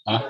Ah,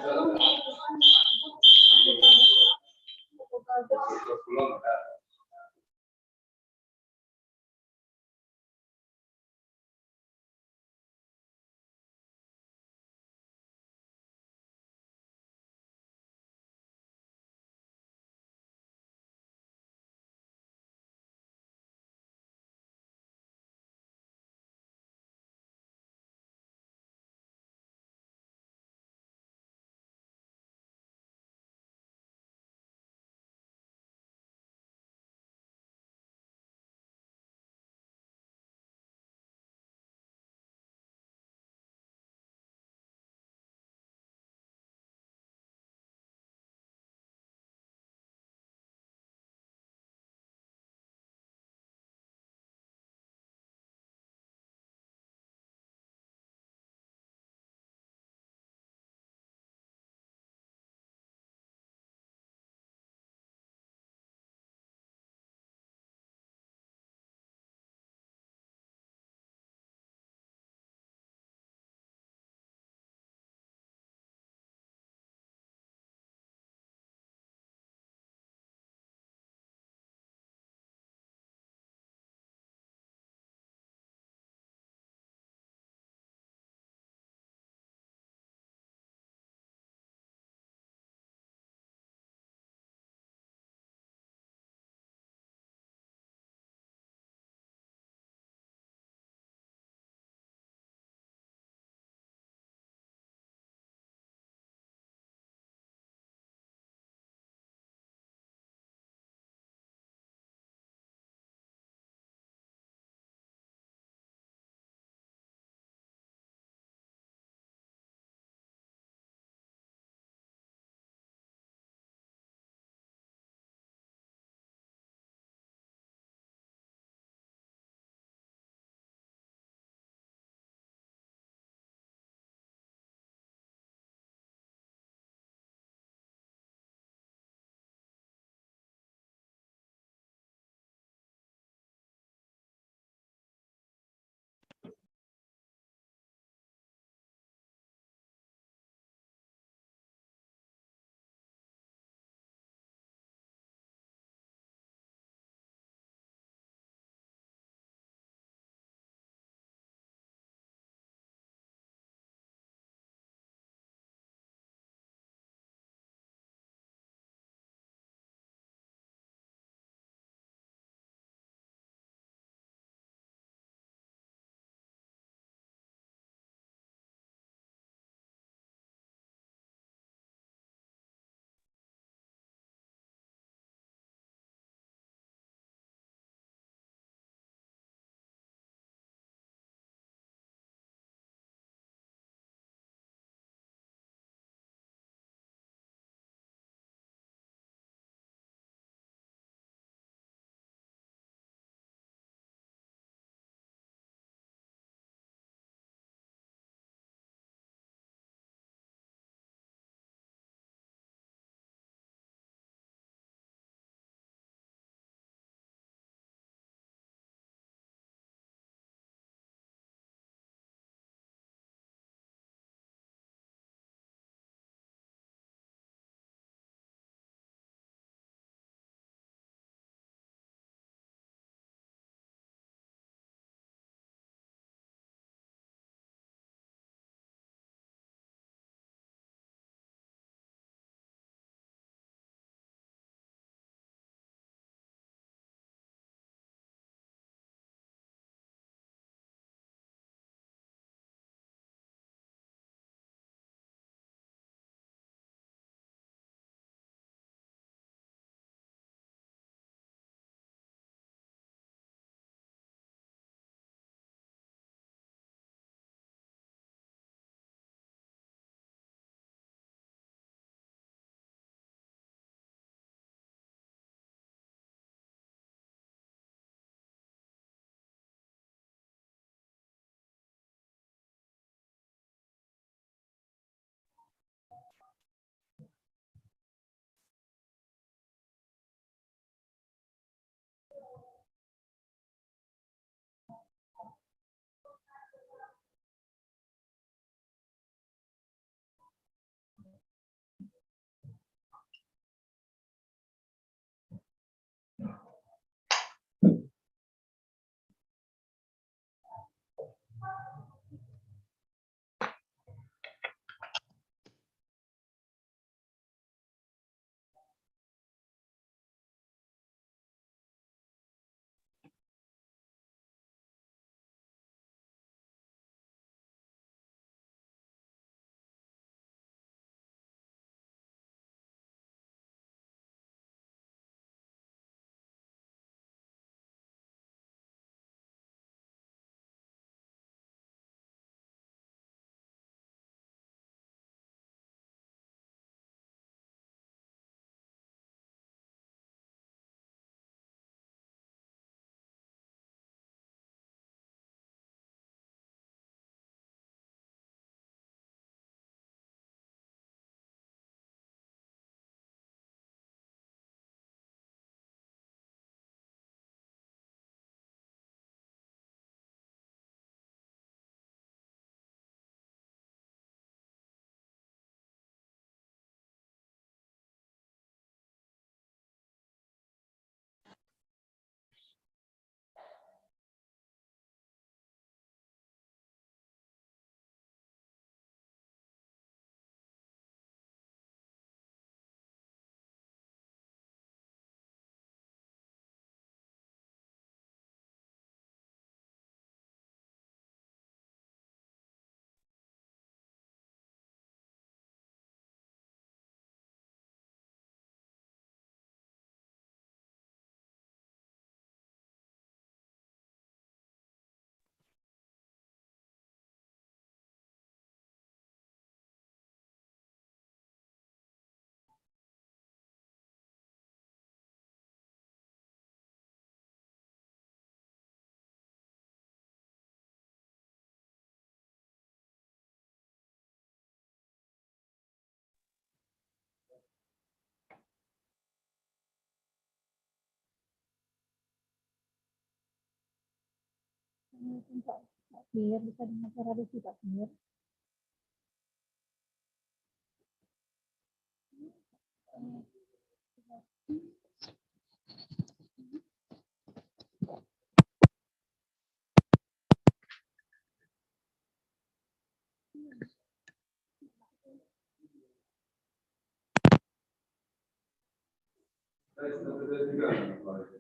Pak Fir, bisa dengar suara Desi Pak Fir?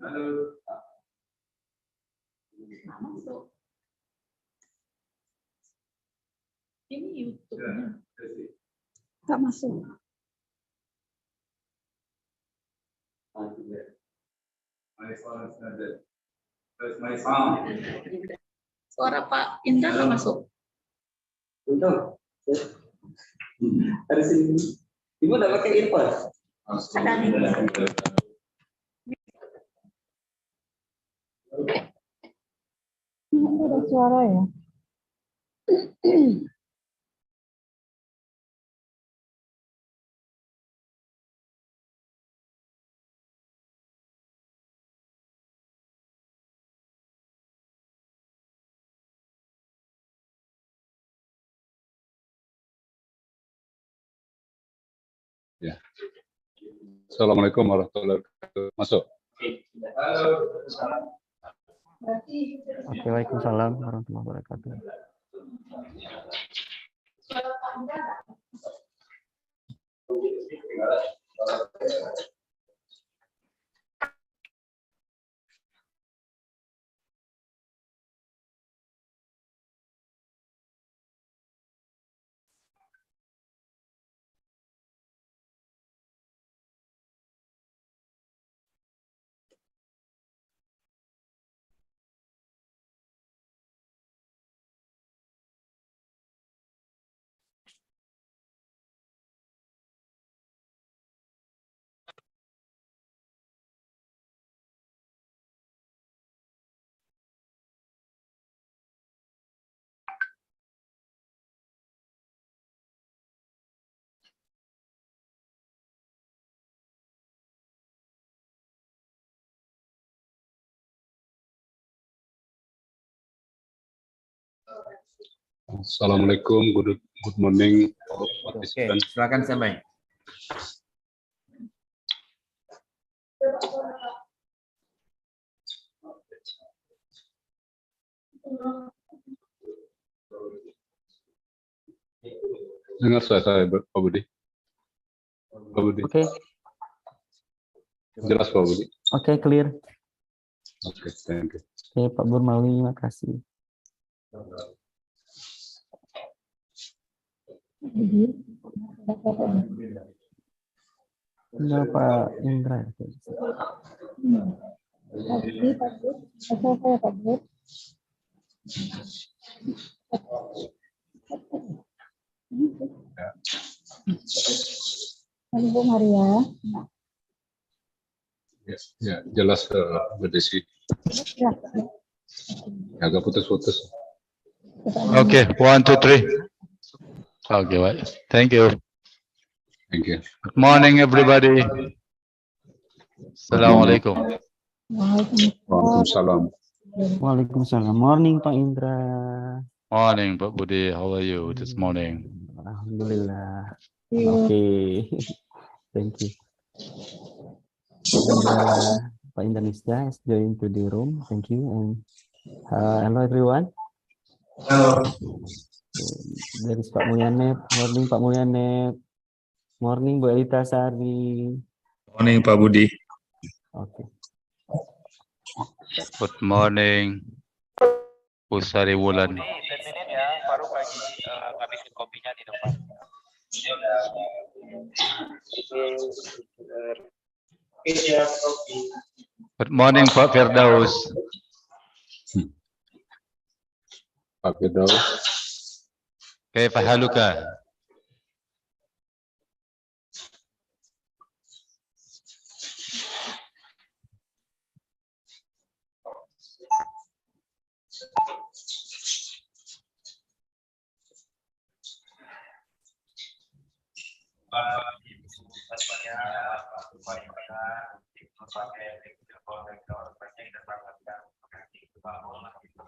Halo. Nggak masuk. Ini YouTube-nya. Nggak masuk. Suara Pak Indra nggak masuk. Dari sini. Ibu udah pakai earphone? Ada nih. Ini ada suara ya. Ya. Assalamualaikum warahmatullahi wabarakatuh. Masuk. Oke, waalaikumsalam warahmatullahi wabarakatuh. Assalamualaikum, good morning. Oke, silakan sampai. Dengar saya Pak Budi. Pak Budi. Oke. Jelas Pak Budi. Oke, clear. Oke, thank you. Oke, Pak Burmawi, makasih. Tinggal Pak Indra. Pak Bud. Bu Maria. Ya, jelas Bu Desi. Ya. Agak putus-putus. Okay, 1, 2, 3. Okay, right. Thank you. Thank you. Good morning, everybody. Assalamualaikum. Waalaikumsalam. Waalaikumsalam. Morning, Pak Indra. Morning, Pak Budi. How are you this morning? Alhamdulillah. Oke. Thank you. Pak Indonesia has joined to the room. Thank you. And hello, everyone. Halo. Dari Pak Mulyanet. Morning, Pak Mulyanet. Morning, Bu Elita Sari. Morning, Pak Budi. Oke. Good morning, Bu Sari Wulan. Menit ya, baru bagi ngabisin kopinya di depan. Good morning, Pak Firdaus. Pak Firdaus. Kaifa haluka?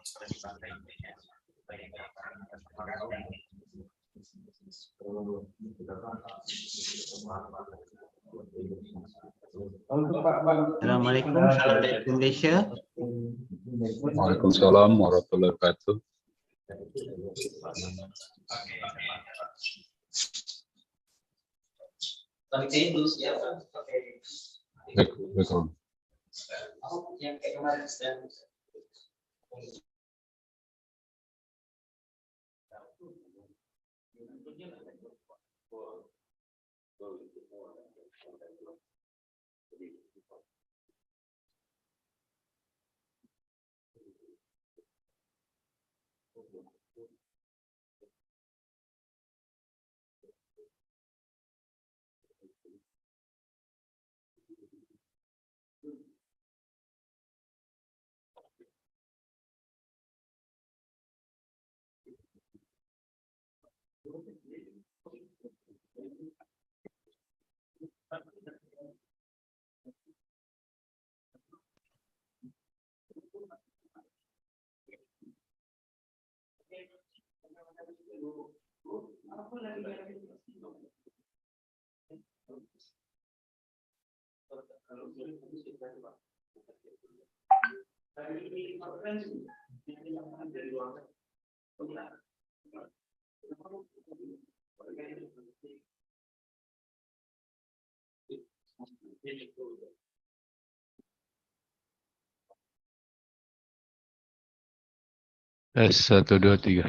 Assalamualaikum, salam Indonesia. Waalaikumsalam warahmatullahi wabarakatuh. Baik, baik. Yang kayak kemarin sedang Tes 1, 2, 3.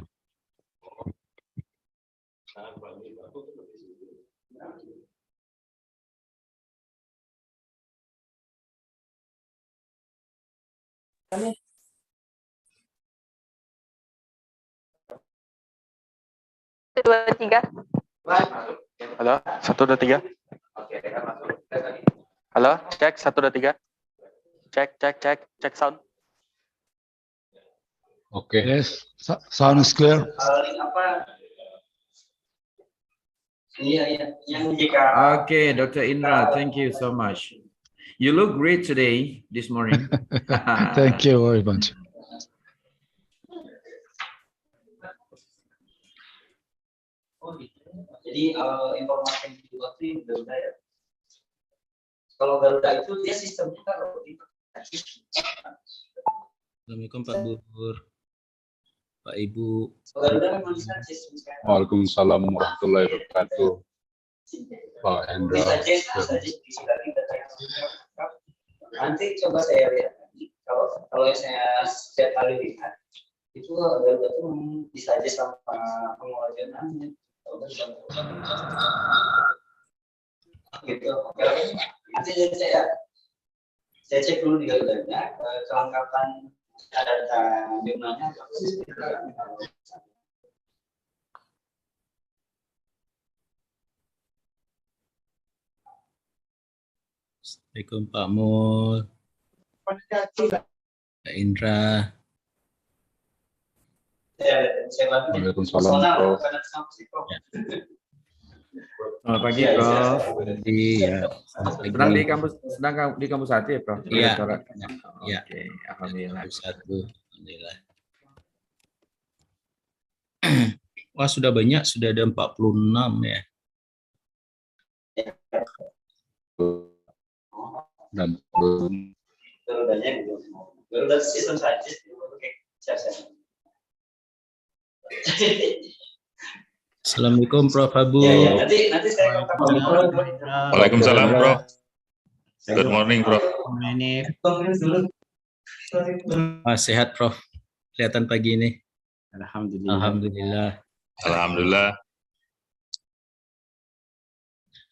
Dua, tiga. Halo, 1, 2, 3. Halo, cek 1, 2, 3. Cek sound. Oke. Yes, sound is clear. apa? Iya, yang jika Okay, Dr. Indra, thank you so much. You look great today, this morning. Thank you very much. jadi informasi yang dibuat itu Garuda ya. Kalau Garuda itu dia sistemnya kan Assalamualaikum Pak Bur, Pak Ibu. Garuda kan tulisan sistem. Waalaikumsalam warahmatullahi wabarakatuh. Pak Hendra. Nanti coba saya lihat. Kalau saya setiap kali lihat itu Garuda tuh bisa aja sama pengelola zonanya. Gitu. Nanti saya cek dulu di Garudanya kelengkapan data jumlahnya. Assalamualaikum Pak Mul, Pak Indra. Waalaikumsalam, Prof. Selamat pagi, Prof. Iya. Sedang di kampus hati ya, Prof? Iya. Oke, alhamdulillah. Satu, alhamdulillah. Wah, sudah banyak, sudah ada 46 ya. Dan Garuda sistem saja. Assalamualaikum Prof Abu. Ya, nanti saya Waalaikumsalam, Prof. Good morning, Prof. Sehat Prof. Kelihatan pagi ini. Alhamdulillah. Alhamdulillah. Alhamdulillah.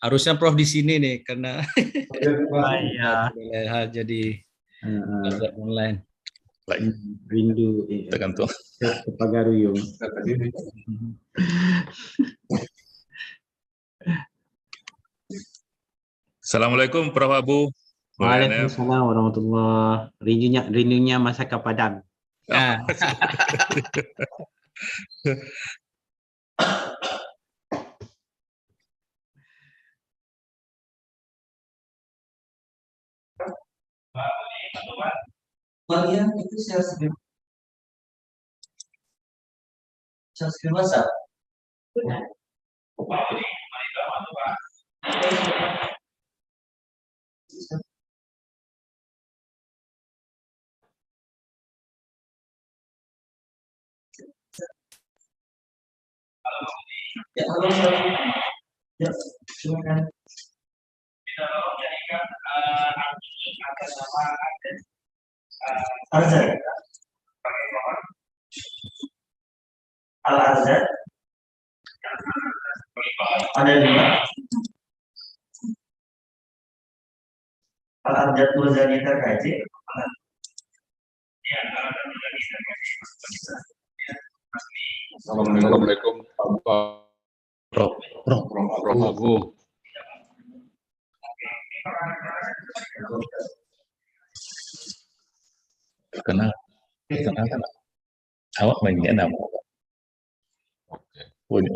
Harusnya Prof di sini nih karena Ya. jadi belajar online. Rindu Tergantung. ke Pagaruyung. Assalamualaikum, Prof Abu. Waalaikumsalam warahmatullahi. Rindunya masakan Padang. Nah, Bagian itu saya Subscribe WhatsApp. Ya, halo, ya, silakan. Arzad. Al-Arzad. Ada 5. Al-Arzad Nuzani terkaji. Assalamualaikum Pak Romo. Kenal. Awak main nghĩa nào? Oke. Punya.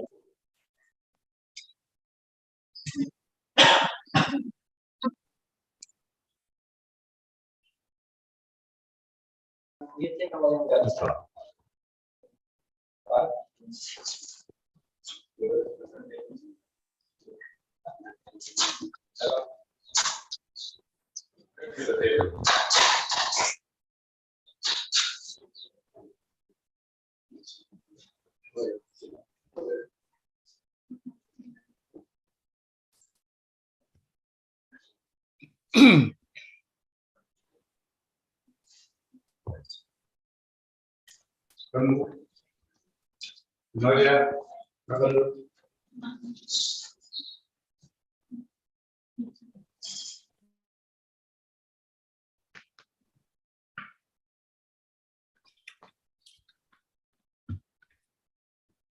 Itu kalau yang nggak bisa.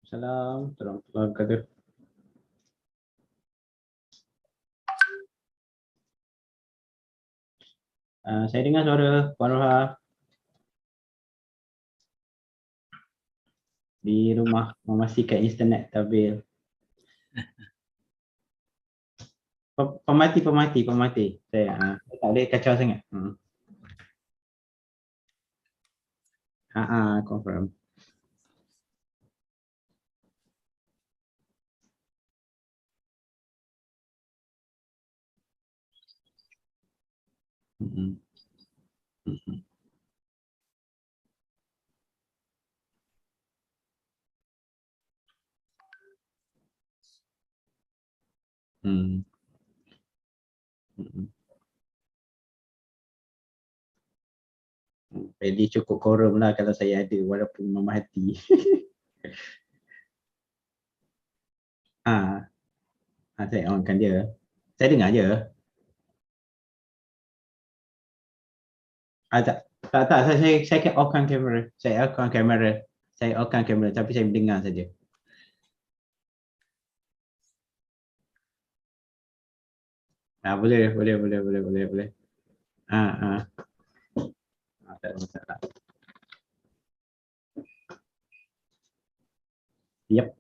Salam, warahmatullahi wabarakatuh. Saya dengar suara Puan Roha di rumah memastikan internet stabil. Pemati. Saya tak boleh kacau sangat. Confirm. Jadi cukup quorum lah kalau saya ada walaupun memahati. Saya onkan dia. Saya dengar je. Tak, saya onkan kamera. Saya onkan kamera tapi saya mendengar saja. Boleh. Tak ada masalah. Yep.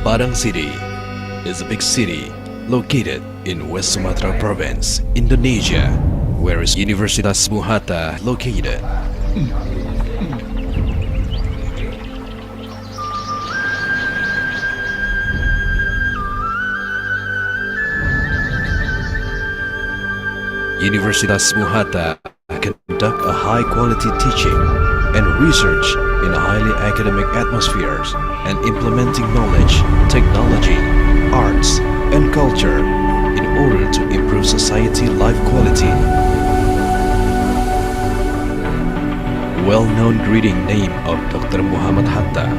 Padang City is a big city located in West Sumatra Province, Indonesia, where is Universitas Muhatta located. Universitas Muhatta conduct a high-quality teaching and research in a highly academic atmospheres and implementing knowledge, technology, arts, and culture in order to improve society life quality. Well-known greeting name of Dr. Muhammad Hatta,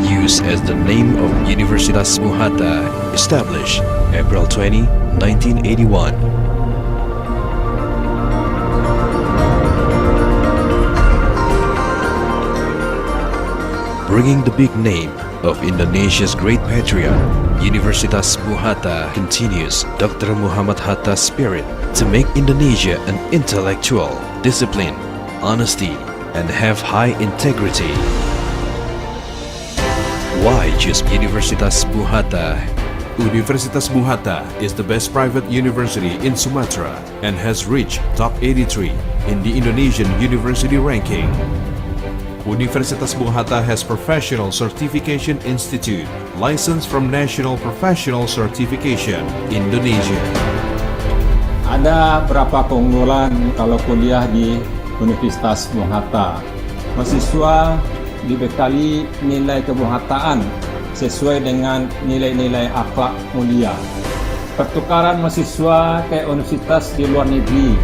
used as the name of Universitas Muhatta, established April 20, 1981. Bringing the big name of Indonesia's great patriot, Universitas Muhatta continues Dr. Muhammad Hatta's spirit to make Indonesia an intellectual, discipline, honesty, and have high integrity. Why choose Universitas Muhatta? Universitas Muhatta is the best private university in Sumatra and has reached top 83 in the Indonesian university ranking. Universitas Muhatta has Professional Certification Institute, licensed from National Professional Certification, Indonesia. Ada berapa keunggulan kalau kuliah di Universitas Muhatta? Mahasiswa dibekali nilai kemuhataan sesuai dengan nilai-nilai akhlak mulia. Pertukaran mahasiswa ke universitas di luar negeri,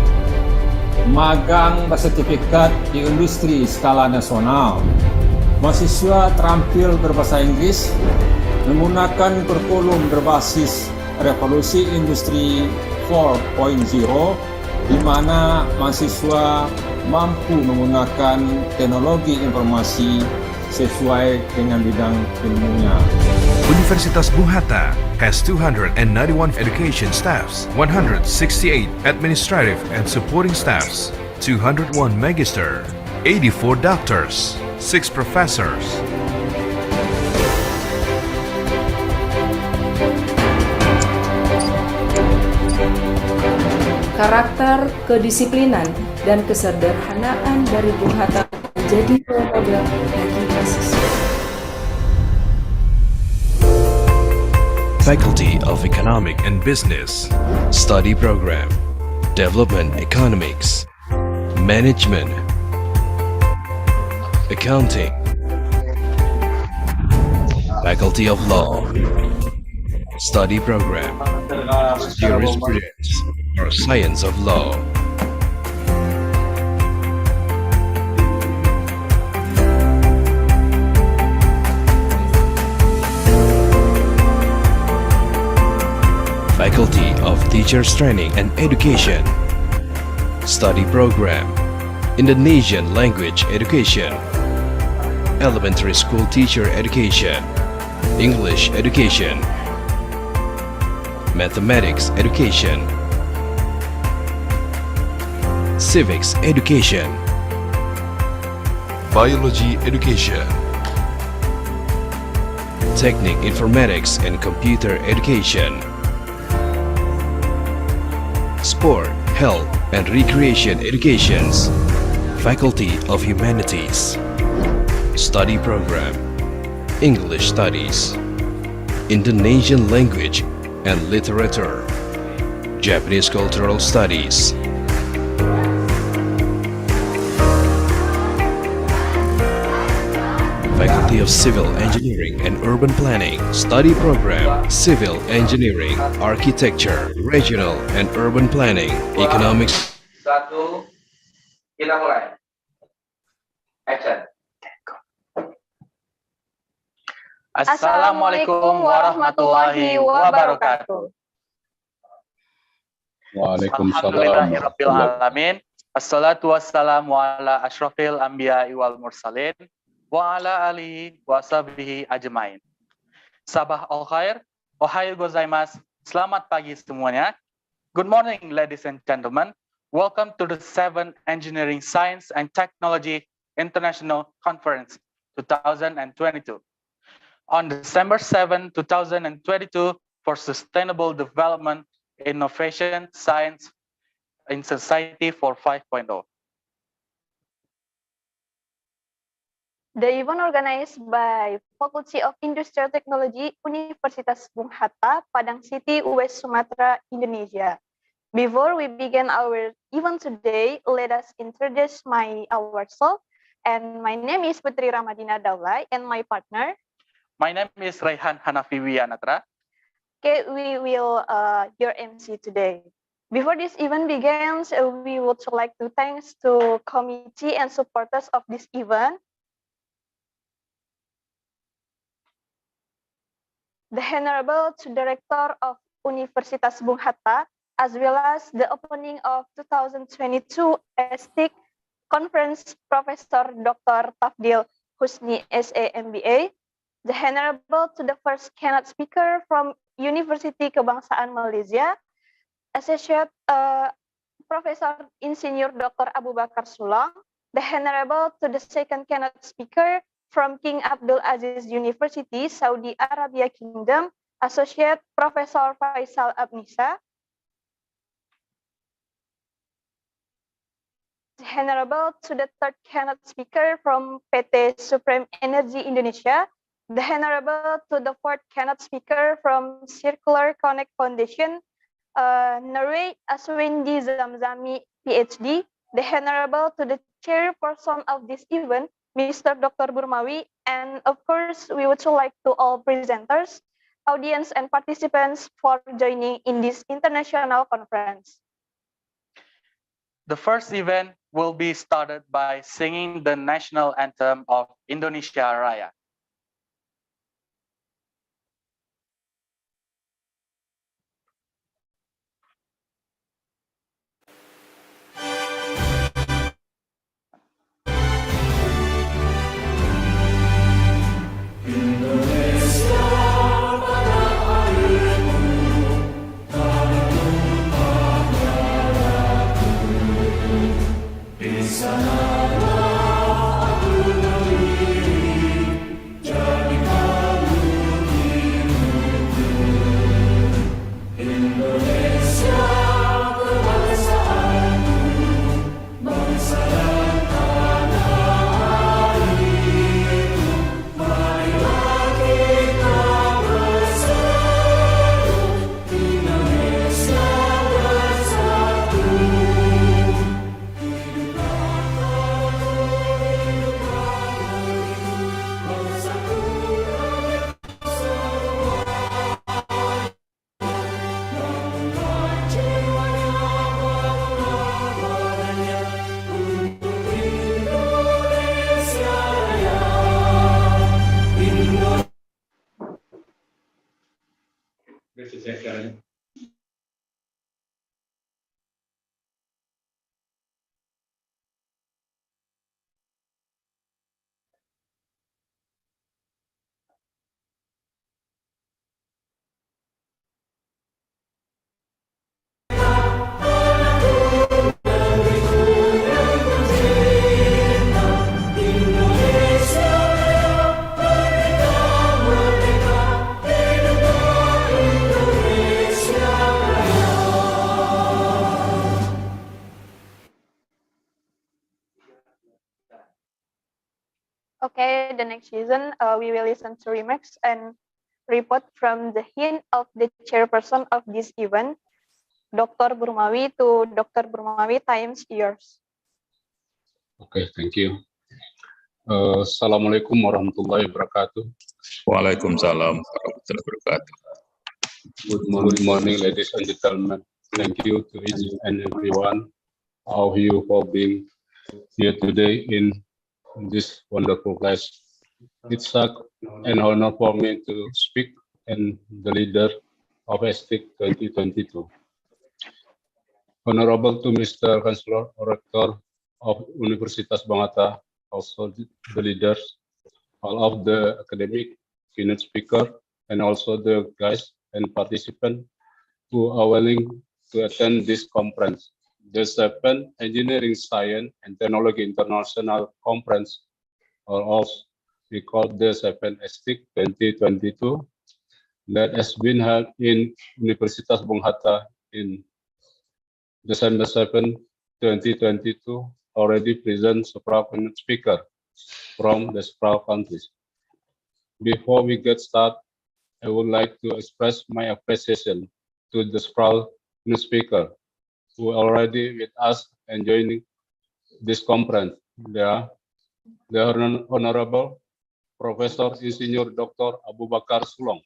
magang bersertifikat di industri skala nasional. Mahasiswa terampil berbahasa Inggris, menggunakan kurikulum berbasis revolusi industri 4.0, di mana mahasiswa mampu menggunakan teknologi informasi sesuai dengan bidang ilmunya. Universitas Muhatta has 291 education staffs, 168 administrative and supporting staffs, 201 magister, 84 doctors, 6 professors. Karakter, kedisiplinan, dan kesederhanaan dari Bung Hatta menjadi role model bagi mahasiswa. Faculty of Economic and Business, Study Program, Development Economics, Management, Accounting, Faculty of Law, Study Program, Jurisprudence or Science of Law. Faculty of Teachers Training and Education, Study Program, Indonesian Language Education, Elementary School Teacher Education, English Education, Mathematics Education, Civics Education, Biology Education, Technique Informatics and Computer Education, Sport, Health, and Recreation Educations, Faculty of Humanities, Study Program, English Studies, Indonesian Language and Literature, Japanese Cultural Studies. Faculty of Civil Engineering and Urban Planning, Study Program, Civil Engineering, Architecture, Regional and Urban Planning, Economics. Satu, kita mulai. Action. Assalamualaikum warahmatullahi wabarakatuh. Waalaikumsalam. Alhamdulillahirabbil alamin. Assalatu wassalamu ala asyrafil anbiya'i wal mursalin wa ala alihi wa sahbihi ajmain. Sabah al khair, ohayo gozaimasu. Selamat pagi semuanya. Good morning, ladies and gentlemen. Welcome to the 7th Engineering Science and Technology International Conference 2022. On December 7, 2022, for Sustainable Development, Innovation, Science, in Society for 5.0. The event organized by Faculty of Industrial Technology, Universitas Bung Hatta, Padang City, West Sumatra, Indonesia. Before we begin our event today, let us introduce ourselves. And my name is Putri Ramadina Daulay, and my partner. My name is Raihan Hanafi Wiyanatra. Okay, we will your MC today. Before this event begins, we would like to thanks to committee and supporters of this event. The Honorable Director of Universitas Bung Hatta, as well as the opening of 2022 ESTIC Conference, Professor Dr. Tafdil Husni SA MBA, the Honorable to the first keynote speaker from University Kebangsaan Malaysia, Associate Professor Insinyur Dr. Abu Bakar Sulang, the Honorable to the second keynote speaker from King Abdul Aziz University, Saudi Arabia Kingdom, Associate Professor Faisal Abnisa, the Honorable to the third keynote speaker from PT Supreme Energy Indonesia, the Honorable to the fourth keynote speaker from Circular Connect Foundation, Norway Aswendi Zamzami, PhD, the Honorable to the chairperson of this event, Mr. Dr. Burmawi, and of course, we would like to all presenters, audience, and participants for joining in this international conference. The first event will be started by singing the national anthem of Indonesia Raya. Okay, the next season, we will listen to remarks and report from the hint of the chairperson of this event, Dr. Burmawi. To Dr. Burmawi, time's yours. Okay, thank you. Assalamualaikum warahmatullahi wabarakatuh. Waalaikumsalam warahmatullahi wabarakatuh. Good morning, ladies and gentlemen. Thank you to each and everyone of you for being here today in this wonderful place. It's an honor for me to speak and the leader of ESTIC 2022. Honorable to Mr. Chancellor Rector of Universitas Bung Hatta, also the leaders, all of the academic, keynote speaker, and also the guys and participants who are willing to attend this conference. The 7th Engineering, Science and Technology International Conference, or also we call the 7th ESTIC 2022, that has been held in Universitas Bung Hatta in December 7, 2022, already present several keynote speakers from the several countries. Before we get started, I would like to express my appreciation to the several keynote speakers who are already with us and joining this conference. They are the Honorable Profesor Insinyur Dr. Abu Bakar Sulong,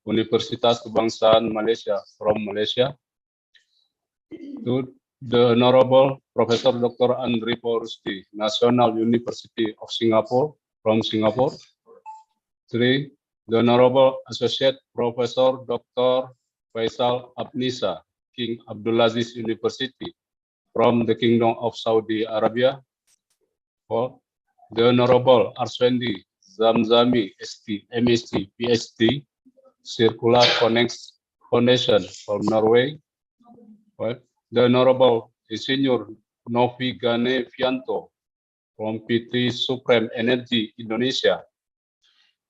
Universitas Kebangsaan Malaysia from Malaysia, to the Honorable Professor Dr. Andri Porusti, National University of Singapore from Singapore. 3. The Honorable Associate Professor Dr. Faisal Abnisa, King Abdulaziz University from the Kingdom of Saudi Arabia. 4. The Honorable Arswendi Zamzami, ST, MSc, PhD, Circular Connects Foundation from Norway. 5. The Honorable Insinyur Novi Gane Fianto from PT Supreme Energy Indonesia.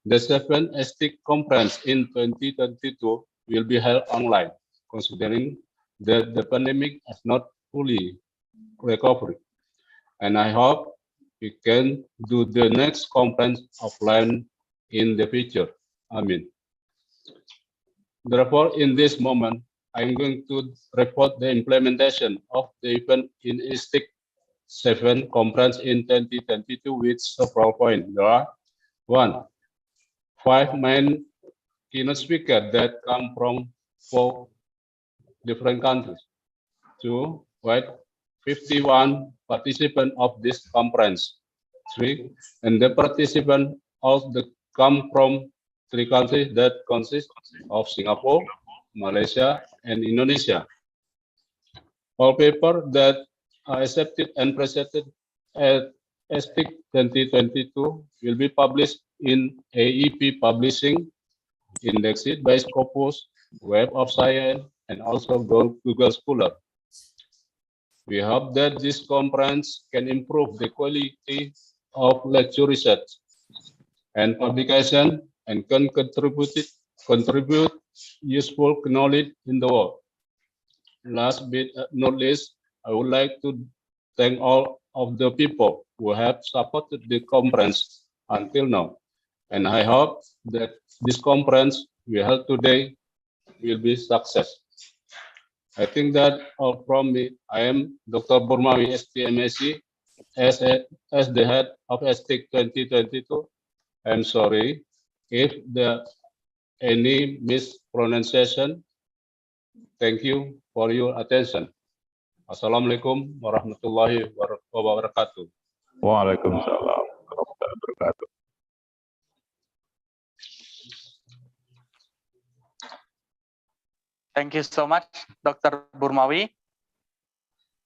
The 7th ESTIC conference in 2022 will be held online, considering that the pandemic has not fully recovered. And I hope we can do the next conference offline in the future. Amen. Therefore, in this moment, I'm going to report the implementation of the event in ESTIC 7 conference in 2022 with several points. There are 1. 5 main keynote speakers that come from 4 different countries. 2. 51 participants of this conference. 3. And the participants also come from 3 countries that consist of Singapore, Malaysia, and Indonesia. All papers that are accepted and presented at ESTIC 2022 will be published in AEP Publishing, indexed by Scopus, Web of Science, and also Google Scholar. We hope that this conference can improve the quality of lecture research and publication and can contribute useful knowledge in the world. Last but not least, I would like to thank all of the people who have supported the conference until now. And I hope that this conference we held today will be success. I think that all from me. I am Dr. Burmawi, STMSC, as the head of ESTIC 2022. I'm sorry if there any mispronunciation. Thank you for your attention. Assalamualaikum warahmatullahi wabarakatuh. Waalaikumsalam warahmatullahi wabarakatuh. Thank you so much, Dr. Burmawi.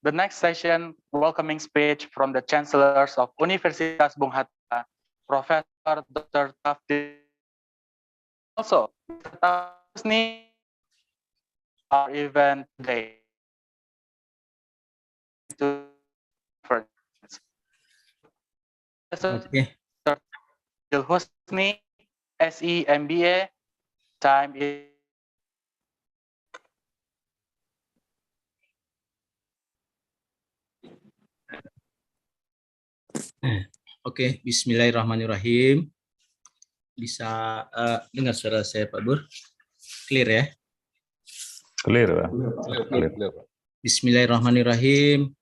The next session, welcoming speech from the chancellors of Universitas Bung Hatta, Professor Dr. Tafdi. Also, Dr. Husni, our event today. Okay. Dr. Husni, SE MBA, time is Oke, Bismillahirrahmanirrahim. Bisa dengar suara saya, Pak Bur? Clear ya? Clear, Pak. Clear. Bismillahirrahmanirrahim.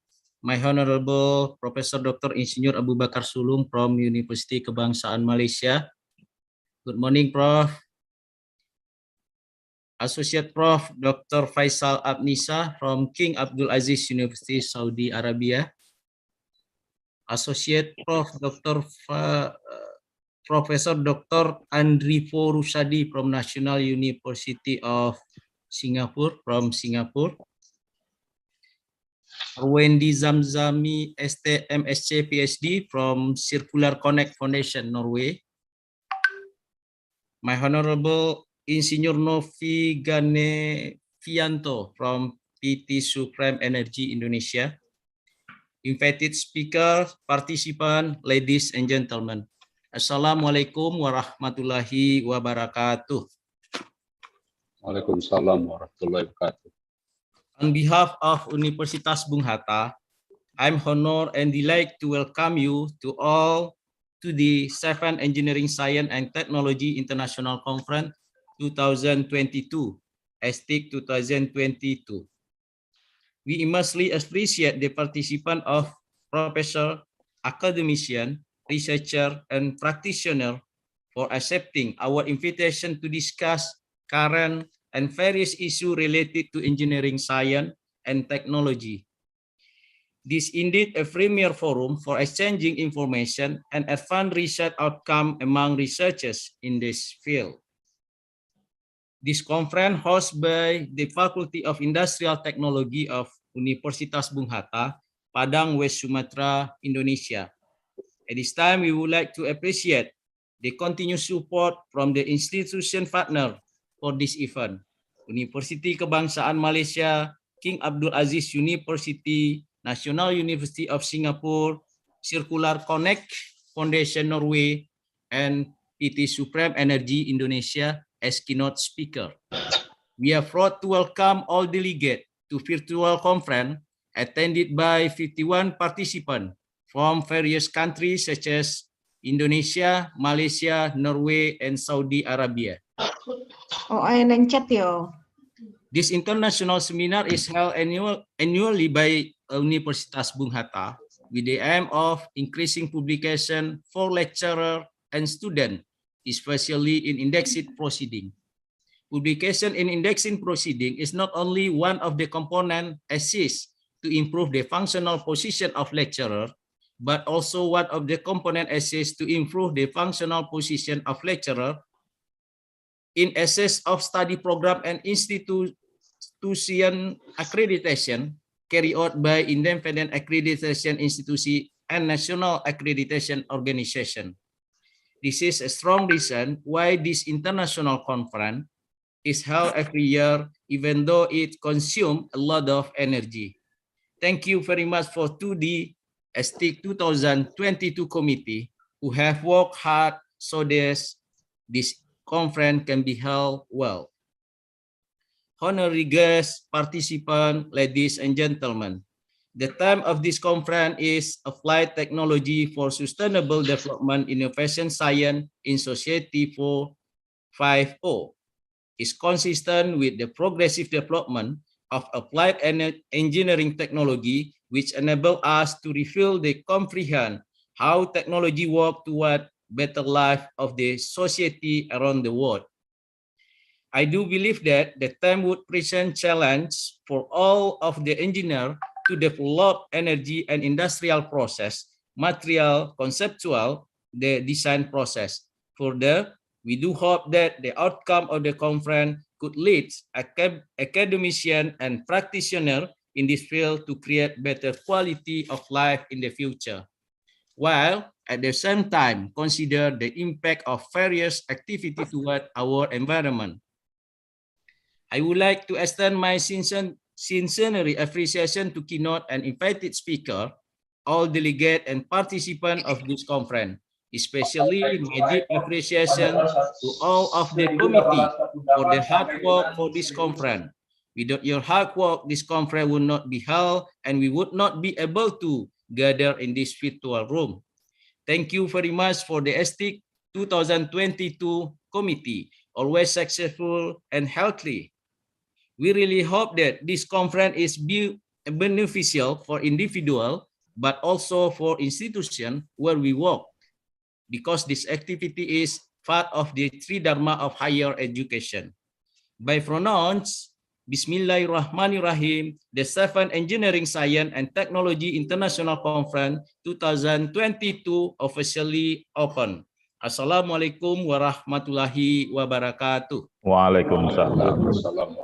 My Honorable Professor Dr. Insinyur Abu Bakar Sulung from University Kebangsaan Malaysia. Good morning, Prof. Associate Prof. Dr. Faisal Abnisa from King Abdulaziz University, Saudi Arabia. Associate Prof. Professor Dr. Andri Porusadi from National University of Singapore from Singapore. Wendy Zamzami, ST, MSc, PhD from Circular Connect Foundation, Norway. My Honorable Insinyur Novi Gane Fianto from PT Supreme Energy Indonesia. Invited speaker, participant, ladies and gentlemen. Assalamualaikum warahmatullahi wabarakatuh. Waalaikumsalam warahmatullahi wabarakatuh. On behalf of Universitas Bung Hatta, I'm honored and delighted to welcome you to all to the 7th Engineering Science and Technology International Conference 2022, ESTIC 2022. We immensely appreciate the participation of professor, academician, researcher, and practitioner for accepting our invitation to discuss current and various issues related to engineering science and technology. This is indeed a premier forum for exchanging information and advanced research outcome among researchers in this field. This conference hosted by the Faculty of Industrial Technology of Universitas Bung Hatta, Padang, West Sumatra, Indonesia. At this time, we would like to appreciate the continued support from the institution partner for this event. Universiti Kebangsaan Malaysia, King Abdul Aziz University, National University of Singapore, Circular Connect Foundation Norway, and PT Supreme Energy Indonesia as keynote speaker. We are proud to welcome all delegates to virtual conference attended by 51 participants from various countries such as Indonesia, Malaysia, Norway, and Saudi Arabia. Oh, ay nang-chat yo. This international seminar is held annually by Universitas Bung Hatta with the aim of increasing publication for lecturer and student, especially in indexing proceeding. Publication in indexing proceeding is not only one of the components assist to improve the functional position of lecturer, but also one of the component assist to improve the functional position of lecturer in assess of study program and institution accreditation carried out by independent accreditation institution and national accreditation organization. This is a strong reason why this international conference is held every year, even though it consumes a lot of energy. Thank you very much for the ESTIC 2022 committee who have worked hard so that this conference can be held well. Honorary guests, participants, ladies and gentlemen, the theme of this conference is Applied Technology for Sustainable Development, Innovation, Science in Society 4.5.0. Is consistent with the progressive development of applied engineering technology, which enable us to reveal the comprehend how technology works toward better life of the society around the world. I do believe that the time would present challenge for all of the engineers to develop energy and industrial process, material, conceptual, the design process. Further, we do hope that the outcome of the conference could lead academicians and practitioners in this field to create better quality of life in the future, while at the same time consider the impact of various activities toward our environment. I would like to extend my sincere appreciation to keynote and invited speaker, all delegates and participants of this conference, especially my deep appreciation to all of the committee for the hard work for this conference. Without your hard work, this conference would not be held and we would not be able to gather in this virtual room. Thank you very much for the ESTIC 2022 committee, always successful and healthy. We really hope that this conference is beneficial for individuals, but also for institutions where we work, because this activity is part of the three dharma of higher education. By pronounce, Bismillahirrahmanirrahim, the 7th Engineering, Science and Technology International Conference 2022 officially open. Assalamualaikum warahmatullahi wabarakatuh. Waalaikumsalam.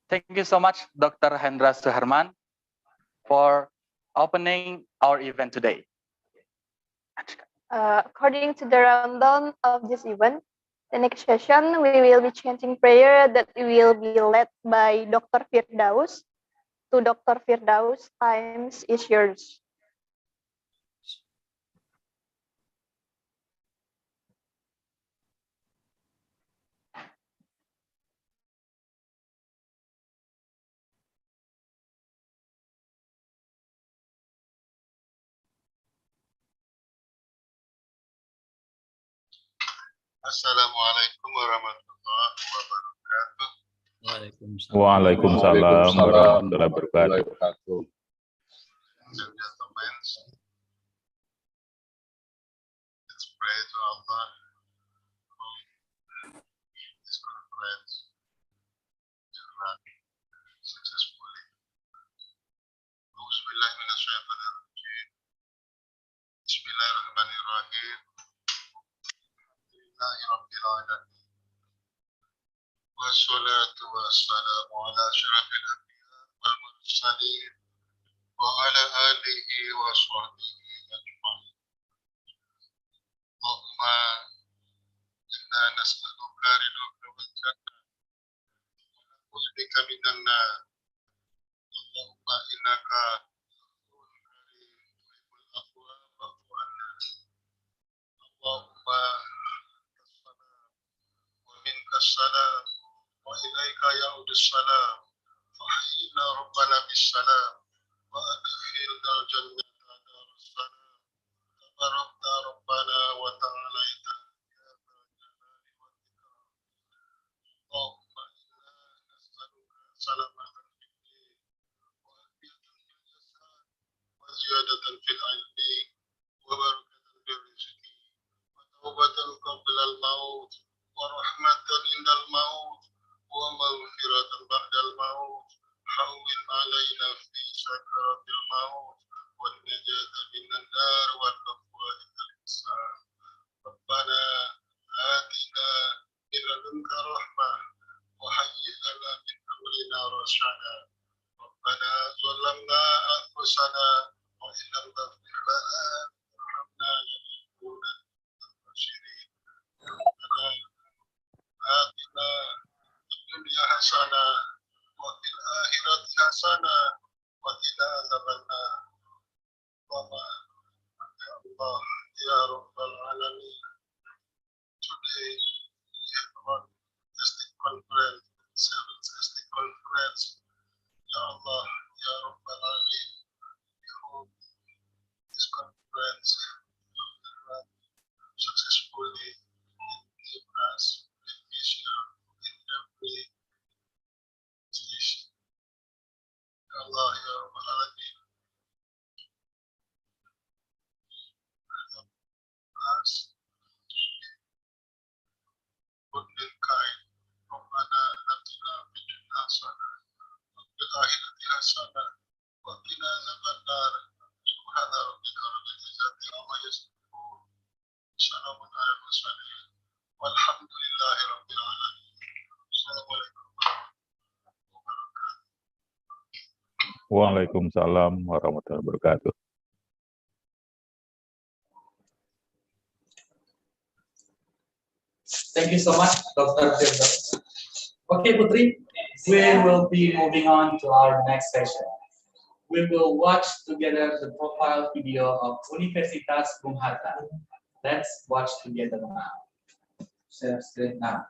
Thank you so much, Dr. Hendra Suherman, for opening our event today. According to the rundown of this event, the next session we will be chanting prayer that will be led by Dr. Firdaus. To Dr. Firdaus, times is yours. Assalamualaikum warahmatullahi wabarakatuh. Waalaikumsalam warahmatullahi wabarakatuh. Gentlemen, let's pray to Allah for this conference to run successfully. Bismillahirrahmanirrahim. Bismillahirrahmanirrahim. Alhamdulillahirabbil alamin. Wassalatu wassalamu ala asyrafil anbiya wal mursalin wa ala alihi wa sahbihi ajma'in. Allahumma inna nas'aluka ridhaka wal jannah wa na'udzu bika minan nar. Allahumma innaka tuhibbul afwa fa'fu anna. Allahumma wa minkas salam wa ilaika ya'udus salam. Fahayyina rabbana bis salam wa adkhilna jannata darus salam. Tabarakta rabbana wa ta'alaita ya dzal jalali wal ikram. Allahumma inna nas'aluka salamatan fid din wa afiyatan fil jasad wa ziyadatan fil ilmi wa barakatan fil rizqi wa tawbatan qabla al maut wa rahmatan indal maut wa maghfiratan ba'dal maut. Hawwin alaina fi sakaratil maut wan najata minan nar wal afwa ilal ihsan. Rabbana atina min ladunka rahmah wa hayyi lana min amrina rashada. Rabbana zalamna anfusana wa in lam taghfir lana warhamna lanakunanna minal khasirin. Rabbana atina fid dunya hasanah wa fil akhirati hasanah wa qina adzabannar. Ya Allah, ya Rabbal alamin. Today we have one ESTIC conference, seventh ESTIC conference. Ya Allah, ya Rabbal alamin. We hope this conference will run successfully and give us vision in every station. Ya Allah, ya Rabbal alamin. Us good and kind. Rabbana atina fid dunya hasanah wa fil akhirati hasanah wa qina adzabannar. Subhana rabbika rabbil izzati amma yasifun. Salamun alal mursalin. Walhamdulillahi rabbil alamin. Assalamualaikum warahmatullahi wabarakatuh. Waalaikumsalam warahmatullahi wabarakatuh. Thank you so much, Dr. Tirta. Okay, Putri, we will be moving on to our next session. We will watch together the profile video of Universitas Bung Hatta. Let's watch together now. Share screen now.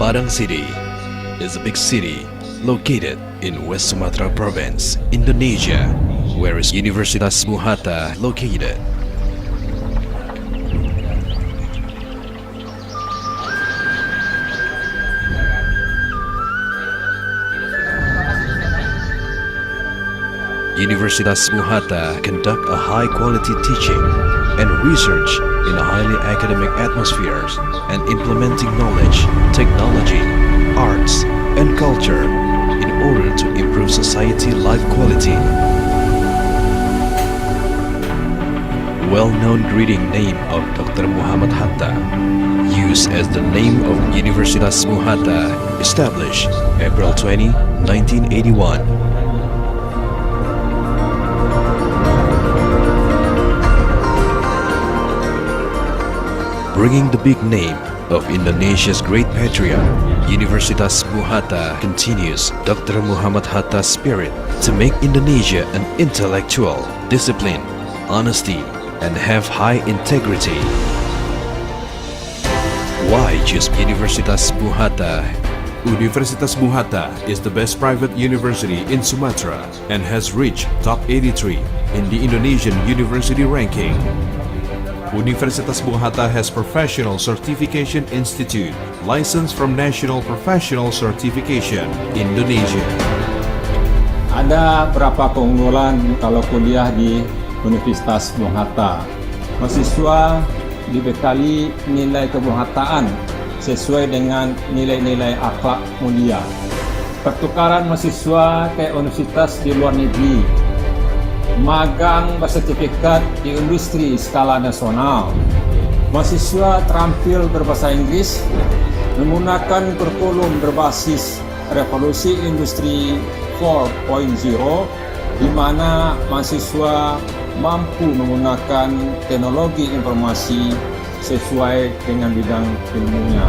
Padang City is a big city located in West Sumatra Province, Indonesia, where is Universitas Bung Hatta located. Universitas Bung Hatta conduct a high-quality teaching and research in highly academic atmospheres and implementing knowledge, technology, arts, and culture in order to improve society life quality. Well-known greeting name of Dr. Muhammad Hatta, used as the name of Universitas Bung Hatta, established April 20, 1981. Bringing the big name of Indonesia's great patriot, Universitas Bung Hatta continues Dr. Muhammad Hatta's spirit to make Indonesia an intellectual, disciplined, honesty, and have high integrity. Why choose Universitas Bung Hatta? Universitas Bung Hatta is the best private university in Sumatra and has reached top 83 in the Indonesian university ranking. Universitas Bung Hatta has Professional Certification Institute, licensed from National Professional Certification, Indonesia. Ada berapa keunggulan kalau kuliah di Universitas Bung Hatta? Mahasiswa dibekali nilai kebunghataan sesuai dengan nilai-nilai akhlak mulia. Pertukaran mahasiswa ke universitas di luar negeri, magang bersertifikat di industri skala nasional. Mahasiswa terampil berbahasa Inggris, menggunakan kurikulum berbasis revolusi industri 4.0, di mana mahasiswa mampu menggunakan teknologi informasi sesuai dengan bidang ilmunya.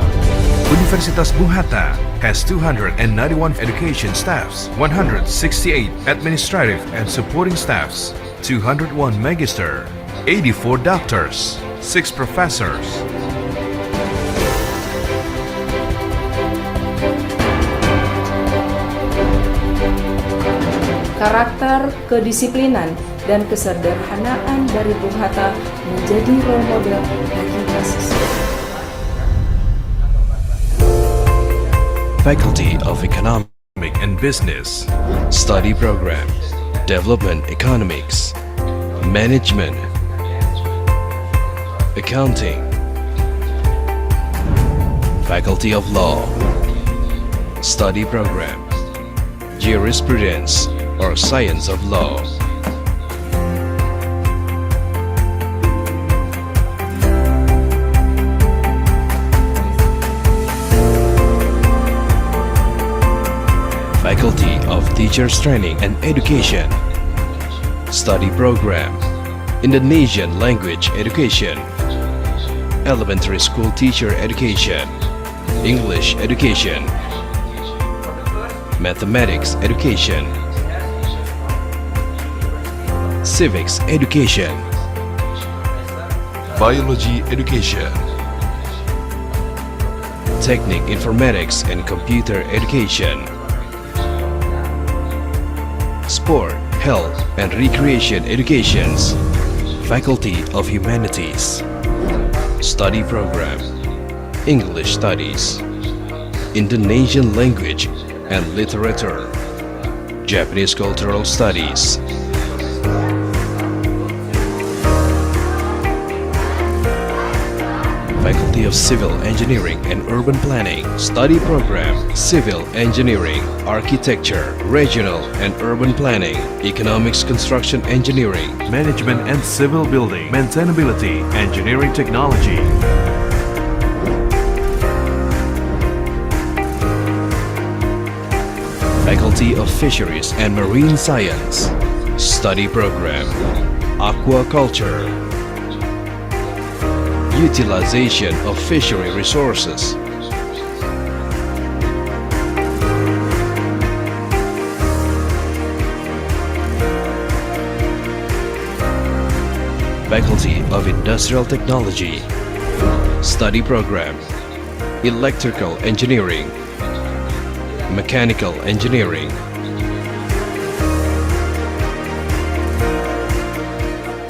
Universitas Bung Hatta has 291 education staffs, 168 administrative and supporting staffs, 201 magister, 84 doctors, 6 professors. Karakter, kedisiplinan, dan kesederhanaan dari Bung Hatta menjadi role model bagi mahasiswa. Faculty of Economic and Business, Study Program, Development Economics, Management, Accounting, Faculty of Law, Study Program, Jurisprudence or Science of Law. Faculty of Teachers Training and Education, Study Program, Indonesian Language Education, Elementary School Teacher Education, English Education, Mathematics Education, Civics Education, Biology Education, Technique Informatics and Computer Education, Sport, Health, and Recreation Educations, Faculty of Humanities, Study Program, English Studies, Indonesian Language and Literature, Japanese Cultural Studies, Faculty of Civil Engineering and Urban Planning, Study Program, Civil Engineering, Architecture, Regional and Urban Planning, Economics Construction Engineering, Management and Civil Building, Maintainability, Engineering Technology. Faculty of Fisheries and Marine Science, Study Program, Aquaculture, Utilization of Fishery Resources, Faculty of Industrial Technology, Study Program, Electrical Engineering, Mechanical Engineering,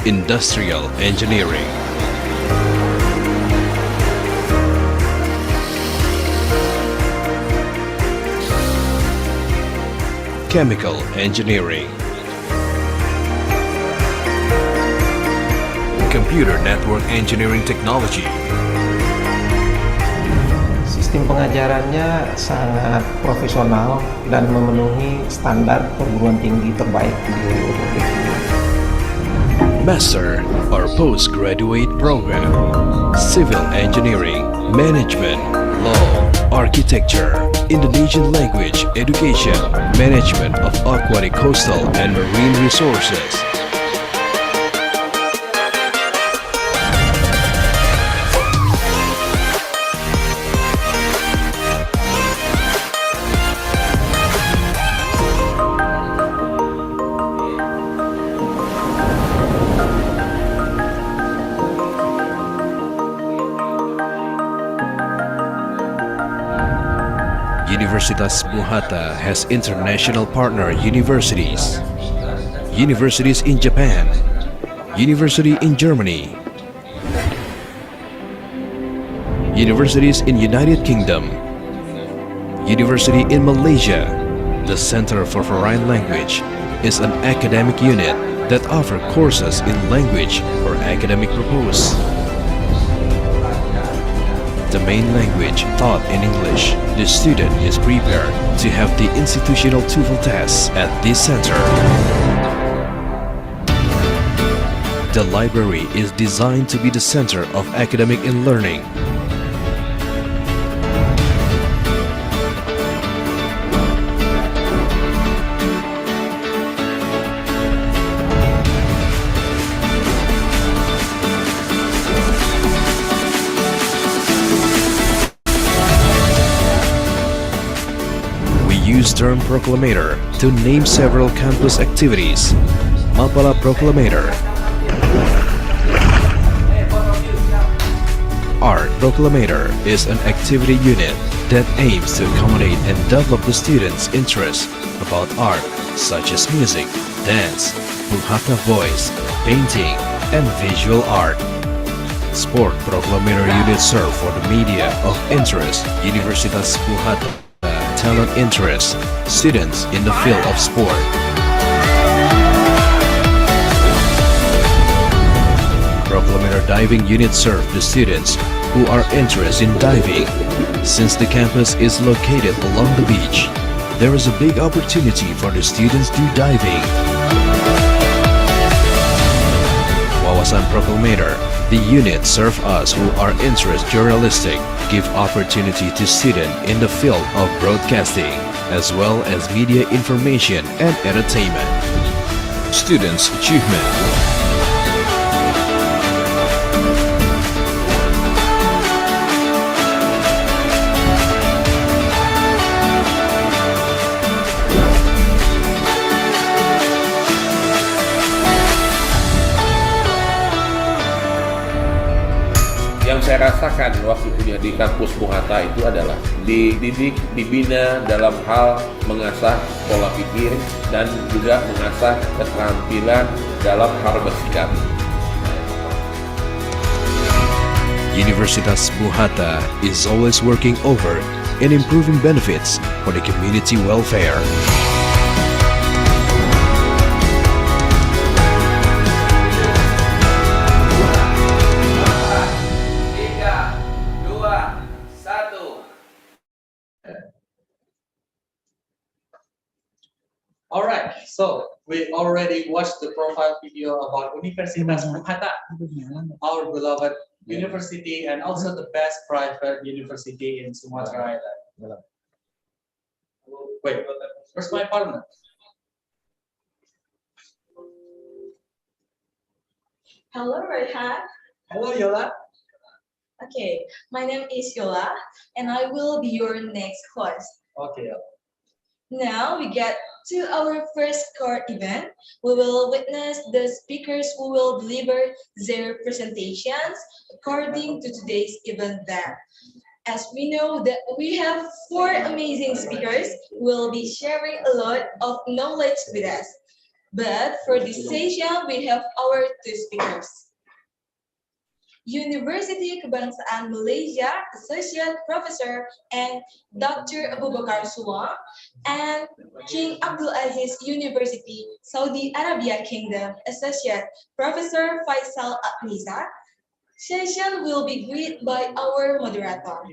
Industrial Engineering, Chemical Engineering, Computer Network Engineering Technology. Sistem pengajarannya sangat profesional dan memenuhi standar perguruan tinggi terbaik di Republik ini. Master or Postgraduate Program, Civil Engineering, Management, Law, Architecture, Indonesian Language Education, Management of Aquatic Coastal and Marine Resources. Universitas Bung Hatta has international partner universities. Universities in Japan, University in Germany, Universities in United Kingdom, University in Malaysia. The Center for Foreign Language is an academic unit that offers courses in language for academic purpose. The main language taught in English. The student is prepared to have the institutional TOEFL tests at this center. The library is designed to be the center of academic and learning. We use term proclamator to name several campus activities. Mapala Proclamator, Art Proclamator is an activity unit that aims to accommodate and develop the students' interest about art such as music, dance, Bung Hatta voice, painting, and visual art. Sport Proclamator unit serve for the media of interest, Universitas Bung Hatta, talent interest, students in the field of sport. Proclamator Diving Unit serve the students who are interested in diving. Since the campus is located along the beach, there is a big opportunity for the students to diving. Wawasan Proclamator, the unit serve us who are interested journalistic, give opportunity to students in the field of broadcasting, as well as media information and entertainment. Students' achievement. Yang saya rasakan waktu kuliah di kampus Bung Hatta itu adalah dididik, dibina dalam hal mengasah pola pikir dan juga mengasah keterampilan dalam hal bersikap. Universitas Bung Hatta is always working over and improving benefits for the community welfare. All right, so we already watched the profile video about Universitas Bung Hatta, our beloved university and also the best private university in Sumatra Island. Wait, where's my partner? Hello, Rehan. Hello, Yola. Okay, my name is Yola, and I will be your next host. Okay. Now we get to our first core event. We will witness the speakers who will deliver their presentations according to today's event there. As we know that we have 4 amazing speakers who will be sharing a lot of knowledge with us. But for this session, we have our 2 speakers. University Kebangsaan Malaysia Associate Professor and Dr. Abu Bakar Suwang, and King Abdul Aziz University, Saudi Arabia Kingdom Associate Professor Faisal Akmiza. Session will be greeted by our moderator,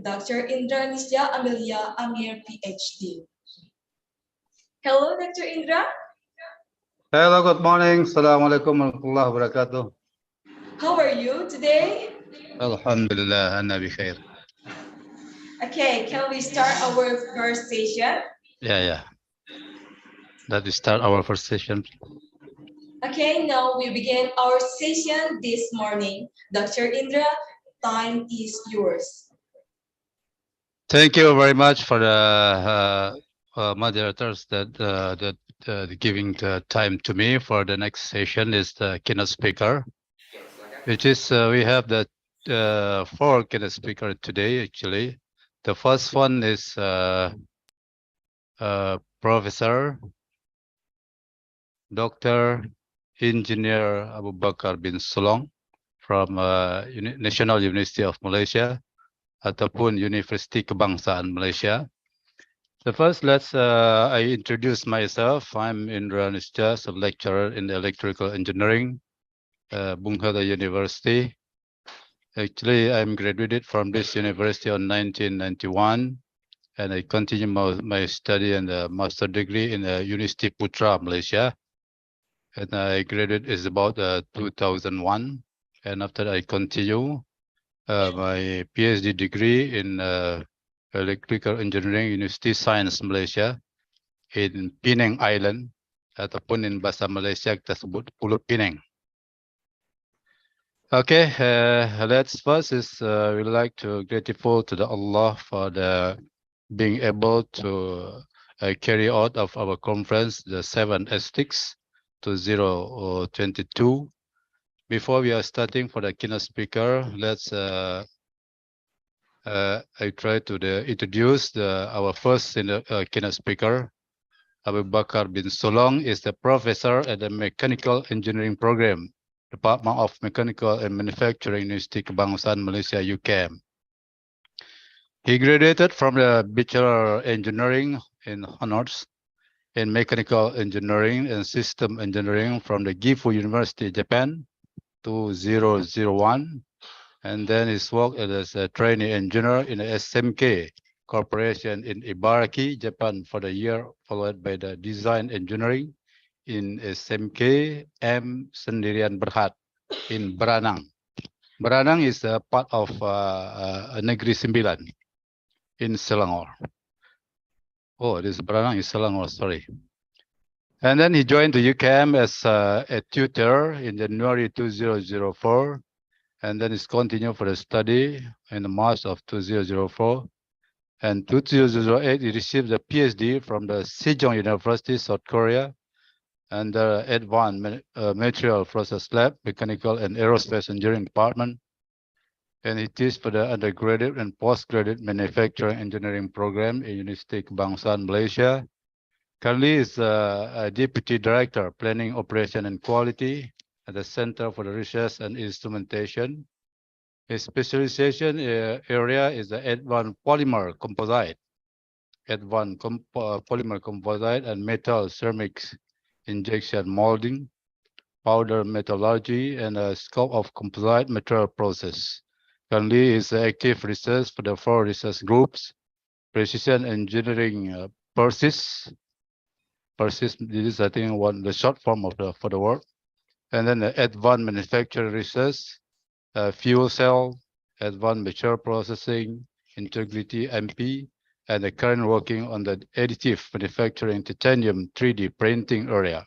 Dr. Indra Nisja Amelia Amir, PhD. Hello, Dr. Indra. Hello, good morning. Assalamualaikum warahmatullahi wabarakatuh. How are you today? Alhamdulillah, ana bi khair. Okay, can we start our first session? Yeah. Let us start our first session. Okay, now we begin our session this morning. Dr. Indra, time is yours. Thank you very much for the moderators that giving the time to me for the next session is the keynote speaker, which is we have the 4 keynote speaker today actually. The first one is Professor Dr. Engineer Abu Bakar bin Sulong from National University of Malaysia ataupun University Kebangsaan Malaysia. So first, I introduce myself. I'm Indra Nisjas, a lecturer in electrical engineering, Bung Hatta University. Actually, I'm graduated from this university on 1991, and I continue my study and master degree in University Putra, Malaysia. And I graduated is about 2001, and after I continue my PhD degree in electrical engineering University Science Malaysia in Penang Island, ataupun in bahasa Malaysia kita sebut Pulau Penang. Okay, let's first we'd like to grateful to the Allah for the being able to carry out of our conference the 7 ESTICs 2022. Before we are starting for the keynote speaker, let's I try to introduce our first keynote speaker. Abu Bakar bin Sulong is the professor at the Mechanical Engineering Program, Department of Mechanical and Manufacturing, University Kebangsaan Malaysia, UKM. He graduated from the Bachelor Engineering in Honors in Mechanical Engineering and System Engineering from the Gifu University, Japan, 2001. And then he's worked as a trainee engineer in the SMK Corporation in Ibaraki, Japan for the year, followed by the design engineering in SMK M. Sendirian Berhad in Beranang. Beranang is a part of Negeri Sembilan in Selangor. Oh, this Beranang is Selangor, sorry. And then he joined the UKM as a tutor in January 2004. And then he's continued for the study in March of 2004. And 2008, he received a PhD from the Sejong University, South Korea, and the Advanced Material Process Lab, Mechanical and Aerospace Engineering Department. And he teaches for the undergraduate and postgraduate manufacturing engineering program in University Kebangsaan Malaysia. Currently is a Deputy Director, Planning, Operation and Quality at the Center for the Research and Instrumentation. His specialization area is the advanced polymer composite, polymer composite and metal ceramics injection molding, powder metallurgy, and a scope of composite material process. Currently is active research for the 4 research groups: precision engineering, PERSIS. PERSIS, this is I think the short form of for the word. And then the advanced manufacturing research, fuel cell, advanced material processing, integrity MP, and the current working on the additive manufacturing titanium 3D printing area.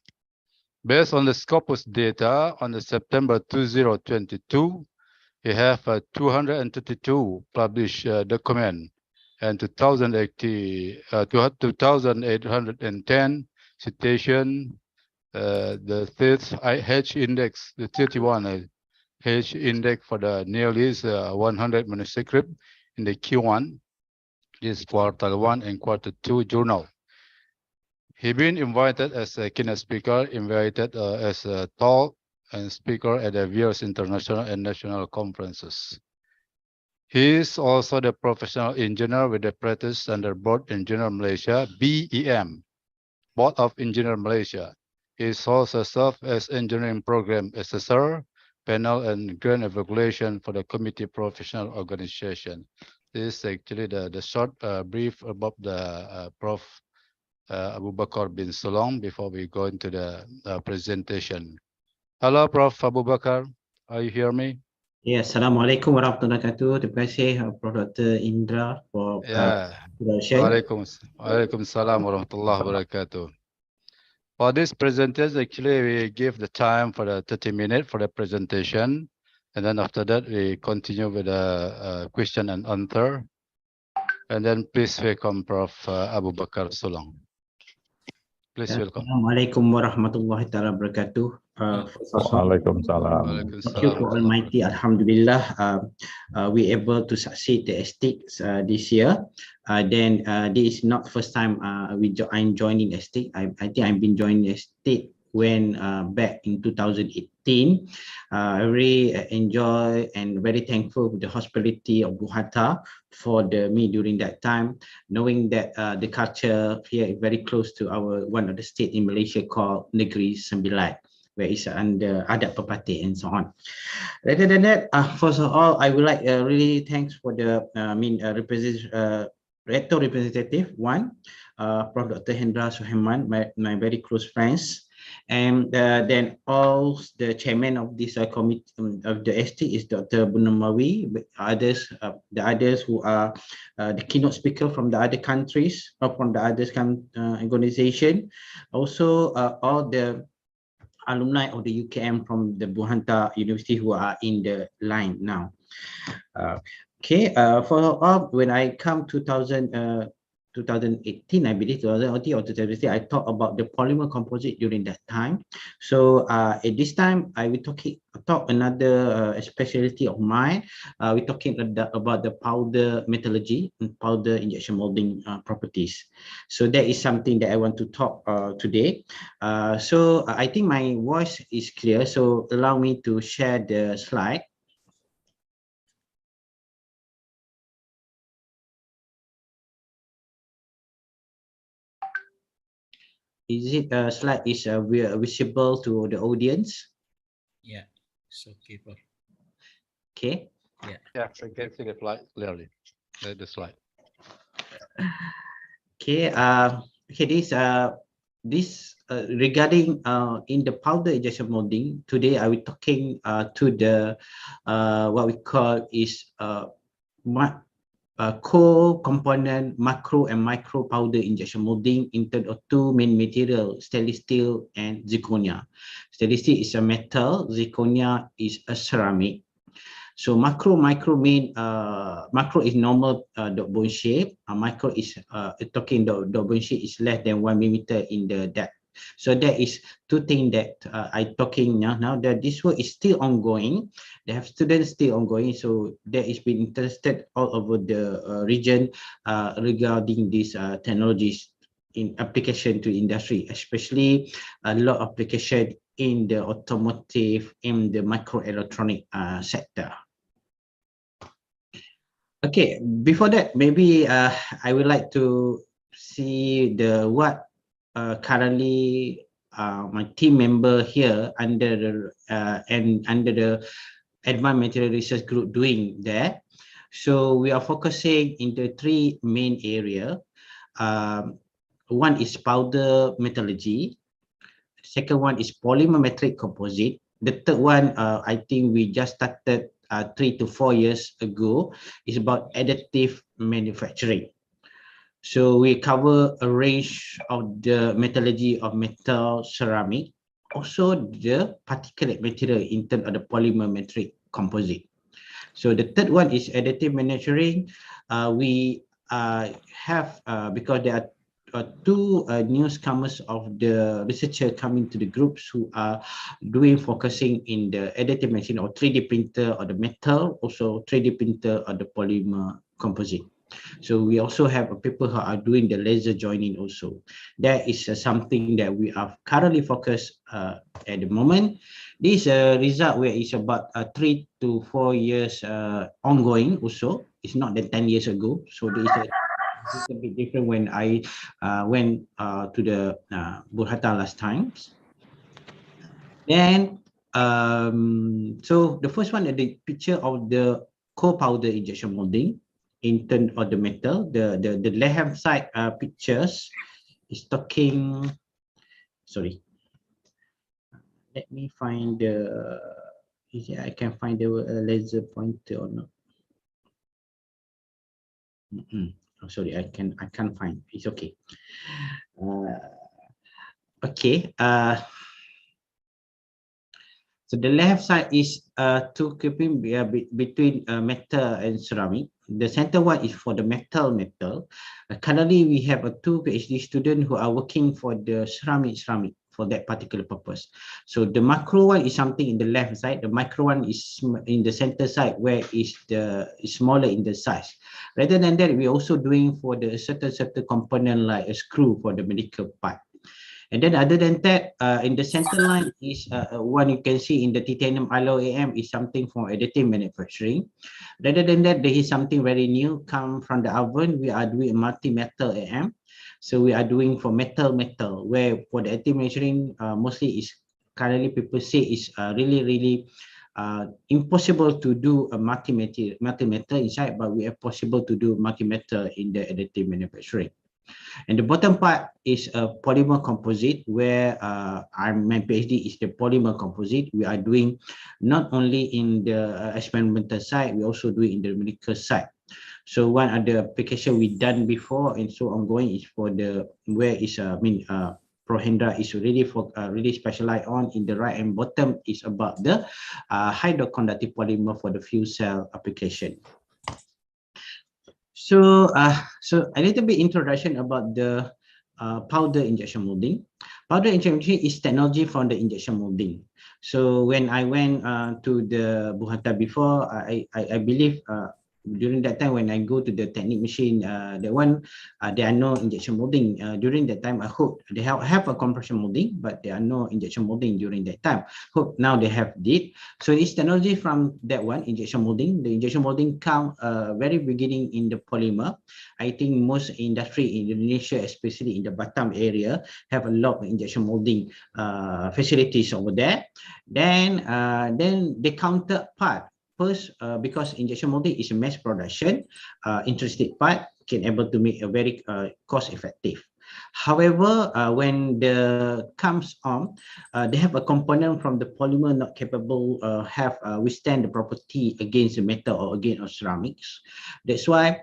Based on the Scopus data on the September 2022, we have 232 published documents and 2,810 citation. The third H index, the 31 H index for the nearly 100 manuscript in the Q1, this quarter 1 and quarter 2 journal. He been invited as a keynote speaker, invited as a talk and speaker at the various international and national conferences. He is also the professional engineer with the practice under Board Engineer Malaysia, BEM, Board of Engineer Malaysia. He also served as engineering program assessor, panel and grant evaluation for the committee professional organization. This is actually the short brief about the Prof. Abu Bakar bin Sulong before we go into the presentation. Hello, Prof. Abu Bakar. Are you hear me? Ya, Assalamualaikum warahmatullahi wabarakatuh. Terima kasih Prof. Dr. Indra for introduction. Waalaikumsalam warahmatullahi wabarakatuh. For this presentation, actually, we give the time for the 30 minutes for the presentation. And then after that, we continue with the question and answer. And then please welcome Prof. Abu Bakar Sulong. Please welcome. Assalamualaikum warahmatullahi taala wabarakatuh. First of all, Waalaikumsalam. thank you to Almighty. Alhamdulillah, we able to succeed the ESTIC this year. Then this is not first time I'm joining ESTIC. I think I've been joining ESTIC when back in 2018. I really enjoy and very thankful with the hospitality of Buhata for me during that time, knowing that the culture here is very close to one of the state in Malaysia called Negeri Sembilan, where it's under adat pepatih and so on. Rather than that, first of all, I would like really thanks for the rector representative one, Prof. Dr. Hendra Suhaiman, my very close friends. And then all the chairman of this committee of the ESTIC is Dr. Bunamawi, others, the others who are the keynote speaker from the other countries or from the other organization. Also, all the alumni of the UKM from the Buhanta University who are in the line now. Okay, for when I come 2018, I believe 2018 or 2018, I talked about the polymer composite during that time. So at this time, I will talk another specialty of mine. We're talking about the powder metallurgy and powder injection molding properties. So that is something that I want to talk today. So I think my voice is clear. So allow me to share the slide. Is it slide is visible to the audience? Yeah, it's okay. Okay. Yeah, I can see the slide clearly. The slide. Okay. Okay. This regarding in the powder injection molding. Today I will talking to the what we call is core component macro and micro powder injection molding in terms of two main material, stainless steel and zirconia. Stainless steel is a metal, zirconia is a ceramic. So micro mean macro is normal dot bone shape. Micro is talking dot bone shape is less than 1 millimeter in the depth. So that is two things that I talking now that this work is still ongoing. They have students still ongoing, so there is been interested all over the region regarding these technologies in application to industry, especially a lot of application in the automotive, in the microelectronic sector. Okay, before that, maybe I would like to see what currently my team member here under the under the Advanced Material Research Group doing there. So we are focusing in the three main area. One is powder metallurgy. Second one is polymer metric composite. The third one, I think we just started 3 to 4 years ago, is about additive manufacturing. So we cover a range of the metallurgy of metal, ceramic, also the particulate material in terms of the polymer metric composite. So the third one is additive manufacturing. We have, because there are two newcomers of the researcher coming to the groups who are focusing in the additive manufacturing or 3D printer or the metal, also 3D printer or the polymer composite. So we also have people who are doing the laser joining also. That is something that we are currently focused at the moment. This result where it's about 3 to 4 years ongoing also. It's not that 10 years ago. So there is a little bit different when I went to the Buhata last times. Then, so the first one is the picture of the core powder injection molding. In terms of the metal, the left-hand side pictures is talking. Sorry, let me find the. I can find the laser pointer or not. Oh, sorry, I can't find. It's okay. Okay. So the left side is to keeping between metal and ceramic. The center one is for the metal. Currently, we have two PhD students who are working for the ceramic for that particular purpose. So the macro one is something in the left side. The micro one is in the center side, where is smaller in the size. Rather than that, we're also doing for the certain component like a screw for the medical part. And then other than that, in the center line is one you can see in the titanium alloy AM is something for additive manufacturing. Rather than that, there is something very new come from the oven. We are doing a multi-metal AM. So we are doing for metal, where for the additive manufacturing, mostly is currently people say is really impossible to do a multi-metal inside, but we are possible to do multi-metal in the additive manufacturing. And the bottom part is a polymer composite, where my PhD is the polymer composite. We are doing not only in the experimental side, we also do it in the medical side. So one of the application we done before and so ongoing is for the where is Prohendra is really for really specialized on in the right and bottom is about the hydroconductive polymer for the fuel cell application. So a little bit introduction about the powder injection molding. Powder injection molding is technology from the injection molding. So when I went to the Bung Hatta before, I believe during that time when I go to the technique machine, that one there are no injection molding. During that time, I hope they have a compression molding, but there are no injection molding during that time. Hope now they have it. So it's technology from that one, injection molding. The injection molding come very beginning in the polymer. I think most industry in Indonesia, especially in the Batam area, have a lot of injection molding facilities over there. Then the counterpart. First, because injection molding is a mass production, interested part can able to make a very cost effective. However, when the comes on, they have a component from the polymer not capable have withstand the property against the metal or against ceramics. That's why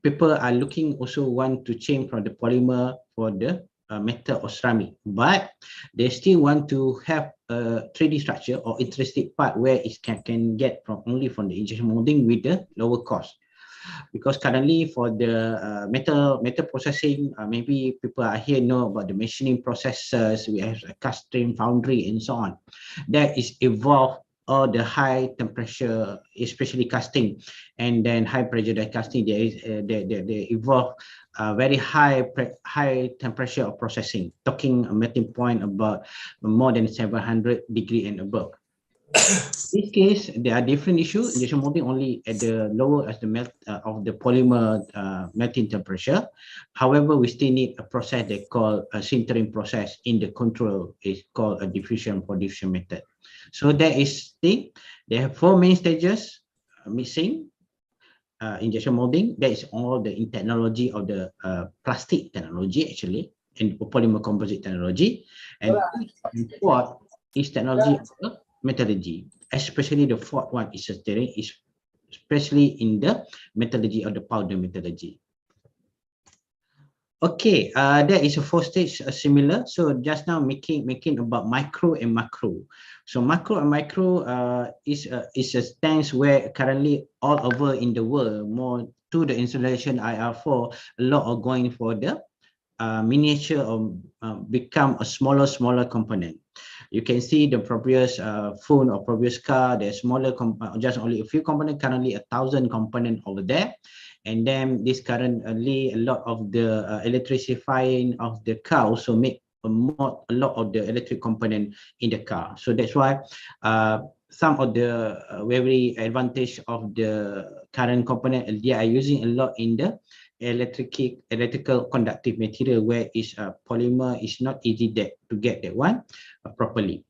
people are looking also want to change from the polymer for the metal or ceramic, but they still want to have a 3D structure or interested part where it can get from only from the injection molding with the lower cost. Because currently for the metal processing, maybe people are here know about the machining processes. We have a casting foundry and so on. That is evolved all the high temperature, especially casting, and then high pressure die casting. They evolve very high temperature of processing. Talking a melting point about more than 700 degree and above. In this case, there are different issues. Injection molding only at the lower as the melt of the polymer melting temperature. However, we still need a process they call a sintering process in the control. It's called a diffusion production method. So there is they have 4 main stages missing. Injection molding, that is all the in technology of the plastic technology actually, and polymer composite technology. And fourth is technology of the metallurgy, especially the fourth one is especially in the metallurgy of the powder metallurgy. Okay, there is a 4 stage similar. So just now making about micro and macro. So macro and micro is a stance where currently all over in the world, more to the installation IR4, a lot are going for the miniature or become a smaller component. You can see the previous phone or previous car, there's smaller, just only a few components, currently 1,000 components over there. And then this currently a lot of the electrifying of the car also make a lot of the electric component in the car. So that's why some of the very advantage of the current component, they are using a lot in the electrical conductive material, where is polymer is not easy to get that one properly.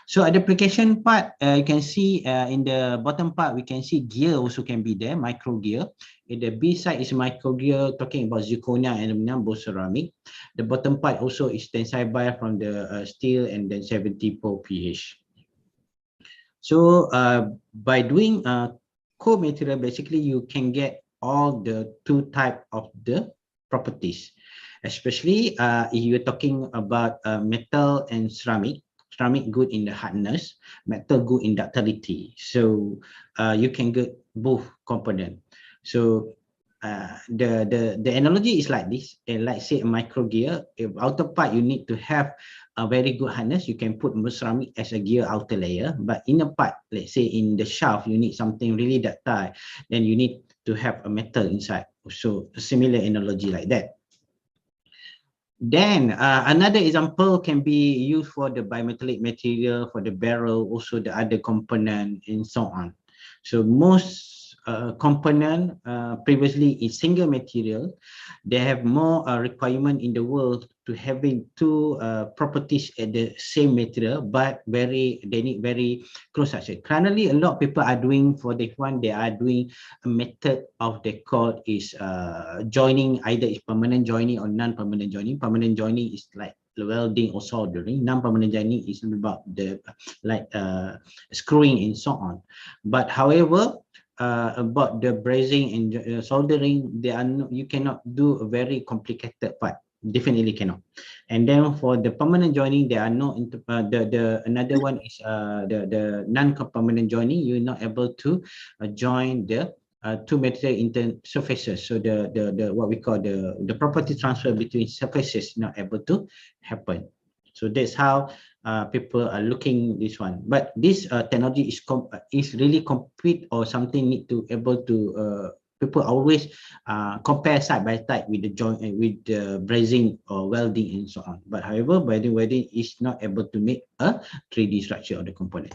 So at the application part, you can see in the bottom part, we can see gear also can be there, micro gear. In the B side is micro gear, talking about zirconia and aluminum, both ceramic. The bottom part also is tensile bar from the steel and then 74 pH. So by doing core material, basically you can get all the 2 type of the properties, especially if you're talking about metal and ceramic. Ceramic good in the hardness, metal good in ductility. So you can get both component. So the analogy is like this, like say a micro gear. If outer part you need to have a very good harness, you can put ceramic as a gear outer layer, but inner part, let's say in the shaft, you need something really ductile, then you need to have a metal inside. So a similar analogy like that. Then another example can be used for the bimetallic material, for the barrel, also the other component and so on. So most component previously in single material, they have more requirement in the world to having two properties at the same material, but they need very close structure. Currently, a lot of people are doing for this one, they are doing a method of they call is joining, either is permanent joining or non-permanent joining. Permanent joining is like welding or soldering. Non-permanent joining is about the screwing and so on. But however, about the brazing and soldering, they are you cannot do a very complicated part. Definitely cannot. And then for the permanent joining, there are no another one is the non-permanent joining. You're not able to join the two material intersurfaces. So the what we call the property transfer between surfaces not able to happen. So that's how people are looking this one. But this technology is really complete or something need to able to people always compare side by side with the joint with the brazing or welding and so on. But however, welding is not able to make a 3D structure of the component.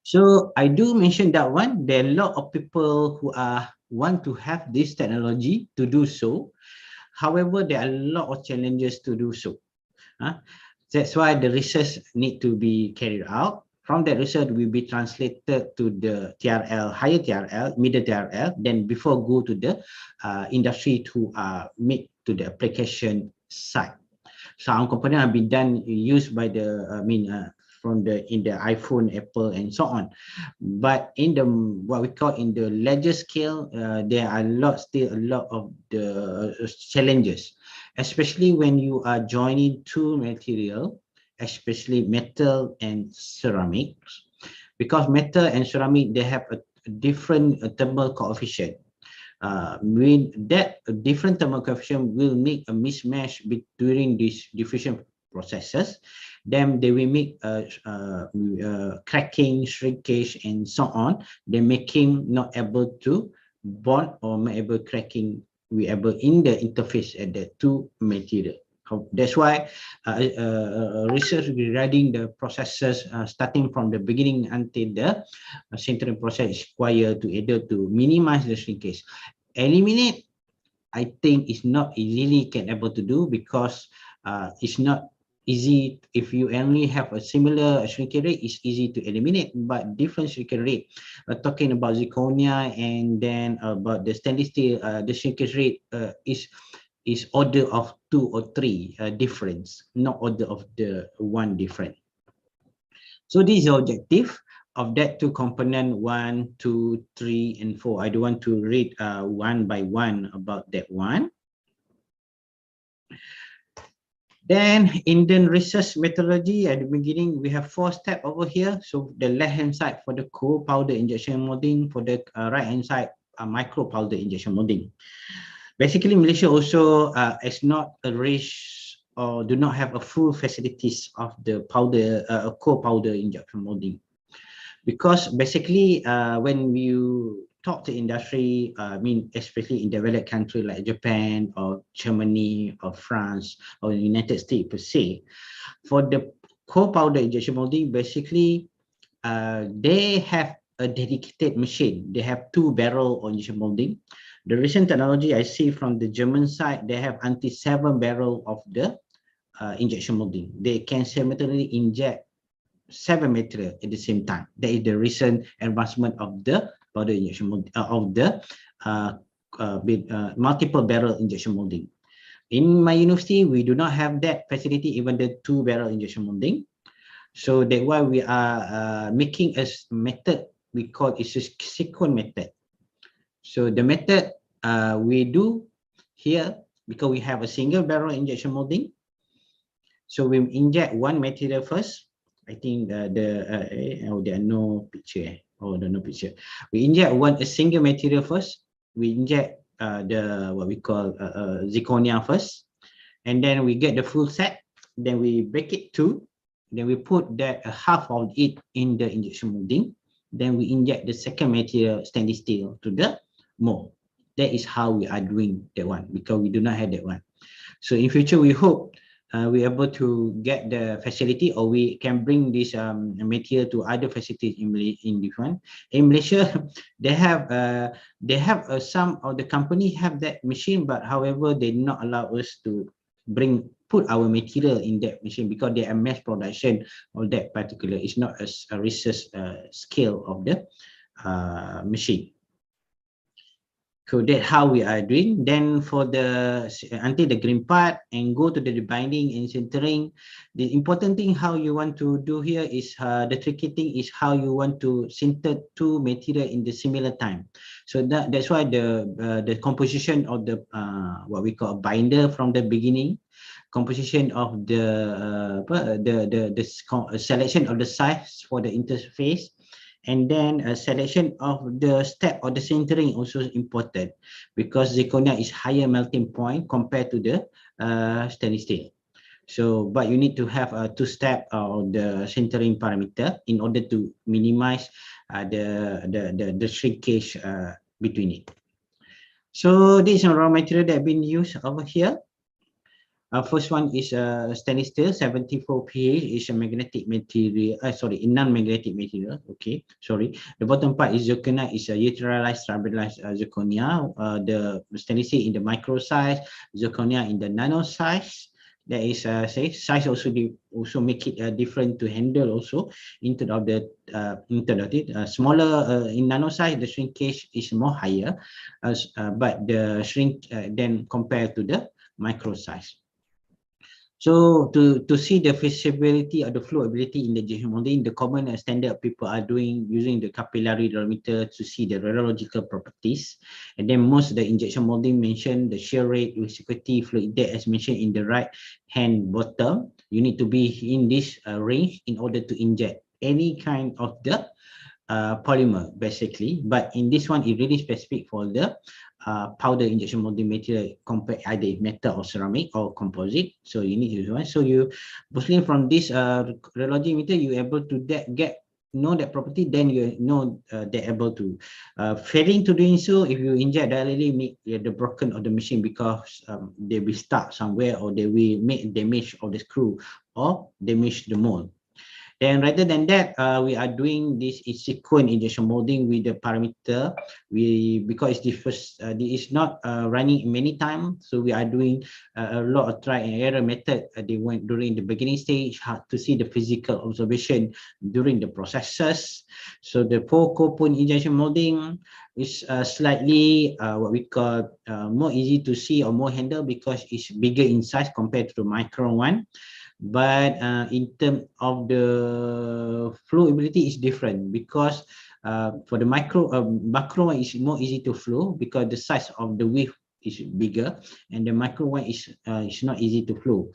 So I do mention that one. There are a lot of people who want to have this technology to do so. However, there are a lot of challenges to do so. That's why the research need to be carried out. From that research will be translated to the TRL, higher TRL, middle TRL, then before go to the industry to make to the application side. Some component have been done used by the from the in the iPhone, Apple, and so on. But in the what we call in the larger scale, there are still a lot of the challenges, especially when you are joining two material, especially metal and ceramics, because metal and ceramic, they have a different thermal coefficient. With that different thermal coefficient will make a mismatch during these diffusion processes. Then they will make cracking, shrinkage, and so on. They making not able to bond or not able cracking. We able in the interface at the two material. That's why research regarding the processes starting from the beginning until the sintering process is required to either to minimize the shrinkage. Eliminate, I think, is not easily can able to do, because it's not easy. If you only have a similar shrinkage rate, it's easy to eliminate, but different shrinkage rate. Talking about zirconia and then about the stainless steel, the shrinkage rate is order of 2 or 3 difference, not order of the 1 different. So this is the objective of that 2 component, 1, 2, 3, and 4. I don't want to read one by one about that one. Then in the research methodology at the beginning, we have 4 steps over here. So the left-hand side for the cold powder injection molding, for the right-hand side, micro powder injection molding. Basically, Malaysia also is not arranged or do not have a full facilities of the powder, cold powder injection molding. Because basically, when you talk to industry, especially in developed country like Japan or Germany or France or the United States per se, for the cold powder injection molding, basically, they have a dedicated machine. They have 2 barrel injection molding. The recent technology I see from the German side, they have until 7 barrel of the injection molding. They can simultaneously inject 7 material at the same time. That is the recent advancement of the powder injection molding, of the multiple barrel injection molding. In my university, we do not have that facility, even the 2 barrel injection molding. So that's why we are making a method we call it a sequence method. So the method we do here, because we have a single barrel injection molding. So we inject 1 material first. I think there are no picture. Oh, no picture. We inject a single material first. We inject what we call zirconia first, and then we get the full set. Then we break it two. Then we put that half of it in the injection molding. Then we inject the second material, stainless steel, to the mold. That is how we are doing that one, because we do not have that one. So in future, we hope we're able to get the facility, or we can bring this material to other facilities in different. In Malaysia, they have some of the company have that machine, but however, they not allow us to put our material in that machine because they are mass production of that particular. It's not a research scale of the machine. So that's how we are doing. Then for the until the green part and go to the binding and sintering, the important thing how you want to do here is the tricky thing is how you want to sinter two material in the similar time. So that's why the composition of the what we call binder from the beginning, composition of the selection of the size for the interface, and then a selection of the step of the sintering also important, because zirconia is higher melting point compared to the stainless steel. So, but you need to have a two-step of the sintering parameter in order to minimize the shrinkage between it. So this is a raw material that have been used over here. First one is stainless steel, 74 pH, is a magnetic material, non-magnetic material, okay, sorry. The bottom part is zirconia, is a utilized, stabilized zirconia. The stainless steel in the micro size, zirconia in the nano size. That is, size also make it different to handle also. Instead of the smaller in nano size, the shrinkage is more higher, but the shrink then compared to the micro size. So to see the feasibility of the flowability in the injection molding, the common standard people are doing using the capillary dolometer to see the rheological properties. And then most of the injection molding mention the shear rate, viscosity, fluid depth as mentioned in the right hand bottom. You need to be in this range in order to inject any kind of the polymer basically. But in this one, it really specific for the powder injection molding material compared either metal or ceramic or composite. So you need to use one. So you mostly from this rheology meter, you able to know that property, then you know they're able to failing to doing so. If you inject directly, make the broken of the machine because they will stuck somewhere, or they will make damage of the screw or damage the mold. Then rather than that, we are doing this in sequence injection molding with the parameter. Because this is not running many times, so we are doing a lot of try and error method. They went during the beginning stage to see the physical observation during the processes. So the 4-component injection molding is slightly what we call more easy to see or more handle because it's bigger in size compared to the micron one. But in terms of the flowability is different because for the macro one is more easy to flow because the size of the wave is bigger, and the micro one is not easy to flow.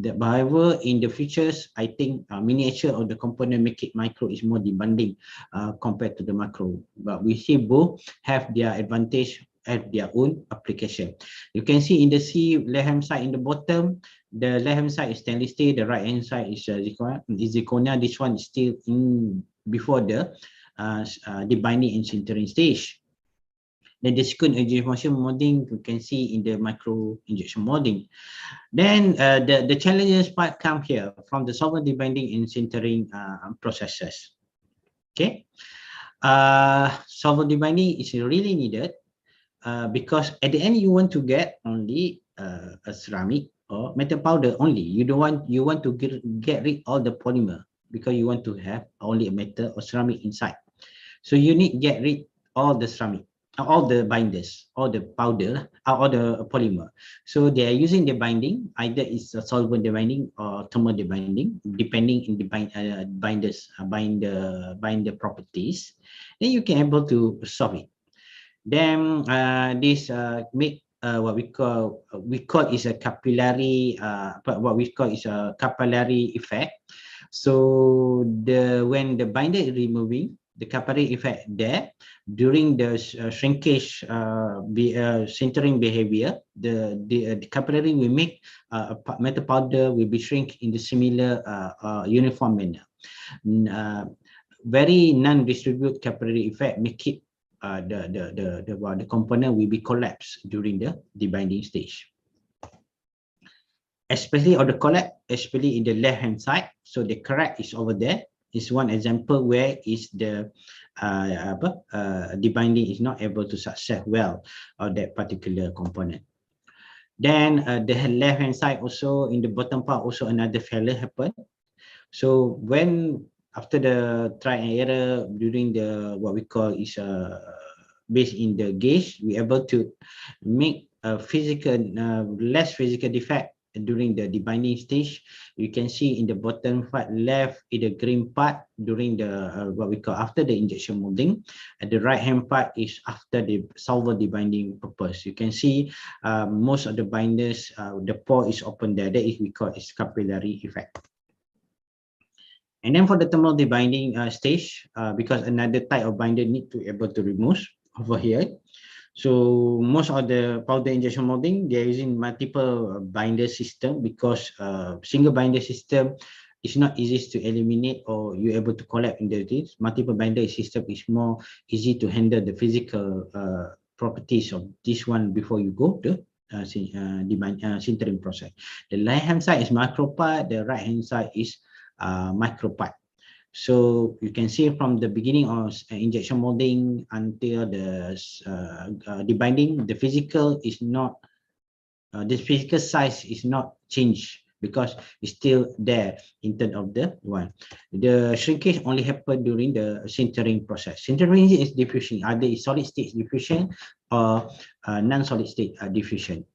However, in the futures, I think miniature of the component make it micro is more demanding compared to the macro. But we see both have their advantage at their own application. You can see in the left hand side in the bottom, the left hand side is stainless steel, the right hand side is zirconia. This one is still in before the binding and sintering stage. Then the second injection molding you can see in the micro injection molding. Then the challenges part come here from the solvent debinding and sintering processes. Okay, solvent debinding is really needed. Because at the end you want to get only a ceramic or metal powder only. You want to get rid all the polymer because you want to have only a metal or ceramic inside. So you need get rid all the ceramic, all the binders, all the powder, all the polymer. So they are using the binding, either it's a solvent debinding or thermal debinding, depending in the binders bind the properties. Then you can able to solve it. Then this make what we call is a capillary capillary effect. So when the binder is removing, the capillary effect there during the shrinkage sintering behavior. The capillary will make metal powder will be shrink in the similar uniform manner. Very non-distribute capillary effect make it the component will be collapsed during the debinding stage. Especially on the collapse, especially in the left hand side. So the crack is over there. Is one example where is the debinding is not able to success well on that particular component. Then the left hand side also in the bottom part also another failure happened. So when after the try and error during the what we call is based in the gauge, we able to make a physical less physical defect during the debinding stage. You can see in the bottom part left in the green part during the what we call after the injection molding, and the right hand part is after the solver debinding purpose. You can see most of the binders the pore is open there. That is we call is capillary effect. And then for the thermal debinding stage, because another type of binder need to able to remove over here. So most of the powder injection molding, they are using multiple binder system because single binder system is not easy to eliminate or you're able to collapse into this. Multiple binder system is more easy to handle the physical properties of this one before you go to sintering process. The left hand side is macro part, the right hand side is micro part. So you can see from the beginning of injection molding until the debinding, the physical is not, the physical size is not changed because it's still there in terms of the one. The shrinkage only happen during the sintering process. Sintering is diffusion, either is solid state diffusion or non-solid state diffusion.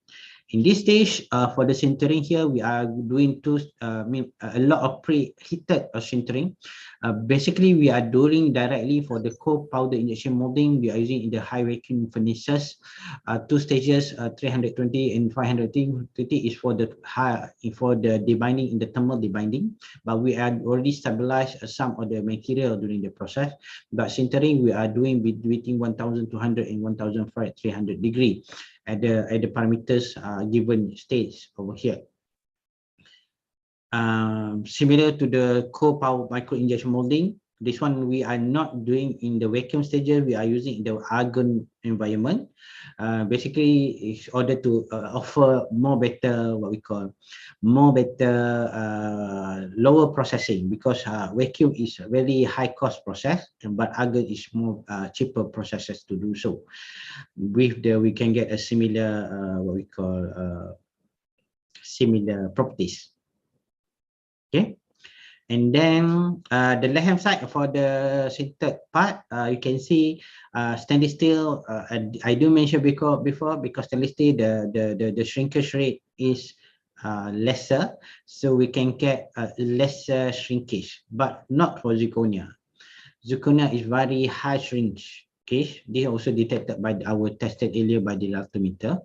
In this stage, for the sintering here, we are doing a lot of preheated sintering. Basically, we are doing directly for the cold powder injection molding. We are using in the high vacuum furnaces. 2 stages, 320 and 530 is for the debinding in the thermal debinding. But we are already stabilized some of the material during the process. But sintering, we are doing between 1,200 and 1,300 degree. At the parameters given stage over here. Similar to the cold power micro injection molding, this one we are not doing in the vacuum stages, we are using in the argon environment. Basically, in order to offer more better, what we call, more better lower processing, because vacuum is a very high cost process, but argon is more cheaper processes to do so. With the, we can get a similar, what we call, similar properties. Okay. And then the left hand side for the sintered part, you can see stainless steel. I do mention before because stainless steel the shrinkage rate is lesser, so we can get lesser shrinkage, but not for zirconia. Zirconia is very high shrinkage. Okay, this also detected by our tested earlier by the lactometer.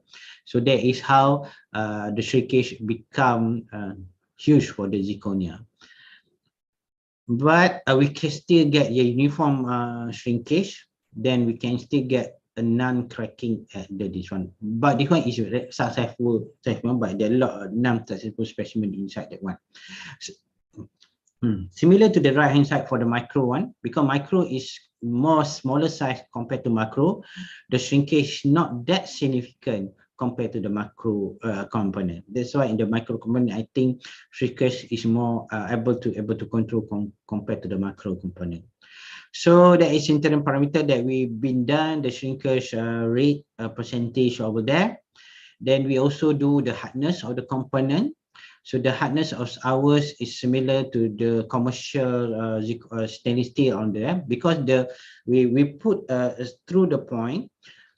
So that is how the shrinkage become huge for the zirconia. But we can still get a uniform shrinkage, then we can still get a non-cracking at this one. But this one is successful, but there are a lot of non-successful specimen inside that one. So, similar to the right hand side for the micro one, because micro is more smaller size compared to macro, the shrinkage is not that significant compared to the macro component. That's why in the micro component, I think shrinkage is more able to control compared to the macro component. So that is interim parameter that we've been done, the shrinkage rate percentage over there. Then we also do the hardness of the component. So the hardness of ours is similar to the commercial stainless steel on there, because we put through the point.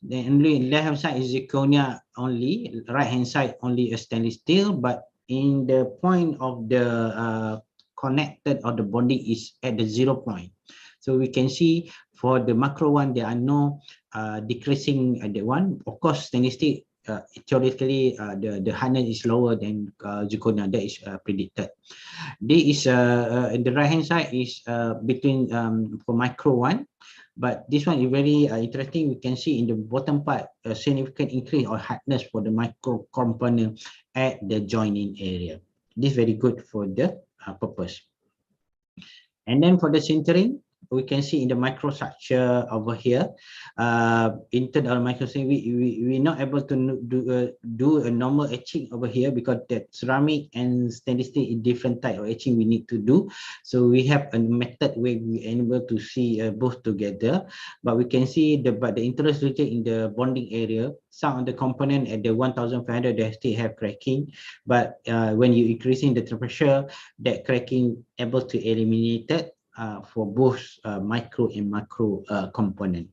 The only left hand side is zirconia only, right hand side only a stainless steel, but in the point of the connected or the bonding is at the 0 point. So we can see for the macro one, there are no decreasing at the one. Of course, stainless steel theoretically the hardness is lower than zirconia. That is predicted. This is in the right hand side is between for micro one But this one is very interesting. We can see in the bottom part a significant increase or hardness for the micro component at the joining area. This is very good for the purpose. And then for the sintering, we can see in the microstructure over here, in terms of microstructure, we're not able to do a normal etching over here because that ceramic and stainless steel is different type of etching we need to do. So we have a method where we able to see both together, but we can see the interest region in the bonding area. Some of the component at the 1500 they still have cracking, but when you increasing the temperature, that cracking able to eliminate it. For both micro and macro component.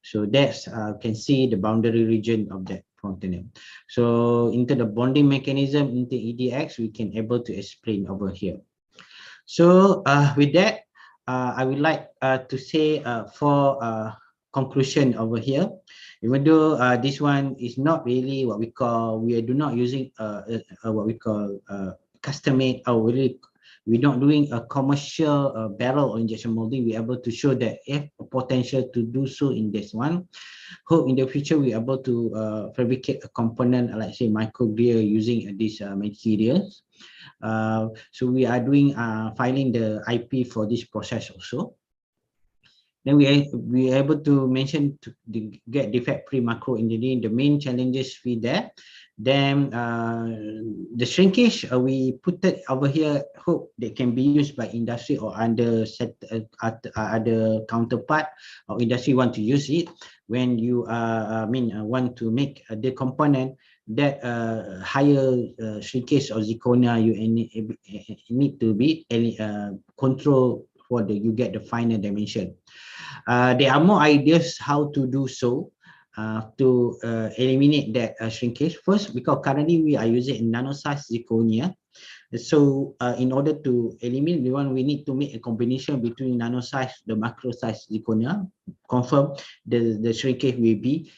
So that's can see the boundary region of that component. So into the bonding mechanism into EDX, we can able to explain over here. So with that, I would like to say for conclusion over here, even though this one is not really what we call, we do not using what we call custom-made or really we're not doing a commercial barrel or injection molding. We're able to show that if a potential to do so in this one. Hope in the future we're able to fabricate a component like say micro gear using these materials. So we are doing filing the IP for this process also. Then we are able to mention to get defect-free macro engineering, the main challenges we there. Then the shrinkage we put it over here. Hope they can be used by industry or under other counterpart or industry want to use it. When you want to make the component that higher shrinkage or zirconia, you need to be control for the you get the final dimension. There are more ideas how to do so. To eliminate that shrinkage. First, because currently we are using nano-size zirconia. So in order to eliminate the one, we need to make a combination between nano-size, the macro-size zirconia. Confirm the shrinkage will be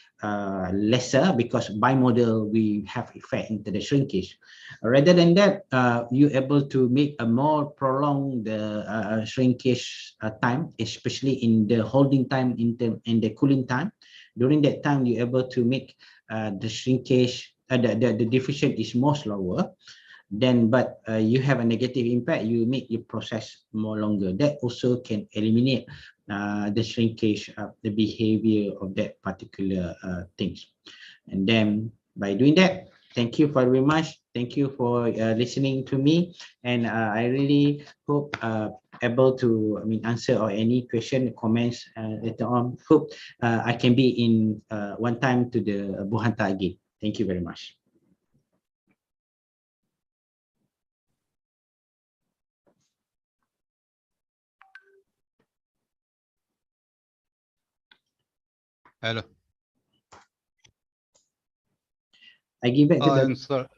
lesser because by model we have effect into the shrinkage. Rather than that, you're able to make a more prolonged shrinkage time, especially in the holding time in the cooling time. During that time, you're able to make the shrinkage, the diffusion is more slower. Then, but you have a negative impact, you make your process more longer. That also can eliminate the shrinkage of the behavior of that particular things. And then by doing that, thank you very much. Thank you for listening to me. And I really hope able to answer or any question, comments later on. Hope I can be in one time to the Buhanta again. Thank you very much. Hello. I give back to the.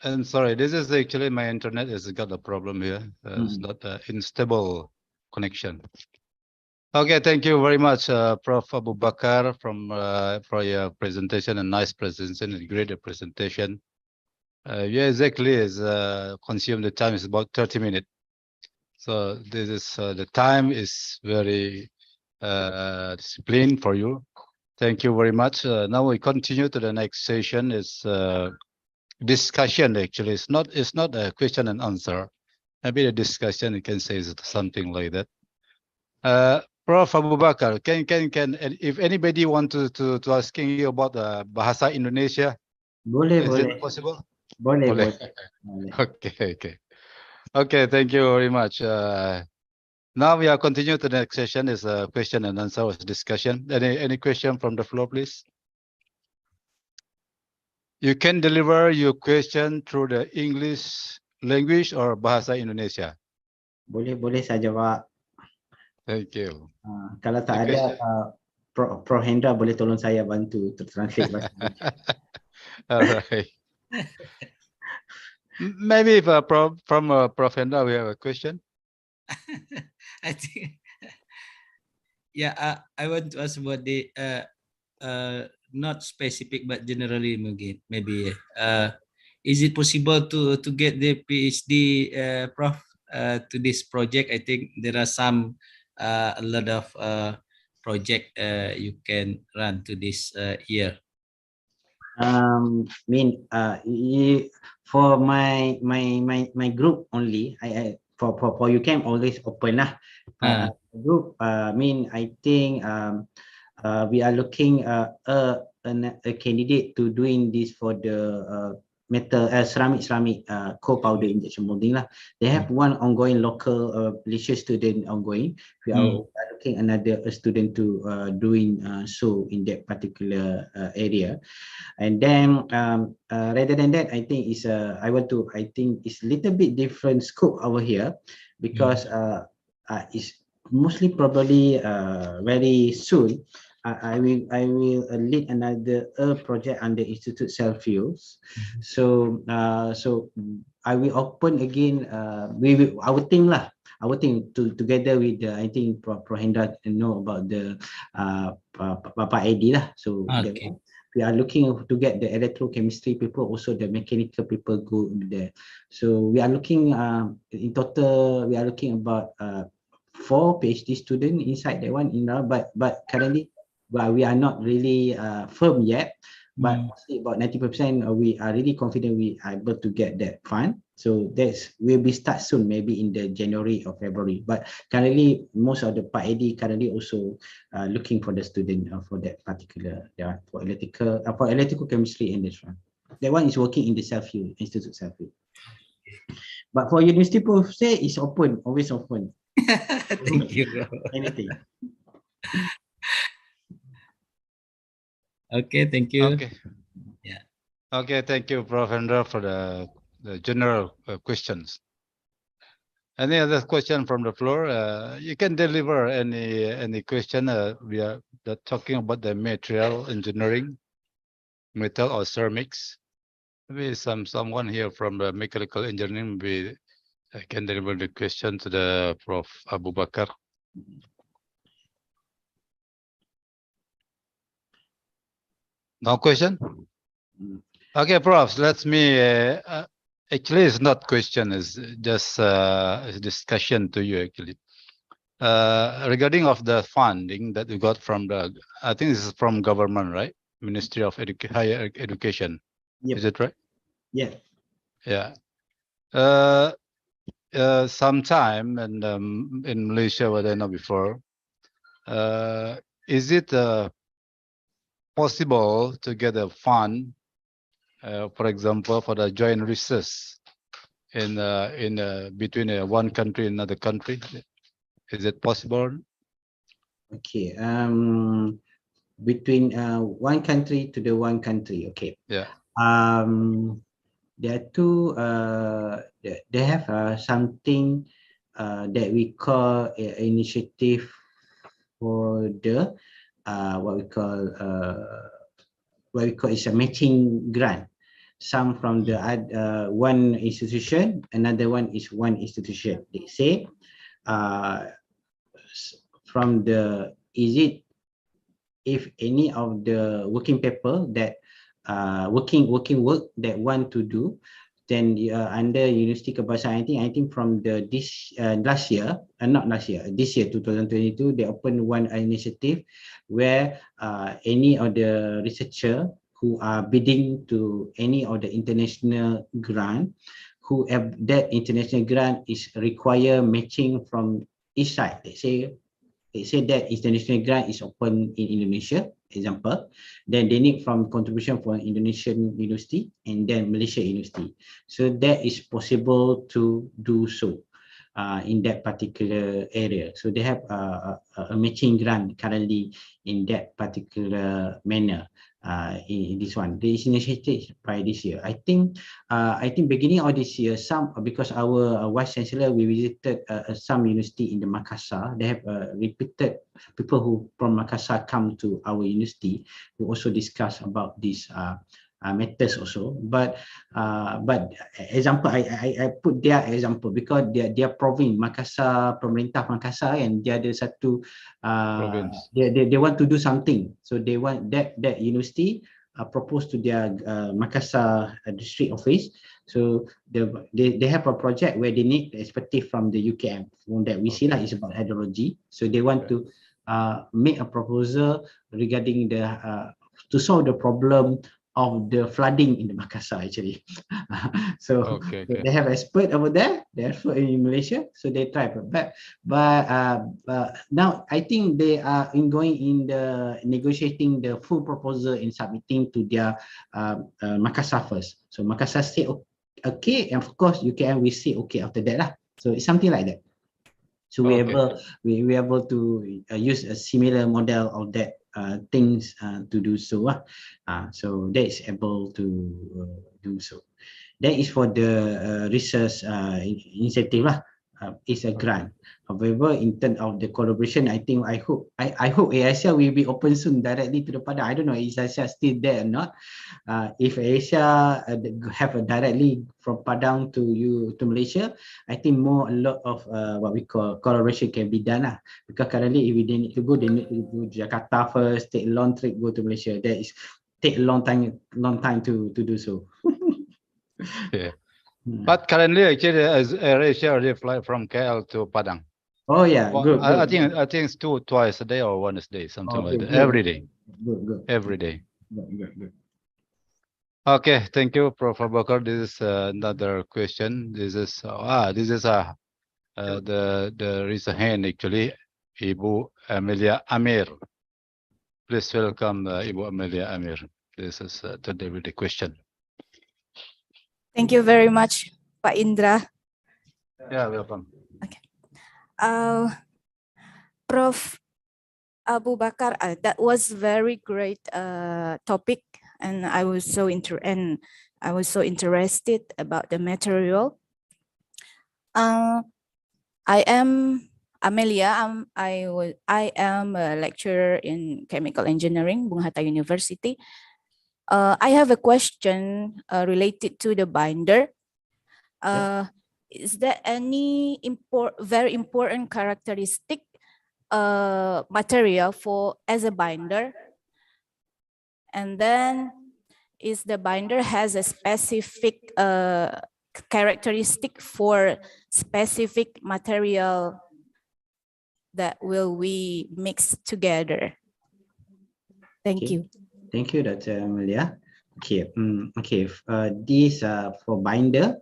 I'm sorry. This is actually my internet has got a problem here. It's not unstable connection. Okay, thank you very much, Prof. Abu Bakar, for your presentation, a nice presentation, a great presentation. Yeah, exactly. Is consume the time is about 30 minutes. So this is the time is very disciplined for you. Thank you very much. Now we continue to the next session. Is discussion. Actually, it's not a question and answer. Maybe a discussion. You can say something like that. Prof. Abu Bakar, can if anybody want to asking you about bahasa Indonesia, boleh, is boleh. it possible? Boleh, Boleh. Okay. Thank you very much. Now we are continue to the next session is a question and answer discussion. Any question from the floor, please? You can deliver your question through the English language or bahasa Indonesia. Boleh saja, Pak. Thank you. Kalau tak ada, Pro Hendra boleh tolong saya bantu translate bahasa Indonesia. All right. Maybe if from Prof Hendra we have a question. I think, yeah, I want to ask about the not specific but generally maybe is it possible to get the PhD prof to this project? I think there are some a lot of project you can run to this year? For my group only, for you can always open lah. Group, I think we are looking a candidate to doing this for the metal ceramic cold powder injection molding lah. They have one ongoing local Malaysia student ongoing. We are looking another student to doing so in that particular area. And then rather than that, I think it's I think it's a little bit different scope over here, because it's mostly probably very soon I will lead another project under Institute Self-Use. So I will open again our team together with I think Pro Hendra know about the Papa Eddie lah. So we are looking to get the electrochemistry people, also the mechanical people go there. So we are looking in total, we are looking about 4 PhD students inside that one, but currently we are not really firm yet, but mostly about 90% we are really confident we are able to get that fund. So that's will be start soon, maybe in the January or February. But currently, most of the PhD currently also looking for the student for that particular for electrical chemistry and this one. That one is working in the Self-Use Institute Self-Use. But for university per se, it's open, always open. Thank you. Anything. Okay, thank you. Okay. Yeah. Okay, thank you, Prof. Hendra, for the general questions. Any other question from the floor? You can deliver any question. We are talking about the material engineering, metal or ceramics. Maybe someone here from the mechanical engineering, maybe I can deliver the question to the Prof. Abu Bakar. No question? Okay, Prof, let me, actually it's not question, it's just a discussion to you actually. Regarding of the funding that we got from the, I think this is from government, right? Ministry of Higher Education. Yep. Is it right? Yeah. Yeah. Sometime in Malaysia, what I know before, is it possible to get a fund, for example, for the joint research in between one country and another country? Is it possible? Okay. Between one country to the one country. Okay. Yeah. There are two. They have something that we call initiative for the what we call is a matching grant. Some from the one institution, another one is one institution. They say from the if any of the working paper that working work that want to do, then under University Kebangsaan, I think from the this last year, not last year, this year 2022, they opened one initiative where any of the researcher who are bidding to any of the international grant, who have that international grant is require matching from each side. They say that international grant is open in Indonesia, example, then they need from contribution from Indonesian university and then Malaysia university. So that is possible to do so in that particular area. So they have a matching grant currently in that particular manner. In this one, the initiative by this year. I think beginning of this year, some because our vice chancellor, we visited some university in the Makassar. They have repeated people who from Makassar come to our university who also discuss about this matters also. But example, I put their example because their province Makassar, pemerintah Makassar, and dia ada satu they want to do something, so they want that university propose to their Makassar district office. So they have a project where they need the expertise from the UKM. From that we see like it's about hydrology. So they want to make a proposal regarding the to solve the problem of the flooding in the Makassar actually. So they have expert over there, they expert in Malaysia, so they try. But now I think they are going in the negotiating the full proposal and submitting to their Makassar first. So Makassar say okay, and of course we say okay after that lah. So it's something like that. So we able to use a similar model of that things to do so. So that is able to do so. That is for the research initiative lah. It's a grant. However, in terms of the collaboration, I think I hope ASIA will be open soon directly to the Padang. I don't know is ASIA still there or not. If ASIA have a directly from Padang to Malaysia, I think a lot of what we call collaboration can be done lah. Because currently, if we need to go, they need to go to Jakarta first, take a long trip, go to Malaysia. That is take a long time to do so. Yeah. But currently, actually, as AirAsia already fly from KL to Padang. Oh yeah, well, good. I think it's twice a day or once a day, something like that. Good. Every day. Good. Every day. Good. Okay, thank you, Prof. Bakar. This is another question. This is the raise a hand actually, Ibu Amelia Amir. Please welcome Ibu Amelia Amir. This is today with the question. Thank you very much, Pak Indra. Yeah, welcome. Okay. Prof. Abu Bakar, that was very great topic, and I was so interested about the material. I am Amelia. I am a lecturer in chemical engineering, Bung Hatta University. I have a question related to the binder. Is there any very important characteristic material as a binder? And then, is the binder has a specific characteristic for specific material that will we mix together? Thank you. Thank you, Dr. Amelia. Okay. This for binder.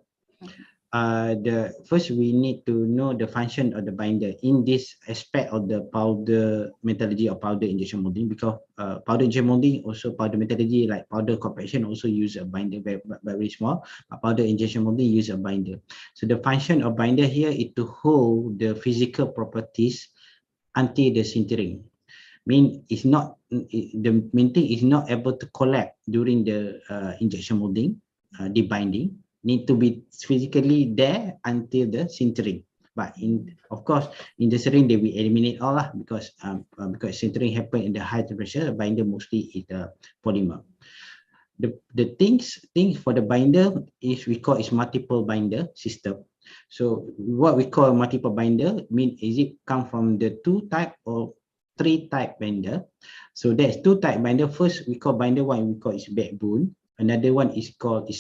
First we need to know the function of the binder in this aspect of the powder metallurgy or powder injection molding, because powder injection molding also powder metallurgy like powder compaction also use a binder very small. Powder injection molding use a binder. So the function of binder here is to hold the physical properties until the sintering. The main thing is not able to collapse during the injection molding, debinding. Need to be physically there until the sintering. But of course, in the sintering they will eliminate all because sintering happen in the high temperature. Binder mostly is the polymer. The things for the binder is we call is multiple binder system. So what we call multiple binder is it come from the 2 type or 3 type binder. So there's 2 type binder. First we call binder one we call is backbone. Another one is called a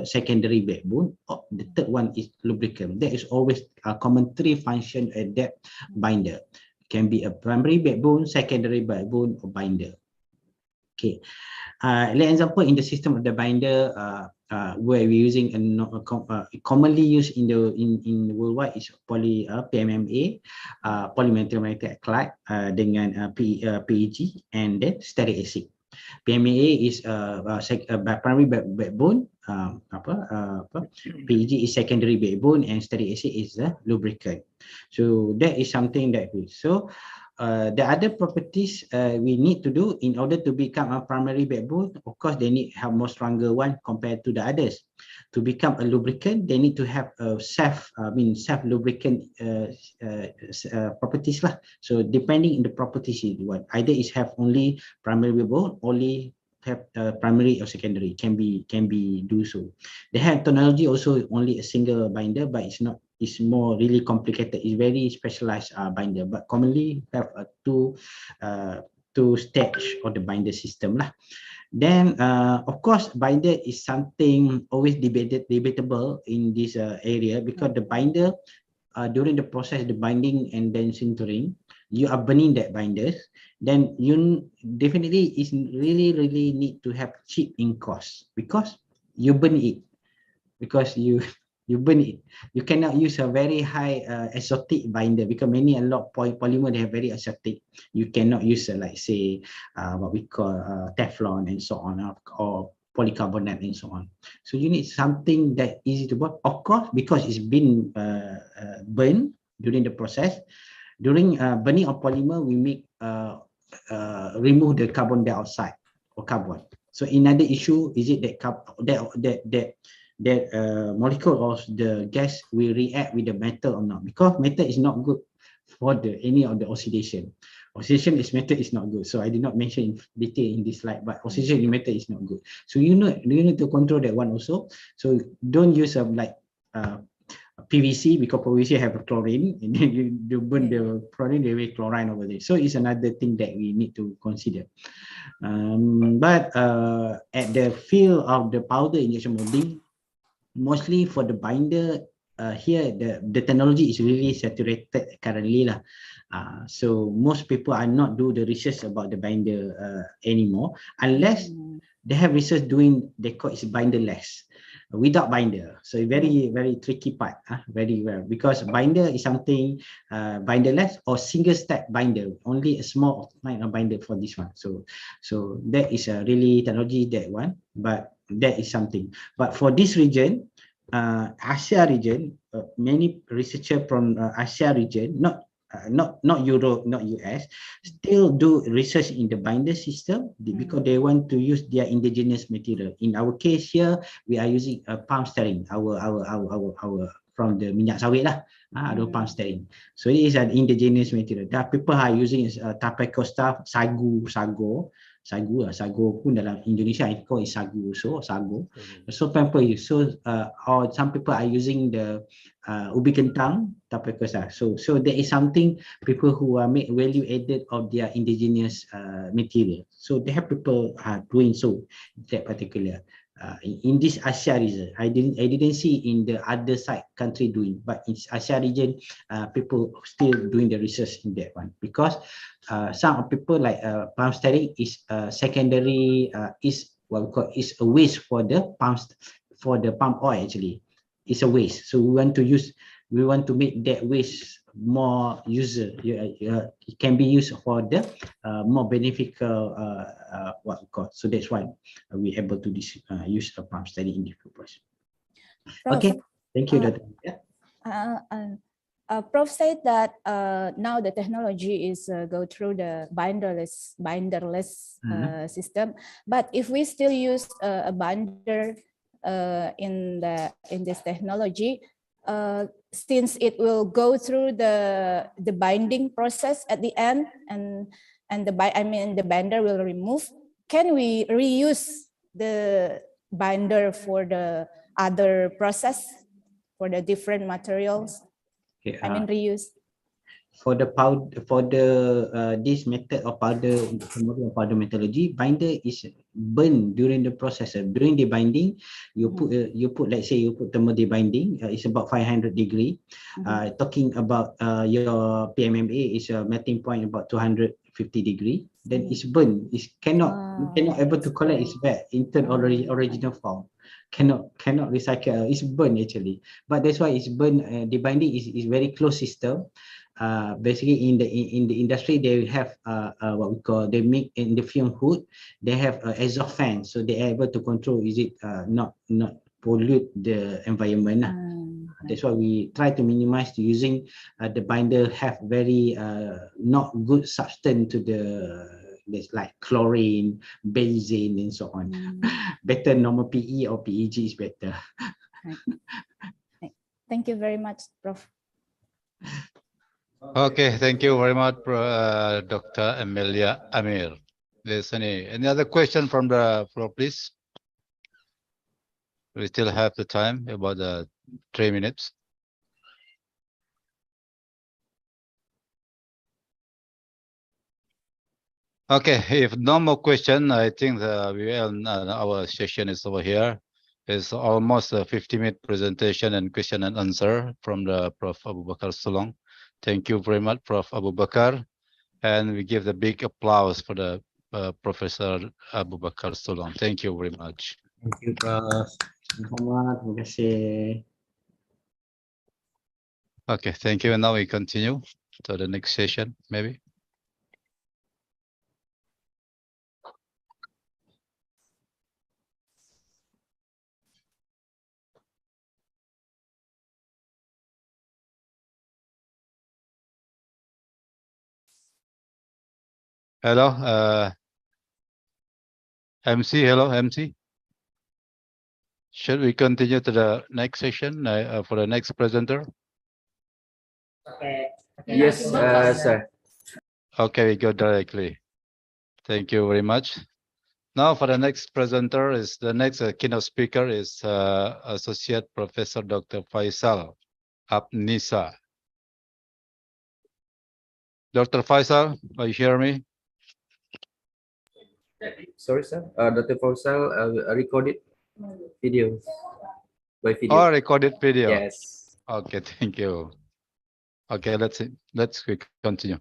secondary backbone. The third one is lubricant. There is always a common 3 function at that binder. It can be a primary backbone, secondary backbone, or binder. Okay. Let example in the system of the binder where we're using commonly used in the worldwide is PMMA, polymetallic magnetic acrylate dengan PEG and then stearic acid. PMMA is primary backbone, PEG is secondary backbone, and stearic acid is the lubricant. So that is something that we the other properties we need to do in order to become a primary backbone. Of course, they need to have more stronger one compared to the others. To become a lubricant, they need to have a self lubricant properties lah. So depending on the properties you want, either is have only primary backbone, only have primary or secondary, can be do so. They have technology also only a single binder, but it's not. It's more really complicated. It's very specialized binder, but commonly have a two stage of the binder system lah. Then of course binder is something always debatable in this area, because the binder during the process the binding and then sintering, you are burning that binders, then you definitely is really need to have cheap in cost, because you burn it, because you burn it. You cannot use a very high exotic binder, because a lot of polymer, they have very exotic. You cannot use like say what we call Teflon and so on, or polycarbonate and so on. So you need something that easy to burn, of course, because it's been burned during the process. During burning of polymer, we make remove the carbon dioxide or carbon. So another issue is it that molecule of the gas will react with the metal or not, because metal is not good for any of the oxidation. Oxidation is metal is not good. So I did not mention in detail in this slide, but oxidation in metal is not good. So you need to control that one also. So don't use like PVC, because PVC have a chlorine, and then you burn the chlorine, there will chlorine over there. So it's another thing that we need to consider. But at the field of the powder injection molding, mostly for the binder, here the technology is really saturated currently lah. So most people are not do the research about the binder anymore, unless they have research doing, they call it binderless, without binder. So very tricky part, very well, because binder is something binderless or single step binder, only a small kind of binder for this one. So that is a really technology, that one, but that is something. But for this region, Asia region, many researchers from Asia region, not Europe, not US, still do research in the binder system, because they want to use their indigenous material. In our case here, we are using a palm styrene, our from the minyak sawit lah, our palm styrene. So it is an indigenous material. There are people are using tapai costa, sagu pun dalam Indonesia I call it sagu, so sagu. So people use, or some people are using the ubi kentang, tapai costa. So there is something, people who are make value added of their indigenous material. So they have people doing so, that particular. In this Asia region, I didn't see in the other side country doing, but in Asia region, people still doing the research in that one, because some people like palm styrene is secondary, is what we call is a waste for the palm oil. Actually, it's a waste. So we want to make that waste more user. It can be used for the more beneficial what we call. So that's why we're able to use a palm styrene in the process. Okay, thank you, Dr. Prof said that now the technology is go through the binderless system, but if we still use a binder in this technology, since it will go through the binding process at the end, and the binder will remove, can we reuse the binder for the other process, for the different materials? Okay, reuse. For the powder, this method of powder metallurgy, binder is burned during the process. During the binding, you put let's say you put thermal debinding, it's about 500 degree. Talking about your PMMA is a melting point about 250 degree. Then it's burned. You cannot able to collect its back into original form. Cannot recycle. It's burned actually, but that's why it's burned. The binding is very close system. Basically in the industry, they have what we call, they make in the fume hood, they have exhaust fan, so they are able to control, is it not pollute the environment. That's why we try to minimize using the binder have very not good substance to the, there's like chlorine, benzene, and so on. Better normal PE or PEG is better. Thank you very much, Prof. Okay, thank you very much, Dr. Amelia Amir. There's any other question from the floor, please? We still have the time, about 3 minutes. Okay, if no more question, I think our session is over here. It's almost a 50-minute presentation and question and answer from the Prof. Abu Bakar Sulong. Thank you very much, Prof. Abu Bakar. And we give the big applause for the Professor Abu Bakar Solong. Thank you very much. Thank you, Prof. Muhammad, terima kasih. Okay, thank you. And now we continue to the next session, maybe. Hello, MC. Hello, MC. Should we continue to the next session for the next presenter? Yes, sir. Okay, we go directly. Thank you very much. Now for the next presenter is the next keynote speaker is Associate Professor Dr. Faisal Abnisa. Dr. Faisal, are you hear me? Sorry, sir. Dr. Faisal recorded video. By video. Oh, recorded video. Yes. Okay, thank you. Okay, let's continue.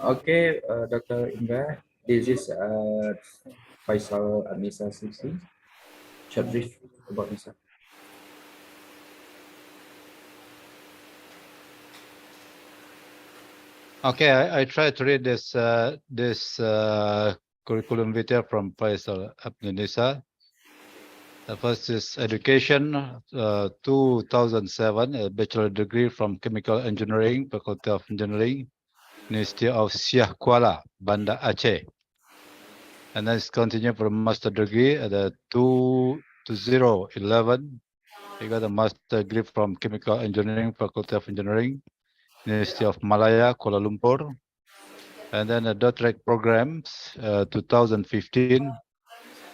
Okay, Dr. Indra, this is Faisal Anissa Sisi. Short brief about Nisa. Okay, I tried to read this curriculum vitae from Faisal Abnisa. The first is education, 2007, a bachelor degree from chemical engineering, Faculty of Engineering, University of Siah Kuala, Banda Aceh. And then it's continued for a master degree at the 2011. You got a master degree from chemical engineering, Faculty of Engineering, University of Malaya, Kuala Lumpur. And then a doctorate programs, 2015.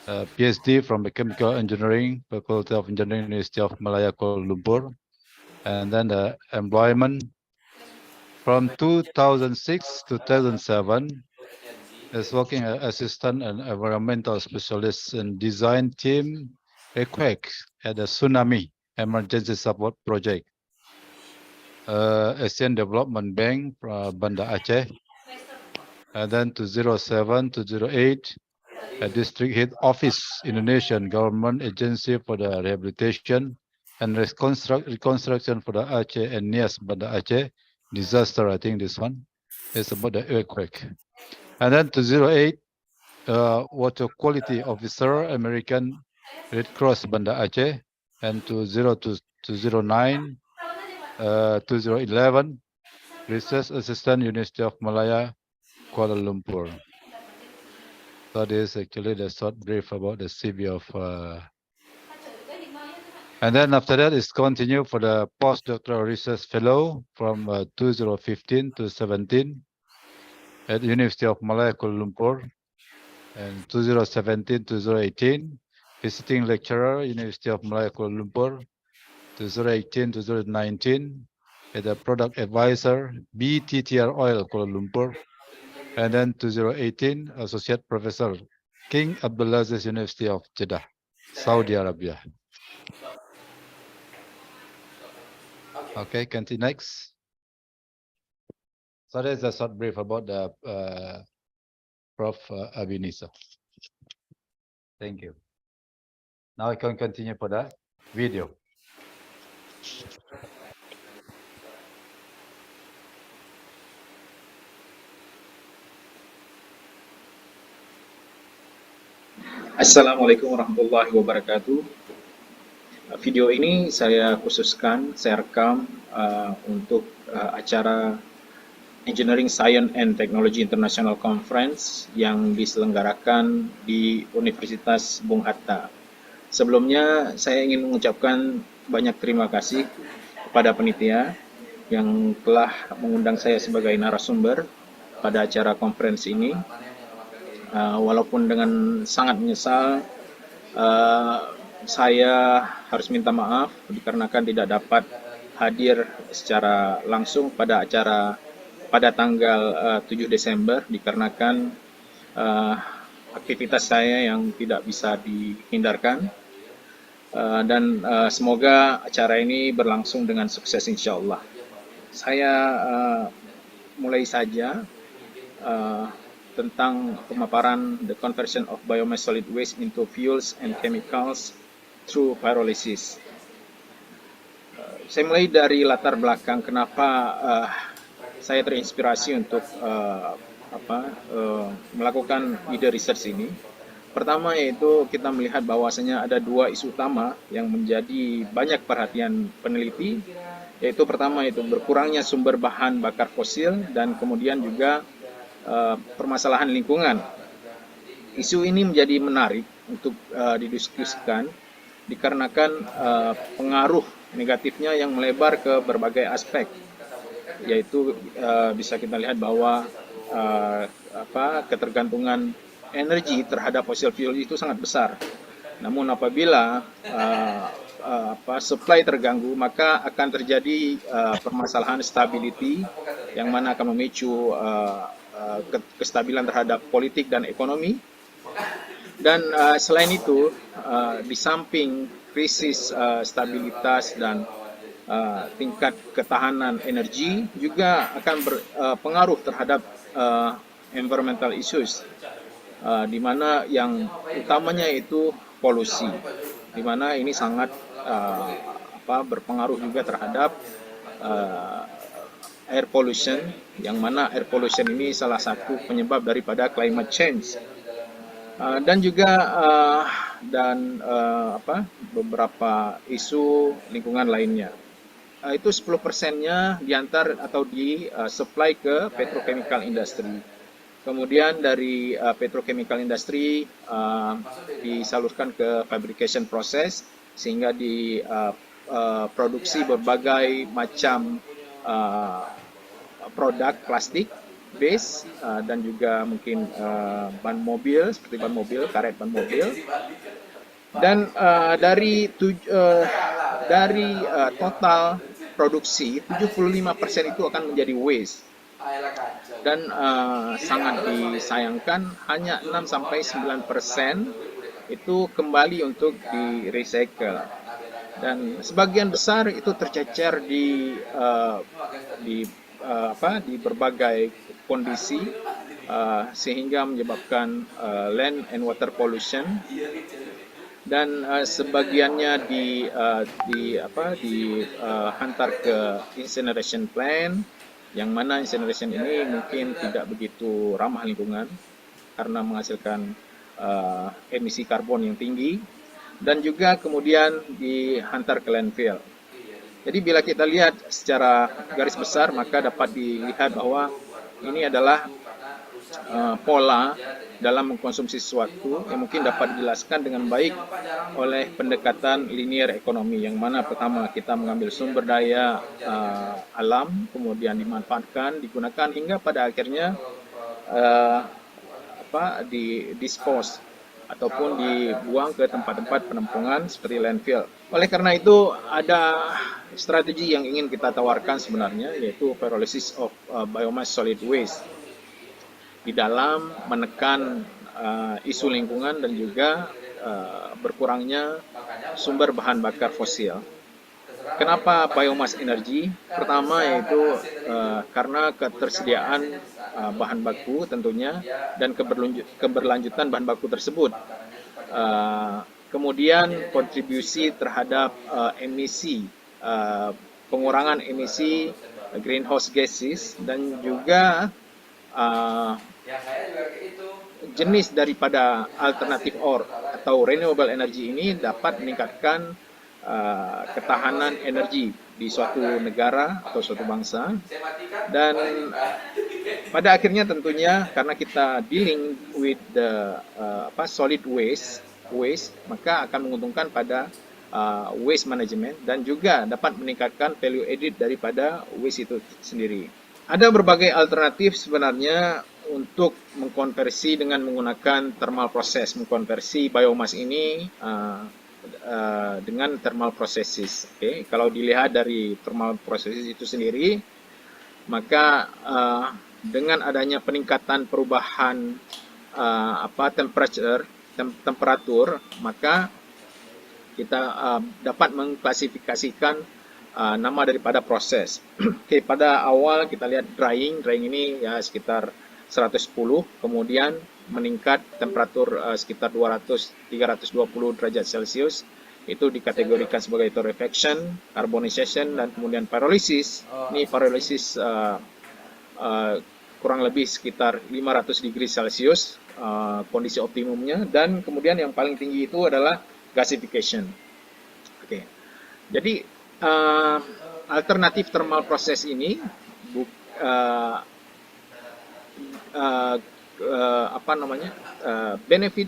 PhD from the Chemical Engineering, Faculty of Engineering, University of Malaya, Kuala Lumpur. And then the employment from 2006 to 2007 is working as assistant and environmental specialist in design team earthquake at the Tsunami Emergency Support Project. Asian Development Bank, Banda Aceh. And then 2007 to 2008, a district head office, Indonesian government agency for the rehabilitation and reconstruction for the Aceh and Nias Banda Aceh disaster. I think this one is about the earthquake. And then 2008, water quality officer, American Red Cross Banda Aceh, and 2009, 2011, research assistant, University of Malaya, Kuala Lumpur. So this is actually the short brief about the CV of. And then after that is continue for the postdoctoral research fellow from 2015 to 17 at University of Malaya, Kuala Lumpur, and 2017 to 2018 visiting lecturer, University of Malaya, Kuala Lumpur, 2018 to 2019 as a product advisor, BTTR Oil, Kuala Lumpur, and then 2018 associate professor, King Abdulaziz University of Jeddah, Saudi Arabia. Okay, continue next. So there's a short brief about the Prof. Abinisa. Thank you. Now I can continue for the video. Assalamualaikum warahmatullahi wabarakatuh. Video ini saya khususkan, saya rekam untuk acara Engineering Science and Technology International Conference yang diselenggarakan di Universitas Bung Hatta. Sebelumnya saya ingin mengucapkan banyak terima kasih kepada panitia yang telah mengundang saya sebagai narasumber pada acara konferensi ini. Walaupun dengan sangat menyesal, saya harus minta maaf dikarenakan tidak dapat hadir secara langsung pada acara pada tanggal 7 Desember dikarenakan aktivitas saya yang tidak bisa dihindarkan. Dan semoga acara ini berlangsung dengan sukses insya Allah. Saya mulai saja tentang pemaparan the conversion of biomass solid waste into fuels and chemicals through pyrolysis. Saya mulai dari latar belakang kenapa saya terinspirasi untuk melakukan ide research ini. Pertama yaitu kita melihat bahwasanya ada dua isu utama yang menjadi banyak perhatian peneliti, yaitu pertama itu berkurangnya sumber bahan bakar fosil dan kemudian juga permasalahan lingkungan. Isu ini menjadi menarik untuk didiskusikan dikarenakan pengaruh negatifnya yang melebar ke berbagai aspek, yaitu bisa kita lihat bahwa ketergantungan energi terhadap fossil fuel itu sangat besar. Namun apabila supply terganggu, maka akan terjadi permasalahan stability yang mana akan memicu kestabilan terhadap politik dan ekonomi. Dan selain itu, di samping krisis stabilitas dan tingkat ketahanan energi juga akan berpengaruh terhadap environmental issues, di mana yang utamanya itu polusi, di mana ini sangat berpengaruh juga terhadap air pollution, yang mana air pollution ini salah satu penyebab daripada climate change. Dan juga beberapa isu lingkungan lainnya. Itu 10%-nya diantar atau di supply ke petrochemical industry. Kemudian dari petrochemical industry disalurkan ke fabrication process sehingga diproduksi berbagai macam produk plastik base dan juga mungkin ban mobil, seperti ban mobil, karet ban mobil. Dan dari total produksi 75% itu akan menjadi waste. Dan sangat disayangkan hanya 6-9% itu kembali untuk di recycle. Dan sebagian besar itu tercecer di berbagai kondisi sehingga menyebabkan land and water pollution, dan sebagiannya dihantar ke incineration plant, yang mana incineration ini mungkin tidak begitu ramah lingkungan karena menghasilkan emisi karbon yang tinggi, dan juga kemudian dihantar ke landfill. Jadi bila kita lihat secara garis besar, maka dapat dilihat bahwa ini adalah pola dalam mengkonsumsi sesuatu yang mungkin dapat dijelaskan dengan baik oleh pendekatan linear ekonomi, yang mana pertama kita mengambil sumber daya alam, kemudian dimanfaatkan, digunakan hingga pada akhirnya didispose ataupun dibuang ke tempat-tempat penampungan seperti landfill. Oleh karena itu ada strategi yang ingin kita tawarkan sebenarnya, yaitu pyrolysis of biomass solid waste di dalam menekan isu lingkungan dan juga berkurangnya sumber bahan bakar fosil. Kenapa biomass energy? Pertama yaitu karena ketersediaan bahan baku tentunya dan keberlanjutan bahan baku tersebut. Kemudian kontribusi terhadap emisi, pengurangan emisi greenhouse gases, dan juga jenis daripada alternatif atau renewable energy ini dapat meningkatkan ketahanan energi di suatu negara atau suatu bangsa. Dan pada akhirnya tentunya karena kita dealing with the solid waste, maka akan menguntungkan pada waste management dan juga dapat meningkatkan value added daripada waste itu sendiri. Ada berbagai alternatif sebenarnya untuk mengkonversi dengan menggunakan thermal process, mengkonversi biomass ini dengan thermal processes. Okay. Kalau dilihat dari thermal processes itu sendiri, maka dengan adanya peningkatan perubahan temperatur, maka kita dapat mengklasifikasikan nama daripada proses. Okay, pada awal kita lihat drying ini ya sekitar 110, kemudian meningkat temperatur sekitar 320 derajat Celcius, itu dikategorikan sebagai torrefaction, carbonization, dan kemudian pyrolysis. Ini pyrolysis kurang lebih sekitar 500 degree Celcius kondisi optimumnya, dan kemudian yang paling tinggi itu adalah gasification. Oke. Jadi alternatif thermal proses ini benefit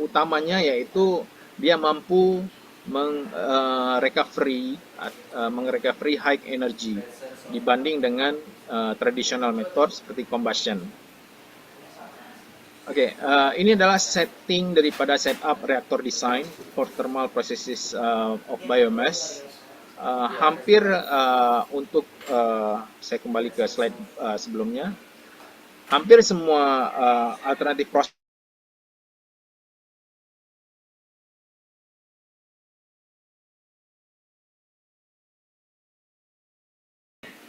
utamanya yaitu dia mampu meng-recovery high energy dibanding dengan traditional method seperti combustion. Oke, ini adalah setting daripada setup reactor design for thermal processes of biomass. Hampir untuk saya kembali ke slide sebelumnya, hampir semua alternatif proses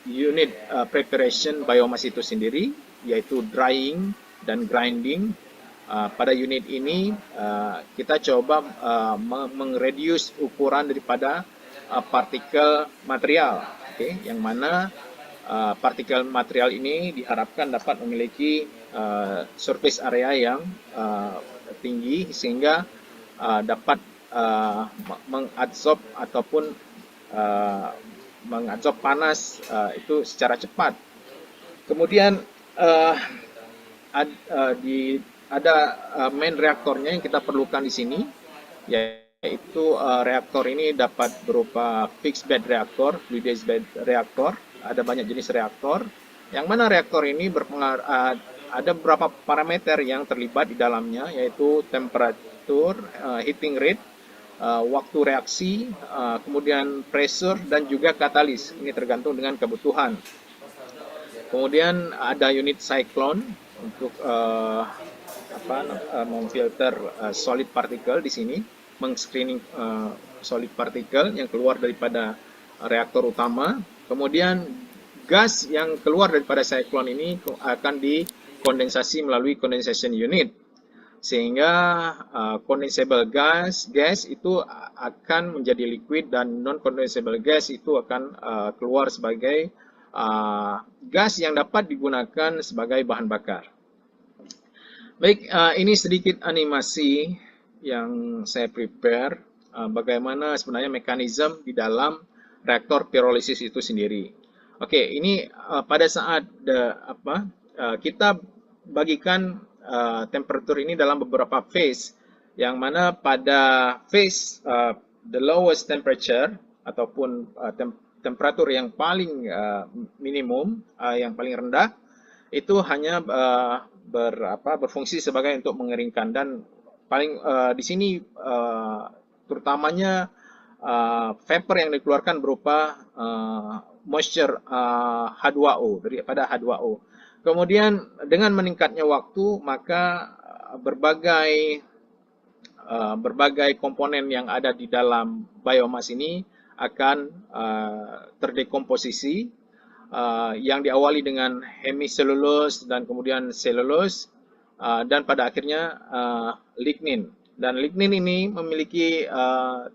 unit preparation biomass itu sendiri, yaitu drying dan grinding. Pada unit ini kita coba mengreduce ukuran daripada partikel material, yang mana partikel material ini diharapkan dapat memiliki surface area yang tinggi sehingga dapat mengadsorb ataupun mengadsorb panas itu secara cepat. Kemudian ada main reaktornya yang kita perlukan di sini, yaitu reaktor ini dapat berupa fixed bed reaktor, fluidized bed reaktor. Ada banyak jenis reaktor, yang mana reaktor ini ada beberapa parameter yang terlibat di dalamnya, yaitu temperatur, heating rate, waktu reaksi, kemudian pressure, dan juga katalis. Ini tergantung dengan kebutuhan. Kemudian ada unit cyclone untuk memfilter solid particle di sini, mengscreening solid particle yang keluar daripada reaktor utama. Kemudian gas yang keluar daripada cyclone ini akan dikondensasi melalui condensation unit, sehingga condensable gas itu akan menjadi liquid, dan non condensable gas itu akan keluar sebagai gas yang dapat digunakan sebagai bahan bakar. Baik, ini sedikit animasi yang saya prepare bagaimana sebenarnya mekanisme di dalam reaktor pyrolysis itu sendiri. Oke, ini pada saat kita bagikan temperatur ini dalam beberapa phase, yang mana pada phase the lowest temperature ataupun temperatur yang paling minimum, yang paling rendah, itu hanya berfungsi sebagai untuk mengeringkan, dan paling di sini terutamanya vapor yang dikeluarkan berupa moisture H2O, daripada H2O. Kemudian dengan meningkatnya waktu, maka berbagai komponen yang ada di dalam biomass ini akan terdekomposisi, yang diawali dengan hemiselulose dan kemudian selulose, dan pada akhirnya lignin. Dan lignin ini memiliki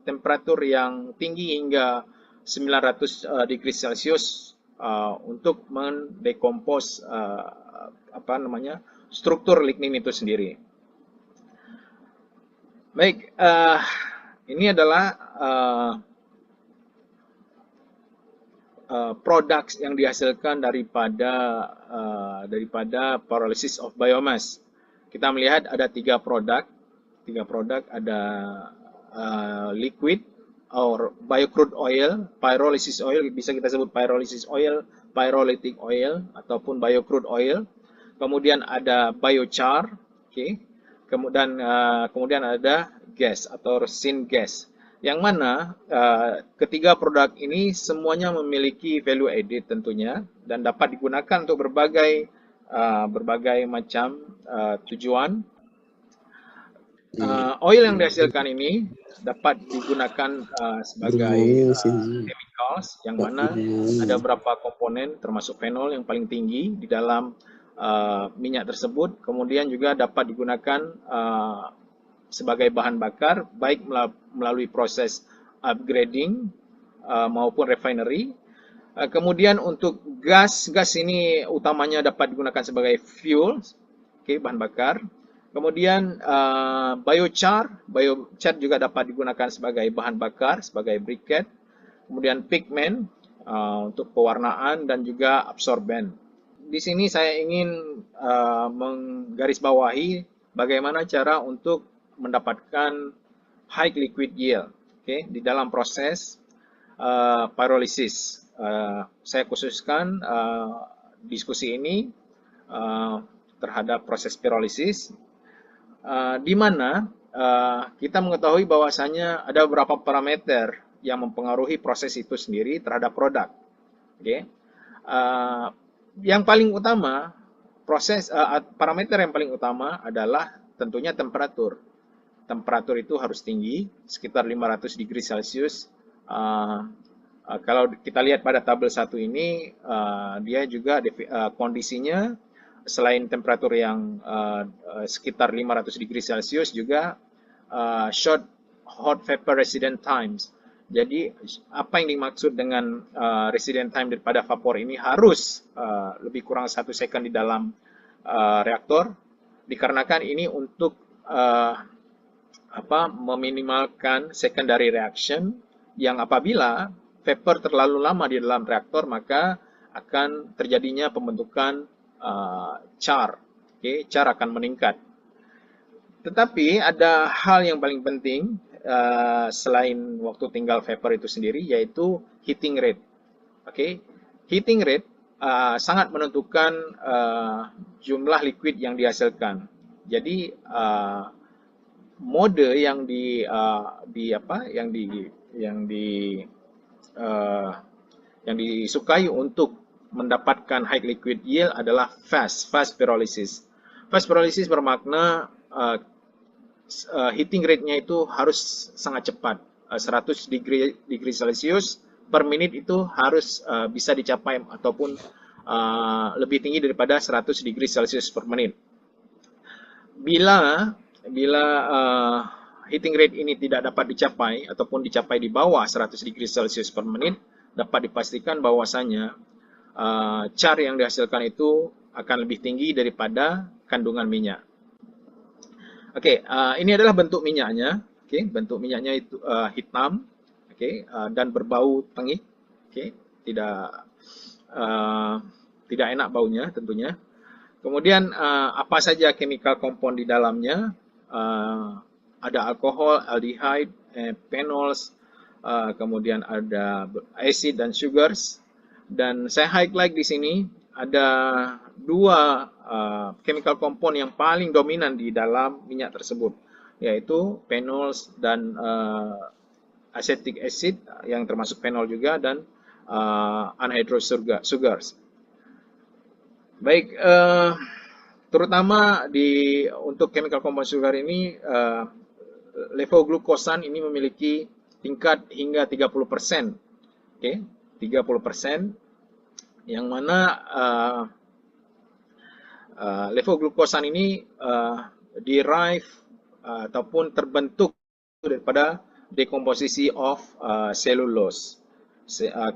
temperatur yang tinggi hingga 900 degree Celcius untuk mendekompos struktur lignin itu sendiri. Baik, ini adalah produk yang dihasilkan daripada pyrolysis of biomass. Kita melihat ada tiga produk, ada liquid or biocrude oil, pyrolysis oil, bisa kita sebut pyrolysis oil, pyrolytic oil, ataupun biocrude oil. Kemudian ada biochar, kemudian ada gas atau syngas, yang mana ketiga produk ini semuanya memiliki value added tentunya dan dapat digunakan untuk berbagai macam tujuan. Oil yang dihasilkan ini dapat digunakan sebagai chemicals, yang mana ada beberapa komponen termasuk fenol yang paling tinggi di dalam minyak tersebut. Kemudian juga dapat digunakan sebagai bahan bakar baik melalui proses upgrading maupun refinery. Kemudian untuk gas ini utamanya dapat digunakan sebagai fuel, bahan bakar. Kemudian biochar juga dapat digunakan sebagai bahan bakar, sebagai briquette. Kemudian pigment untuk pewarnaan dan juga absorben. Di sini saya ingin menggarisbawahi bagaimana cara untuk mendapatkan high liquid yield, di dalam proses pyrolysis. Saya khususkan diskusi ini terhadap proses pyrolysis, di mana kita mengetahui bahwasanya ada beberapa parameter yang mempengaruhi proses itu sendiri terhadap produk. Yang paling utama, parameter yang paling utama adalah tentunya temperatur. Temperatur itu harus tinggi, sekitar 500 degree Celcius. Kalau kita lihat pada tabel 1 ini, dia juga kondisinya selain temperatur yang sekitar 500 degree Celcius juga short hot vapor resident times. Jadi apa yang dimaksud dengan resident time daripada vapor ini harus lebih kurang 1 second di dalam reaktor, dikarenakan ini untuk meminimalkan secondary reaction yang apabila vapor terlalu lama di dalam reaktor maka akan terjadinya pembentukan char. Char akan meningkat. Tetapi ada hal yang paling penting selain waktu tinggal vapor itu sendiri, yaitu heating rate. Heating rate sangat menentukan jumlah liquid yang dihasilkan. Jadi mode yang disukai untuk mendapatkan high liquid yield adalah fast pyrolysis. Fast pyrolysis bermakna heating rate-nya itu harus sangat cepat. 100 degree Celcius per menit itu harus bisa dicapai ataupun lebih tinggi daripada 100 degree Celcius per menit. Bila heating rate ini tidak dapat dicapai ataupun dicapai di bawah 100 degree Celcius per menit, dapat dipastikan bahwasanya char yang dihasilkan itu akan lebih tinggi daripada kandungan minyak. Ini adalah bentuk minyaknya. Bentuk minyaknya itu hitam, dan berbau tengik. Tidak enak baunya tentunya. Kemudian apa saja chemical compound di dalamnya? Ada alkohol, aldehyde, phenols, kemudian ada acid dan sugars. Dan saya highlight di sini ada 2 chemical compound yang paling dominan di dalam minyak tersebut, yaitu phenols dan acetic acid yang termasuk phenol juga, dan anhydrous sugars. Baik, terutama untuk chemical compound sugar ini, levoglukosan ini memiliki tingkat hingga 30%. 30%, yang mana levoglukosan ini derive ataupun terbentuk daripada dekomposisi of cellulose.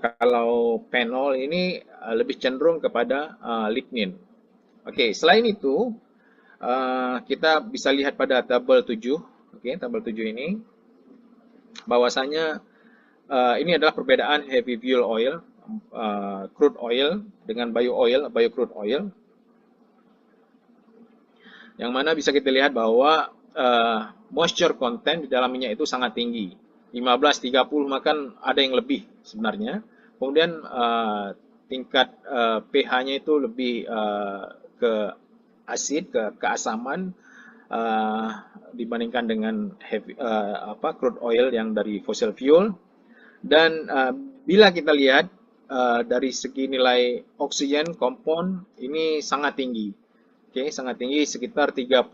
Kalau phenol ini lebih cenderung kepada lignin. Selain itu kita bisa lihat pada tabel 7, tabel 7 ini bahwasanya ini adalah perbedaan heavy fuel oil, crude oil dengan bio crude oil, yang mana bisa kita lihat bahwa moisture content di dalam minyak itu sangat tinggi, 15-30, bahkan ada yang lebih sebenarnya. Kemudian tingkat pH-nya itu lebih ke asid, keasaman, dibandingkan dengan crude oil yang dari fossil fuel. Dan bila kita lihat dari segi nilai oksigen kompon ini sangat tinggi. Sangat tinggi, sekitar 35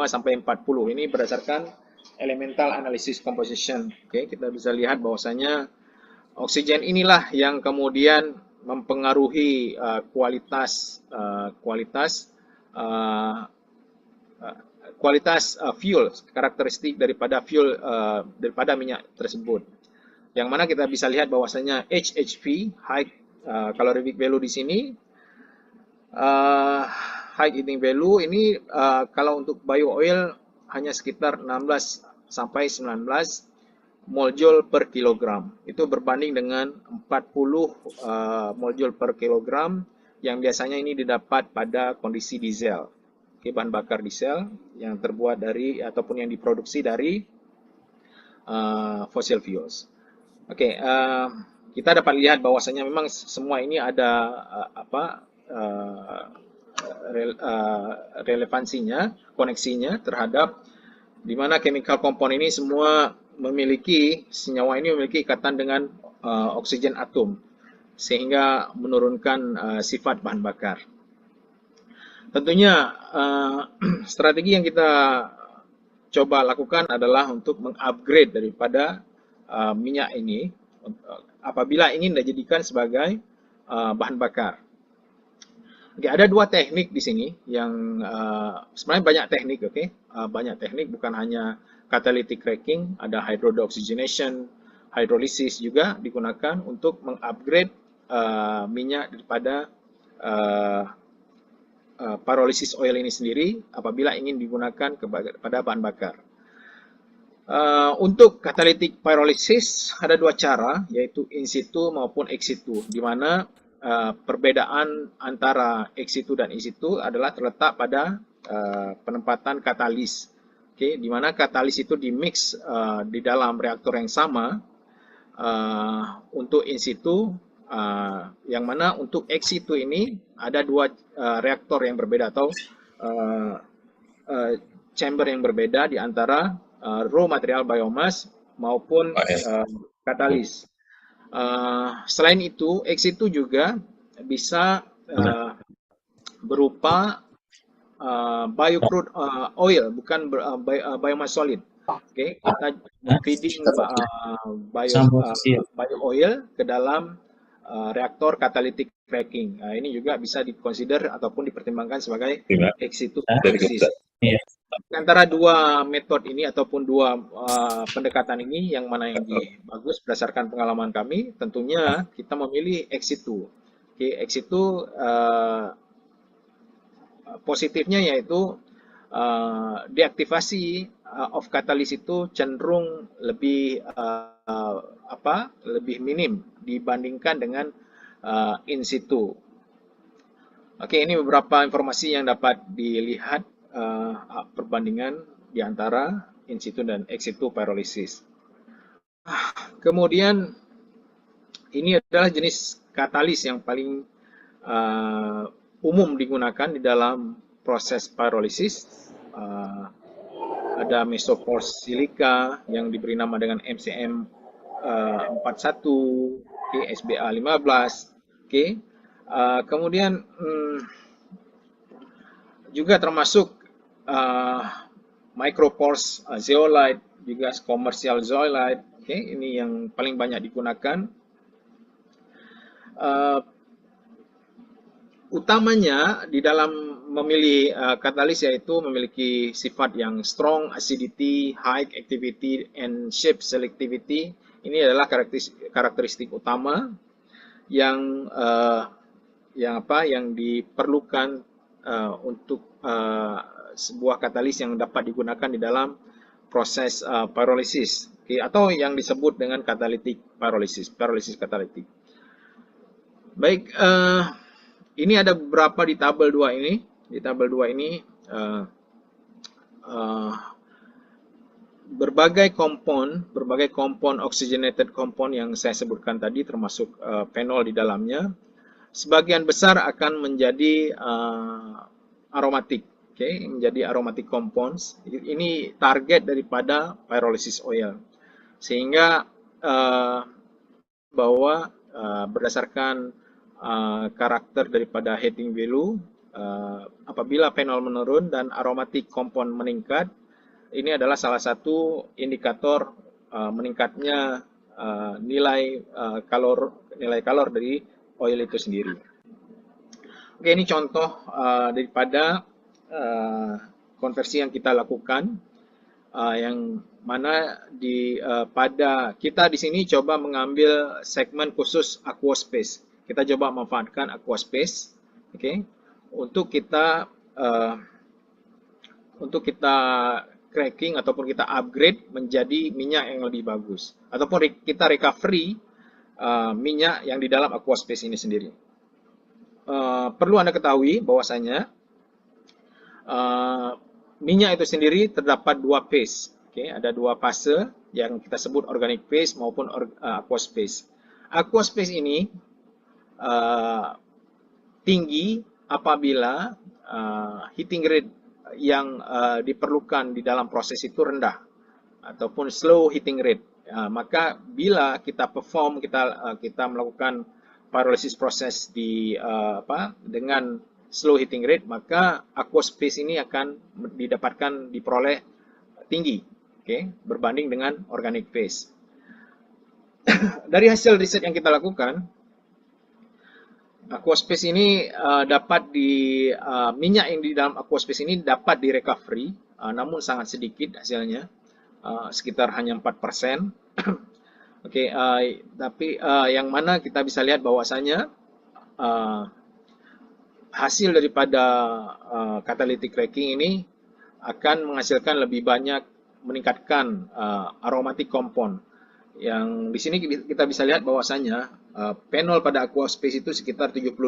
sampai 40. Ini berdasarkan elemental analysis composition. Kita bisa lihat bahwasanya oksigen inilah yang kemudian mempengaruhi kualitas fuel, karakteristik daripada fuel daripada minyak tersebut. Yang mana kita bisa lihat bahwasanya HHV, high calorific value di sini, high heating value ini kalau untuk bio oil hanya sekitar 16 sampai 19 mol joule per kilogram. Itu berbanding dengan 40 mol joule per kilogram yang biasanya ini didapat pada kondisi diesel. Bahan bakar diesel yang terbuat dari ataupun yang diproduksi dari fossil fuels. Kita dapat lihat bahwasanya memang semua ini ada relevansinya, koneksinya terhadap di mana chemical compound ini semua senyawa ini memiliki ikatan dengan oksigen atom sehingga menurunkan sifat bahan bakar. Tentunya strategi yang kita coba lakukan adalah untuk mengupgrade daripada minyak ini apabila ingin dijadikan sebagai bahan bakar. Ada dua teknik di sini yang sebenarnya banyak teknik, banyak teknik, bukan hanya catalytic cracking, ada hydrodeoxygenation, hydrolysis juga digunakan untuk mengupgrade minyak daripada pyrolysis oil ini sendiri apabila ingin digunakan kepada bahan bakar. Untuk catalytic pyrolysis ada dua cara, yaitu in situ maupun ex situ, di mana perbedaan antara ex situ dan in situ adalah terletak pada penempatan katalis. Di mana katalis itu dimix di dalam reaktor yang sama untuk in situ, yang mana untuk ex situ ini ada dua reaktor yang berbeda atau chamber yang berbeda di antara raw material biomass maupun katalis. Selain itu, ex situ juga bisa berupa biocrude oil, bukan biomass solid. Kita feeding bio oil ke dalam reaktor catalytic cracking. Ini juga bisa dikonsider ataupun dipertimbangkan sebagai ex situ pyrolysis. Antara dua metode ini ataupun dua pendekatan ini, yang mana yang lebih bagus berdasarkan pengalaman kami? Tentunya kita memilih ex situ. Ex situ positifnya yaitu deaktivasi of catalyst itu cenderung lebih lebih minim dibandingkan dengan in situ. Ini beberapa informasi yang dapat dilihat perbandingan di antara in situ dan ex situ pyrolysis. Kemudian ini adalah jenis katalis yang paling umum digunakan di dalam proses pyrolysis. Ada mesopore silika yang diberi nama dengan MCM 41, SBA 15. Kemudian juga termasuk micropores zeolite, juga komersial zeolite. Ini yang paling banyak digunakan. Utamanya di dalam memilih katalis yaitu memiliki sifat yang strong acidity, high activity, and shape selectivity. Ini adalah karakteristik utama yang diperlukan untuk sebuah katalis yang dapat digunakan di dalam proses pyrolysis, atau yang disebut dengan catalytic pyrolysis katalitik. Baik, ini ada beberapa di tabel 2 ini. Di tabel 2 ini berbagai kompon oxygenated compound yang saya sebutkan tadi, termasuk fenol di dalamnya, sebagian besar akan menjadi aromatik. menjadi aromatic compounds. Ini target daripada pyrolysis oil. Sehingga bahwa berdasarkan karakter daripada heating value, apabila fenol menurun dan aromatic compound meningkat, ini adalah salah satu indikator meningkatnya nilai kalor dari oil itu sendiri. Oke, ini contoh daripada konversi yang kita lakukan, yang mana pada kita di sini coba mengambil segmen khusus aquaspace. Kita coba memanfaatkan aquaspace, untuk kita cracking ataupun kita upgrade menjadi minyak yang lebih bagus, ataupun kita recovery minyak yang di dalam aquaspace ini sendiri. Perlu Anda ketahui bahwasanya minyak itu sendiri terdapat dua phase. Ada dua fase yang kita sebut organic phase maupun aquaspace. Aquaspace ini tinggi apabila heating rate yang diperlukan di dalam proses itu rendah ataupun slow heating rate. Maka bila kita perform, kita melakukan pyrolysis proses dengan slow heating rate, maka aquaspace ini akan diperoleh tinggi, berbanding dengan organic phase. Dari hasil riset yang kita lakukan, aquaspace ini minyak yang di dalam aquaspace ini dapat direcovery, namun sangat sedikit hasilnya, sekitar hanya 4%. Tapi yang mana kita bisa lihat bahwasanya hasil daripada catalytic cracking ini akan menghasilkan lebih banyak, meningkatkan aromatic compound. Yang di sini kita bisa lihat bahwasanya fenol pada aquaspace itu sekitar 72%.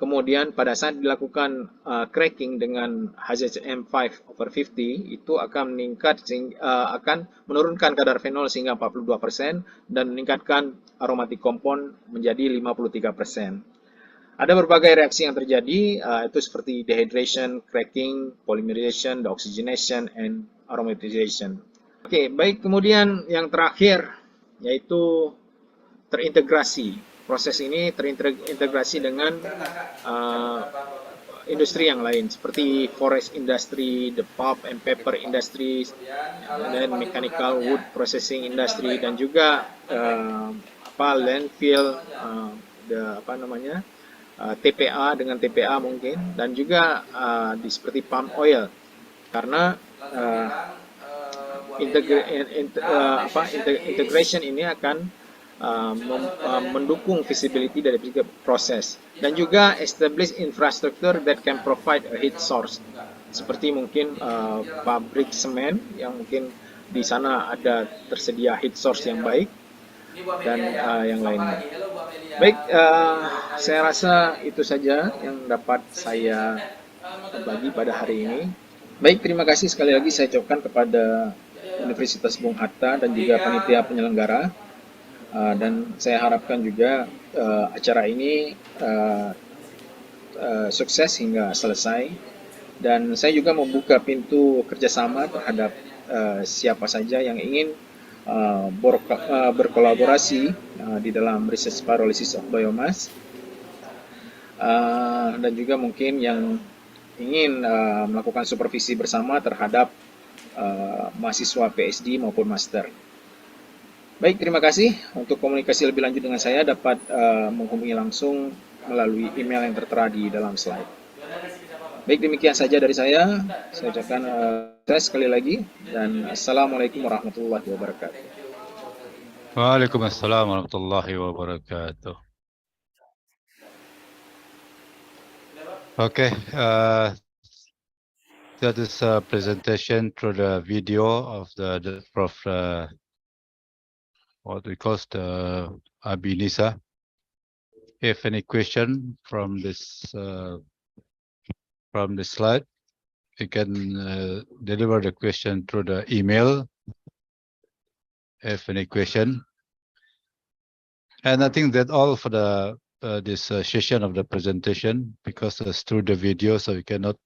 Kemudian pada saat dilakukan cracking dengan HCM 5/50 itu akan menurunkan kadar fenol sehingga 42% dan meningkatkan aromatic compound menjadi 53%. Ada berbagai reaksi yang terjadi, itu seperti dehydration, cracking, polymerization, deoxygenation, and aromatization. Baik, kemudian yang terakhir yaitu terintegrasi. Proses ini terintegrasi dengan industri yang lain seperti forest industry, the pulp and paper industries, dan mechanical wood processing industry, dan juga landfill, TPA dengan TPA mungkin, dan juga seperti palm oil, karena integration ini akan mendukung feasibility dari proses, dan juga establish infrastructure that can provide a heat source, seperti mungkin pabrik semen yang mungkin di sana ada tersedia heat source yang baik, dan yang lainnya. Baik, saya rasa itu saja yang dapat saya bagi pada hari ini. Baik, terima kasih sekali lagi saya ucapkan kepada Universitas Bung Hatta dan juga panitia penyelenggara. Dan saya harapkan juga acara ini sukses hingga selesai. Dan saya juga membuka pintu kerjasama terhadap siapa saja yang ingin berkolaborasi di dalam research pyrolysis of biomass, dan juga mungkin yang ingin melakukan supervisi bersama terhadap mahasiswa PhD maupun master. Baik, terima kasih. Untuk komunikasi lebih lanjut dengan saya dapat menghubungi langsung melalui email yang tertera di dalam slide. Baik, demikian saja dari saya. Saya ucapkan sekali lagi, dan Assalamualaikum warahmatullahi wabarakatuh. Waalaikumsalam warahmatullahi wabarakatuh. Okay, that is a presentation through the video of the Prof. What we call the Abinisa. If any question from this slide, you can deliver the question through the email. If any question, and I think that all for the this session of the presentation, because it's through the video, so we cannot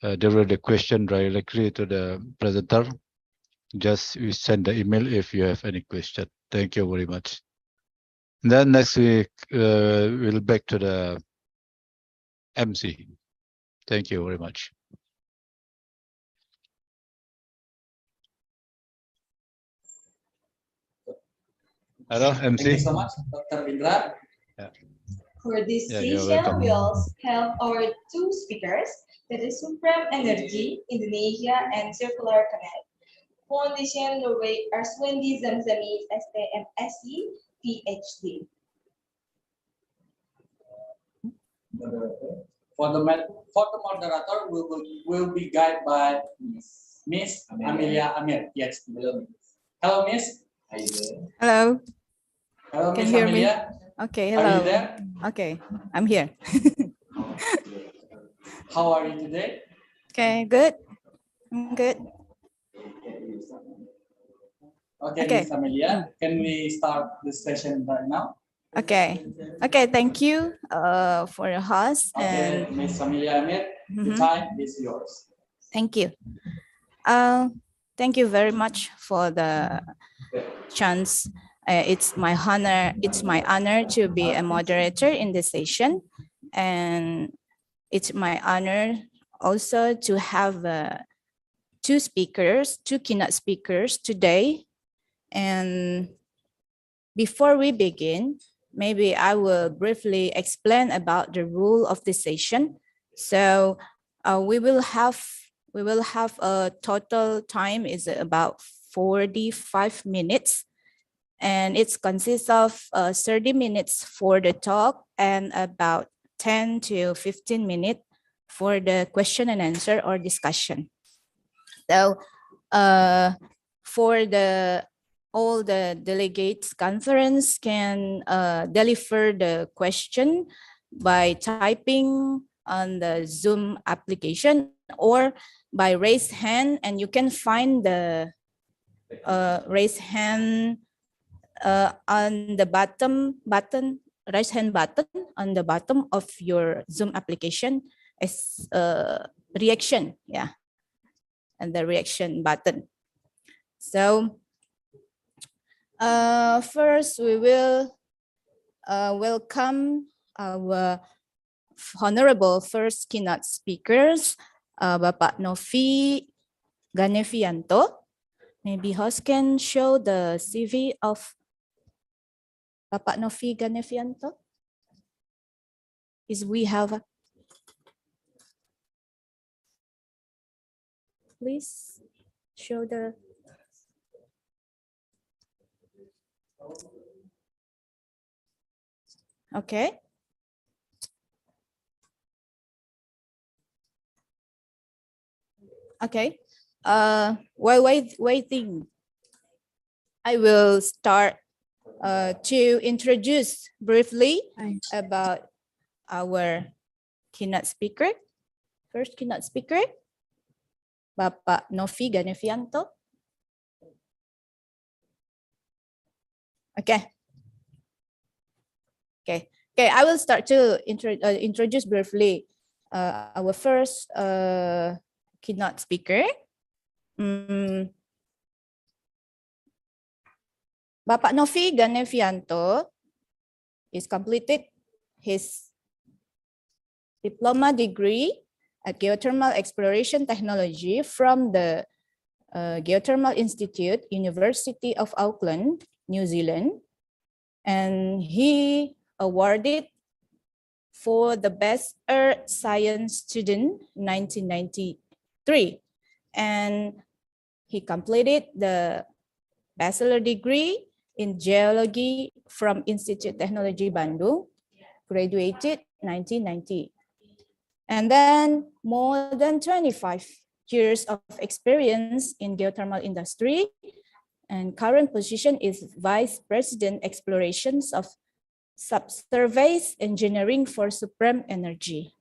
direct the question directly to the presenter, just you send the email if you have any question. Thank you very much. Then next week we'll back to the MC. Thank you very much. Hello, MC. Thank you so much, Dr. Indra. Yeah. For this you're session, welcome. we also have our two speakers, that is Supreme Energy, Indonesia, and Circular Connect. Foundation Norway Arswendi Zamzami, STMSC, PhD. For the moderator, will be guided by Miss Amelia Amir, PhD. Hello, Miss. Hello. Hello, Can Miss you hear me? Amelia. Okay, Are hello. you there? Okay, I'm here. How are you today? Okay, good. I'm good. Okay, Okay. Miss Amelia, can we start the session right now? Okay. Okay, thank you for your host. Okay, And Miss Amelia Amir, the time is yours. thank you. Thank you very much for the chance. It's my honor to be a moderator in this session, and it's my honor also to have two keynote speakers today. And before we begin, maybe I will briefly explain about the rule of this session. So we will have a total time is about 45 minutes, and it consists of 30 minutes for the talk and about 10 to 15 minutes for the question and answer or discussion. So for all the delegates conference can deliver the question by typing on the Zoom application or by raise hand, and you can find the raise hand on the raise hand button on the bottom of your Zoom application as reaction, yeah, and the reaction button. So first we will welcome our honorable first keynote speakers, Bapak Novi Ganevianto. Maybe host can show the CV of Bapak Novi Ganevianto. We have please show the. Okay. Okay. While waiting, I will start to introduce briefly about our keynote speaker. First keynote speaker, Bapak Novi Ganevianto. Okay. Okay. Okay. I will start to introduce briefly our first keynote speaker. Bapak Novi Ganevianto is completed his diploma degree at Geothermal Exploration Technology from the Geothermal Institute, University of Auckland, New Zealand, and he awarded for the best Earth Science student 1993, and he completed the bachelor degree in geology from Institute Technology Bandung, graduated 1990. And then more than 25 years of experience in geothermal industry, and current position is Vice President Explorations of Subsurface Engineering for Supreme Energy,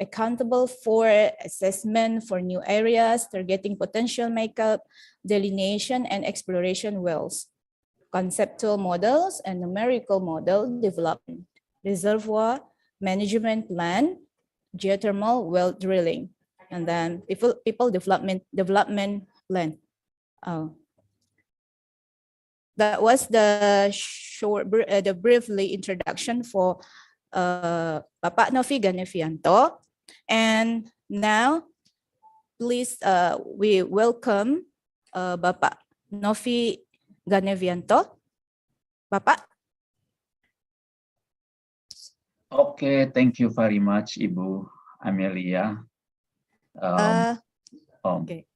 accountable for assessment for new areas, targeting potential makeup, delineation and exploration wells, conceptual models and numerical model development, reservoir management plan, geothermal well drilling. and then people development plan. That was the the briefly introduction for Bapak Novi Ganevianto. And now, please, we welcome Bapak Novi Ganevianto. Bapak. Okay, thank you very much, Ibu Amelia. Okay,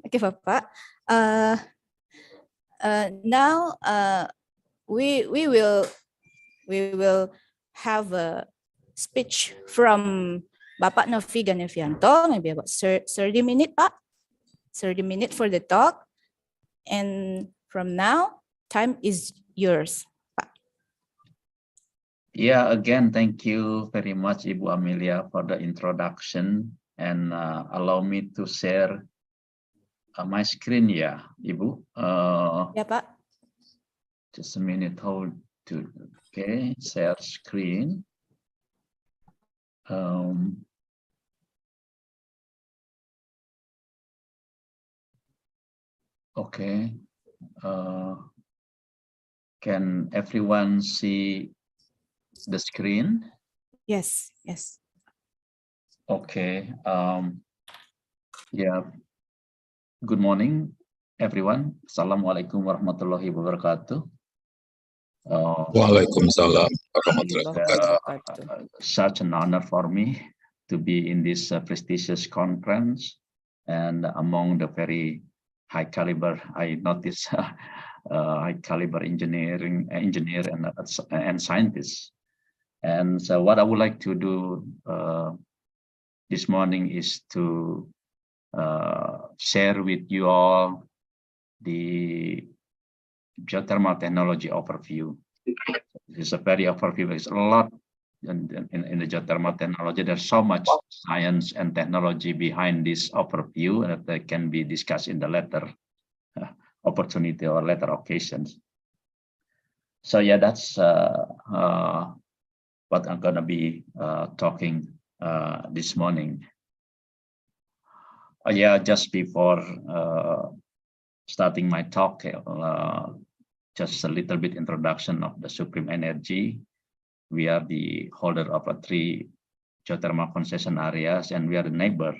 Bapak. Now we will have a speech from Bapak Novi Ganevianto, maybe about 30 minutes, Pak. 30 minutes for the talk. And from now, time is yours, Pak. Yeah, again, thank you very much, Ibu Amelia, for the introduction, and allow me to share my screen, yeah, Ibu. Yeah, Pak. Just a minute, hold to, okay, share screen. Okay, can everyone see the screen? Yes, yes. Okay, yeah, good morning, everyone. Assalamualaikum warahmatullahi wabarakatuh. Waalaikumsalam warahmatullahi wabarakatuh. Such an honor for me to be in this prestigious conference, and among the very high caliber, I notice high caliber engineer and scientists. And so what I would like to do this morning is to share with you all the geothermal technology overview. This is a very overview. There's a lot in the geothermal technology. There's so much science and technology behind this overview that can be discussed in the later opportunity or later occasions. So yeah, that's what I'm gonna be talking this morning. Yeah, just before starting my talk, just a little bit introduction of the Supreme Energy. We are the holder of 3 geothermal concession areas, and we are the neighbor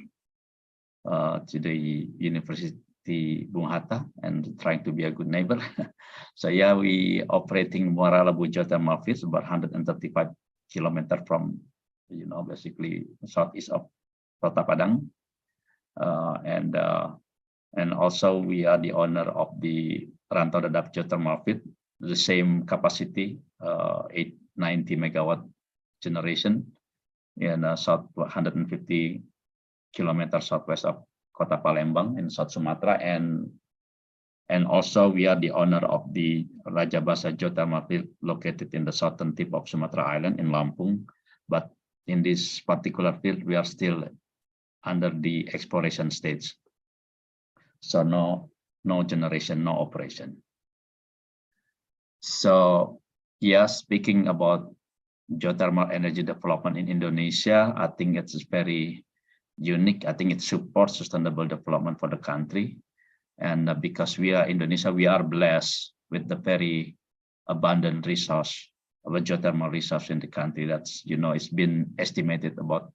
to the University Bung Hatta, and trying to be a good neighbor. So yeah, we operating Muara Labu geothermal fields about 135 kilometers from, basically southeast of Kota Padang, and also we are the owner of the Rantau Dadap geothermal field, the same capacity, 890 megawatt generation in 150 kilometers southwest of Kota Palembang in South Sumatra, and also we are the owner of the Rajabasa geothermal field located in the southern tip of Sumatra Island in Lampung. But in this particular field, we are still under the exploration stage. So no generation, no operation. So yeah, speaking about geothermal energy development in Indonesia, I think it's very unique. I think it supports sustainable development for the country. And because we are Indonesia, we are blessed with the very abundant resource of a geothermal resource in the country. That's, it's been estimated about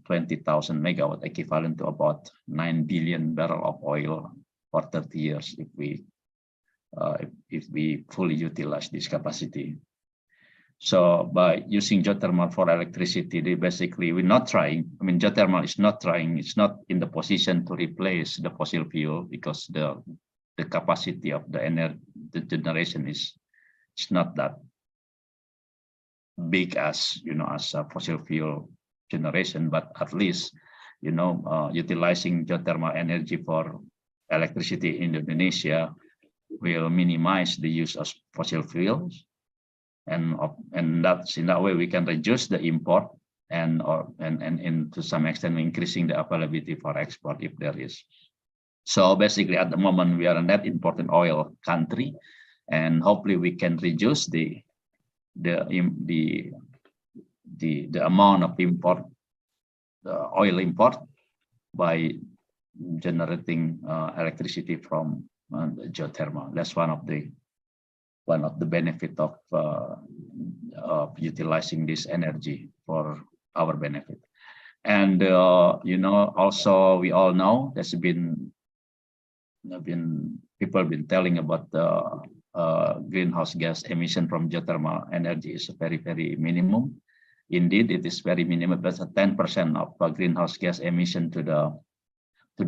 20,000 megawatt, equivalent to about 9 billion barrel of oil for 30 years if we fully utilize this capacity. So by using geothermal for electricity, we're not trying. I mean, geothermal is not trying. It's not in the position to replace the fossil fuel, because the capacity of the generation is not that big as as a fossil fuel generation. But at least utilizing geothermal energy for electricity in Indonesia will minimize the use of fossil fuels, and that's in that way we can reduce the import and to some extent increasing the availability for export if there is. So basically at the moment we are a net importing oil country, and hopefully we can reduce the amount of import oil import by generating electricity from geothermal. That's one of the benefit of utilizing this energy for our benefit. And also we all know there's been people been telling about the greenhouse gas emission from geothermal energy is very, very minimum. Indeed, it is very minimum. That's 10% of greenhouse gas emission to the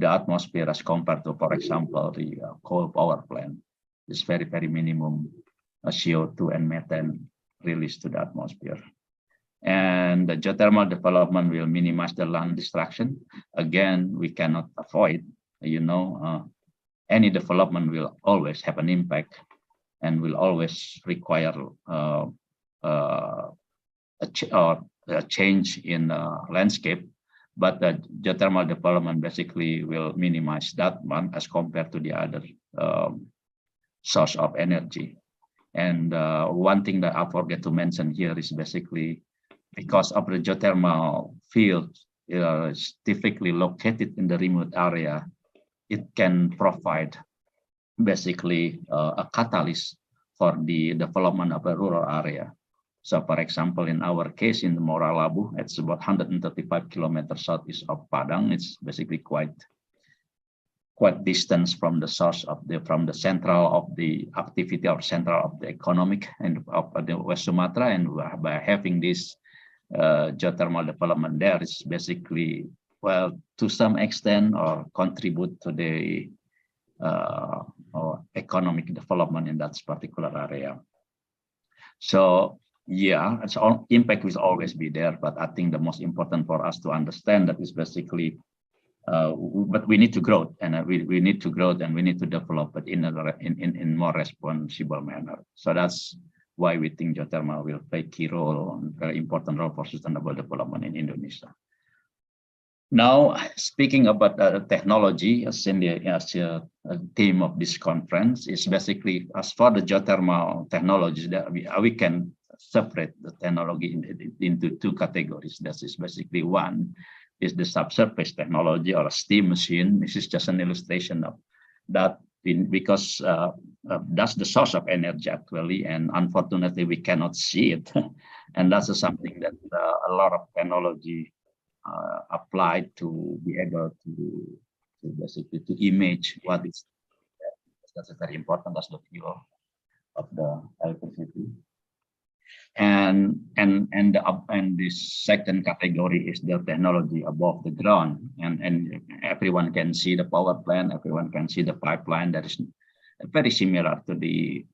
atmosphere as compared to, for example, the coal power plant. It's very, very minimum CO2 and methane released to the atmosphere. And the geothermal development will minimize the land destruction. Again, we cannot avoid, any development will always have an impact and will always require a change in landscape. But the geothermal development basically will minimize that one as compared to the other source of energy. And one thing that I forget to mention here is basically because of the geothermal field is typically located in the remote area, it can provide basically a catalyst for the development of a rural area. So for example, in our case in Muara Labu, it's about 135 kilometers southeast of Padang. It's basically quite distance from the source of from the central of the activity or central of the economic and of the West Sumatra. And by having this geothermal development there is basically, well, to some extent or contribute to the economic development in that particular area. So yeah, its impact will always be there, but I think the most important for us to understand that is basically, but we need to grow, and we need to grow and we need to develop it in more responsible manner. So that's why we think geothermal will play key role, very important role for sustainable development in Indonesia. Now, speaking about technology, as a theme of this conference, is basically as for the geothermal technologies that we can separate the technology into two categories. That is basically one is the subsurface technology or a steam machine. This is just an illustration of that because that's the source of energy actually, and unfortunately we cannot see it, and that's something that a lot of technology applied to be able to basically to image what is. That's a very important as the fuel of the electricity. And the second category is the technology above the ground, and everyone can see the power plant, everyone can see the pipeline. That is very similar to the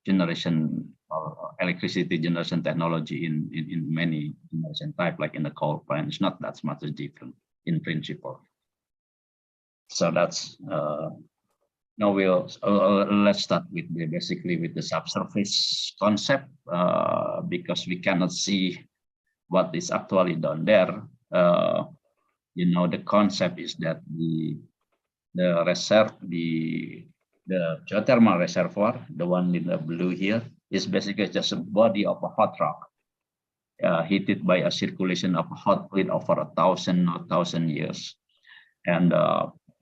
generation or electricity generation technology in many generation type, like in the coal plant. It's not that much different in principle. So that's now let's start with basically with the subsurface concept, because we cannot see what is actually done there. The concept is that the geothermal reservoir, the one in the blue here, is basically just a body of a hot rock heated by a circulation of hot fluid over 1,000 years. And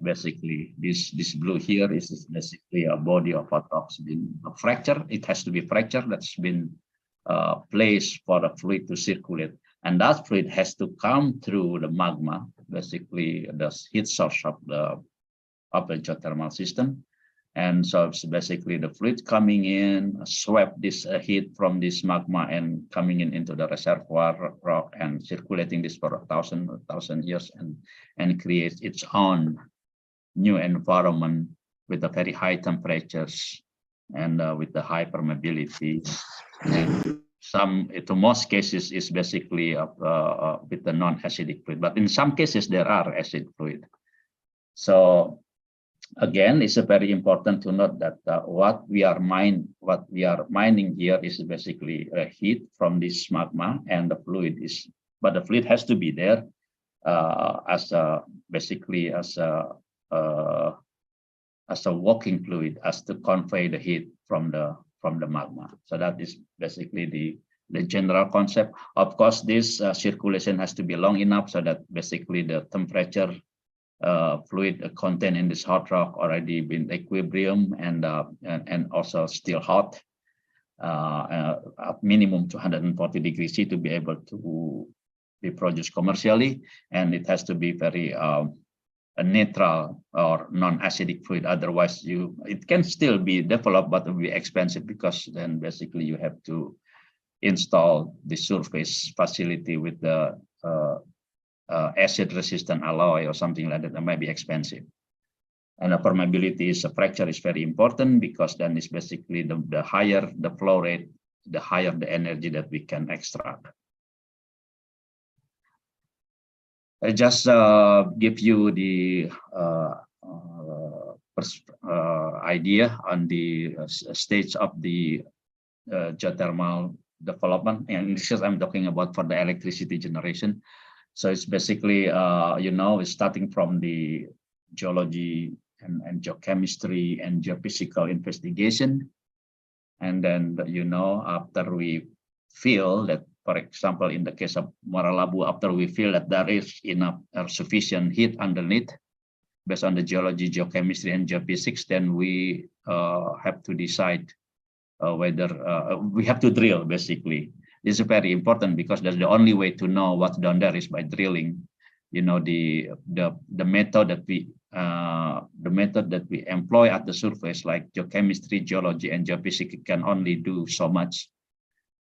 basically this blue here is basically a body of hot rocks been fractured. It has to be fractured. That's been placed for the fluid to circulate, and that fluid has to come through the magma, basically the heat source of the geothermal system. And so it's basically the fluid coming in, swept this heat from this magma and coming into the reservoir rock and circulating this for 1,000 years and creates its own new environment with the very high temperatures and with the high permeability. And to most cases is basically with the non-acidic fluid, but in some cases there are acid fluid. So again, it's very important to note that what we are mining here is basically heat from this magma, and the fluid is, but the fluid has to be there as a walking fluid, as to convey the heat from the magma. So that is basically general concept. Of course, this circulation has to be long enough so that basically the temperature fluid content in this hot rock already been equilibrium and also still hot, minimum 240 degrees C to be able to be produced commercially, and it has to be very a neutral or non-acidic fluid. Otherwise, it can still be developed, but it will be expensive because then basically you have to install the surface facility with the acid-resistant alloy or something like that. That might be expensive. And the permeability is a fracture is very important because then it's basically the higher the flow rate, the higher the energy that we can extract. I just give you the idea on the stage of the geothermal development, and this is I'm talking about for the electricity generation. So it's basically it's starting from the geology and geochemistry and geophysical investigation, and then after we feel that, for example, in the case of Muara Labu, after we feel that there is enough or sufficient heat underneath, based on the geology, geochemistry, and geophysics, then we have to decide whether we have to drill. Basically, this is very important because that's the only way to know what's down there is by drilling. The method that we employ at the surface, like geochemistry, geology, and geophysics, can only do so much.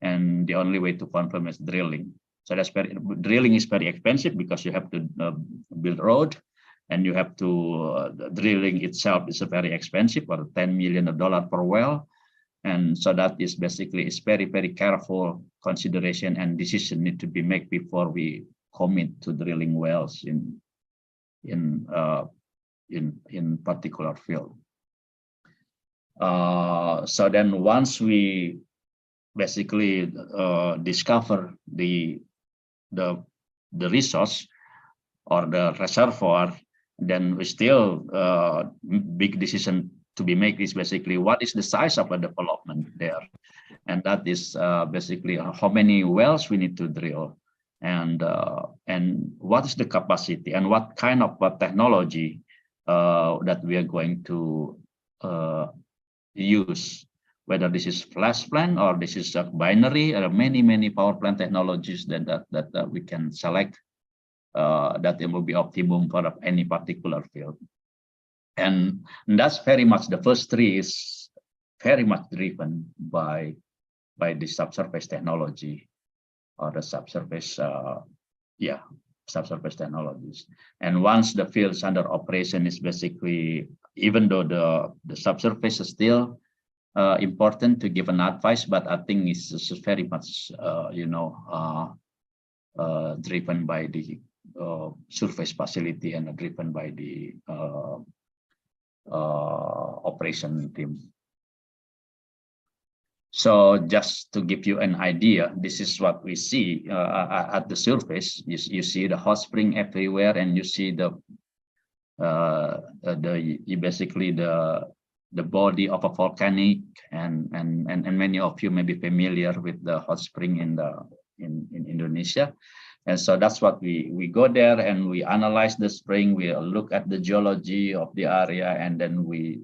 And the only way to confirm is drilling. So drilling is very expensive because you have to build road, and you have to drilling itself is very expensive, or $10 million per well. And so that is basically very, very careful consideration and decision need to be made before we commit to drilling wells in particular field. So then once we basically discover the resource or the reservoir, then we still big decision to be made is basically what is the size of the development there, and that is basically how many wells we need to drill, and what is the capacity and what kind of technology that we are going to use. Whether this is flash plant or this is a binary, or many power plant technologies that we can select that it will be optimum for any particular field. And that's very much the first three is very much driven by the subsurface technology or the subsurface subsurface technologies. And once the field is under operation, is basically, even though the subsurface is still important to give an advice, but I think it's very much driven by the surface facility and driven by the operation team. So just to give you an idea, this is what we see at the surface. You see the hot spring everywhere, and you see basically the body of a volcanic, and many of you may be familiar with the hot spring in Indonesia. And so that's what we go there and we analyze the spring, we look at the geology of the area, and then we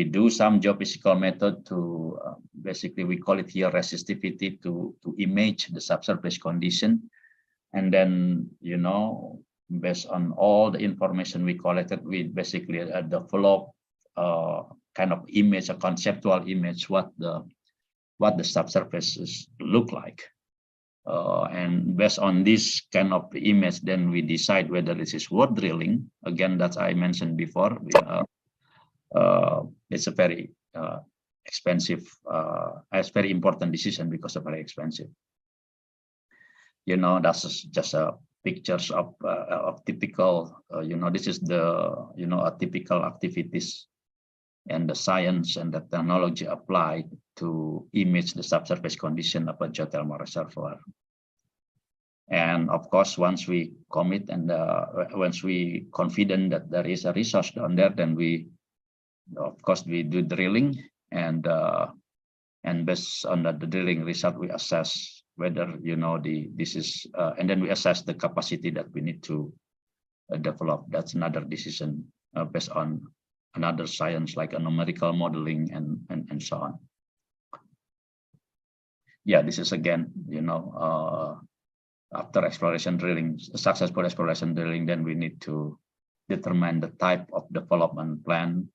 do some geophysical method to basically, we call it here resistivity, to image the subsurface condition. And then, based on all the information we collected, we basically develop kind of image, a conceptual image, what the subsurfaces look like. And based on this kind of image, then we decide whether this is worth drilling. Again, that I mentioned before, it's a very expensive, it's very important decision because it's very expensive. That's just a pictures of typical, this is the typical activities and the science and the technology applied to image the subsurface condition of a geothermal reservoir. And of course, once we commit and once we confident that there is a resource down there, then we do drilling, and based on the drilling result, we assess whether this is and then we assess the capacity that we need to develop. That's another decision based on another science like a numerical modeling and so on. Yeah, this is again, after exploration drilling, successful exploration drilling, then we need to determine the type of development plan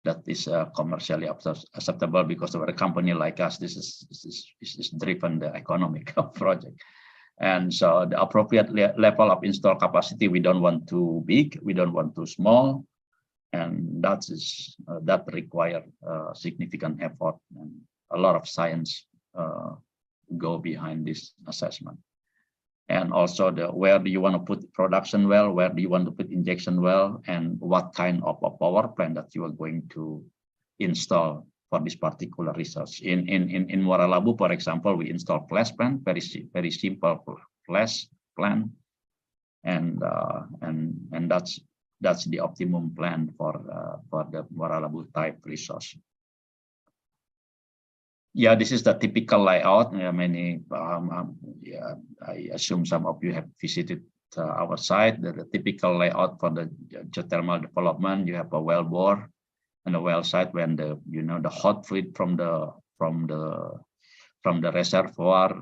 that is commercially acceptable, because for a company like us, this is driven the economic project. And so the appropriate level of install capacity, we don't want too big, we don't want too small, and that require significant effort, and a lot of science go behind this assessment. And also where do you want to put production well, where do you want to put injection well, and what kind of a power plant that you are going to install for this particular resource. In Muara Labu, for example, we install flash plant, very simple flash plant, and that's the optimum plan for the Muara Labu type resource. Yeah, this is the typical layout. I assume some of you have visited our site. The typical layout for the geothermal development, you have a well bore and a well site when the hot fluid from the reservoir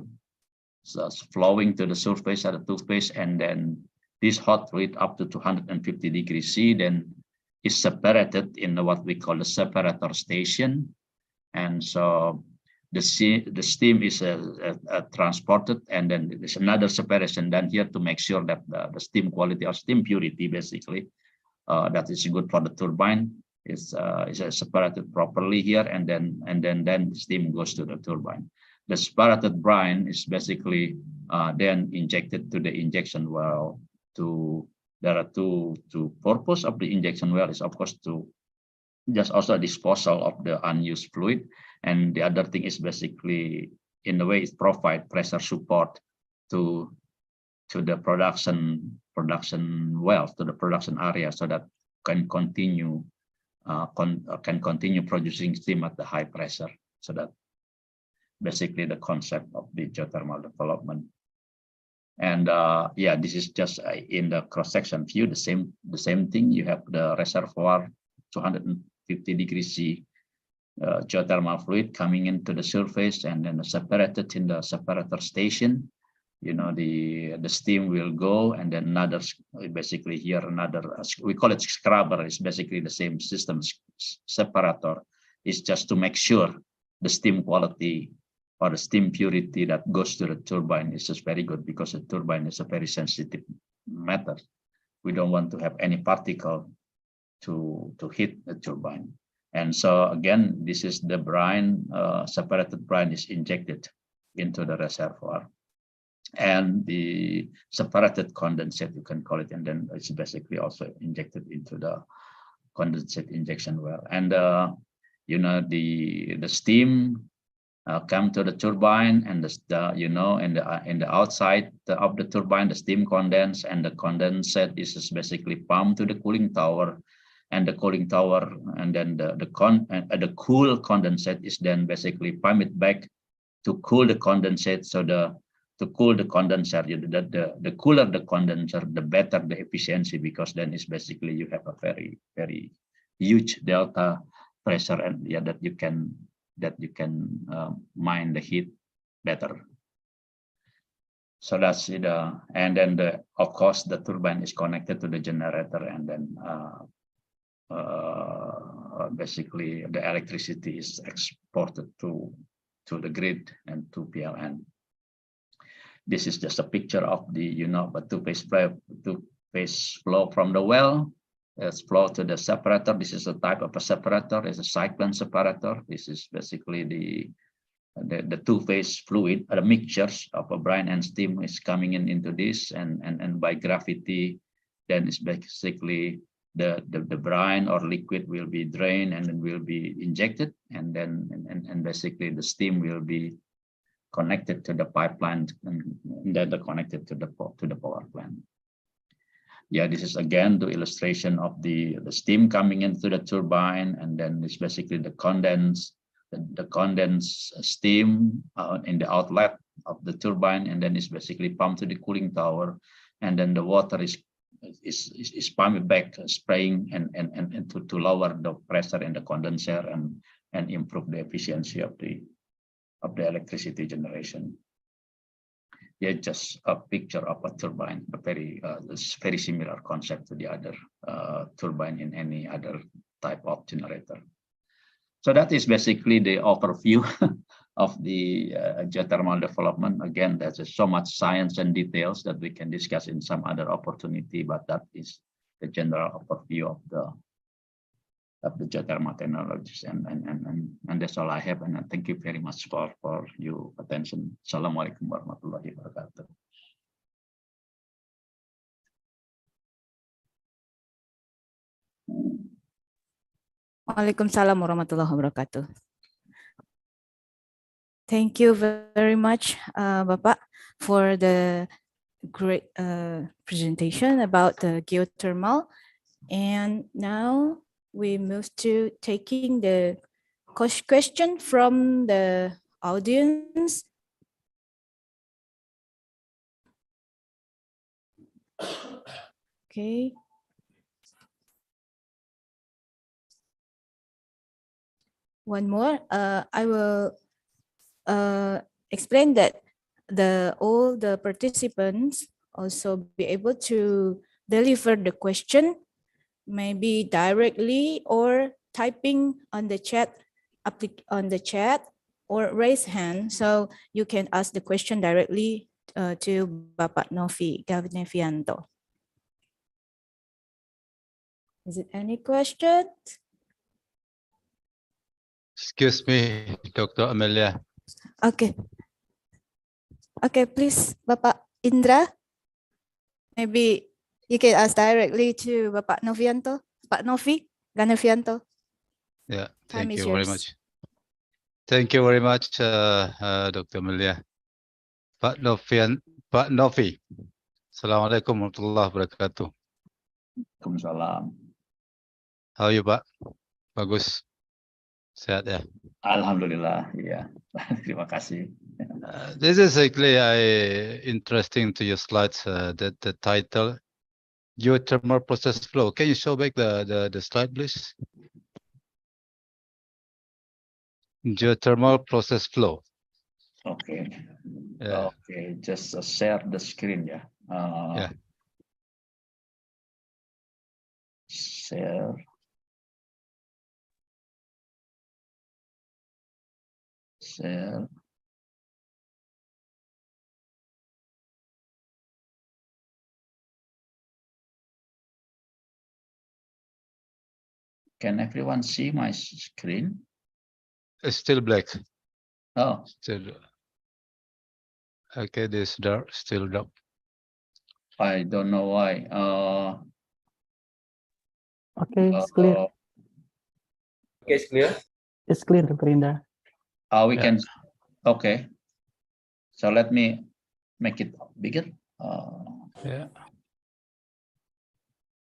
is flowing to the surface at the toothpaste, and then this hot fluid up to 250 degrees C then is separated in what we call the separator station, and so the steam is transported, and then there's another separation done here to make sure that the steam quality or steam purity, basically, that is good for the turbine is separated properly here, and then the steam goes to the turbine. The separated brine is basically then injected to the injection well. There are two purpose of the injection well is, of course, to just also disposal of the unused fluid, and the other thing is basically in a way it provide pressure support to the production well, to the production area, so that can continue producing steam at the high pressure. So that basically the concept of the geothermal development. And yeah, this is just in the cross-section view, the same thing. You have the reservoir 250 degrees C geothermal fluid coming into the surface, and then separated in the separator station. The steam will go, and then another, basically here another, we call it scrubber, is basically the same system. Separator is just to make sure the steam quality or the steam purity that goes to the turbine is just very good, because the turbine is a very sensitive matter. We don't want to have any particle to hit the turbine. And so again, this is the brine, separated brine is injected into the reservoir, and the separated condensate, you can call it, and then it's basically also injected into the condensate injection well. And the steam come to the turbine, and in the outside of the turbine, the steam condense, and the condensate is basically pumped to the cooling tower, and the cooling tower, and then the cool condensate is then basically pumped back to cool the condensate. So to cool the condenser, the cooler the condenser, the better the efficiency, because then it's basically you have a very, very huge delta pressure, and yeah, that you can mine the heat better. So that's it. And then of course the turbine is connected to the generator, and then basically the electricity is exported to the grid and to PLN. This is just a picture of the two-phase flow from the well. It's flow to the separator. This is a type of a separator. It's a cyclone separator. This is basically the two-phase fluid, the mixtures of a brine and steam is coming into this, and by gravity, then it's basically the brine or liquid will be drained and then will be injected, and then basically the steam will be connected to the pipeline, and then connected to the power plant. Yeah, this is again the illustration of the steam coming into the turbine, and then it's basically the condensed steam in the outlet the turbine, and then it's basically pumped to the cooling tower, and then the water is pumped back, spraying and to lower the pressure in the condenser and improve the efficiency of the electricity generation. Yeah, just a picture of a turbine, a very similar concept to the other turbine in any other type of generator. So that is basically the overview of the geothermal development. Again, there's so much science and details that we can discuss in some other opportunity, but that is the general overview of the geothermal technologies, and that's all I have. And thank you very much for your attention. Assalamualaikum warahmatullahi wabarakatuh. Waalaikumsalam warahmatullahi wabarakatuh. Thank you very much, Bapak, for the great presentation about the geothermal. And now we move to taking the question from the audience. Okay. One more, I will explain that all the participants also be able to deliver the question, maybe directly or typing on the chat, or raise hand, so you can ask the question directly to Bapak Novi Gavnevianto. Is it any question? Excuse me, Dr. Amelia. Okay. Okay, please, Bapak Indra. Maybe you can ask directly to Bapak Novianto, Pak Novi Gavnevianto. Yeah, Time thank is you very yours. much. Thank you very much, Dr. Amelia. Pak Novi. Assalamualaikum warahmatullahi wabarakatuh. Waalaikumsalam. How are you, Pak? Bagus. Sehat ya? Alhamdulillah, ya. Terima kasih. This is actually interesting to your slides. The title, geothermal process flow. Can you show back the slide, please? Geothermal process flow. Okay. Yeah. Okay, just share the screen, yeah. Yeah. Share. Share. Can everyone see my screen? It's still black. Oh. Still. Okay, this dark, still dark. I don't know why. Okay, it's clear. Okay, it's clear. It's clear, Dr. Indra. We can. Okay. So let me make it bigger. Yeah.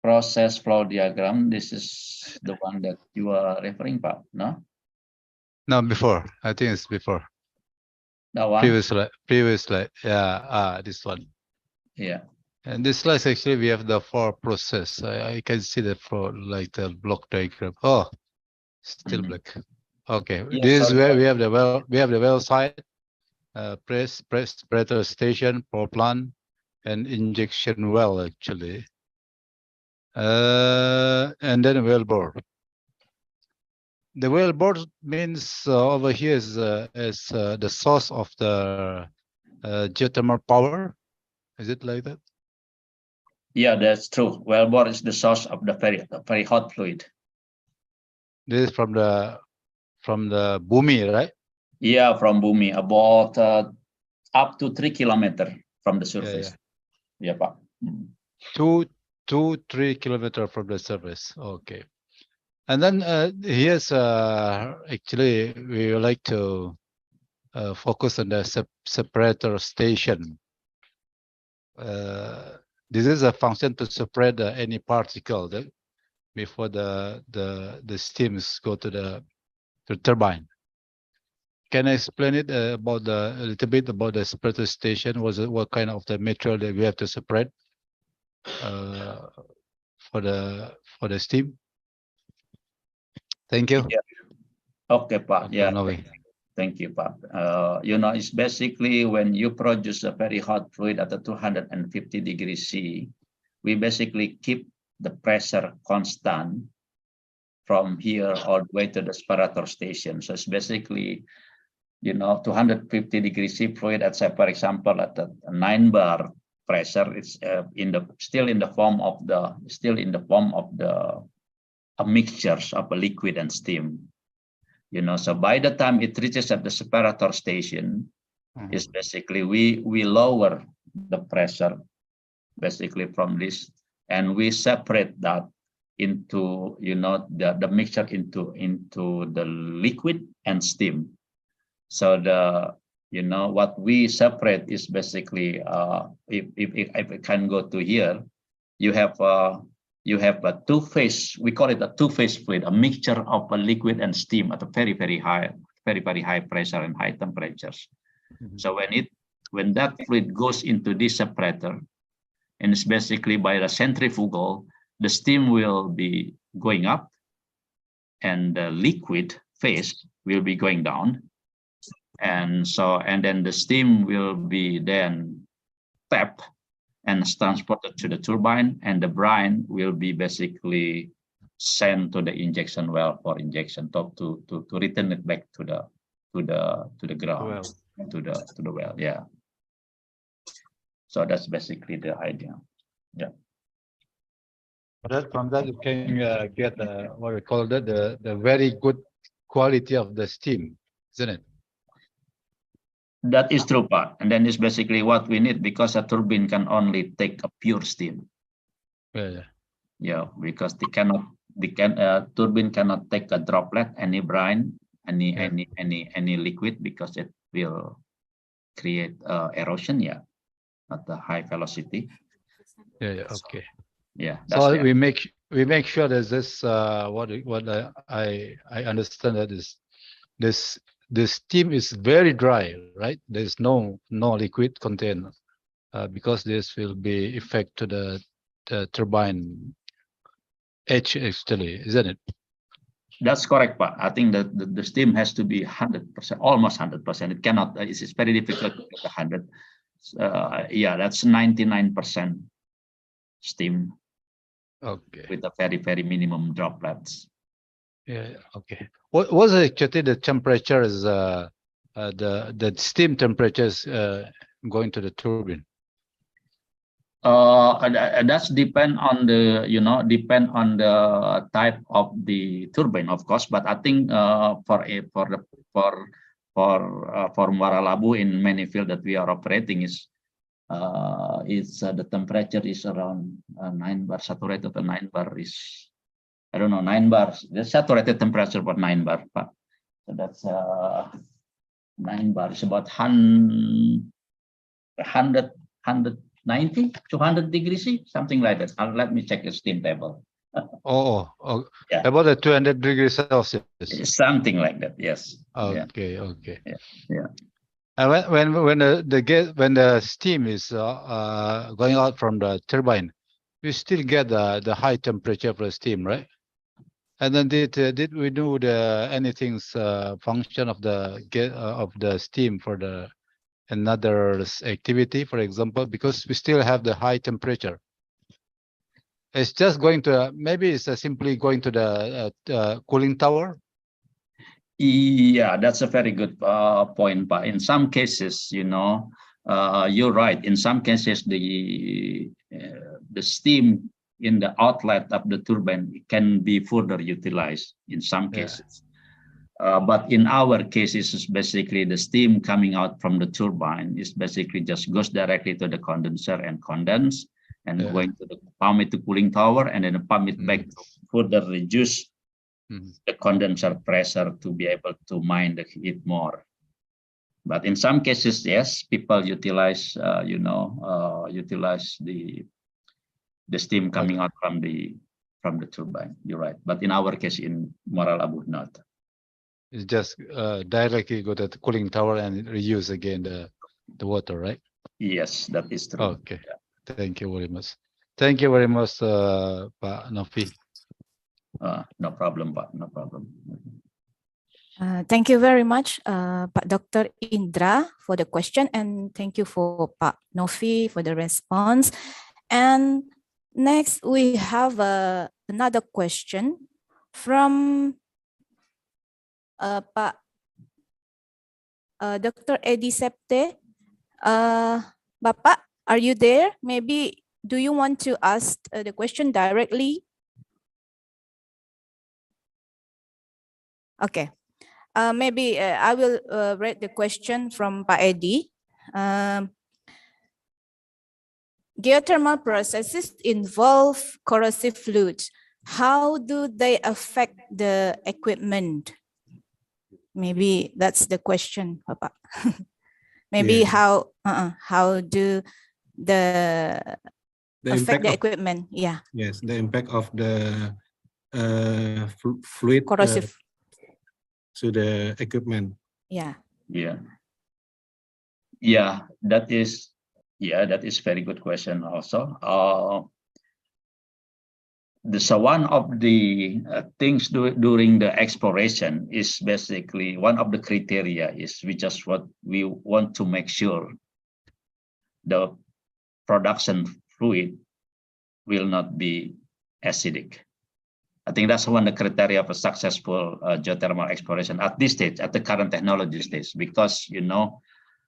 Process flow diagram. This is the one that you are referring about, no? No, before. I think it's before. That one? Previous slide. Yeah. This one. Yeah. And this slide actually we have the four process. I can see the four, like the block diagram. Oh, still black. Okay. Yeah, This is so where we have the well. We have the well site, press spreader station, power plant, and injection well actually. And then well bore. The well bore means over here is the source of the geothermal power. Is it like that? Yeah, that's true. Well bore is the source of the very hot fluid. This is from the Bumi, right? Yeah, from Bumi, about up to 3 kilometers from the surface. Yeah, Pak. 2-3 kilometers from the surface. Okay. And then here's actually we would like to focus on the separator station. This is a function to separate any particle before the steams go to the turbine. can I explain it about a little bit about the separator station? What kind of the material that we have to separate for the steam? Thank you. Yeah. Okay, Pak. Dr. Yeah. Novi. Thank you, Pak. It's basically when you produce a very hot fluid at a 250 degrees C, we basically keep the pressure constant from here all the way to the separator station. So it's basically, 250 degrees C fluid at, say, for example, at a 9 bar pressure, it's still in the form of a mixtures of a liquid and steam. So by the time it reaches at the separator station, is basically we lower the pressure basically from this, and we separate that into the mixture into the liquid and steam. So what we separate is basically if I can go to here, you have a two-phase, we call it a two-phase fluid, a mixture of a liquid and steam at a very high pressure and high temperatures. So when that fluid goes into this separator, and it's basically by the centrifugal, the steam will be going up and the liquid phase will be going down. And then the steam will be then tapped and transported to the turbine, and the brine will be basically sent to the injection well for injection to return it back to the ground, to the well. Yeah. So that's basically the idea. Yeah. From that you can get what we call the very good quality of the steam, isn't it? That is true, Pak. And then it's basically what we need, because a turbine can only take a pure steam. Yeah, because turbine cannot take a droplet, any brine, any liquid, because it will create erosion. Yeah, at the high velocity. Okay. Yeah. So we make sure that this what I understand that is the steam is very dry, right? There's no liquid content because this will be effect to the turbine edge actually, isn't it? That's correct, Pak. I think that the steam has to be 100%, almost 100%. It cannot. It's very difficult to get 100. Yeah, that's 99% steam. Okay. With a very minimum droplets. Yeah. Okay. What was actually the temperature is the steam temperatures going to the turbine? That's depend on the type of the turbine, of course. But I think for Muara Labu in many fields that we are operating is the temperature is around 9 bar saturated. 9 bar is, I don't know, 9 bars. The saturated temperature about 9 bar, Pak. So that's 9 bar is about 190, 200 degrees C, something like that. Let me check the steam table. Yeah. About the 200 degrees Celsius. Something like that. Yes. Okay. Okay. Yeah. And when the steam is going out from the turbine, we still get the high temperature for the steam, right? And then did we do anything function of the steam for the another activity, for example, because we still have the high temperature? It's just going to maybe it's simply going to the cooling tower. Yeah, that's a very good point. But in some cases, you're right. In some cases, the steam in the outlet of the turbine can be further utilized in some cases. But in our cases, it's basically the steam coming out from the turbine is basically just goes directly to the condenser and condense and going to the pump it to cooling tower, and then pump it back to further reduce the condenser pressure to be able to mine the heat more. But in some cases, yes, people utilize utilize the steam coming out from the turbine. You're right. But in our case, in Muara Labu, not. It's just directly go to the cooling tower and reuse again the water, right? Yes, that is true. Okay. Thank you very much. Thank you very much, Pak Novi. No problem, Pak. No problem. Thank you very much, Pak Dr. Indra, for the question, and thank you for Pak Novi for the response. And next, we have another question from Pak Dr. Edi Septe. Bapak, are you there? Maybe do you want to ask the question directly? Okay. Maybe I will read the question from Pak Edi. Geothermal processes involve corrosive fluids. How do they affect the equipment? Maybe that's the question, Bapak. Maybe how do the affect the equipment? Yeah. Yes, the impact of the fluid corrosive to the equipment. Yeah. That is very good question also. So one of the things during the exploration is basically one of the criteria is we want to make sure the production fluid will not be acidic. I think that's one of the criteria of a successful geothermal exploration at this stage, at the current technology stage, because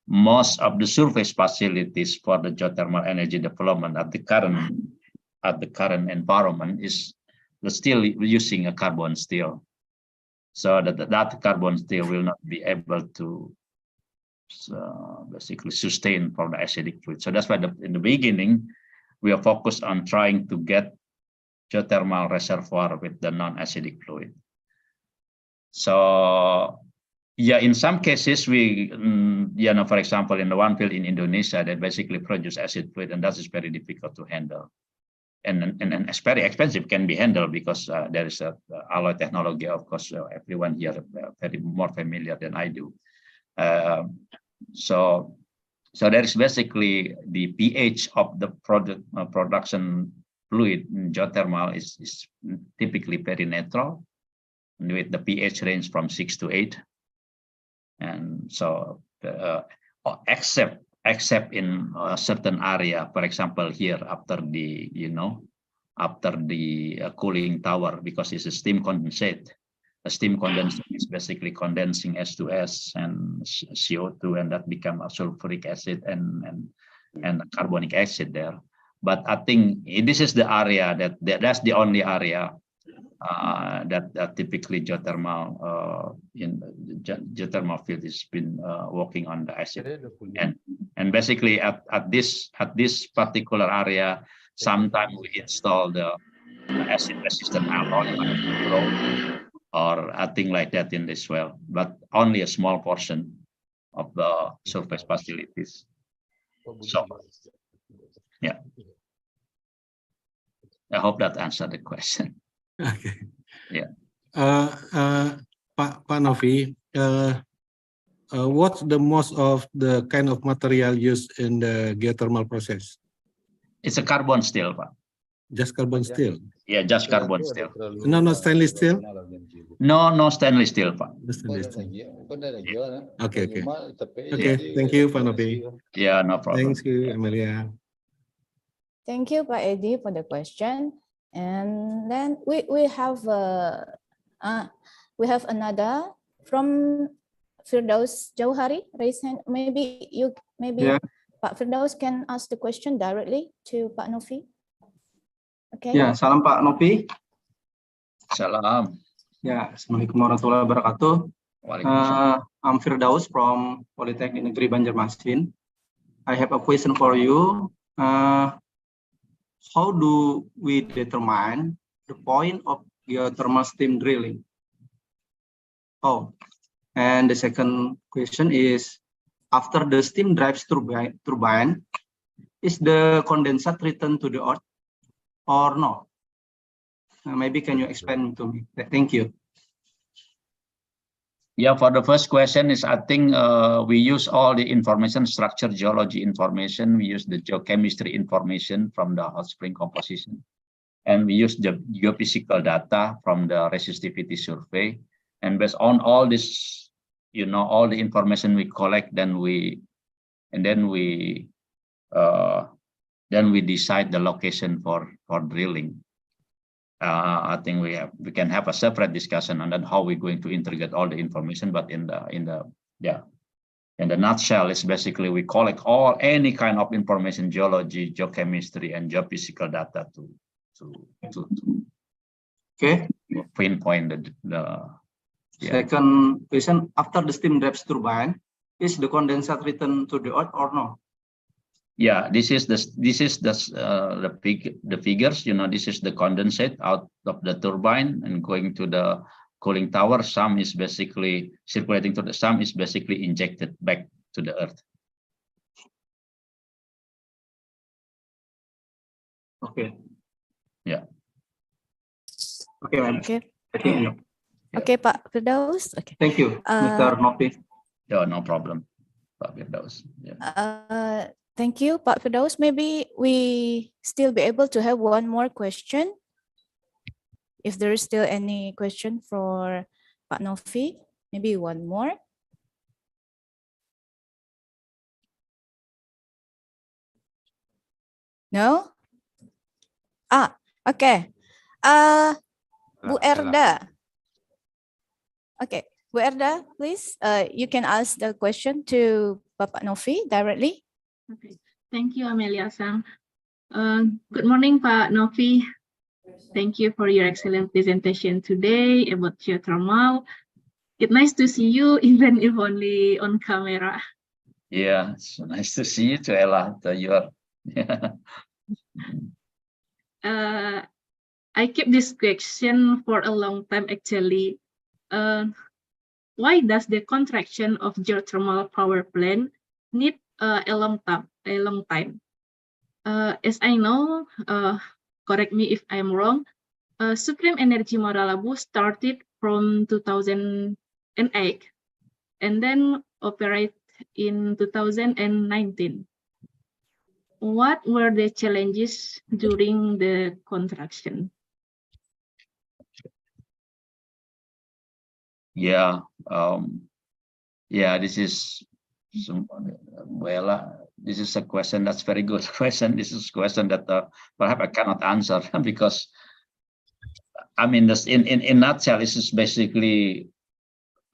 most of the surface facilities for the geothermal energy development at the current environment is still using a carbon steel, so that carbon steel will not be able to basically sustain for the acidic fluid. So that's why in the beginning we are focused on trying to get geothermal reservoir with the non-acidic fluid. So in some cases for example, in the one field in Indonesia, they basically produce acid fluid, and that is very difficult to handle. And it's very expensive, can be handled because there is a alloy technology, of course. Everyone here very more familiar than I do. So there is basically the pH of the production fluid in geothermal is typically very neutral, with the pH range from 6 to 8. And so except in a certain area, for example, here after the cooling tower, because it's a steam condensate. A steam condensate is basically condensing S2S and CO2, and that become a sulfuric acid and carbonic acid there. But I think this is the area that's the only area that typically geothermal geothermal field has been working on the acid, and basically at this particular area, sometimes we install the acid resistant alloy or a thing like that in this well, but only a small portion of the surface facilities. So I hope that answered the question. Okay. Pak Novi, what's the most of the kind of material used in the geothermal process? It's a carbon steel, Pak. Just carbon steel? Yeah, just carbon steel. No stainless steel? No stainless steel, Pak. Okay. Thank you, Pak Novi. Yeah, no problem. Thank you, Amelia. Thank you, Pak Edi, for the question. And then we have another from Firdaus Jauhari. Raise hand. Maybe Pak Firdaus can ask the question directly to Pak Novi. Okay. Ya, salam Pak Novi. Salam. Ya, Assalamualaikum warahmatullahi wabarakatuh. I'm Firdaus from Polytechnic Negeri Banjarmasin. I have a question for you. How do we determine the point of geothermal steam drilling? And the second question is, after the steam drives turbine, is the condensate returned to the earth or no? Maybe can you explain to me? Thank you. Yeah, for the first question is, I think we use all the information, structure geology information. We use the geochemistry information from the hot spring composition. And we use the geophysical data from the resistivity survey. And based on all this, all the information we collect, then we decide the location for drilling. I think we can have a separate discussion on that, how we're going to integrate all the information. But in the nutshell, it's basically we collect any kind of information, geology, geochemistry, and geophysical data to pinpoint the Second question: after the steam drives turbine, is the condensate returned to the earth or no? Yeah, this is the figures. This is the condensate out of the turbine and going to the cooling tower. Some is basically circulating to some is basically injected back to the earth. Okay. Yeah. Okay, ma'am. Okay. I think no. Okay, Pak Firdaus. Okay. Thank you, Mr. Nopi. Yeah, no problem, Pak Firdaus. Yeah. Thank you, Pak Firdaus. Maybe we still be able to have one more question. If there is still any question for Pak Novi, maybe one more. No? Okay. Bu Erda. Okay, Bu Erda, please. You can ask the question to Bapak Novi directly. Okay, thank you, Amelia Sang. Good morning, Pak Novi. Thank you for your excellent presentation today about geothermal. It's nice to see you, even if only on camera. Yeah, it's nice to see you too, Ella. I keep this question for a long time, actually. Why does the contraction of geothermal power plant need a long time? As I know, correct me if I'm wrong, Supreme Energy Maralabu started from 2008 and then operate in 2019. What were the challenges during the contraction? Yeah, this is this is a question that's very good question. This is a question that perhaps I cannot answer because I mean, this in nutshell, this is basically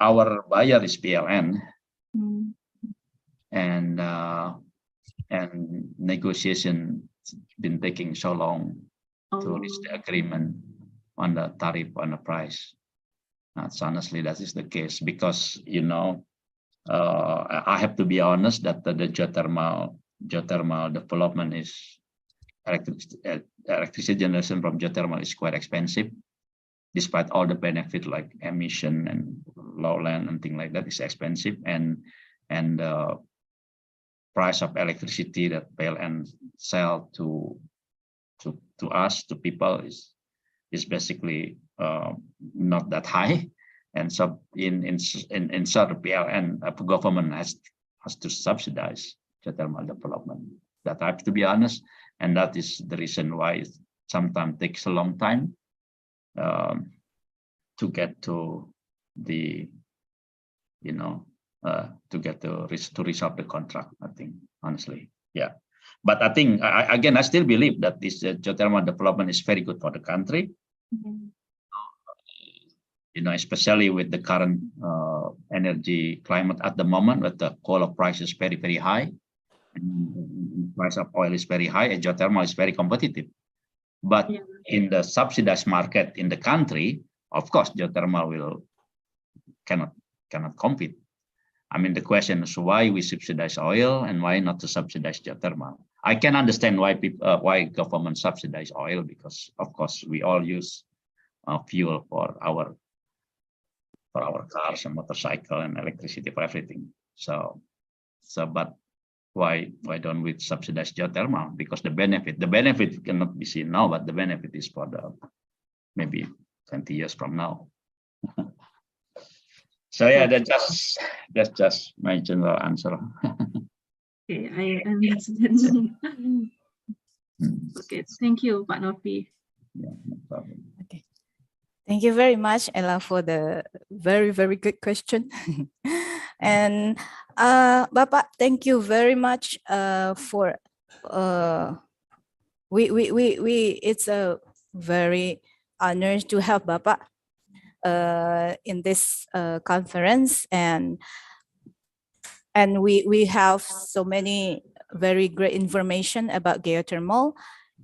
our buyer is PLN, and negotiation been taking so long to reach the agreement on the tariff, on the price. That's honestly, that is the case because I have to be honest that the geothermal development is electricity generation from geothermal is quite expensive, despite all the benefit like emission and lowland and things like that is expensive, and the price of electricity that PLN sell to us, to people, is basically not that high, and so in sort of PLN, government has to subsidize geothermal development. That I have to be honest, and that is the reason why it sometimes takes a long time to get to the to resolve the contract. I think honestly, yeah. But I think again, I still believe that this geothermal development is very good for the country. Especially with the current energy climate at the moment, where the coal price is very, very high, and price of oil is very high, and geothermal is very competitive. But in the subsidized market in the country, of course, geothermal cannot compete. I mean, the question is why we subsidize oil and why not to subsidize geothermal. I can understand why government subsidize oil, because of course we all use fuel for our cars and motorcycle and electricity for everything. But why don't we subsidize geothermal? Because the benefit cannot be seen now, but the benefit is for the maybe 20 years from now. So yeah, that's just my general answer. Okay, I understand. Okay, thank you, Pak Novi. Yeah, no problem. Okay. Thank you very much, Ella, for the very, very good question. And Bapak, thank you very much for it's a very honor to have Bapak in this conference, and we have so many very great information about geothermal,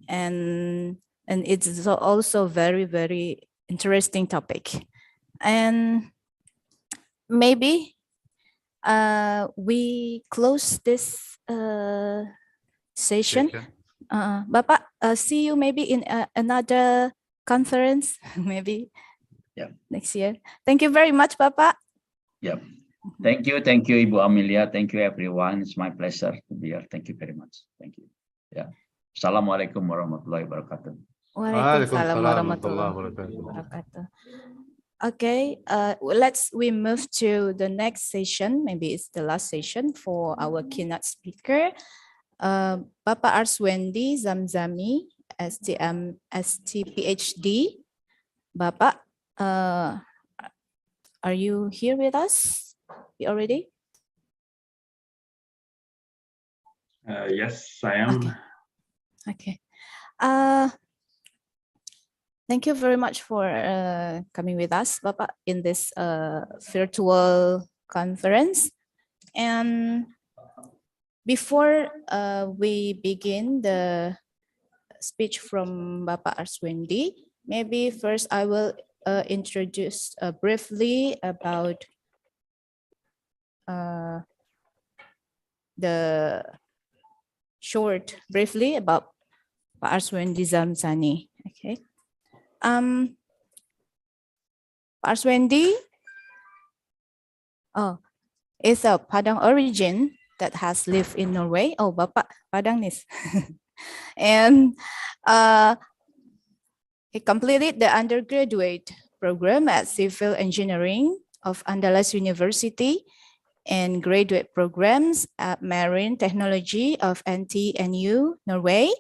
and it's also very, very interesting topic. And maybe we close this session. Bapak, see you maybe in another conference, maybe next year. Thank you very much, Bapak. Yep. Thank you, Ibu Amelia. Thank you, everyone. It's my pleasure to be here. Thank you very much. Thank you. Yeah. Assalamualaikum warahmatullahi wabarakatuh. Waalaikumsalam warahmatullahi wabarakatuh. Okay, we move to the next session. Maybe it's the last session for our keynote speaker, Bapak Arswendi Zamzami, ST PhD. Bapak, are you here with us already? Yes, I am. Okay. Thank you very much for coming with us, Bapak, in this virtual conference. And before we begin the speech from Bapak Arswendi, maybe first I will introduce briefly about briefly about Pak Arswendi Zamzani. Okay. Pak Arswendi is a Padang origin that has lived in Norway. Oh, Bapak Padangnis. And he completed the undergraduate program at Civil Engineering of Andalas University and graduate programs at Marine Technology of NTNU, Norway.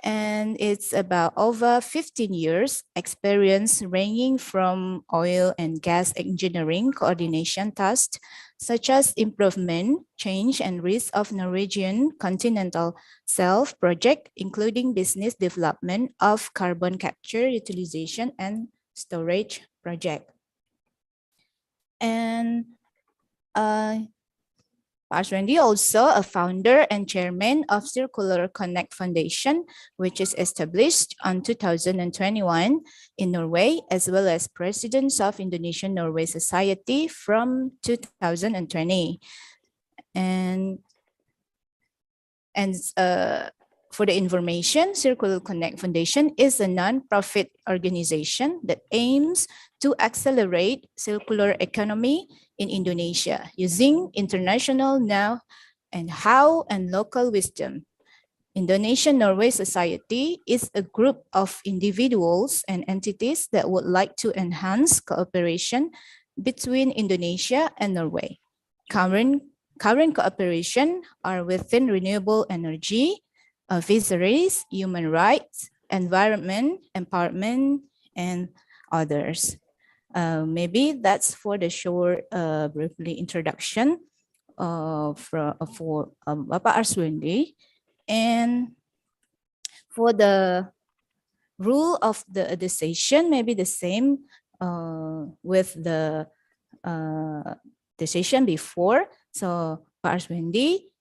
And it's about over 15 years experience ranging from oil and gas engineering coordination tasks, such as improvement, change, and risk of Norwegian continental shelf project, including business development of carbon capture, utilization, and storage project. And Arswendi also a founder and chairman of Circular Connect Foundation, which is established on 2021 in Norway, as well as president of Indonesian-Norway Society from 2020. And for the information, Circular Connect Foundation is a non-profit organization that aims to accelerate circular economy in Indonesia using international know and how and local wisdom. Indonesian-Norway Society is a group of individuals and entities that would like to enhance cooperation between Indonesia and Norway. Current cooperation are within renewable energy, fisheries, human rights, environment, empowerment, and others. Maybe that's for the short, briefly introduction for Bapak Arswendi. And for the rule of the session, maybe the same with the session before. So Pak Arswendi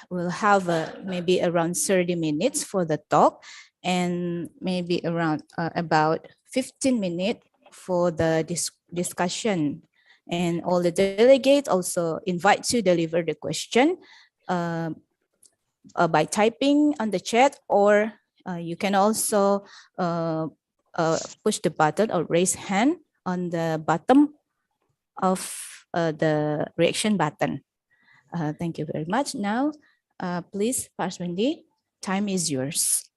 will have maybe around 30 minutes for the talk, and maybe around about 15 minutes for the discussion. And all the delegates also invite to deliver the question by typing on the chat, or you can also push the button or raise hand on the bottom of the reaction button. Thank you very much. Now, please, Pak Arswendi, time is yours.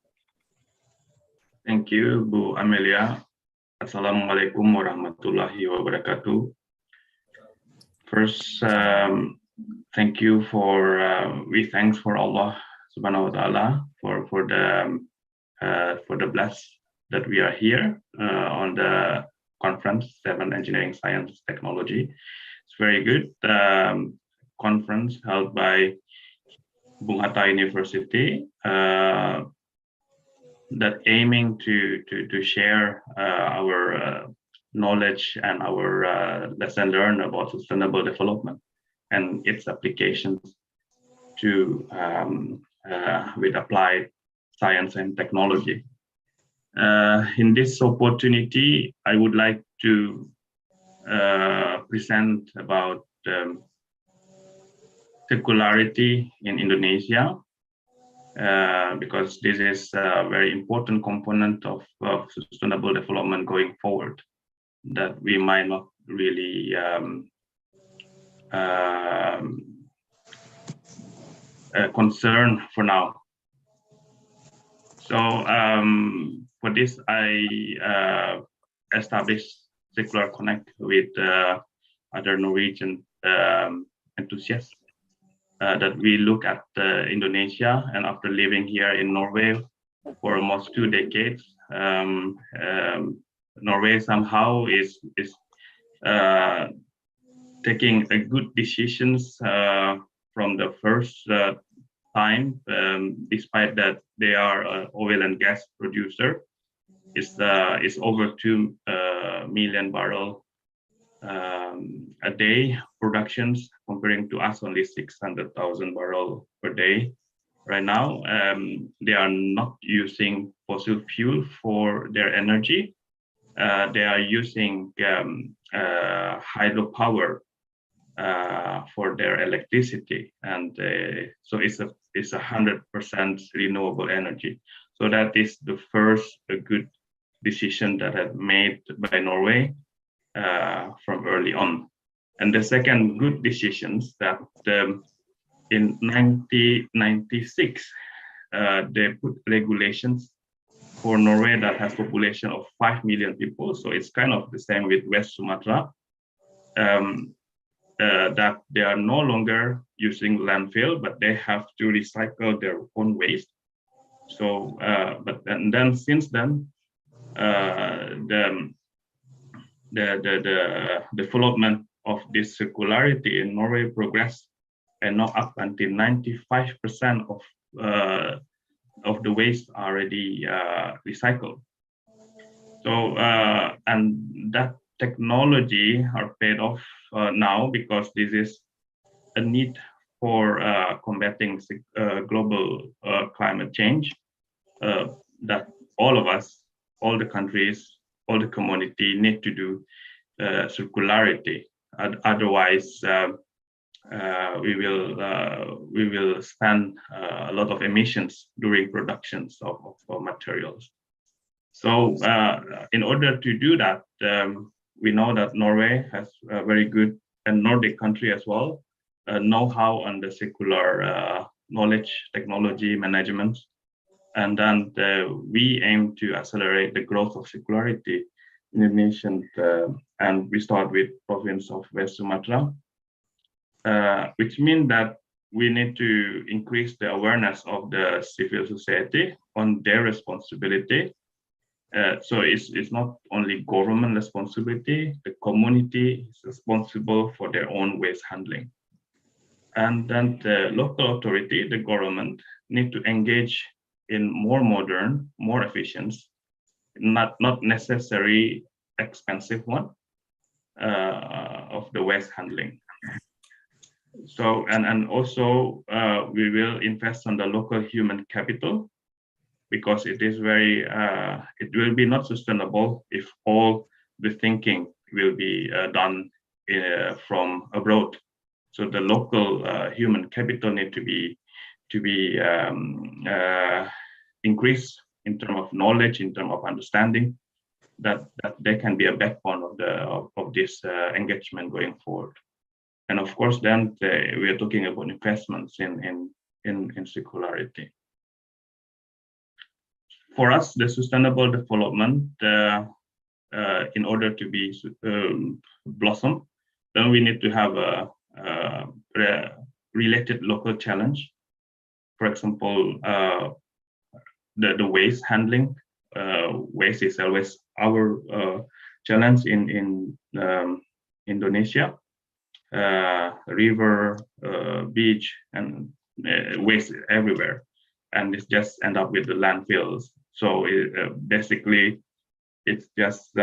Thank you, Bu Amelia. Assalamualaikum warahmatullahi wabarakatuh. First, thank you for we thanks for Allah Subhanahu wa Taala for the bless that we are here on the conference 7 Engineering Science Technology. It's very good conference held by Bung Hatta University that aiming to share our knowledge and our lesson learned about sustainable development and its applications to with applied science and technology. In this opportunity, I would like to present about circularity in Indonesia, because this is a very important component of sustainable development going forward that we might not really concern for now. So for this, I established Circular Connect with other Norwegian enthusiasts that we look at Indonesia, and after living here in Norway for almost 2 decades, Norway somehow is taking a good decisions from the first time, despite that they are an oil and gas producer. It's over 2 million barrel a day productions, comparing to us only 600,000 barrel per day. Right now, they are not using fossil fuel for their energy. They are using hydropower for their electricity, and so it's 100% renewable energy. So that is the first good decision that has made by Norway from early on. And the second good decisions that in 1996 they put regulations for Norway that has population of 5 million people. So it's kind of the same with West Sumatra. That they are no longer using landfill, but they have to recycle their own waste. So, and then since then, the development of this circularity in Norway progressed, and now up until 95% of the waste already recycled. So, and that technology are paid off now, because this is a need for combating global climate change, that all of us, all the countries, all the community need to do circularity. Otherwise, we will spend a lot of emissions during productions of materials. So in order to do that, we know that Norway has a very good, and Nordic country as well, know-how on the circular knowledge, technology, management. And then we aim to accelerate the growth of circularity in the nation. And we start with province of West Sumatra, which means that we need to increase the awareness of the civil society on their responsibility. So it's not only government responsibility, the community is responsible for their own waste handling. And then the local authority, the government, need to engage in more modern, more efficient, not necessarily expensive one of the waste handling. So, and also we will invest on the local human capital, because it is very, it will be not sustainable if all the thinking will be done from abroad. So the local human capital need to be increased in terms of knowledge, in terms of understanding, that they can be a backbone of this engagement going forward. And of course, then we are talking about investments in circularity. For us, the sustainable development, in order to be blossom, then we need to have a related local challenge. For example, the waste handling. Waste is always our challenge in Indonesia. River, beach, and waste everywhere, and it's just end up with the landfills. So basically, it's just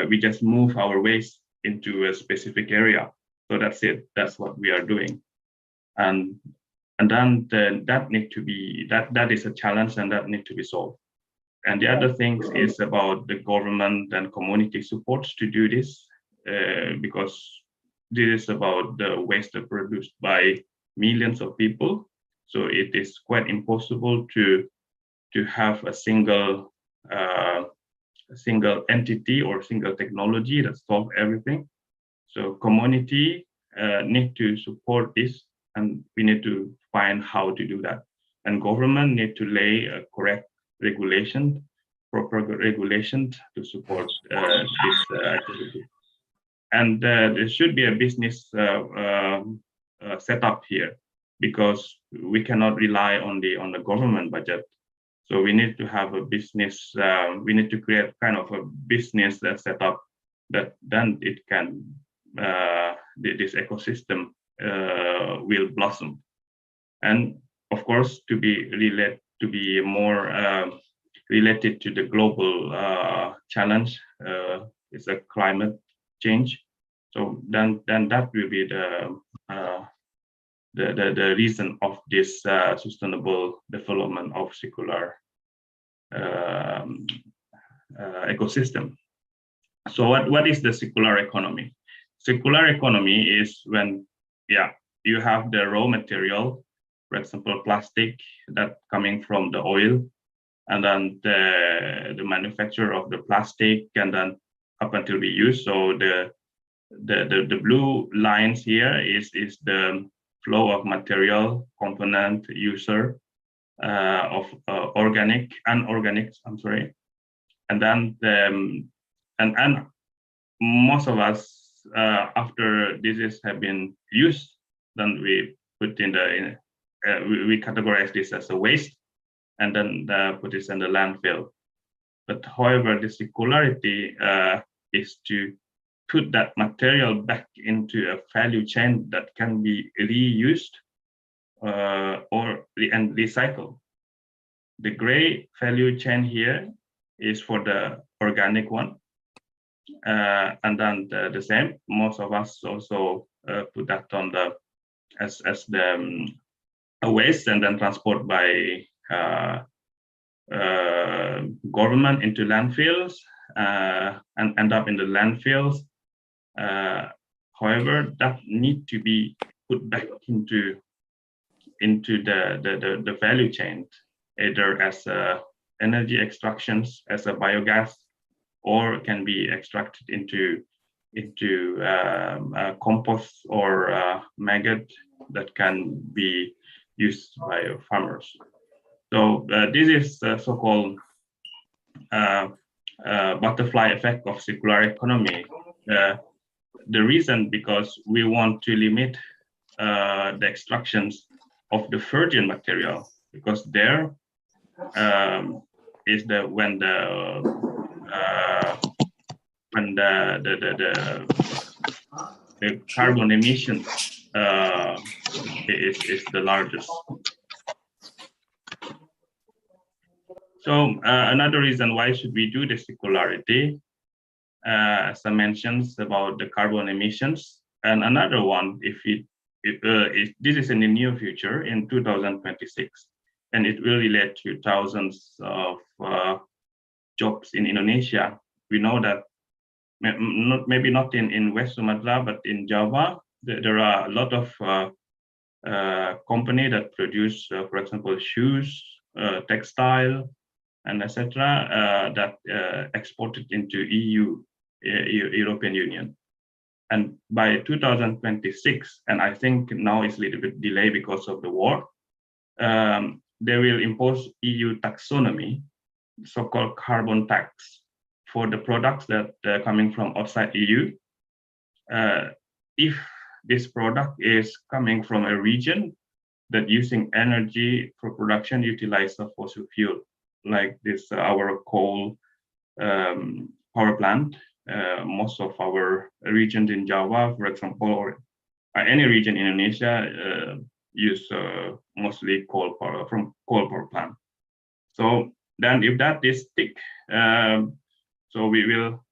we just move our waste into a specific area. So that's it. That's what we are doing, and then that need to be that is a challenge, and that need to be solved. And the other things is about the government and community supports to do this, because this is about the waste produced by millions of people. So it is quite impossible to have a single entity or single technology that solves everything. So community need to support this, and we need to find how to do that. And government need to lay a correct regulation, proper regulation to support this activity. And there should be a business setup here, because we cannot rely on the government budget. So we need to have a business. We need to create kind of a business setup that then it can this ecosystem will blossom. And of course, to be more related to the global challenge is a climate change. So then that will be the reason of this sustainable development of circular ecosystem. So what is the circular economy? Circular economy is when you have the raw material, for example, plastic that coming from the oil, and then the manufacture of the plastic, and then up until we use. So the blue lines here is the flow of material, component, user of organic, unorganic. I'm sorry, and then and most of us after this have been used, then we put in we categorize this as a waste, and then put this in the landfill. But however, the circularity is to put that material back into a value chain that can be reused and recycled. The gray value chain here is for the organic one, and then the same. Most of us also put that on the as the waste, and then transport by government into landfills and end up in the landfills. However, that need to be put back into the value chain, either as energy extractions, as a biogas, or can be extracted into compost or maggot that can be used by farmers. So this is so-called butterfly effect of circular economy. The reason because we want to limit the extractions of the virgin material, because there is when the carbon emission is the largest. So another reason why should we do the circularity, as I mentioned about the carbon emissions, and another one, if this is in the near future in 2026, and it will relate to thousands of jobs in Indonesia. We know that maybe not in West Sumatra, but in Java, there are a lot of companies that produce, for example, shoes, textile, and etc. That exported into European Union. And by 2026, and I think now it's a little bit delayed because of the war, they will impose EU taxonomy, so-called carbon tax, for the products that are coming from outside EU. if this product is coming from a region that using energy for production utilize a fossil fuel, like this our coal power plant. Most of our regions in Java, for example, or any region in Indonesia use mostly coal power from coal power plant. So then if that is stick, so we will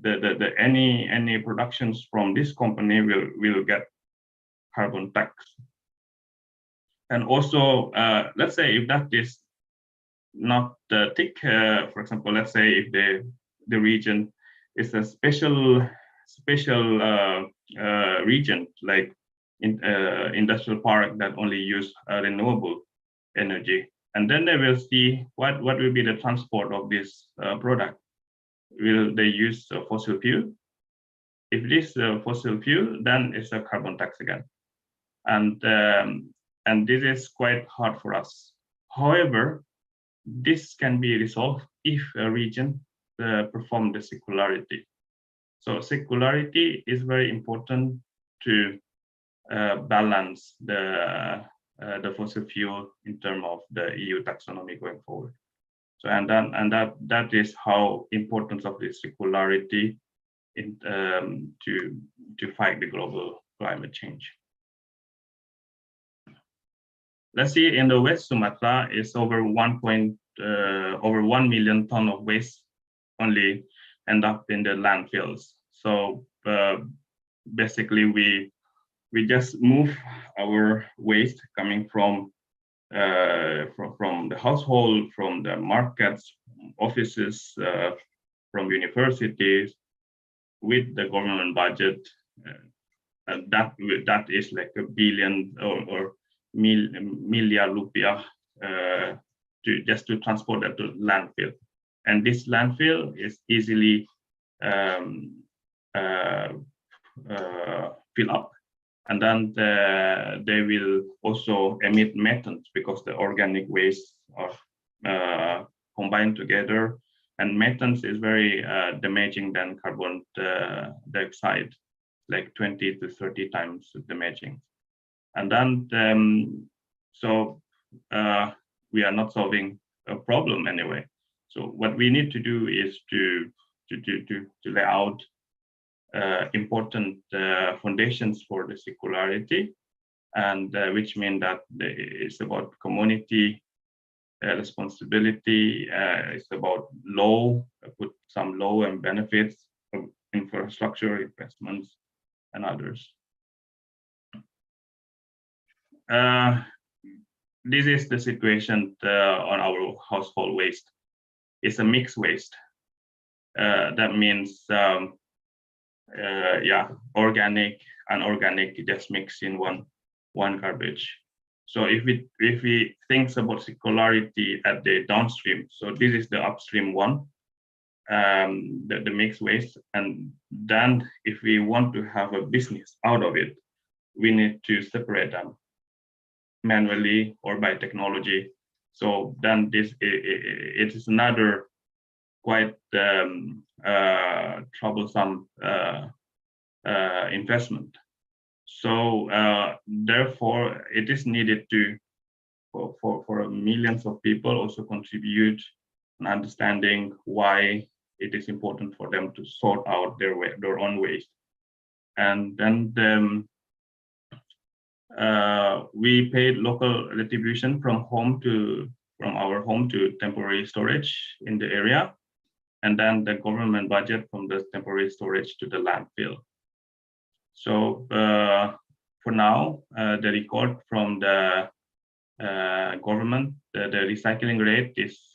any productions from this company will get carbon tax. And also, let's say if that is not tick, for example, let's say if the region is a special region, like industrial park that only use renewable energy, and then they will see what will be the transport of this product. Will they use fossil fuel? If it is fossil fuel, then it's a carbon tax again, and this is quite hard for us. However, this can be resolved if a region perform the circularity. So circularity is very important to balance the fossil fuel in terms of the EU taxonomy going forward. So that is how importance of this circularity in to fight the global climate change. Let's see, in the West Sumatra is over 1 million ton of waste only end up in the landfills. So basically we just move our waste coming from the household, from the markets, offices, from universities, with the government budget. That is like a billion or milliard rupiah just to transport that to landfill, and this landfill is easily fill up, and then they will also emit methane because the organic waste are combined together, and methane is very damaging than carbon dioxide, like 20 to 30 times damaging. And then so we are not solving a problem anyway. So what we need to do is to lay out important foundations for the circularity, and which mean that it's about community responsibility. It's about law, put some law and benefits of infrastructure investments and others. This is the situation on our household waste. It's a mixed waste. That means organic, unorganic, just mix in one garbage. So if we think about circularity at the downstream, so this is the upstream one, the mixed waste, and then if we want to have a business out of it, we need to separate them manually or by technology. So then it is another quite troublesome investment. So therefore, it is needed for millions of people also contribute and understanding why it is important for them to sort out their own waste. And then we paid local retribution from our home to temporary storage in the area, and then the government budget from the temporary storage to the landfill. So for now, the record from the government, the recycling rate is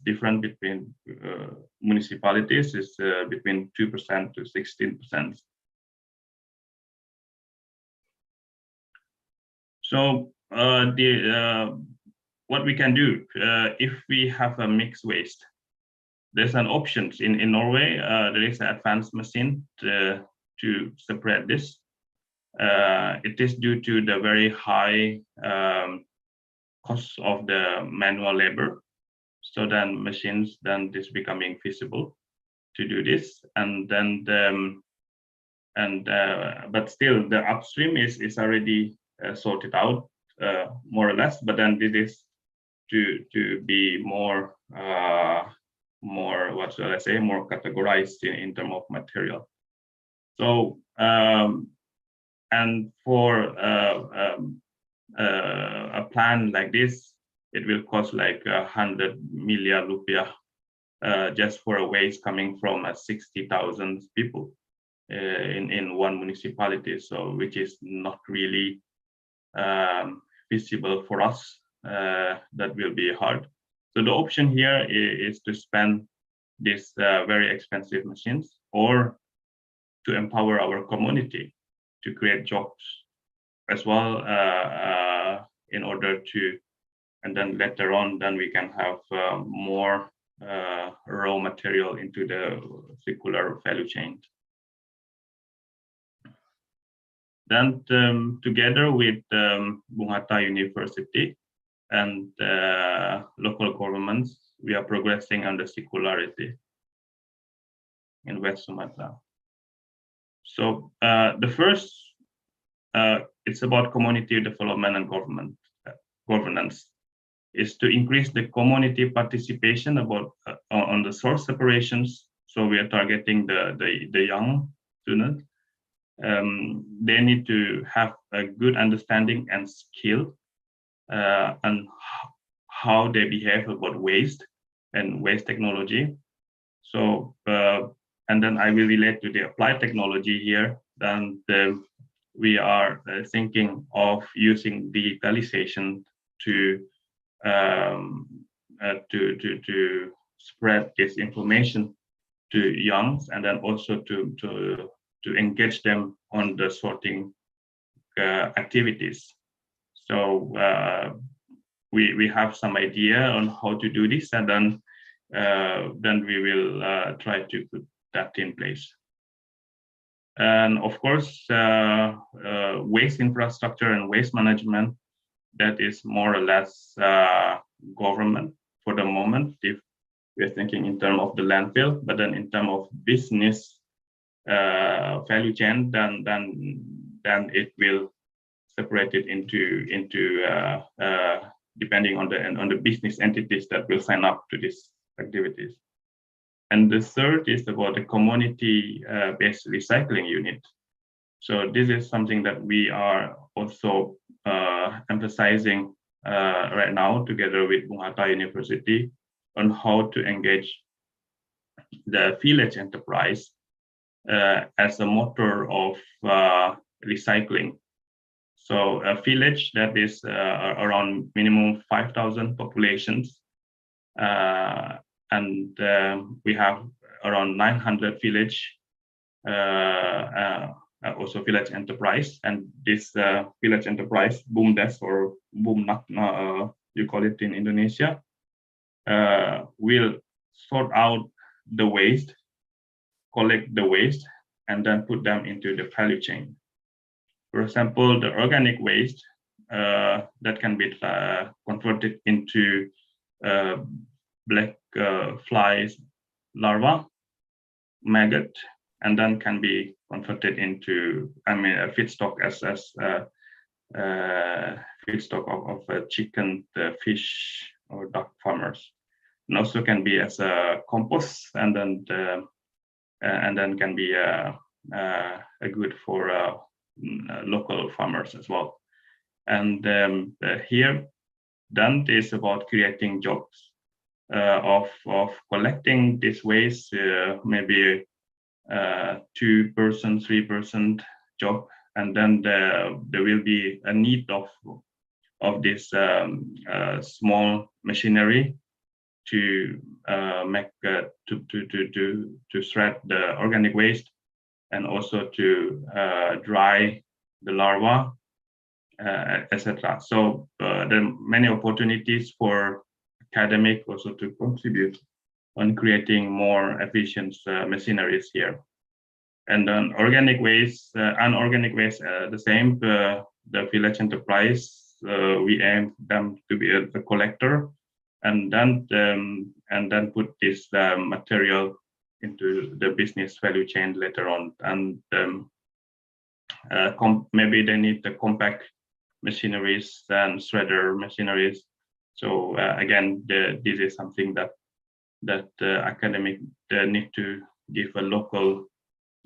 different between municipalities. It's between 2% to 16%. So what we can do if we have a mixed waste, there's an option in Norway. There is an advanced machine to separate this. It is due to the very high cost of the manual labor. So then machines, then this becoming feasible to do this. And then and but still the upstream is already sorted out more or less. But then this is to be more what shall I say, more categorized in terms of material. So and for a plan like this, it will cost like 100 million rupiah just for a waste coming from 60,000 people in one municipality. So which is not really feasible for us. That will be hard. So the option here is to spend these very expensive machines, or to empower our community to create jobs as well, in order to, and then later on, then we can have more raw material into the circular value chain. Then together with Bung Hatta University and local governments, we are progressing on the circularity in West Sumatra. So the first, it's about community development and governance, is to increase the community participation about on the source separations. So we are targeting the young students. They need to have a good understanding and skill on how they behave about waste and waste technology. So and then I will relate to the applied technology here. Then we are thinking of using digitalization to spread this information to youngs, and then also to engage them on the sorting activities. So we have some idea on how to do this, and then we will try to put that in place. And of course, waste infrastructure and waste management, that is more or less government for the moment, if we're thinking in terms of the landfill. But then in terms of business value chain, then it will separate it into depending on the business entities that will sign up to these activities. And the third is about the community-based recycling unit. So this is something that we are also emphasizing right now together with Bung Hatta University on how to engage the village enterprise as a motor of recycling. So a village that is around minimum 5,000 populations, and we have around 900 village, also village enterprise, and this village enterprise, BUMDes or BUMNAK, you call it in Indonesia, will sort out the waste, collect the waste, and then put them into the value chain. For example, the organic waste that can be converted into black flies larva, maggot, and then can be converted into, a feedstock as feedstock of chicken, fish, or duck farmers, and also can be as a compost, and then can be a good for local farmers as well. And here, then is about creating jobs of collecting this waste, maybe 2%, 3% job, and then there will be a need of this small machinery to make to shred the organic waste, and also to dry the larva, etc. So there are many opportunities for academic also to contribute on creating more efficient machineries here. And then organic waste, unorganic waste, the same. The village enterprise, we aim them to be a collector, and then put this material into the business value chain later on. And maybe they need the compact machineries and shredder machineries. So again, this is something that academic need to give a local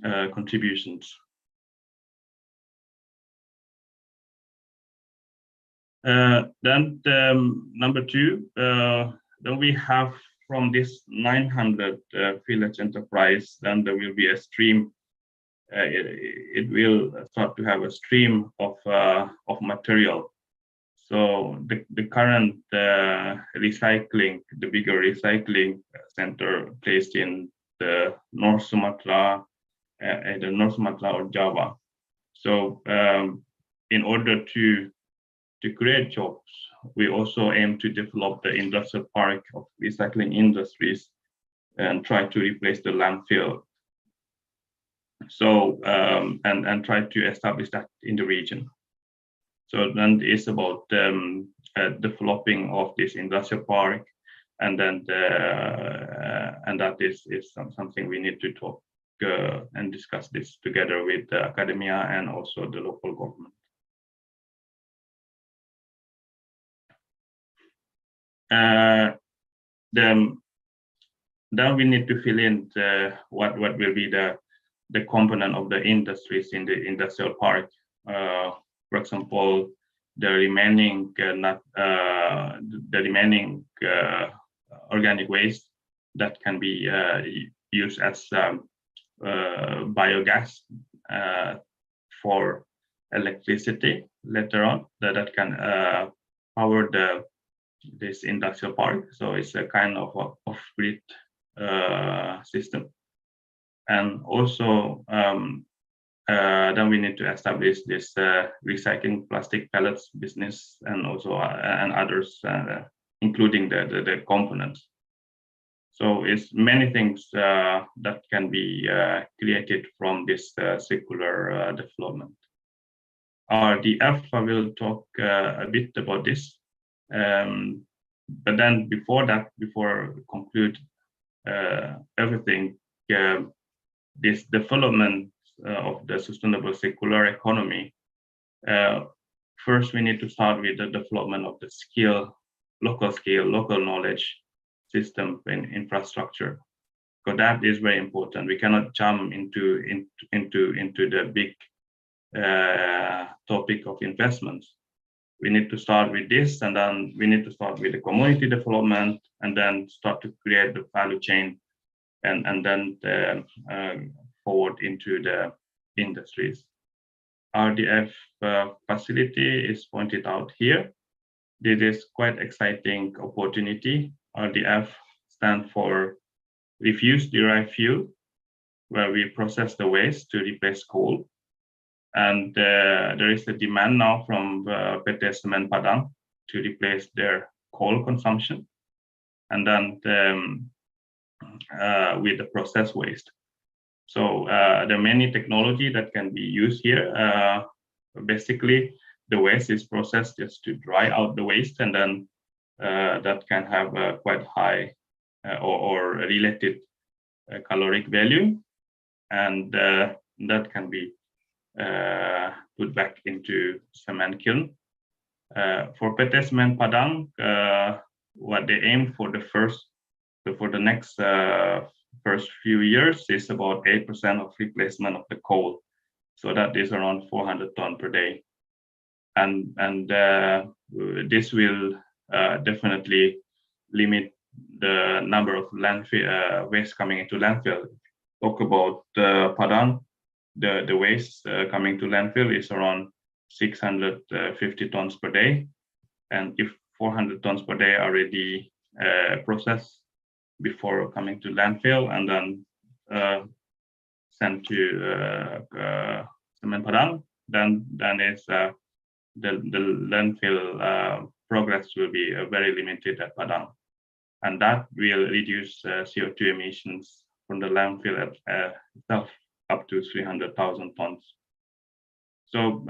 contributions. Then number two, then we have from this 900 village enterprise, then there will be a stream. It will start to have a stream of material. So the current recycling, the bigger recycling center placed in the North Sumatra, or Java. So in order to create jobs, we also aim to develop the industrial park of recycling industries and try to replace the landfill. So and try to establish that in the region. So then it's about developing of this industrial park, and then and that is something we need to talk and discuss this together with the academia and also the local government. Then we need to fill in what will be the component of the industries in the industrial park. For example, the remaining organic waste that can be used as biogas for electricity later on, that can power this industrial park. So it's a kind of off-grid system. And also then we need to establish this recycling plastic pellets business, and also and others, including the components. So it's many things that can be created from this circular development. RDF, I will talk a bit about this. But then before that, before we conclude everything, this development of the sustainable circular economy, first we need to start with the development of the local knowledge system and infrastructure, because that is very important. We cannot jump into the big topic of investments. We need to start with this, and then we need to start with the community development, and then start to create the value chain, and then forward into the industries. RDF facility is pointed out here. This is quite exciting opportunity. RDF stands for refuse derived fuel, where we process the waste to replace coal. And there is a demand now from PT Semen Padang to replace their coal consumption, and then with the process waste. So there are many technology that can be used here. Basically, the waste is processed just to dry out the waste, and then that can have a quite high or related caloric value, and that can be put back into cement kiln. For PT Semen Padang, what they aim for the next first few years is about 8% of replacement of the coal. So that is around 400 tons per day. And this will definitely limit the number of landfill waste coming into landfill. Talk about Padang, the waste coming to landfill is around 650 tons per day. And if 400 tons per day are already processed before coming to landfill, and then sent to Semen Padang, then is the landfill progress will be very limited at Padang, and that will reduce CO2 emissions from the landfill itself up to 300,000 tons. So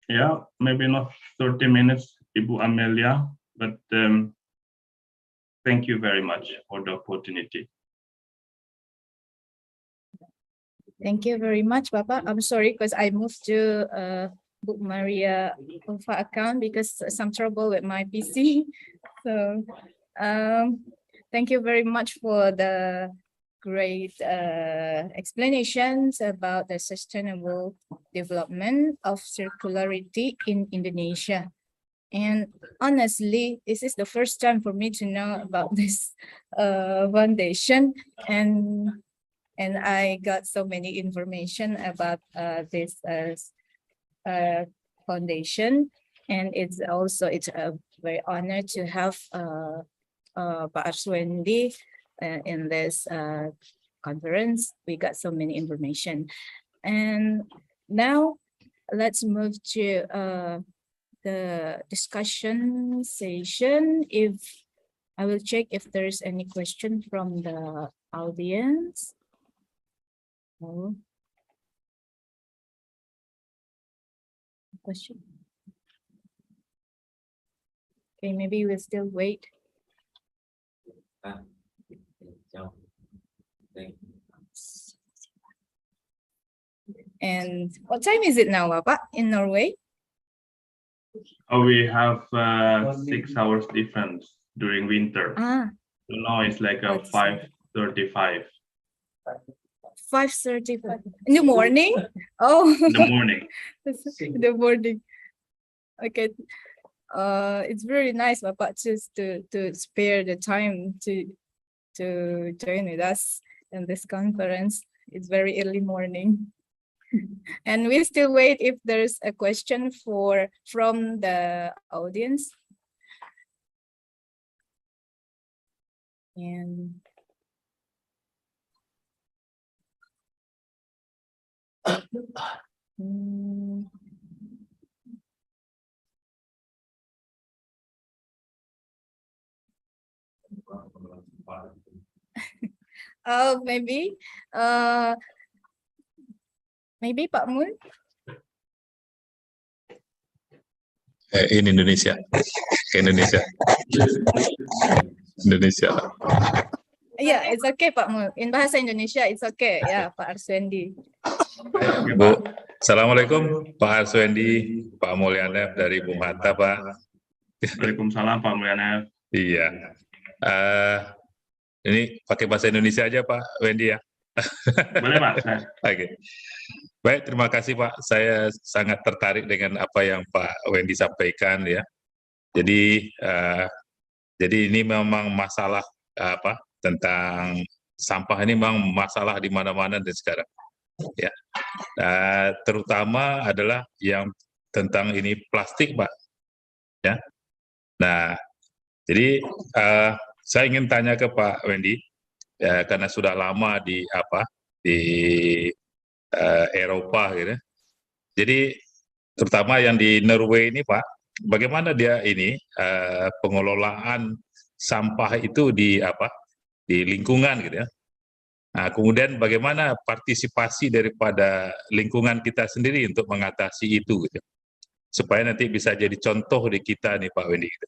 yeah, maybe not 30 minutes, Ibu Amelia, but thank you very much for the opportunity. Thank you very much, Papa. I'm sorry because I moved to Book Maria Alpha account because some trouble with my PC. So thank you very much for the great explanations about the sustainable development of circularity in Indonesia. And honestly, this is the first time for me to know about this foundation, and I got so many information about this foundation, and it's a very honor to have Pak Arswendi in this conference. We got so many information, and now let's move to the discussion session. I will check if there's any question from the audience. Oh. Question. Okay, maybe we'll still wait. And what time is it now, Bapak, in Norway? Oh, we have 6 hours difference during winter. So now it's like 5:35. 5:35 in the morning. Oh, in the morning. In the morning. Okay. It's very nice, Bapak, just to spare the time to join with us in this conference. It's very early morning. And we still wait if there's a question from the audience. And maybe Pak Mun. In Indonesia, Indonesia. Yeah, it's okay, Pak Mun. In bahasa Indonesia, it's okay. Ya, Pak Arswendi. Bu, Assalamualaikum Pak Arswendi, Pak Mulyana dari Bung Hatta, Pak. Waalaikumsalam Pak Mulyana. Iya. Ini pakai bahasa Indonesia aja Pak Wendy ya. Boleh Pak. Oke. Baik, terima kasih Pak. Saya sangat tertarik dengan apa yang Pak Wendy sampaikan ya. Jadi ini memang masalah tentang sampah ini memang masalah di mana-mana dan sekarang. Ya, terutama adalah yang tentang ini plastik, Pak. Ya, nah, jadi saya ingin tanya ke Pak Wendy, ya, karena sudah lama di Eropa, gitu. Jadi terutama yang di Norway ini, Pak, bagaimana dia ini pengelolaan sampah itu di lingkungan, gitu ya. Nah, kemudian bagaimana partisipasi daripada lingkungan kita sendiri untuk mengatasi itu, gitu. Supaya nanti bisa jadi contoh di kita nih Pak Wendy. Gitu.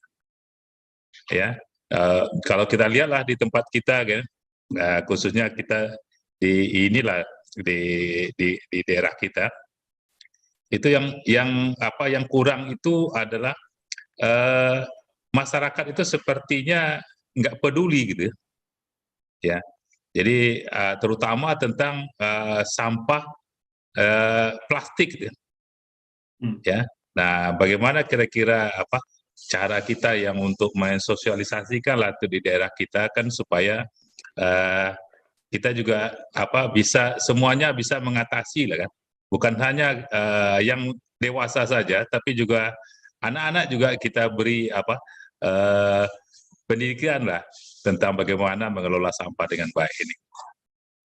Ya, kalau kita lihatlah di tempat kita, gitu, khususnya kita di daerah kita, itu yang kurang itu adalah masyarakat itu sepertinya nggak peduli, gitu. Ya. Jadi terutama tentang sampah plastik, gitu. Ya. Nah, bagaimana kira-kira cara kita yang untuk mensosialisasikan lah di daerah kita kan supaya kita juga bisa semuanya bisa mengatasi lah kan. Bukan hanya yang dewasa saja, tapi juga anak-anak juga kita beri pendidikan lah tentang bagaimana mengelola sampah dengan baik ini.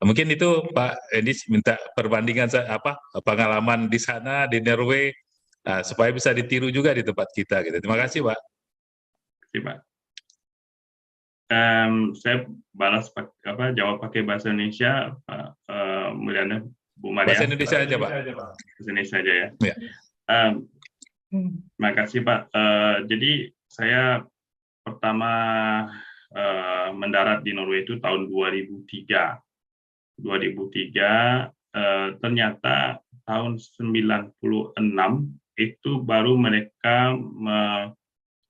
Mungkin itu Pak Endi minta perbandingan pengalaman di sana di Norway supaya bisa ditiru juga di tempat kita gitu. Terima kasih Pak. Terima kasih Pak. Saya balas jawab pakai bahasa Indonesia, Pak Mulyana, Bu Maria. Bahasa Indonesia aja Pak. Bahasa Indonesia aja ya. Ya. Terima kasih Pak. Jadi saya pertama mendarat di Norway itu tahun 2003. ternyata tahun 96 itu baru mereka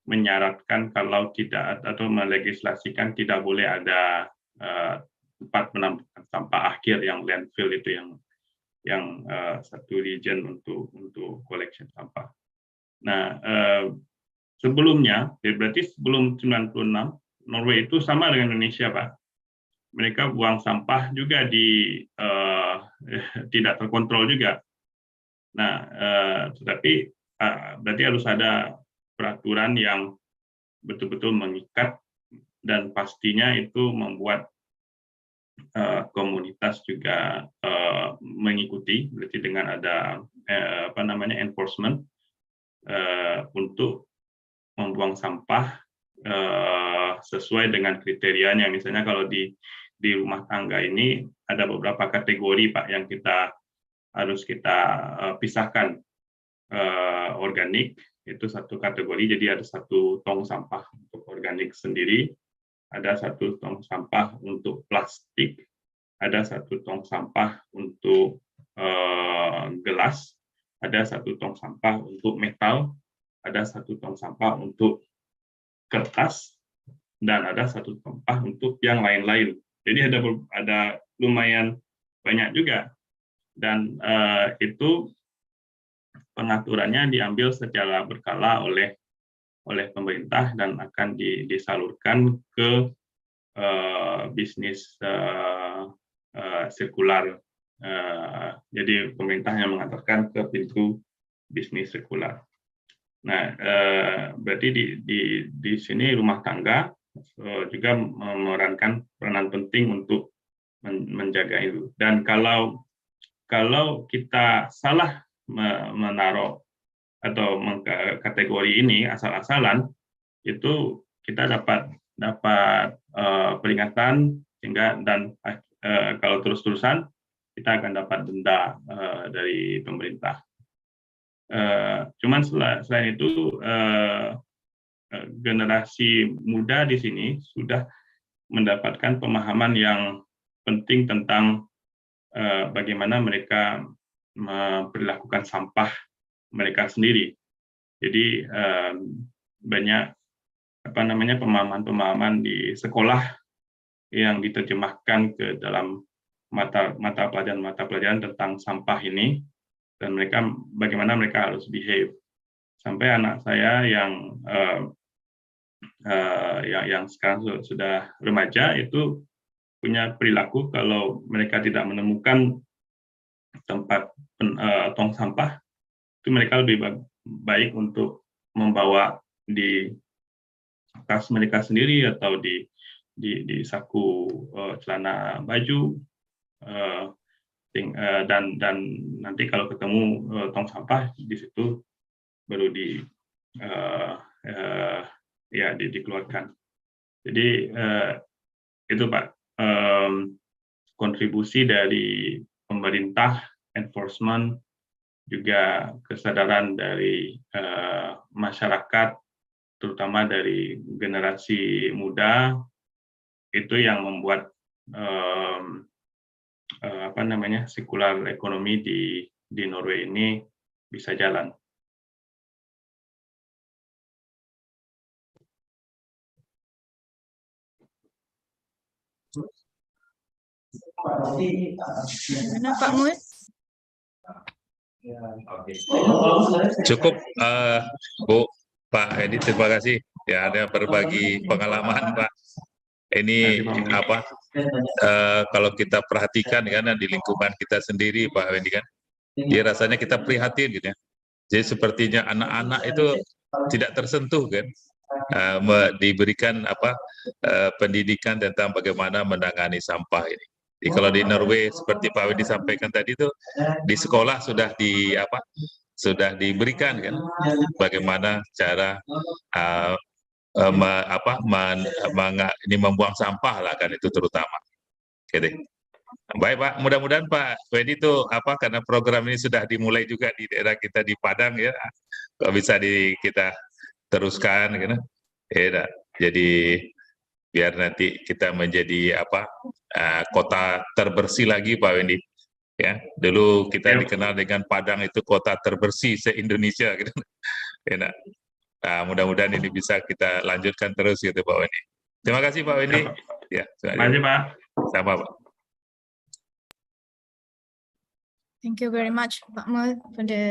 menyaratkan kalau tidak atau melegislasikan tidak boleh ada tempat penampungan sampah akhir yang landfill itu yang satu region untuk collection sampah. Nah, sebelumnya, berarti sebelum 96, Norway itu sama dengan Indonesia, Pak. Mereka buang sampah juga tidak terkontrol juga. Nah, tetapi berarti harus ada peraturan yang betul-betul mengikat dan pastinya itu membuat komunitas juga mengikuti, berarti dengan ada enforcement untuk membuang sampah sesuai dengan kriterianya. Misalnya kalau di rumah tangga ini ada beberapa kategori, Pak, yang harus kita pisahkan. Organik itu satu kategori, jadi ada satu tong sampah untuk organik sendiri, ada satu tong sampah untuk plastik, ada satu tong sampah untuk gelas, ada satu tong sampah untuk metal, ada satu tong sampah untuk kertas, dan ada satu tong sampah untuk yang lain-lain. Jadi ada lumayan banyak juga, dan itu pengaturannya diambil secara berkala oleh pemerintah dan akan disalurkan ke bisnis sirkular. Jadi pemerintah yang mengantarkan ke pintu bisnis sirkular. Nah, berarti di sini rumah tangga juga memerankan peranan penting untuk menjaga itu. Dan kalau kita salah menaruh atau kategori ini asal-asalan, itu kita dapat peringatan, sehingga dan kalau terus-terusan kita akan dapat denda dari pemerintah. Cuman selain itu generasi muda di sini sudah mendapatkan pemahaman yang penting tentang bagaimana mereka memperlakukan sampah mereka sendiri. Jadi banyak pemahaman di sekolah yang diterjemahkan ke dalam mata pelajaran tentang sampah ini, dan bagaimana mereka harus behave. Sampai anak saya yang sekarang sudah remaja itu punya perilaku kalau mereka tidak menemukan tempat tong sampah, itu mereka lebih baik untuk membawa di tas mereka sendiri atau di saku celana baju, dan nanti kalau ketemu tong sampah di situ baru dikeluarkan. Jadi itu, Pak, kontribusi dari pemerintah, enforcement, juga kesadaran dari masyarakat, terutama dari generasi muda, itu yang membuat sirkular ekonomi di Norway ini bisa jalan. Pak Mul? Cukup, Bu, Pak Edi, terima kasih. Ya, ada berbagi pengalaman, Pak. Ini kalau kita perhatikan kan di lingkungan kita sendiri, Pak Edi, kan, ya rasanya kita prihatin gitu ya. Jadi sepertinya anak-anak itu tidak tersentuh kan, diberikan pendidikan tentang bagaimana menangani sampah ini. Jadi kalau di Norway seperti Pak Wedi sampaikan tadi itu di sekolah sudah diberikan kan bagaimana cara ini membuang sampah lah kan, itu terutama. Gitu. Baik, Pak, mudah-mudahan Pak Wedi itu karena program ini sudah dimulai juga di daerah kita di Padang ya, kalau bisa kita teruskan gitu. Ya, jadi biar nanti kita menjadi kota terbersih lagi, Pak Wendy. Ya, dulu kita dikenal dengan Padang itu kota terbersih se-Indonesia gitu. Ya, nah, mudah-mudahan ini bisa kita lanjutkan terus gitu Pak Wendy. Terima kasih Pak Wendy. Ya, terima kasih Pak. Sama Pak. Thank you very much, Pak Mul, for the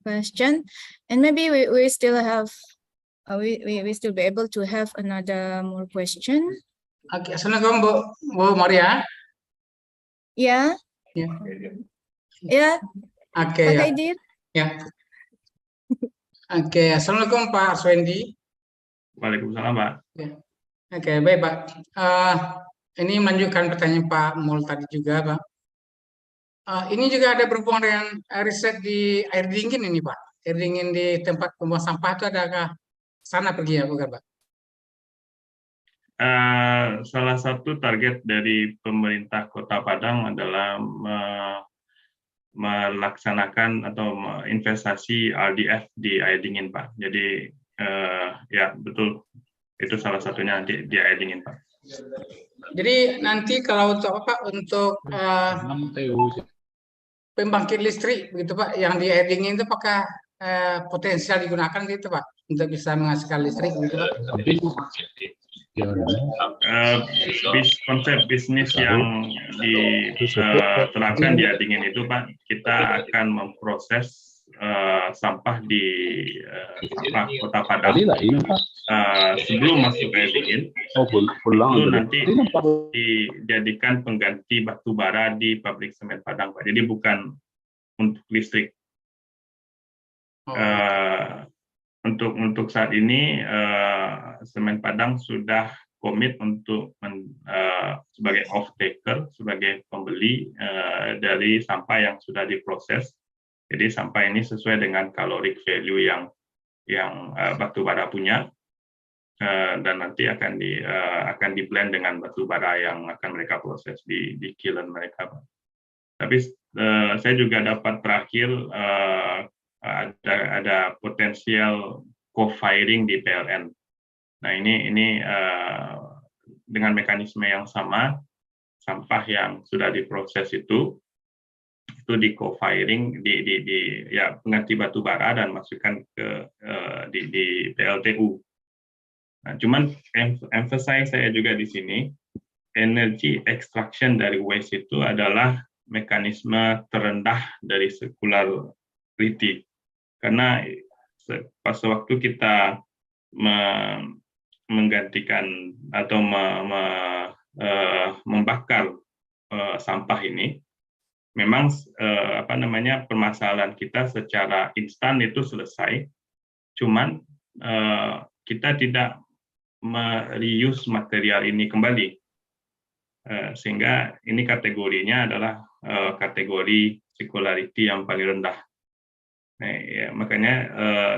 question. And maybe we still have, we still be able to have another more question. Oke, assalamualaikum Bu Maria. Ya. Ya. Ya. Oke. Pak Ya. Haidir. Ya. Oke, assalamualaikum Pak Arswendi. Waalaikumsalam Pak. Ya. Oke, baik Pak. Ini melanjutkan pertanyaan Pak Mul tadi juga Pak. Ini juga ada berhubungan dengan riset di air dingin ini Pak. Air dingin di tempat pembuangan sampah itu adakah sana pergi ya bukan Pak? Salah satu target dari pemerintah Kota Padang adalah melaksanakan atau investasi RDF di air dingin Pak. Jadi ya betul, itu salah satunya di air dingin Pak. Jadi nanti kalau untuk apa Pak, untuk pembangkit listrik begitu Pak, yang di air dingin itu apakah potensial digunakan gitu Pak untuk bisa menghasilkan listrik gitu Pak? Konsep bisnis yang diterapkan di air dingin itu Pak, kita akan memproses sampah di Kota Padang sebelum masuk air dingin, itu nanti dijadikan pengganti batu bara di pabrik semen Padang Pak. Jadi bukan untuk listrik. Untuk saat ini semen Padang sudah komit untuk sebagai off-taker, sebagai pembeli dari sampah yang sudah diproses. Jadi sampah ini sesuai dengan caloric value yang batu bara punya, dan nanti akan di blend dengan batu bara yang akan mereka proses di kiln mereka. Tapi saya juga dapat terakhir ada potensial co-firing di PLN. Nah ini dengan mekanisme yang sama, sampah yang sudah diproses itu di co-firing ya pengganti batu bara dan masukkan ke di PLTU. Nah, cuman emphasize saya juga di sini, energy extraction dari waste itu adalah mekanisme terendah dari circularity. Karena pas waktu kita menggantikan atau membakar sampah ini, memang permasalahan kita secara instan itu selesai, cuman kita tidak reuse material ini kembali, sehingga ini kategorinya adalah kategori circularity yang paling rendah. Nah, ya, makanya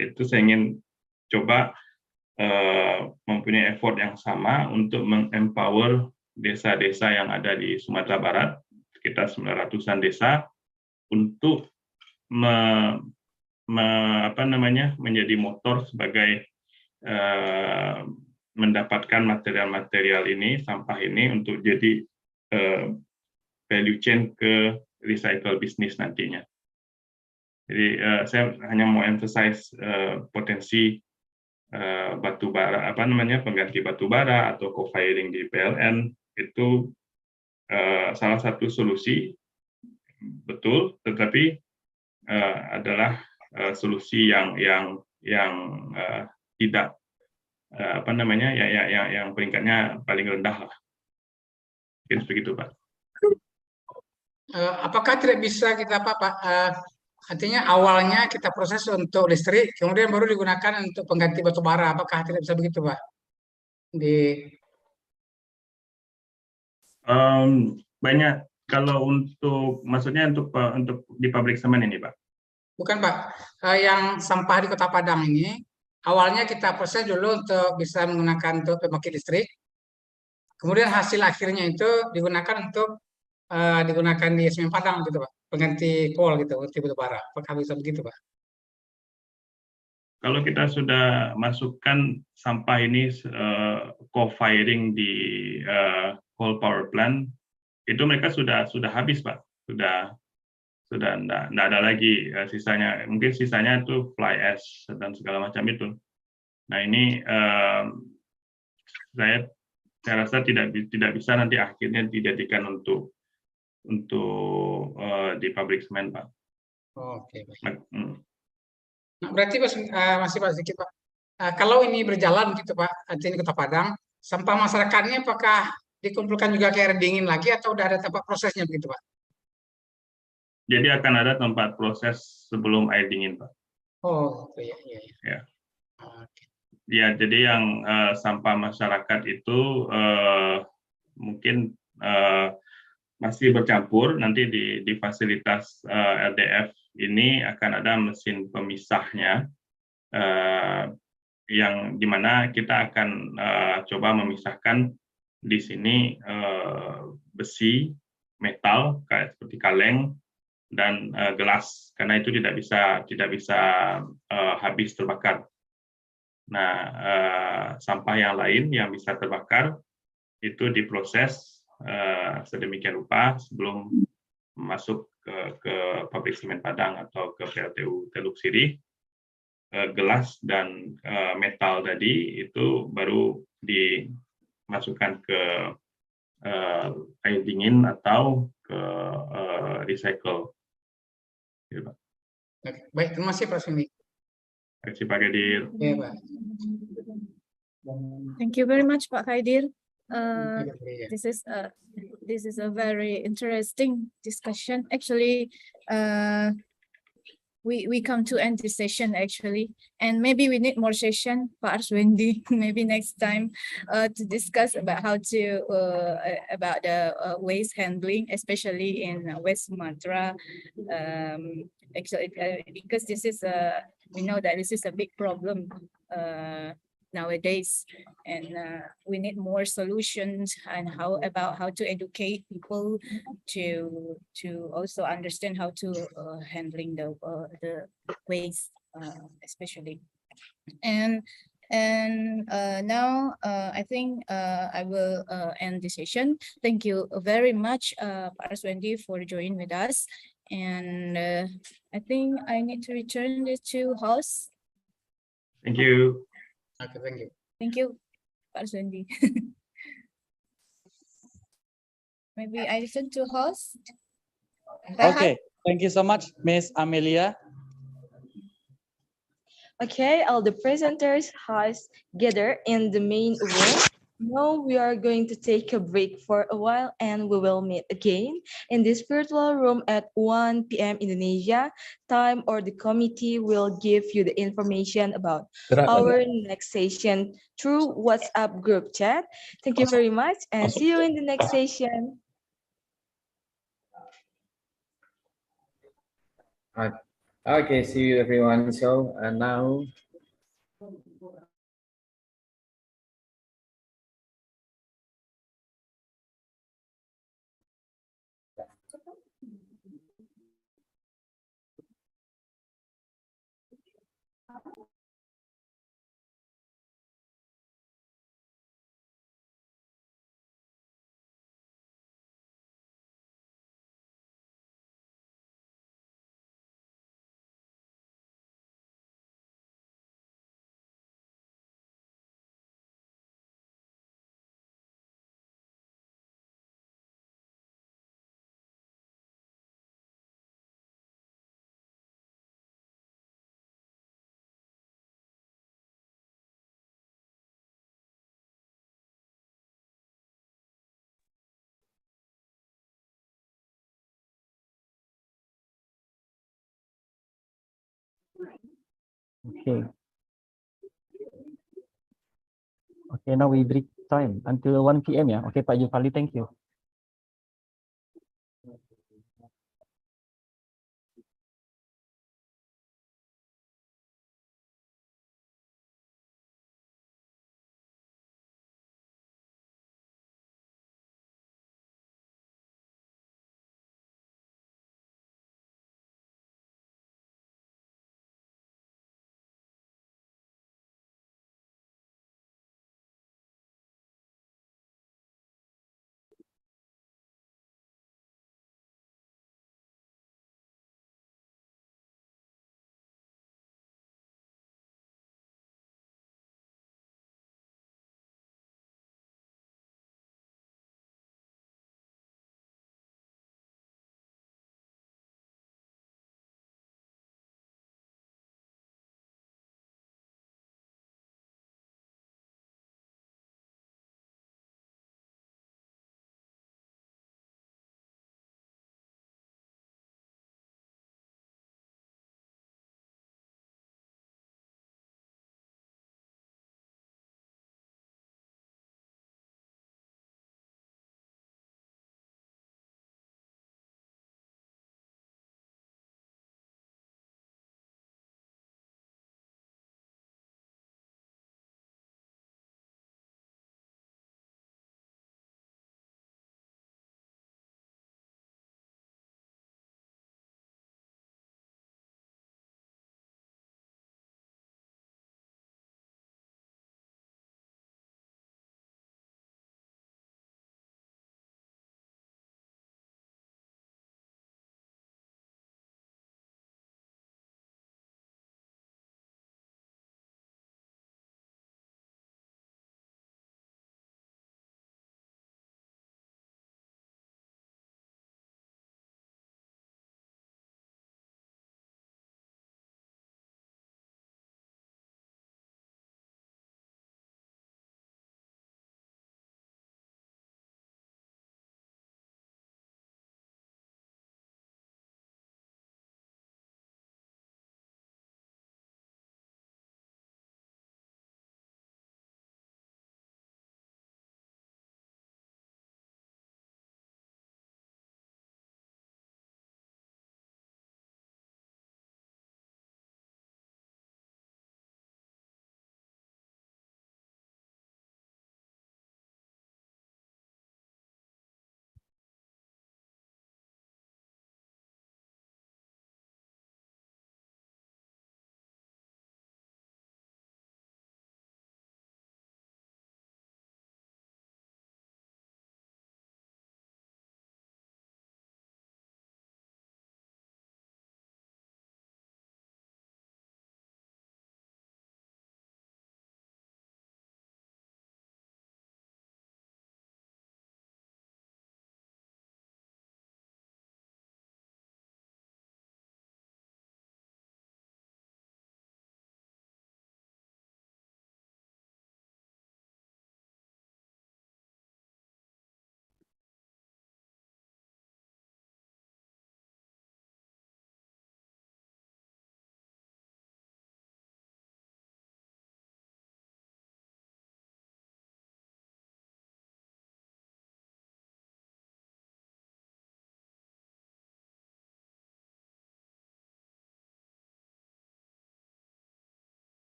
itu saya ingin coba mempunyai effort yang sama untuk mengempower desa-desa yang ada di Sumatera Barat, sekitar 900-an desa, untuk menjadi motor sebagai mendapatkan material-material ini, sampah ini, untuk jadi value chain ke recycle business nantinya. Jadi saya hanya mau emphasize potensi batu bara, pengganti batu bara atau co-firing di PLN itu salah satu solusi, betul, tetapi adalah solusi yang tidak yang peringkatnya paling rendah lah. Mungkin begitu Pak. Apakah tidak bisa kita artinya awalnya kita proses untuk listrik, kemudian baru digunakan untuk pengganti batu bara? Apakah tidak bisa begitu Pak? Banyak kalau maksudnya untuk di pabrik semen ini Pak? Bukan Pak, yang sampah di Kota Padang ini awalnya kita proses dulu untuk bisa menggunakan untuk pembangkit listrik, kemudian hasil akhirnya itu digunakan untuk digunakan di semen Padang gitu Pak, pengganti coal gitu, pengganti batu bara. Apakah bisa begitu Pak? Kalau kita sudah masukkan sampah ini co-firing di coal power plant, itu mereka sudah habis Pak. sudah enggak ada lagi sisanya. Mungkin sisanya itu fly ash dan segala macam itu. Nah ini saya rasa tidak bisa nanti akhirnya dijadikan untuk di pabrik semen, Pak. Oke, baik. Nah, berarti masih Pak sedikit Pak. Kalau ini berjalan gitu Pak, artinya Kota Padang, sampah masyarakatnya apakah dikumpulkan juga ke air dingin lagi atau udah ada tempat prosesnya begitu Pak? Jadi akan ada tempat proses sebelum air dingin, Pak. Oh, iya. Ya. Ya, jadi yang sampah masyarakat itu mungkin masih bercampur. Nanti di fasilitas LDF ini akan ada mesin pemisahnya, yang dimana kita akan coba memisahkan di sini besi, metal kayak seperti kaleng dan gelas, karena itu tidak bisa habis terbakar. Nah, sampah yang lain yang bisa terbakar itu diproses sedemikian rupa sebelum masuk ke pabrik semen Padang atau ke PLTU Teluk Sirih. Gelas dan metal tadi itu baru dimasukkan ke air dingin atau ke recycle. Baik, terima kasih Pak Sundi. Terima kasih Pak Kadir. Ya, Pak. Thank you very much, Pak Khaidir. This is a very interesting discussion. Actually, we come to end this session actually, and maybe we need more session, Pak Arswendi, maybe next time to discuss about how to about the waste handling, especially in West Sumatra. Actually, because this is we know that this is a big problem nowadays, and we need more solutions and how to educate people to also understand how to handling the waste, especially. And now I think I will end the session. Thank you very much, Pak Arswendi, for joining with us. And I think I need to return this to host. Thank you. Okay, thank you. Thank you, Pak Arswendi. Maybe I return to host. Okay, thank you so much, Miss Amelia. Okay, all the presenters has gathered in the main room. Now we are going to take a break for a while and we will meet again in this virtual room at 1 p.m. Indonesia time, or the committee will give you the information about our next session through WhatsApp group chat. Thank you very much and see you in the next session. Okay, see you everyone. So now Okay. Okay, now we break time until 1 p.m. Yeah. Okay, Pak Jufali, thank you.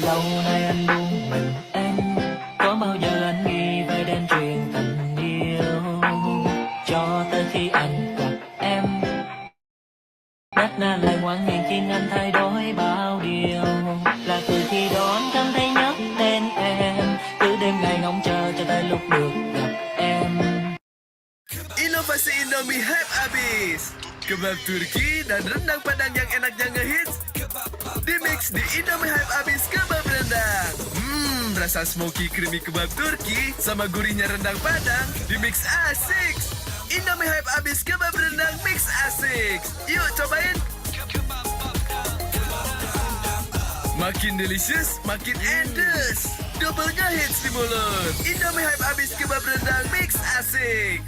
lâu nay anh buông mình em, có bao giờ anh nghĩ về đêm truyền tình yêu, cho tới khi anh gặp em, nát na lại ngoan nghiêng khiến anh thay đổi bao điều, là từ khi đó anh cảm thấy nhớ tên em, cứ đêm ngày ngóng chờ cho tới lúc được gặp em. Inovasi Indomie hype abis. Kebab Turki dan rendang Padang yang enaknya ngehits dimix di Indomie hype abis kebab rendang. Rasa smoky creamy kebab Turki sama gurihnya rendang Padang dimix asik. Indomie hype abis kebab rendang mix asik. Yuk cobain. Makin delicious, makin endes. Double ngehits di mulut. Indomie hype abis kebab rendang mix asik.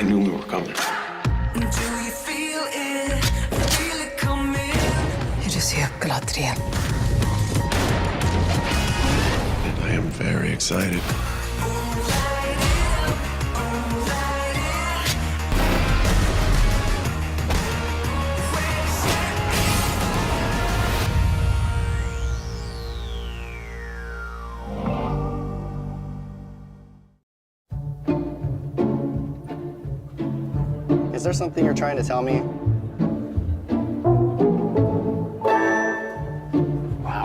knew we were coming. I am very excited. Is there something you're trying to tell me? Wow,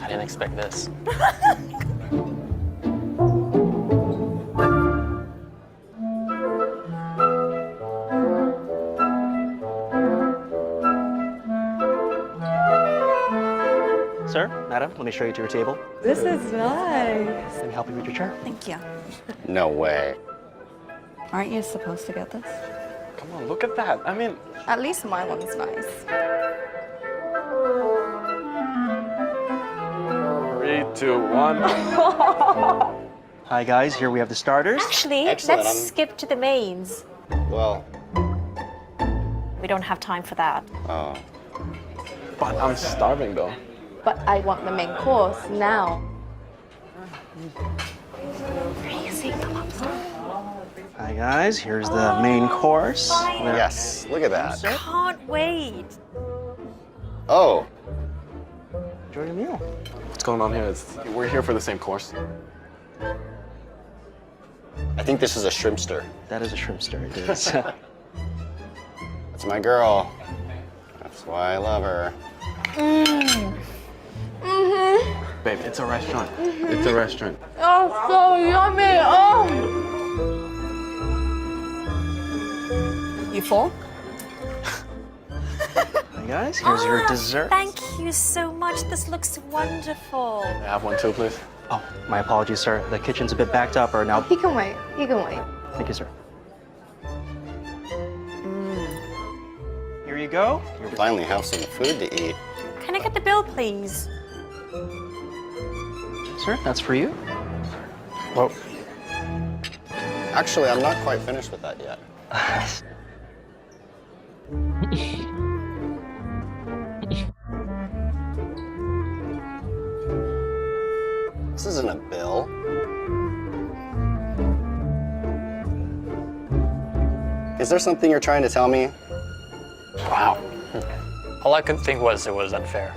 I didn't expect this. Sir, madam, let me show you to your table. This is nice. Let me help you with your chair. Thank you. No way. Aren't you supposed to get this? Come on, look at that. I mean, At least my one's nice. 3, 2, 1. Hi guys, here we have the starters. Actually, Excellent, let's I'm- skip to the mains. Well, We don't have time for that. oh. But I'm starving though. But I want the main course now. Crazy. Hi guys, here's the main course. Yes, look at that. Can't wait. Oh, Enjoy your meal. What's going on here? We're here for the same course. I think this is a shrimpster. That is a shrimpster, it is. That's my girl. That's why I love her. Babe, it's a restaurant. It's a restaurant. Oh, so yummy. Oh. You full? Hi guys, here's your dessert. Thank you so much. This looks wonderful. May I have one too, please? Oh, my apologies, sir. The kitchen's a bit backed up, or now. He can wait. He can wait. Thank you, sir. Here you go. Finally have some food to eat. Can I get the bill, please? Sir, that's for you. Well, actually, I'm not quite finished with that yet. This isn't a bill. Is there something you're trying to tell me? Wow. All I could think was it was unfair.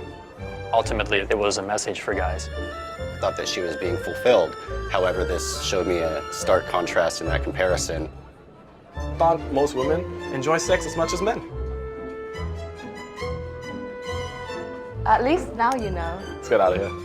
Ultimately, it was a message for guys. I thought that she was being fulfilled. However, this showed me a stark contrast in that comparison. Thought most women enjoy sex as much as men. At least now you know. Let's get out of here.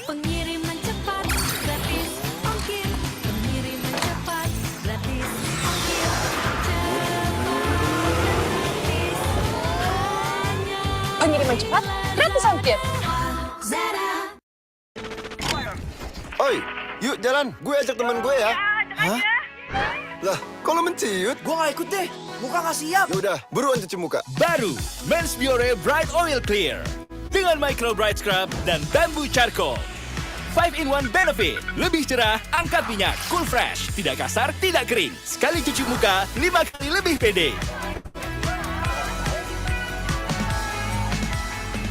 Pengiriman cepat, gratis ongkir. Pengiriman cepat, gratis ongkir. Pengiriman cepat, gratis ongkir. Oi, yuk jalan. Gue ajak teman gue ya. Hah? Lah, kalau menciut? Gue gak ikut deh. Muka gak siap. Yaudah, buruan cuci muka. Baru, Men's Biore Bright Oil Clear. Dengan Micro Bright Scrub dan Bamboo Charcoal. 5-in-1 benefit. Lebih cerah, angkat minyak, cool fresh. Tidak kasar, tidak kering. Sekali cuci muka, 5 kali lebih pede.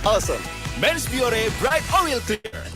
Awesome. Men's Biore Bright Oil Clear.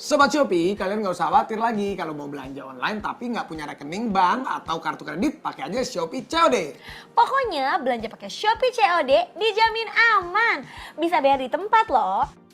Sobat Shopee, kalian nggak usah khawatir lagi kalau mau belanja online tapi nggak punya rekening bank atau kartu kredit, pakai aja Shopee COD. Pokoknya belanja pakai Shopee COD dijamin aman. Bisa bayar di tempat loh.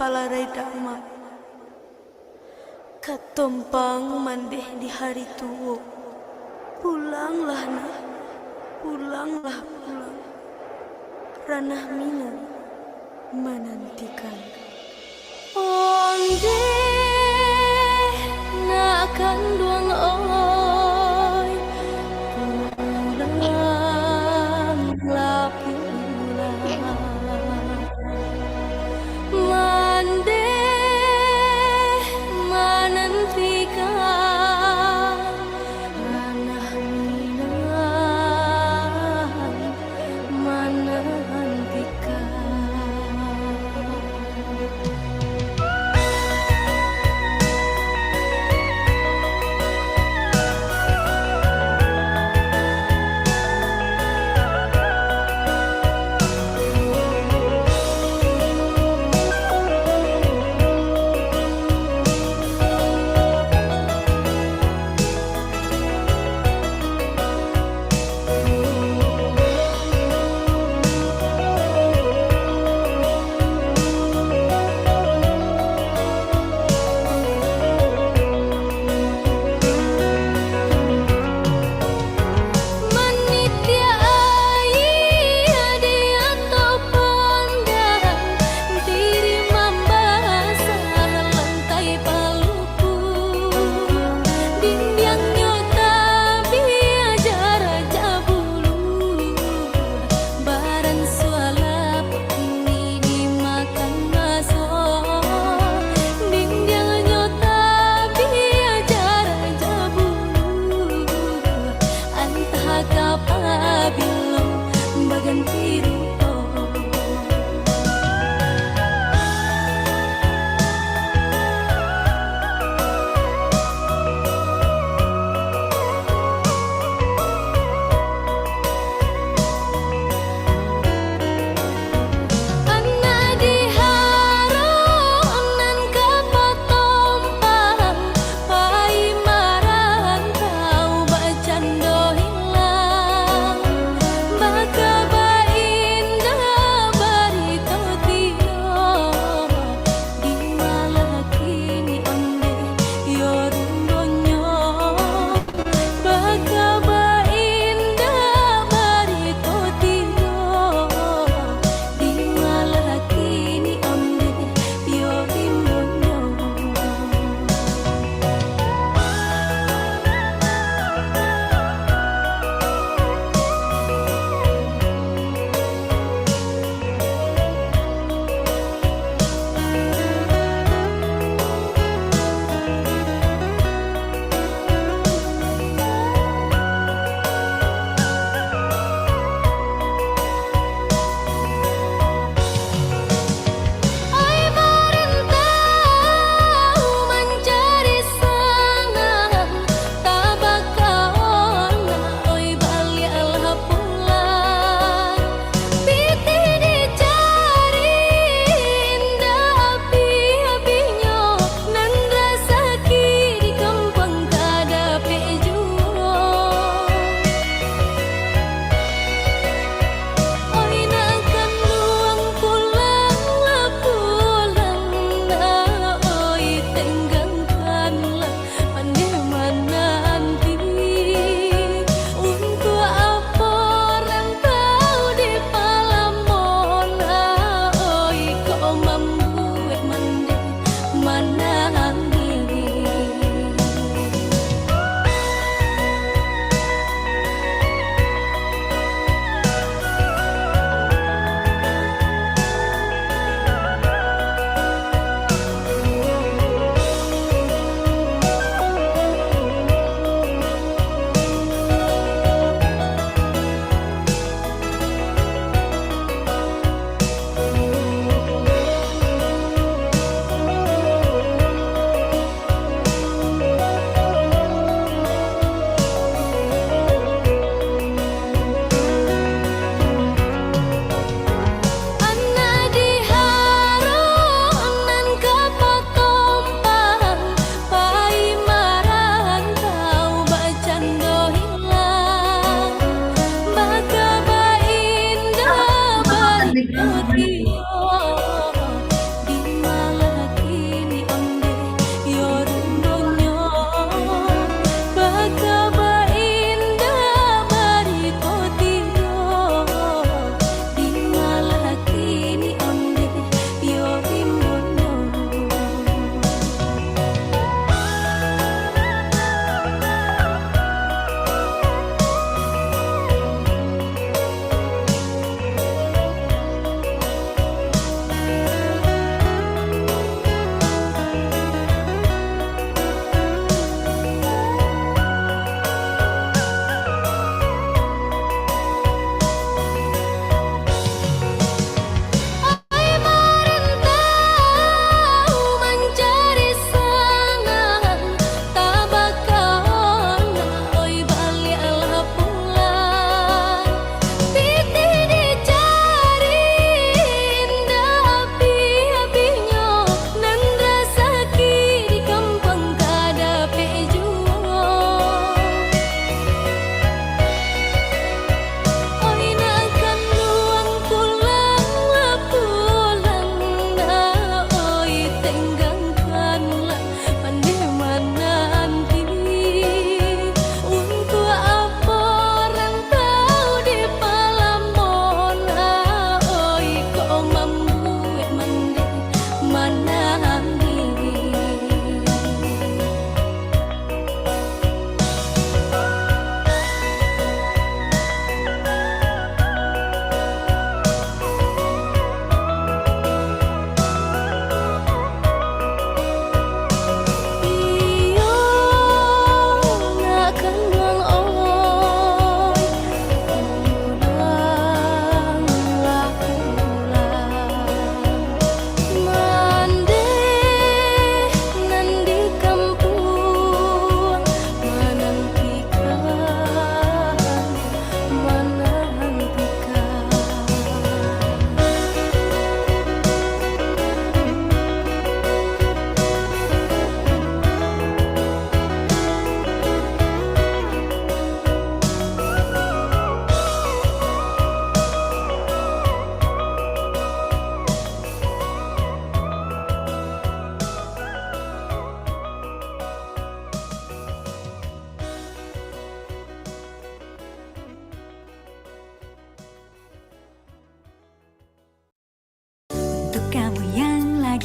alarai dama. Katompang mandeh di hari tua. Pulanglah nak, pulanglah pulang. Ranah mina menantikan. Onde nak akan duang oi. Pulanglah pulang. Mande menantikan. Ranah mina menantikan.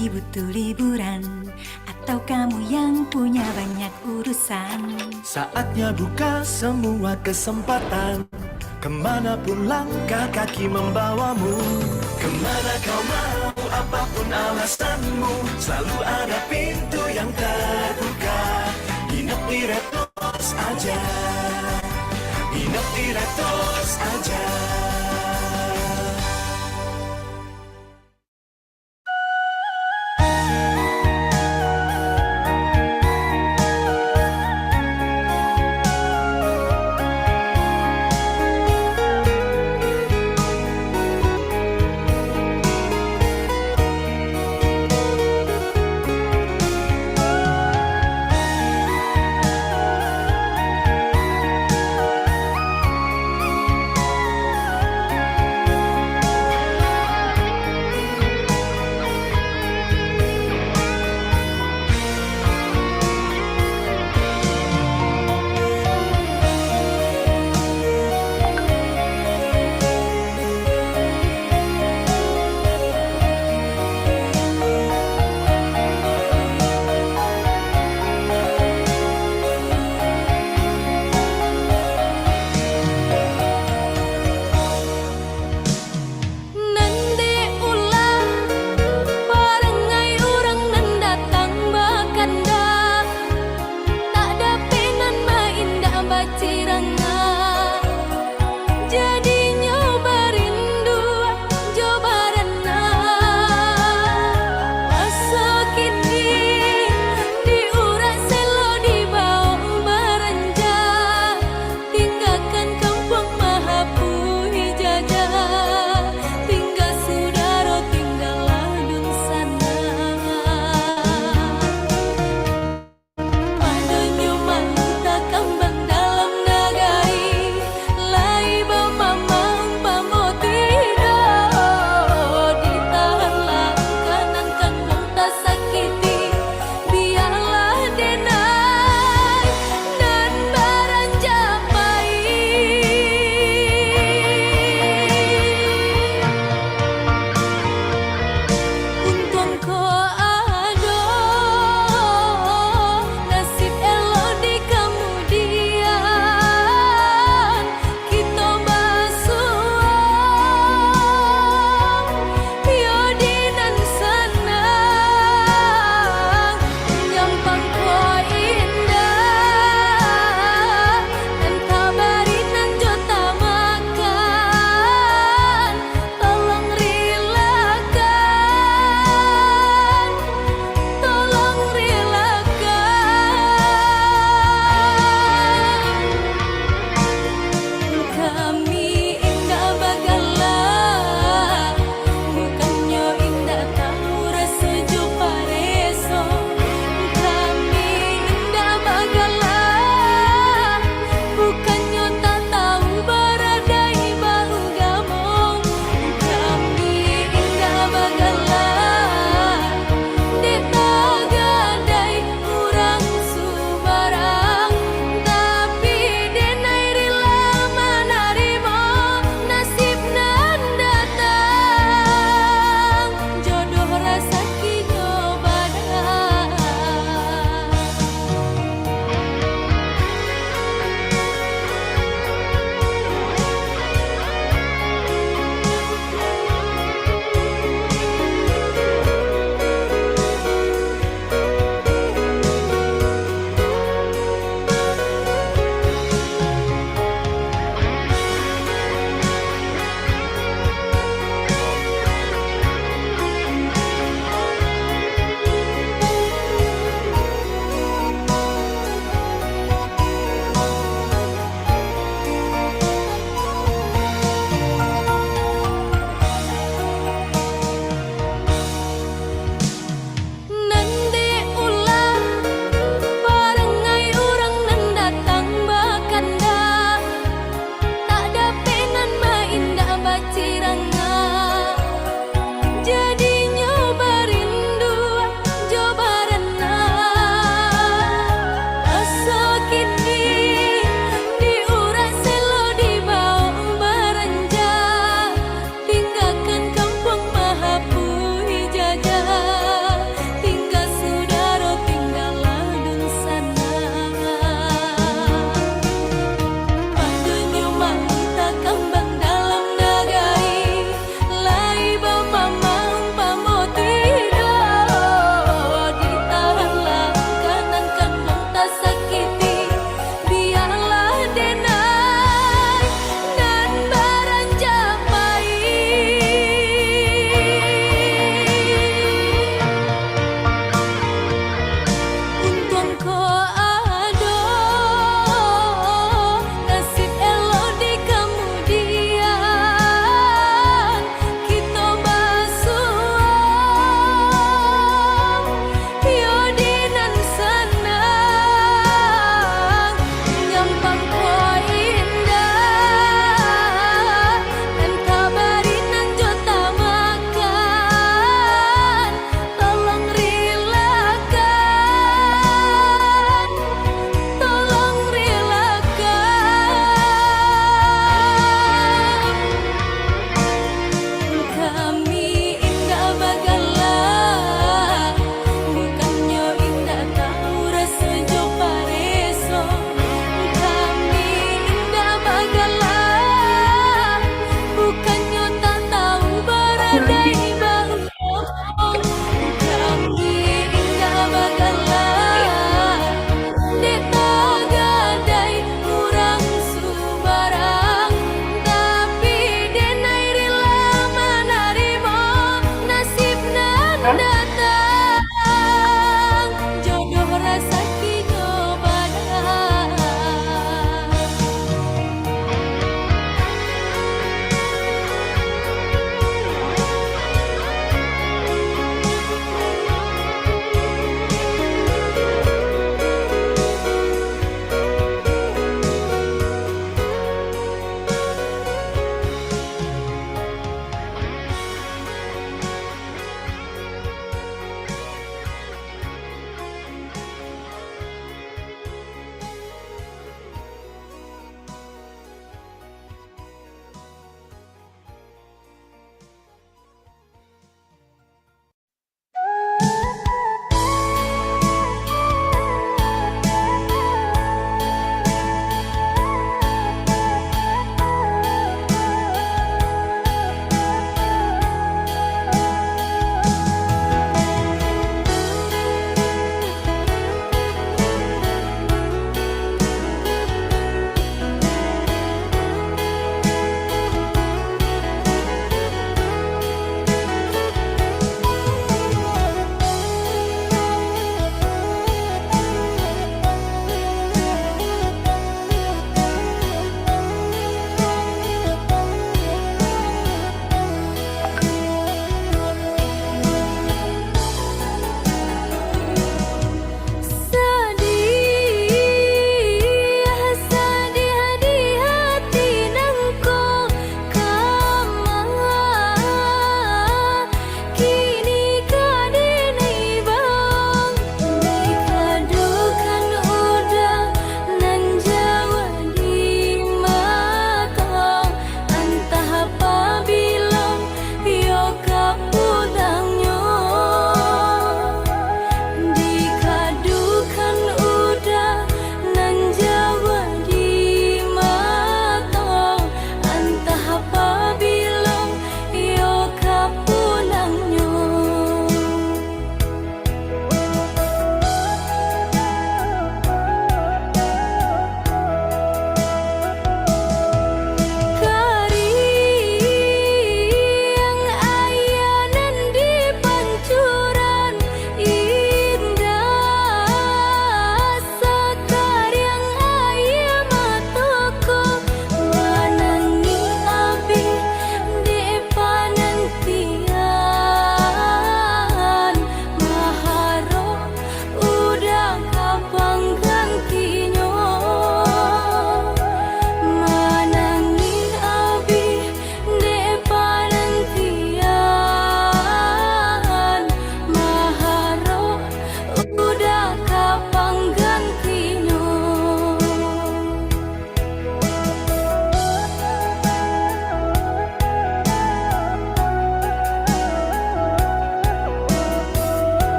lagi butuh liburan, atau kamu yang punya banyak urusan? Saatnya buka semua kesempatan, kemanapun langkah kaki membawamu. Kemana kau mau, apapun alasanmu, selalu ada pintu yang terbuka. Inap di Retos aja, inap di Retos aja. Madonyo maluta kambang dalam nagai, lai bama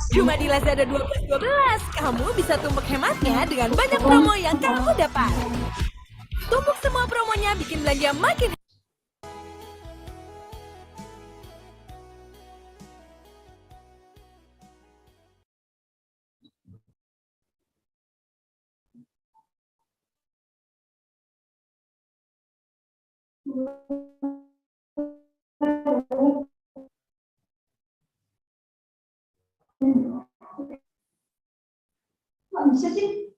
Cuma di Lazada 12.12, kamu bisa tumpuk hematnya dengan banyak promo yang kamu dapat. Tumpuk semua promonya bikin belanja makin Kok bisa sih?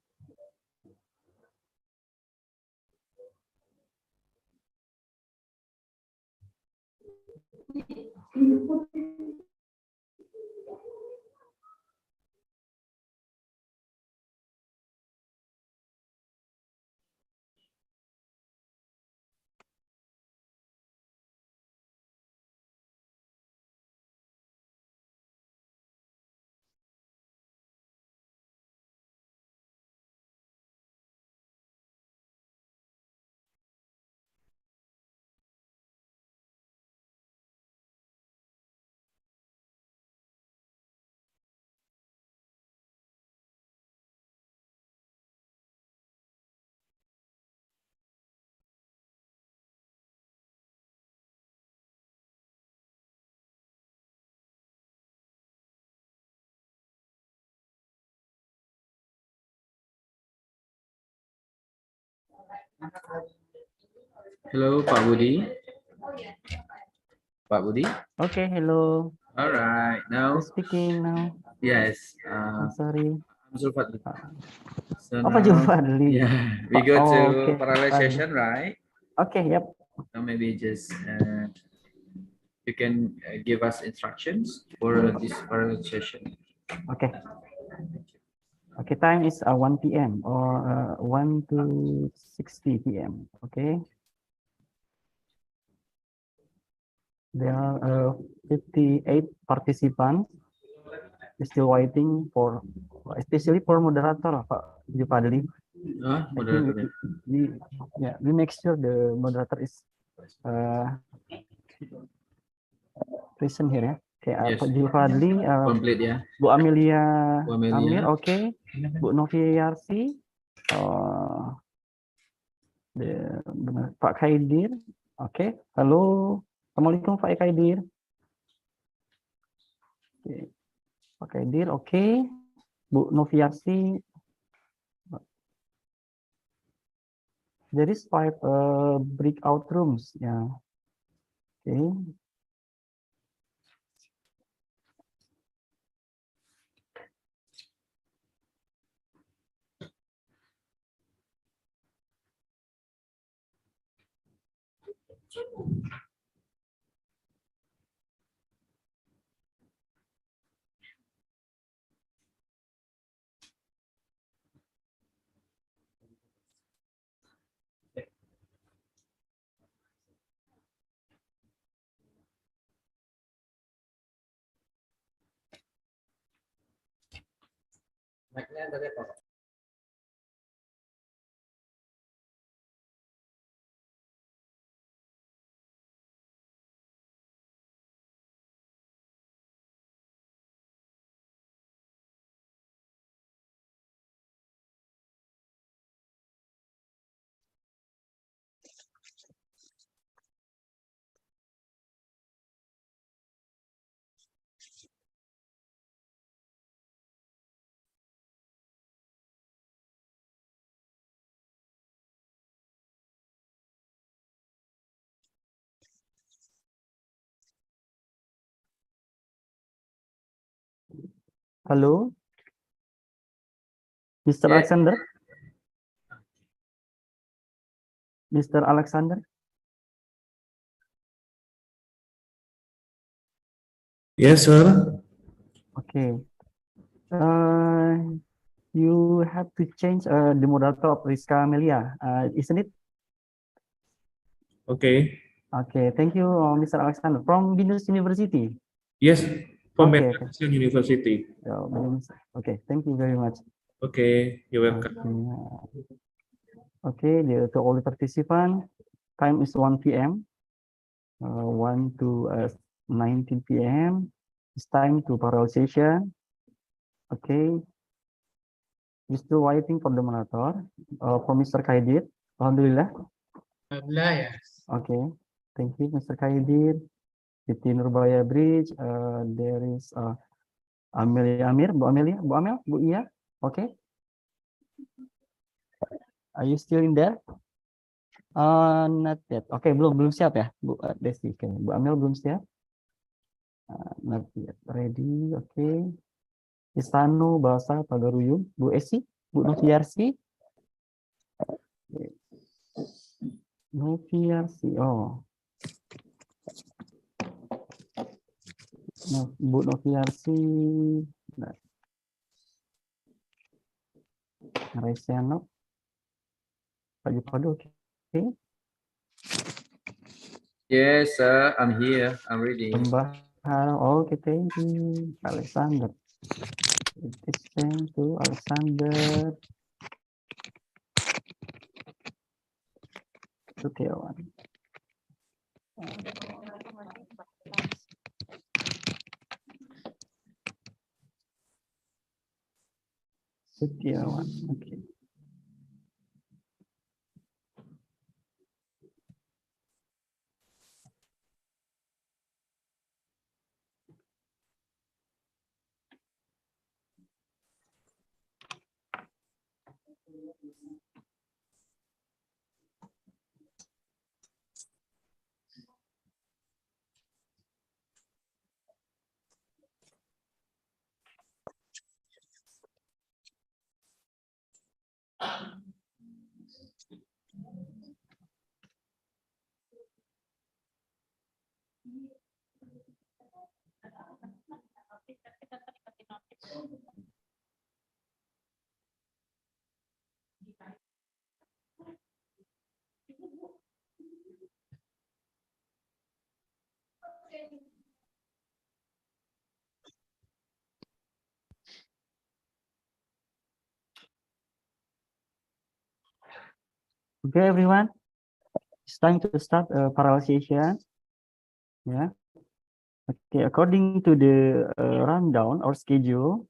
Hello, Pak Budi. Pak Budi. Okay, hello. All right, now. Who's speaking now? Yes. I'm sorry. I'm Zulfat. So Apa now, Julfadli? yeah, we go to Okay. parallel Fadli. session, right? Okay, yep. Now maybe just you can give us instructions for this parallel session. Okay. Okay, time is 1 p.m. or 1 to 60 p.m. Okay. There are 58 participants. We're still waiting for, especially for moderator, Pak Jupadli. Moderator. We make sure the moderator is present here ya. Okay, Yes. Pak Jupadli, Complete ya. Bu Amelia, Bu Amelia. Amir, okay. Bu Noviarsi, Pak Khaidir, okay. Halo, Assalamualaikum Pak Khaidir. Okay. Pak Khaidir, okay. Bu Noviarsi. There is 5 breakout rooms, yeah. Okay. Halo, Mr. Yeah. Alexander. Mr. Alexander. Yes, sir. Okay. You have to change the moderator of Rizka Amelia, isn't it? Okay. Okay, thank you, Mr. Alexander. From Binus University. Yes, from Okay. Metropolitan University. Okay, thank you very much. Okay, you're welcome. Okay, to all the participants, time is 1 p.m. 1 to 19 p.m. It's time to parallel session. Okay. We're still waiting for the moderator, for Mr. Khaidir. Alhamdulillah. Alhamdulillah, yes. Okay. Thank you, Mr. Khaidir. Di Nurbaya Bridge, there is Amelia Amir, Bu Amelia, Bu Amel, Bu Iya. Okay. Are you still in there? Not yet. Okay, belum siap ya, Bu Desi. Okay. Bu Amel belum siap. Not yet. Ready. Okay. Istanu Bahasa Pagaruyung, Bu Esi, Bu Noviarsi. Noviarsi. Oh. Bu Noviarsi, Resiano, Pak Jupado, okay. Yes, sir. I'm here. I'm ready. Okay, thank you, Alexander. It is thank you, Alexander. Setiawan. Setiawan, okay. Okay, everyone, it's time to start parallel session. Yeah. Okay, according to the rundown or schedule,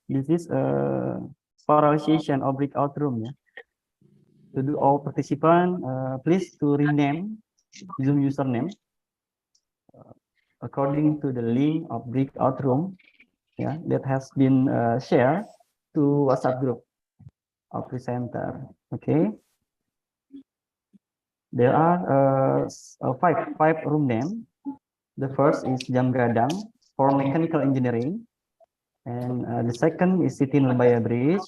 this is a parallel session or breakout room. Yeah. To do all participants, please to rename Zoom username according to the link of breakout room. Yeah, that has been shared to WhatsApp group of presenter. Okay. There are five room name. The first is Jam Gadang for mechanical engineering, and the second is Siti Nurbaya Bridge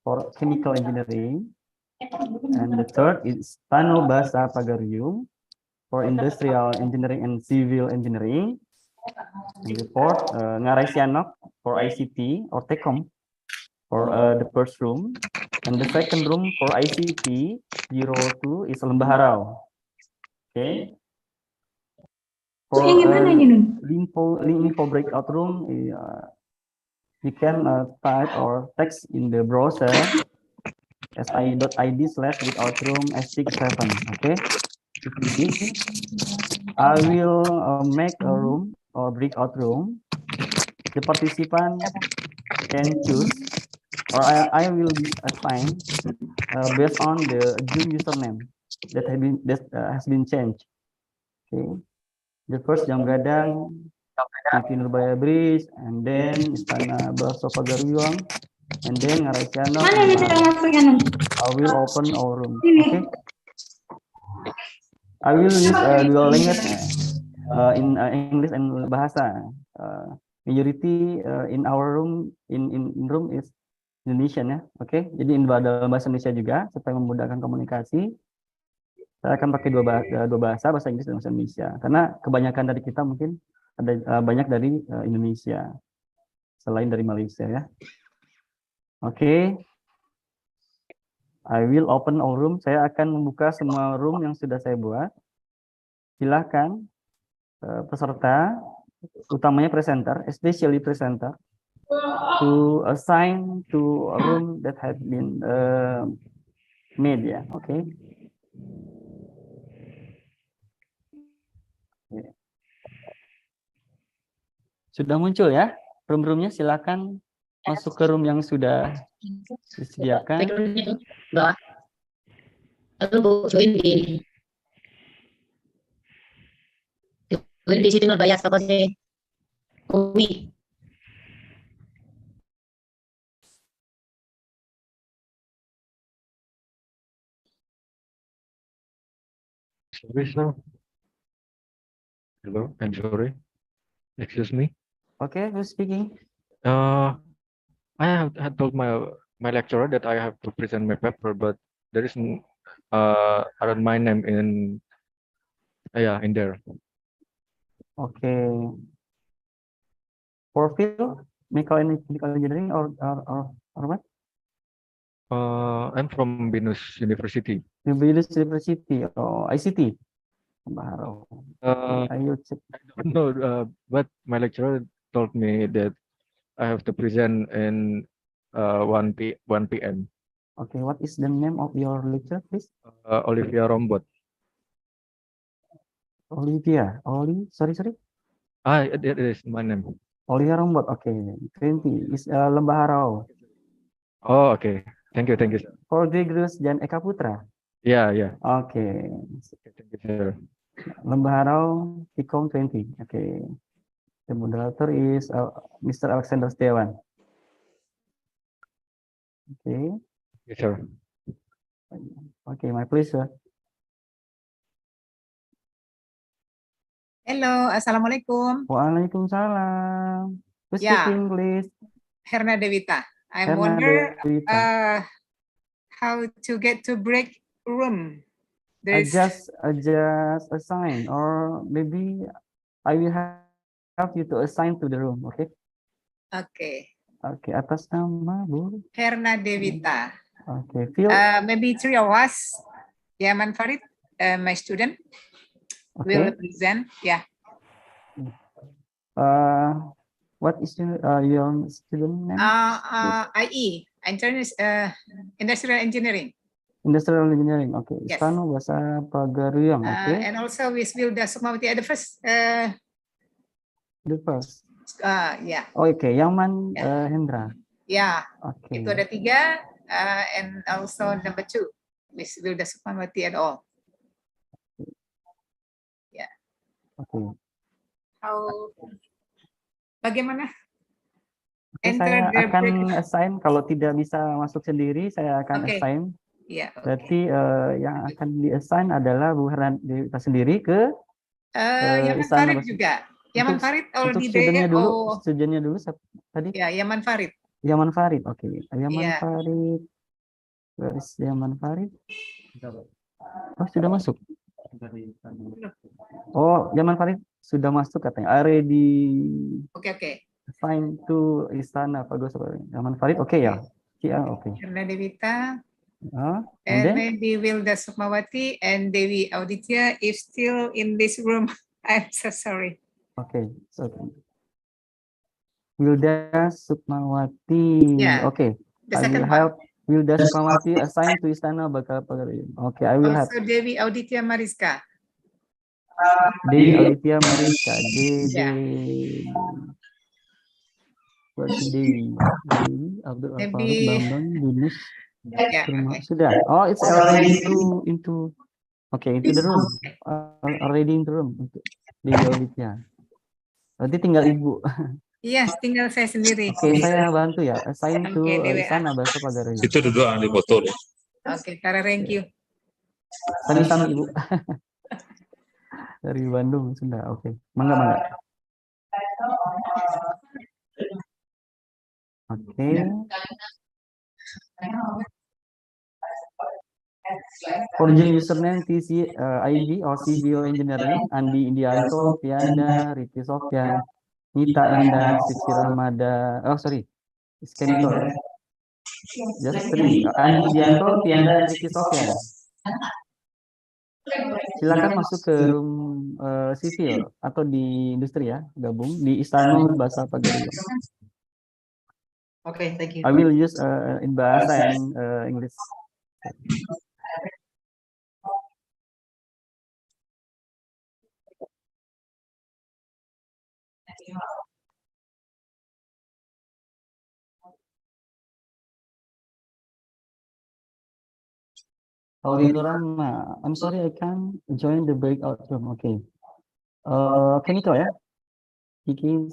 for chemical engineering, and the third is Tano Basa Pagarium for industrial engineering and civil engineering, and the fourth Ngarai Sianok for ICT or Tekom for the first room, and the second room for ICT 02 is Lembaharau. Okay. For link info breakout room, you can type or text in the browser si.id/breakout room ESTIC7. Okay. I will make a room or breakout room. The participant can choose, or I will be assigned based on the Zoom username that has been changed. Okay. The first Jam Gadang, Siti Nurbaya Bridge, and then Istana Bahasa Pagariuang, and then Ngarai Sianok. I will open our room. Okay. I will use dual language in English and Bahasa. Majority in our room in room is Indonesian ya. Oke. Jadi dalam bahasa Indonesia juga supaya memudahkan komunikasi. Saya akan pakai dua bahasa Inggris dan bahasa Indonesia. Karena kebanyakan dari kita mungkin ada banyak dari Indonesia selain dari Malaysia ya. Oke. I will open all room. Saya akan membuka semua room yang sudah saya buat. Silakan peserta, utamanya presenter, especially presenter, to assign to a room that had been made ya. Oke. Sudah muncul ya room-roomnya, silakan masuk ke room yang sudah disediakan. Lalu join di situ Nurbaya seperti Umi. Sorry, sir. Hello, I'm sorry. Excuse me. Okay, who's speaking? I had told my lecturer that I have to present my paper, but there is around my name in there. Okay. For field, mechanical engineering or what? I'm from Binus University. Binus University or ICT. Baru. Ayo cek. I don't know, but my lecturer told me that I have to present in 1 p.m. Okay, what is the name of your lecturer, please? Olivia Rombot. Olivia. Sorry. It is my name. Olivia Rombot. Okay, 20 is Lembah Harau. Oh, okay. Thank you, sir. For Gregorius Jan Eka Putra. Yeah. Okay. Thank you, sir. Lembah Harau, Tikom 20. Okay. The moderator is Mr. Alexander Setiawan. Okay. Yes, sir. Okay, my pleasure. Hello, Assalamualaikum. Waalaikumsalam. Who's Yeah. speaking, please? Herna Devita. I Herna wonder Devita. how to get to break room. Just assign, or maybe I will have you to assign to the room, okay? Okay. Okay, atas nama Bu Herna Devita. Okay, Phil. Maybe 3 of us. Yaman Farid, my student, will present. Yeah. What is your student name? IE, Industrial Engineering. Industrial Engineering, okay. Yes. Istana Bahasa Pagaruyang, okay. And also with Wilda Sukmawati at the first. The first. Yeah. Oh, okay, Yaman Hendra. Yeah. Okay. Itu ada 3, and also number 2 with Wilda Sukmawati and all. Yeah. Okay. Bagaimana? Saya akan assign, kalau tidak bisa masuk sendiri, saya akan assign. Yeah, okay. Berarti yang akan di-assign adalah Bu Herna Devita sendiri ke Yaman Farid juga. Yaman Farid untuk studentnya dulu tadi. Ya, Yaman Farid. Yaman Farid, oke. Yaman Yeah. Farid. Where is Yaman Farid? Oh, sudah masuk. Oh, Yaman Farid sudah masuk katanya. Already. Oke. Assign to Istana Pak Gosok. Yaman Farid, oke ya. Iya, oke. Herna Devita. And And then? maybe Wilda Sukmawati and Dewi Auditya if still in this room. I'm so sorry. Okay. Wilda Sukmawati. Yeah. Okay. The I will second help Wilda Sukmawati assigned to Istana Bakal Pagaruyang. Okay, I will help. Also Dewi Auditya Mariska. Dewi Auditya Mariska. Dewi Abdul Al-Faruq Bambang Yunus. Yeah, okay. Sudah. Oh, it's already into the room. Already in the room untuk Dewi Auditya. Berarti tinggal Ibu. Iya, tinggal saya sendiri. Oke, saya bantu ya. Assign to Istana Bahasa Pagaruyang. Itu duduk di botol. Oke, thank you. Sami-sami Ibu. Dari Bandung sudah. Oke. Mangga. Oke. Origin username TC ID or Civil Engineering Andi Indianto Tianda Riki Sofyan Nita Endah Siti Rahmada. Oh sorry, it's chemical ya. Just 3. Andi Indianto Tianda Riki Sofyan. Silakan masuk ke room sivil atau di industri ya, gabung di Istana Bahasa Pagaruyang. Okay, thank you. I will use in bahasa and English. Auditoran, I'm sorry I can't join the breakout room. Okay. Can you try ya? Kiki,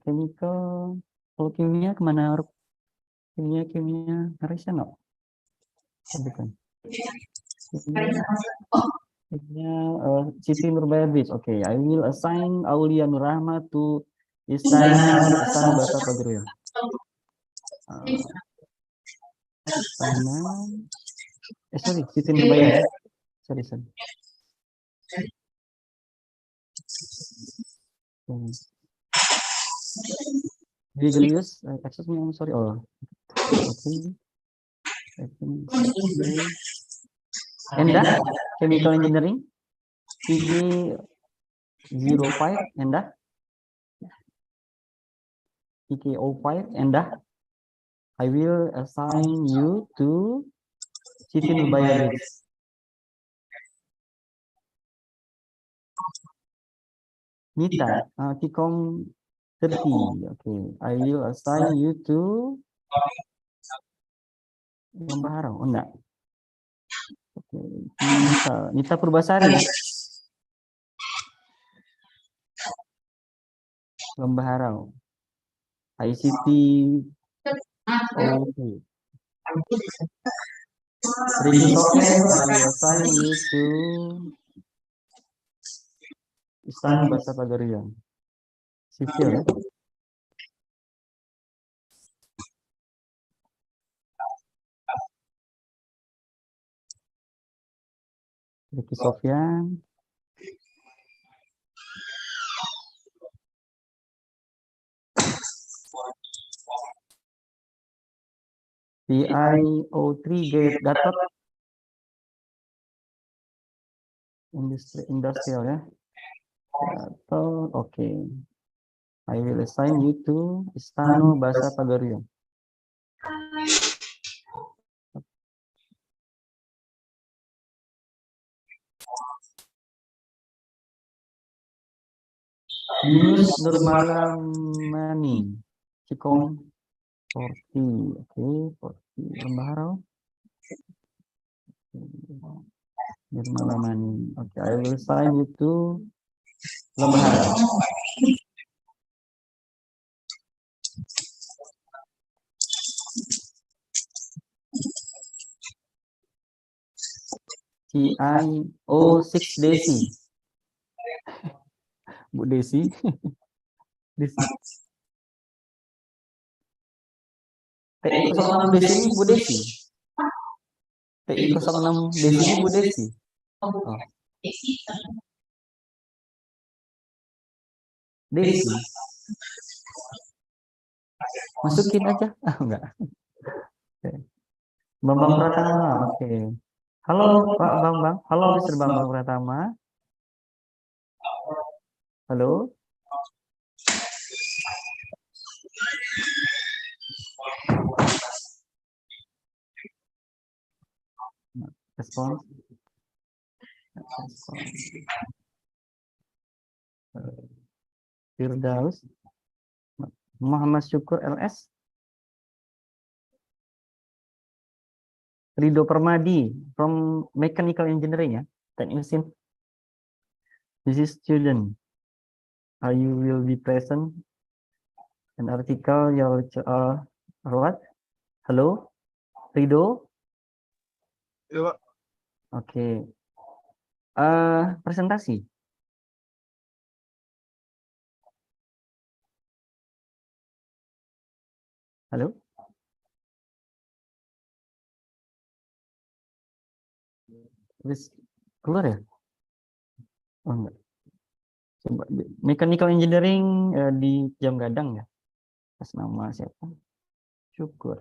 chemical, kalau kimia kemana? Kimia, Harisha no? Bukan. Kimia, Siti Nurbaya Bridge. Okay, I will assign Aulia Nurrahma to Istana Bahasa Pagaruyang. Istana, sorry, Siti Nurbaya ya. Sorry. Okay. Vigilius, excuse me, I'm sorry. Oh, okay. Okay. Endah, chemical engineering, PG05, Endah. PK05, Endah. I will assign you to Siti Nurbaya Bridge. Nita, Tikom 30. Okay, I will assign you to Lembah Oh, enggak. Okay. Nita Purbasari. Lembah Harau. ICT. Okay. Ricky Sofian, I will assign you to Istana Bahasa Pagarian. Sipil ya. Ricky Sofian. PIO3 Gatot. Industrial ya. Gatot, oke. I will assign you to Istana Bahasa Pagarian. Yunus Nurmalamani, Cikom 40, oke, 40 Lembah Harau. Nurmalamani, oke, I will assign you to Lembah Harau. CIO6 Desi. Bu Desi. Desi. TI 06 Desi ini Bu Desi. TI 06 Desi ini Bu Desi. Oh. Desi. Masukin aja. Ah, enggak. Oke. Bambang Pratama. Oke. Halo Pak Bambang. Halo Mr. Bambang Pratama. Halo. Respons. Firdaus. Muhammad Syukur LS. Rido Permadi from Mechanical Engineering ya, Technician. This is student. You will be present. An article your what? Hello, Rido. Ya, Pak. Oke. Presentasi. Halo. Terus keluar ya? Oh enggak. Coba Mechanical Engineering di jam gadang ya. Atas nama siapa? Syukur.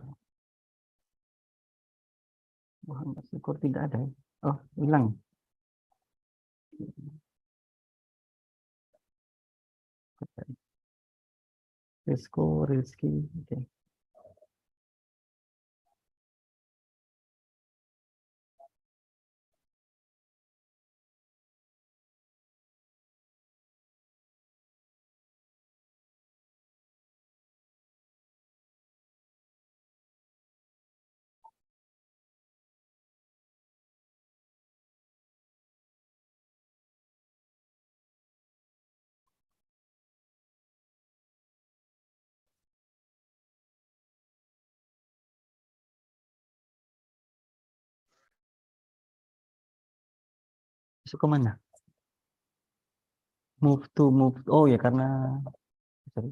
Muhammad Syukur tidak ada. Oh, hilang. Rizky. Okay. Masuk ke mana? Move. Oh ya karena sorry.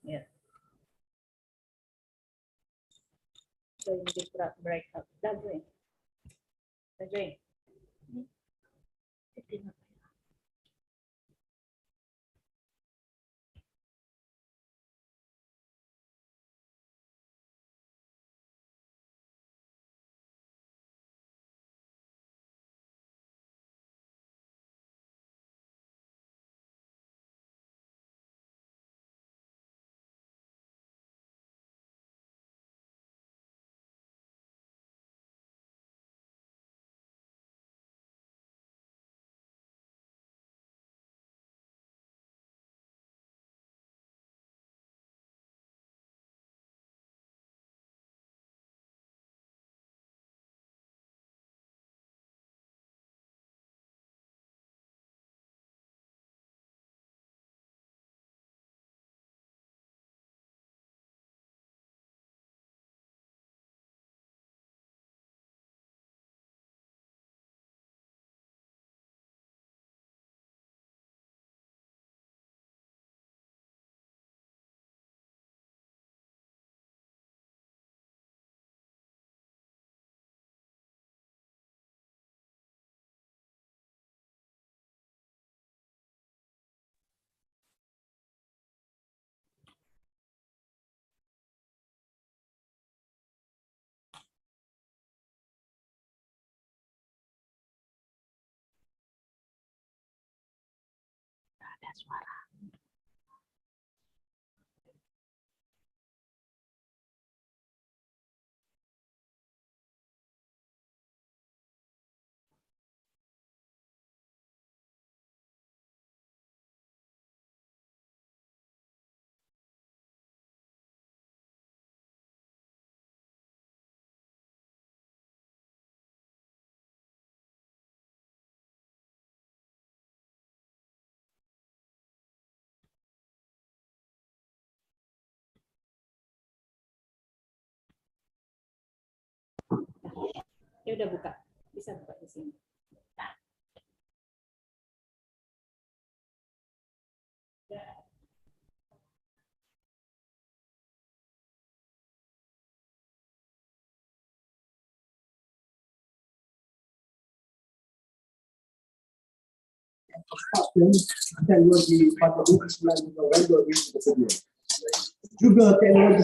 Yeah. So you need to break up. That's it. That's it. Ada suara. Ya udah buka. Bisa buka di sini. akan di pada 29 November 2020. Juga teknologi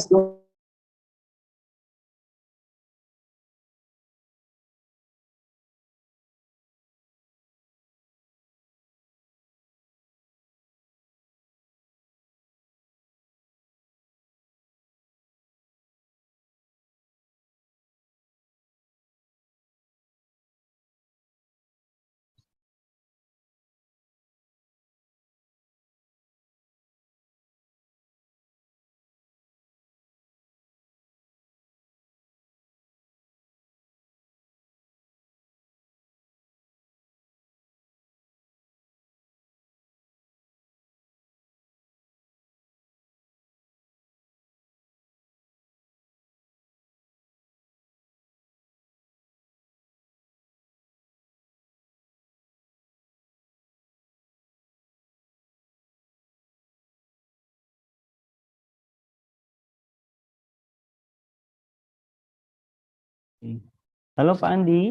Halo Pak Andi.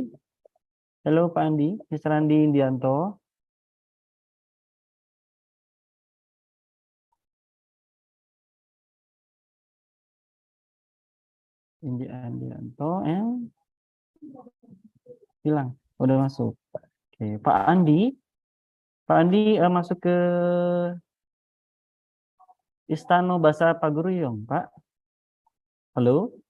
Halo Pak Andi, Mr. Andi Indianto. Indianto, hilang, udah masuk. Oke, Pak Andi masuk ke Istana Bahasa Paguruyong, Pak. Halo.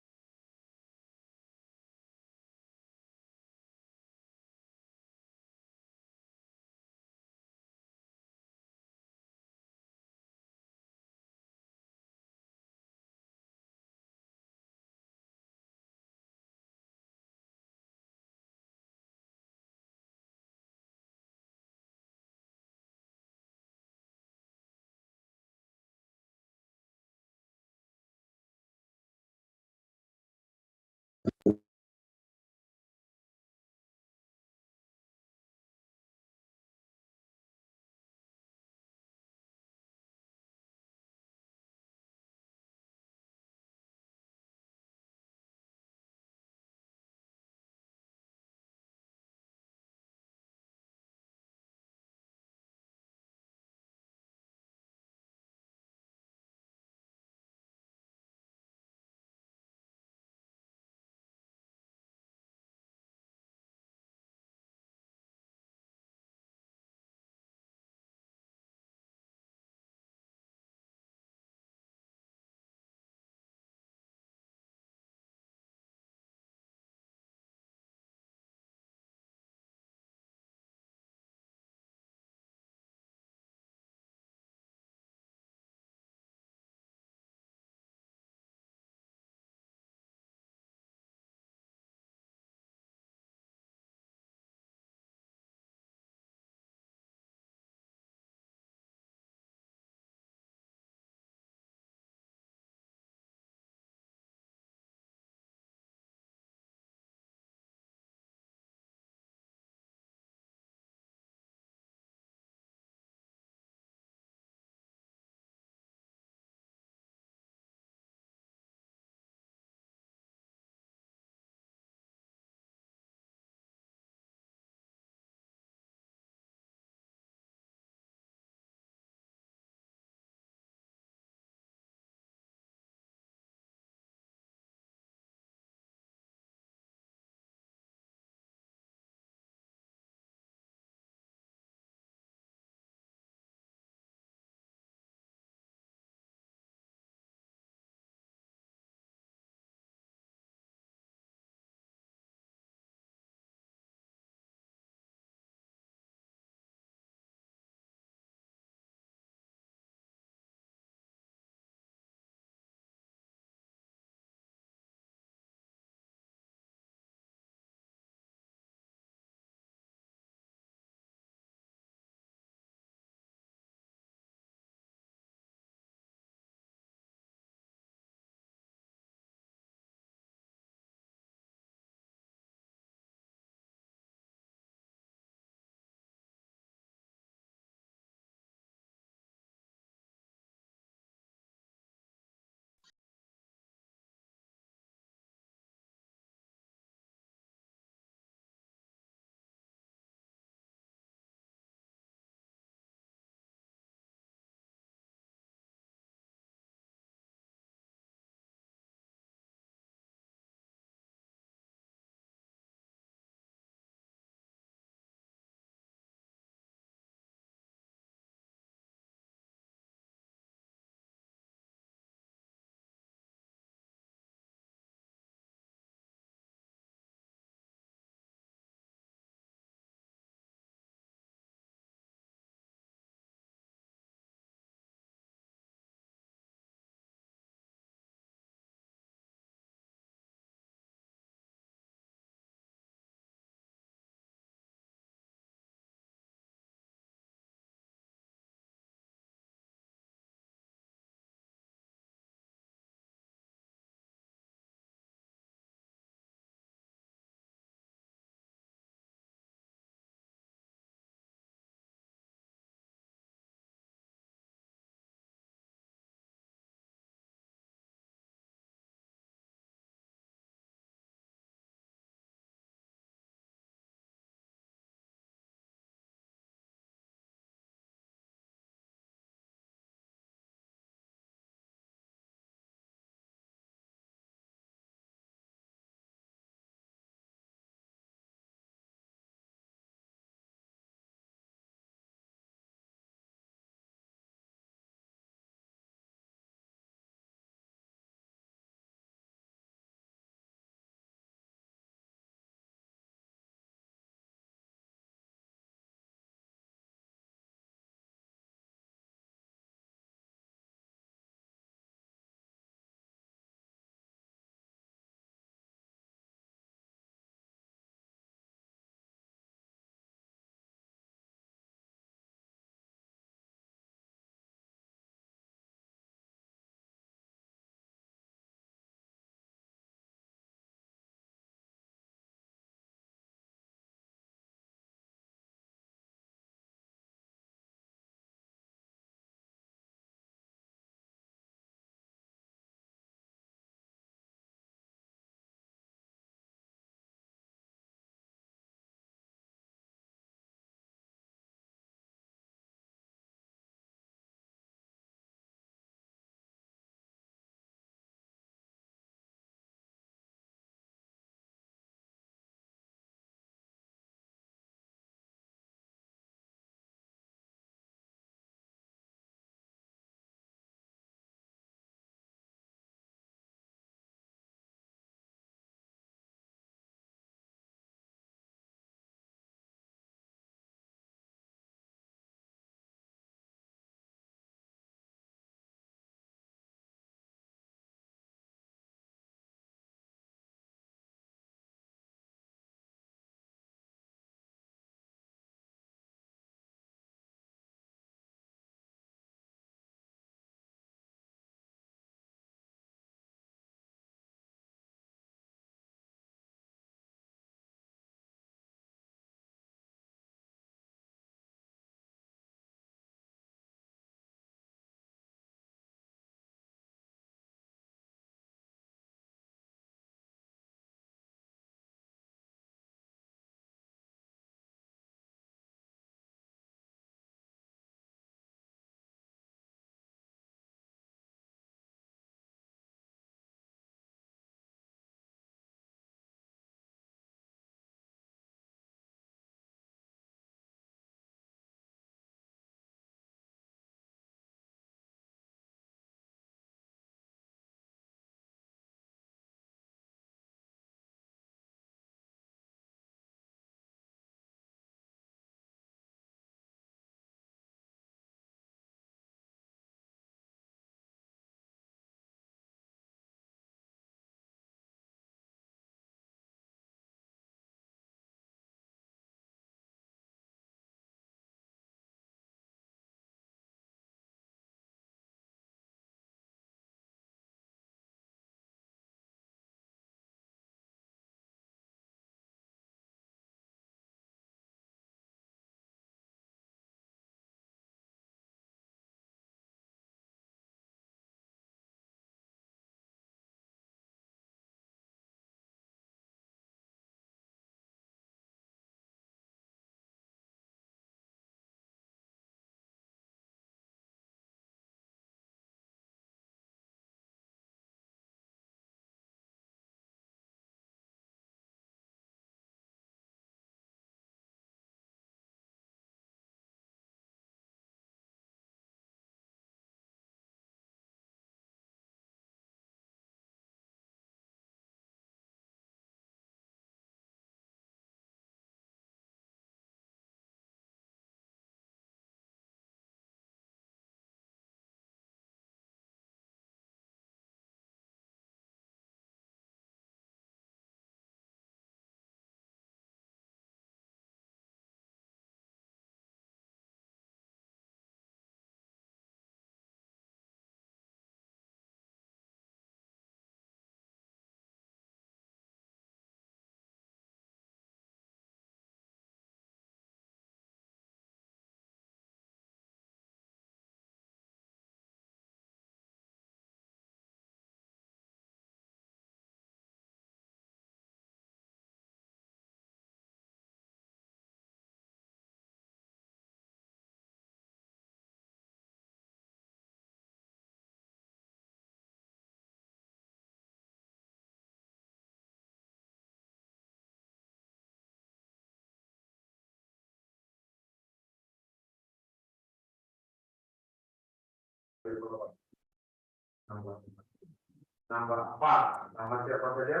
Nambah 4. Nama siapa saja?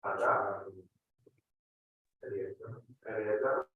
Ada. Eliezer.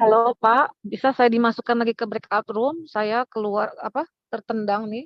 Halo Pak, bisa saya dimasukkan lagi ke breakout room? Saya keluar tertendang nih.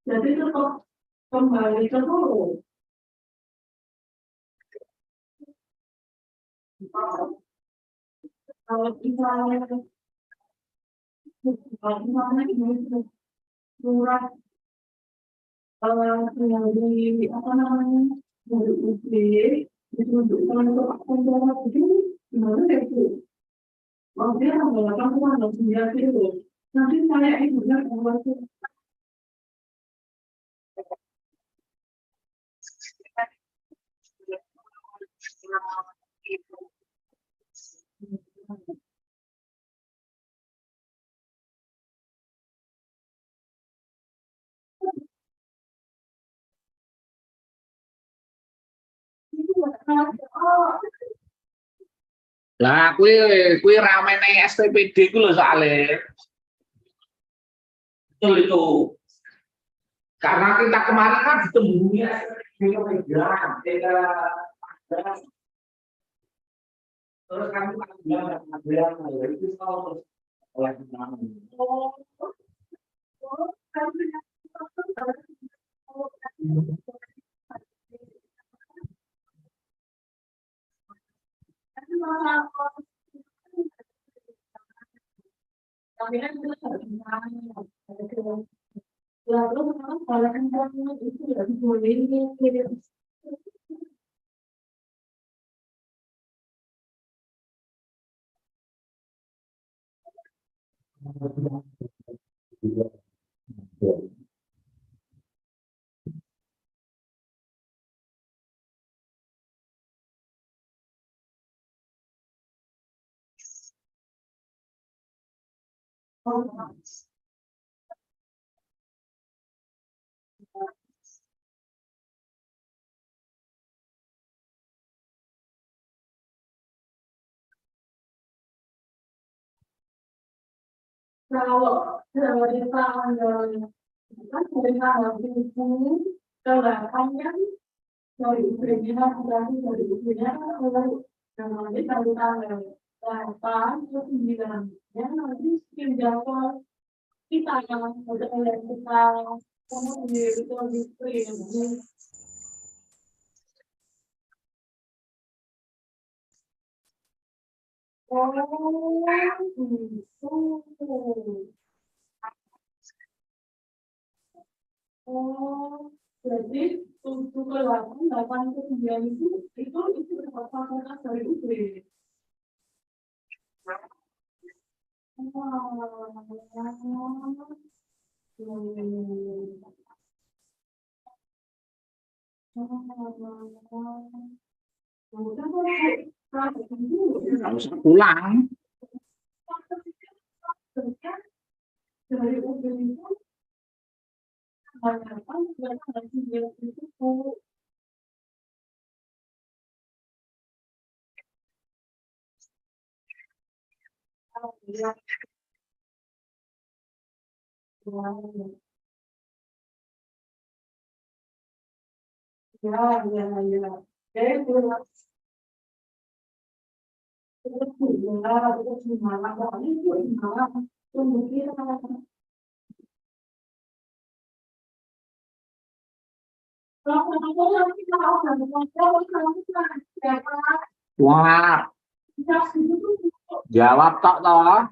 Jadi tetap kembali ke dulu. Kalau misalnya ini surat yang di apa namanya dari UB ditunjukkan untuk akun darat itu gimana ya itu? Dia menggunakan uang 9 kilo. Nanti saya ibunya membuat Lah kuwi rame nang SPPD ku lho soalnya. Betul itu. Karena kita kemarin kan ditembungi terus kami bilang itu terus oleh kalau dari tanggal ini kelapannya dari istrinya berarti dari istrinya kalau nanti dari tanggal 8 ke 9 ya nanti jadwal kita yang udah kita kemudian itu di jadi 7 ke 8 ke 9 itu fakultas dari UB. Harus pulang. Dari UB itu kebanyakan itu Wah. Jawab tok toh.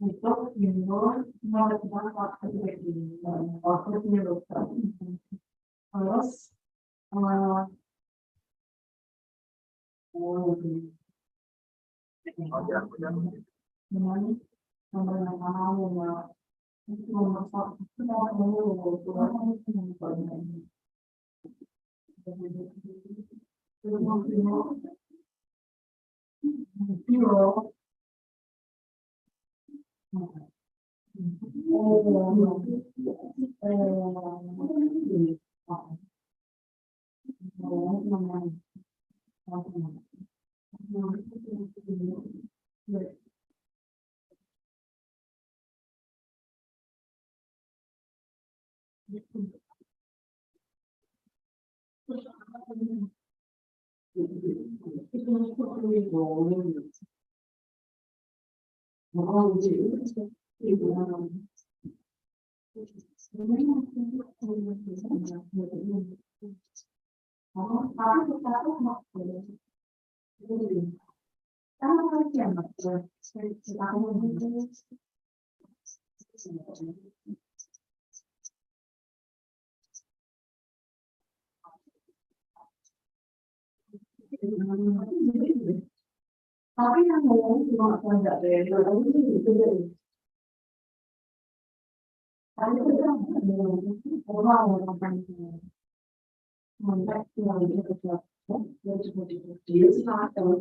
untuk timbul melakukan waktu ini waktu penyebabkan terus dengan menggunakan memasak tapi yang ngomong cuma enggak dari orang itu dari tapi orang mandat yang dia dia sangat tahu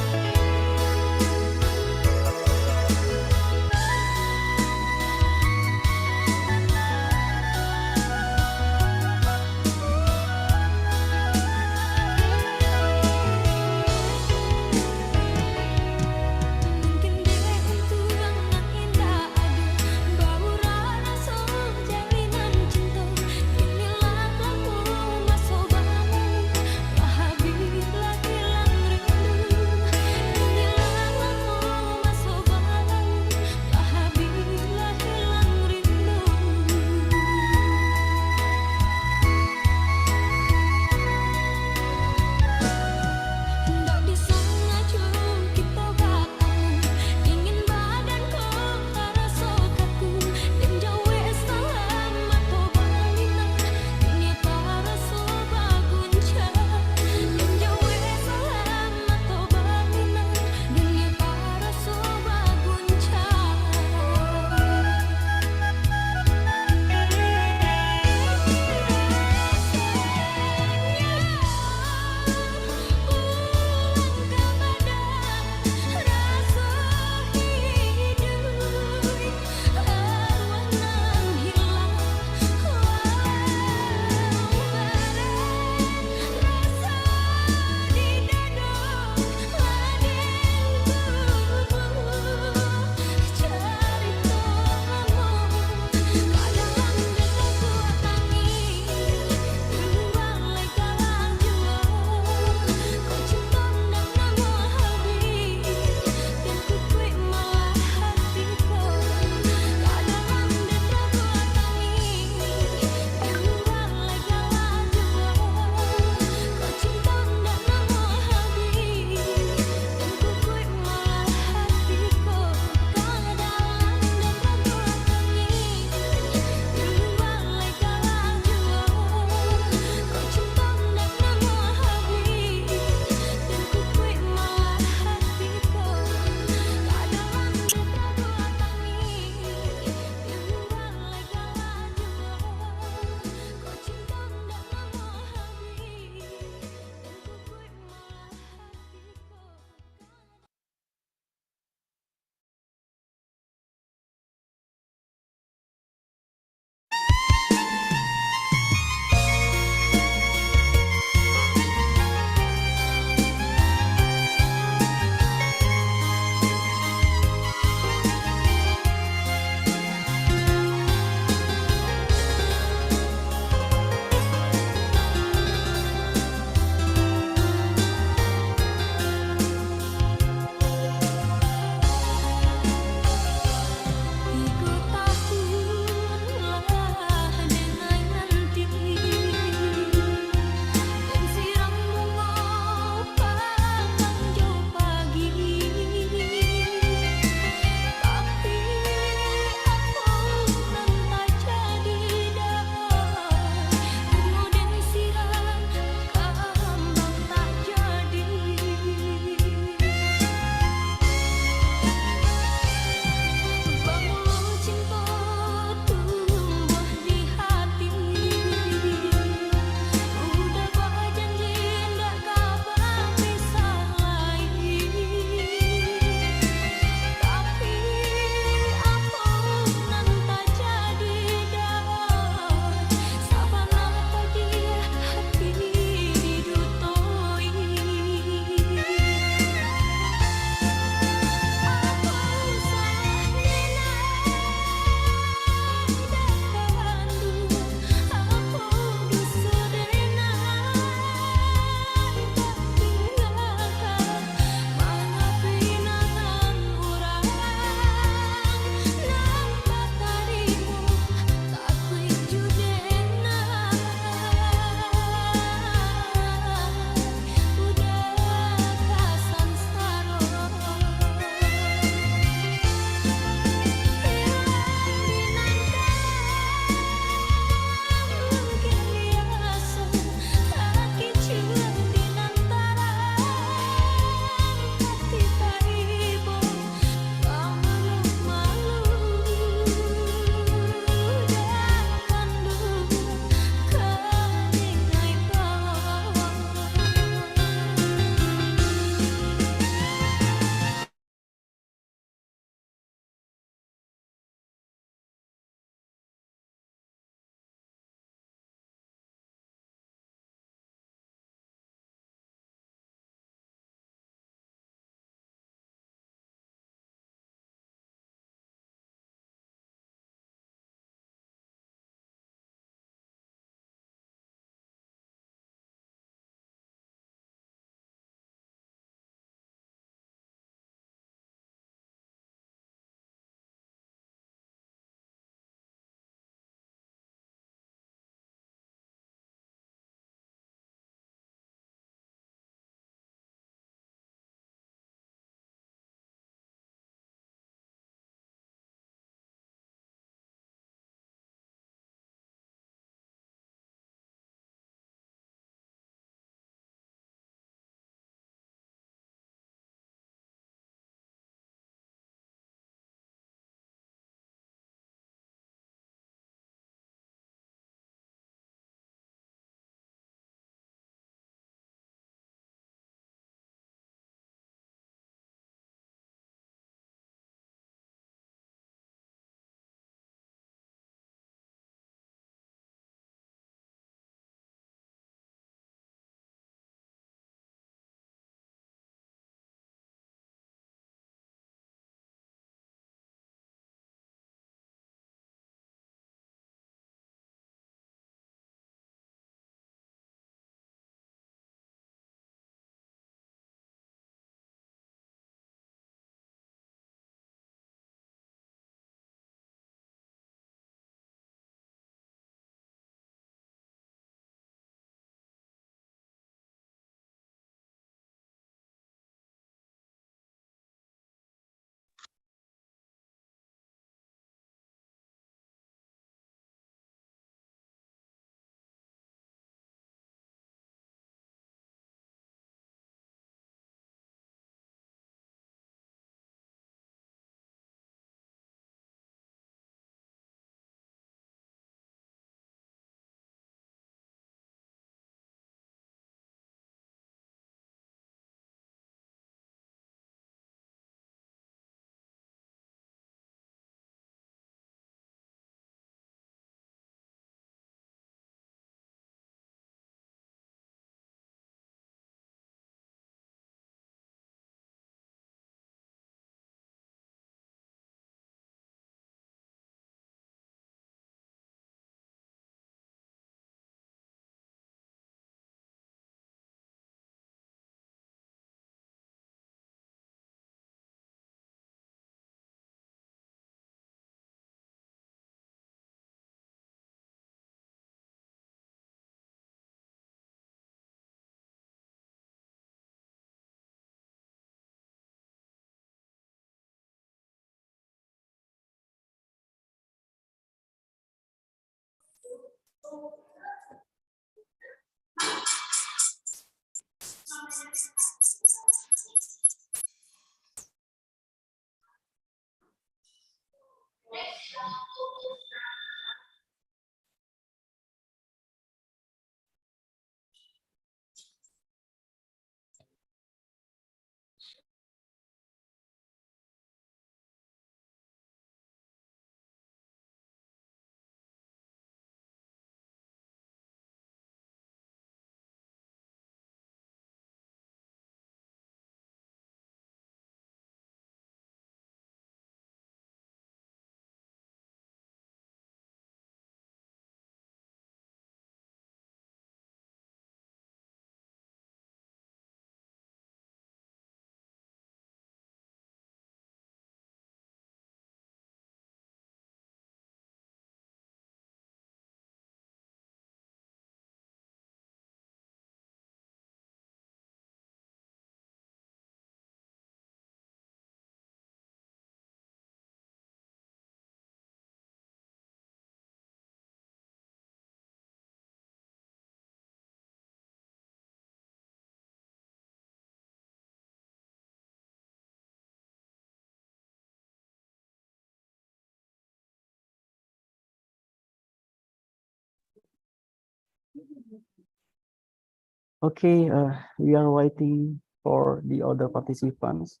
Okay, we are waiting for the other participants.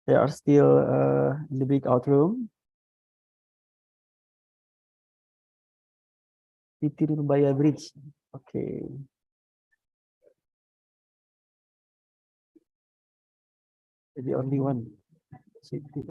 They are still in the breakout room. Titi Nurbaya Bridge. Okay. The only one. Siti.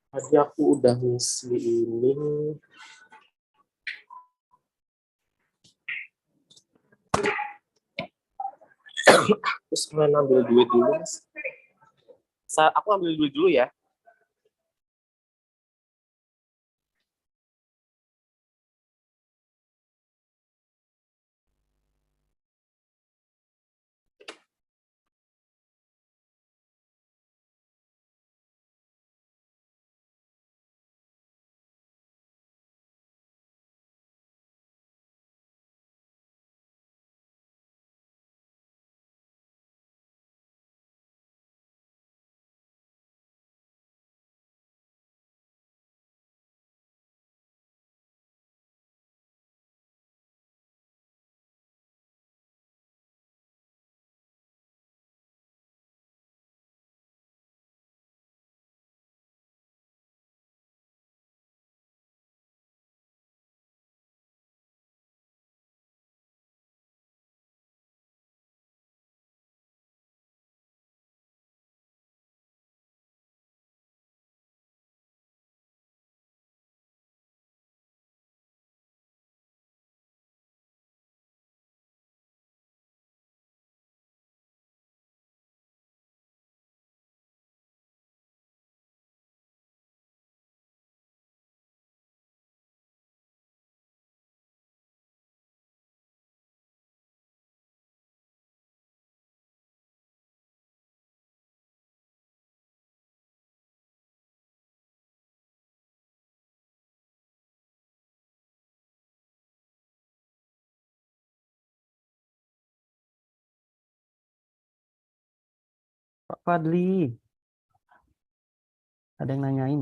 Tadi aku udah ngisi ini. Terus kalian ambil duit dulu, Mas. Aku ambil duit dulu ya. Pak Fadli. Ada yang nanyain.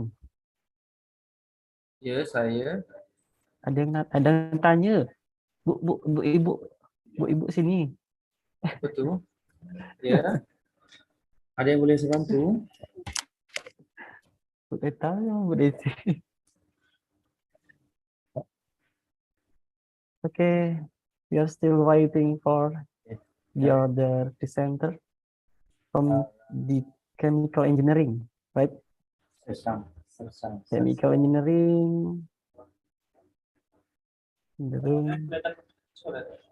Ya, saya. Ada yang tanya. Bu ibu sini. Betul. Ya. Ada yang boleh saya bantu? Boleh tahu, Bu Desi. Okay, we are still waiting for the other presenter from the chemical engineering, right? Chemical engineering in the room.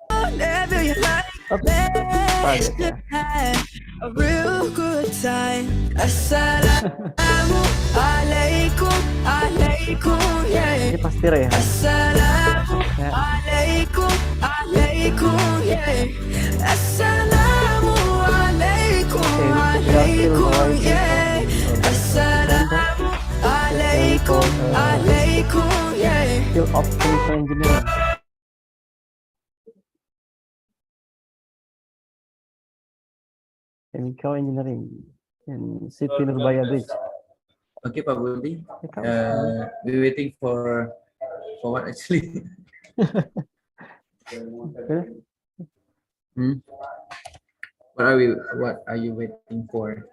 Whenever you like, let's just have a real good time. Assalamu alaikum, alaikum, yeah. Ini pasti Rehan. Assalamu alaikum, alaikum, yeah. Assalamu alaikum, alaikum, yeah. Assalamu alaikum, alaikum, yeah. Field of chemical engineering. Chemical engineering in City Nurbaya Bridge. Okay, Pak Budi. We're waiting for what actually? What are you waiting for?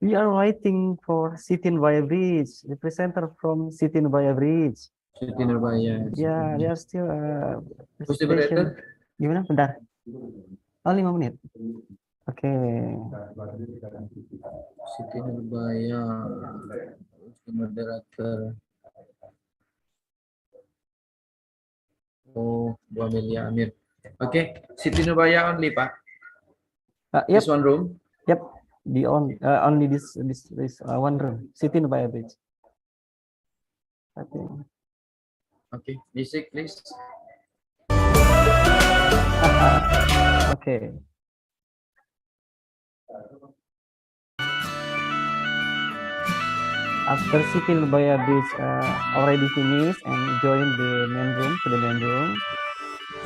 We are waiting for City Nurbaya Bridge, the presenter from City Nurbaya Bridge. City Nurbaya. Yeah, they are still Who's the operator? Gimana? Bentar. Oh, 5 menit. Oke. Siti Nurbaya, moderator. Oh, Bu Amelia Amir. Oke, Siti Nurbaya only, Pak. Yep. This one room. Yep. Only this one room. City Nurbaya Bridge. Okay, music please. Okay. After City Nurbaya Bridge already finished and joined the main room,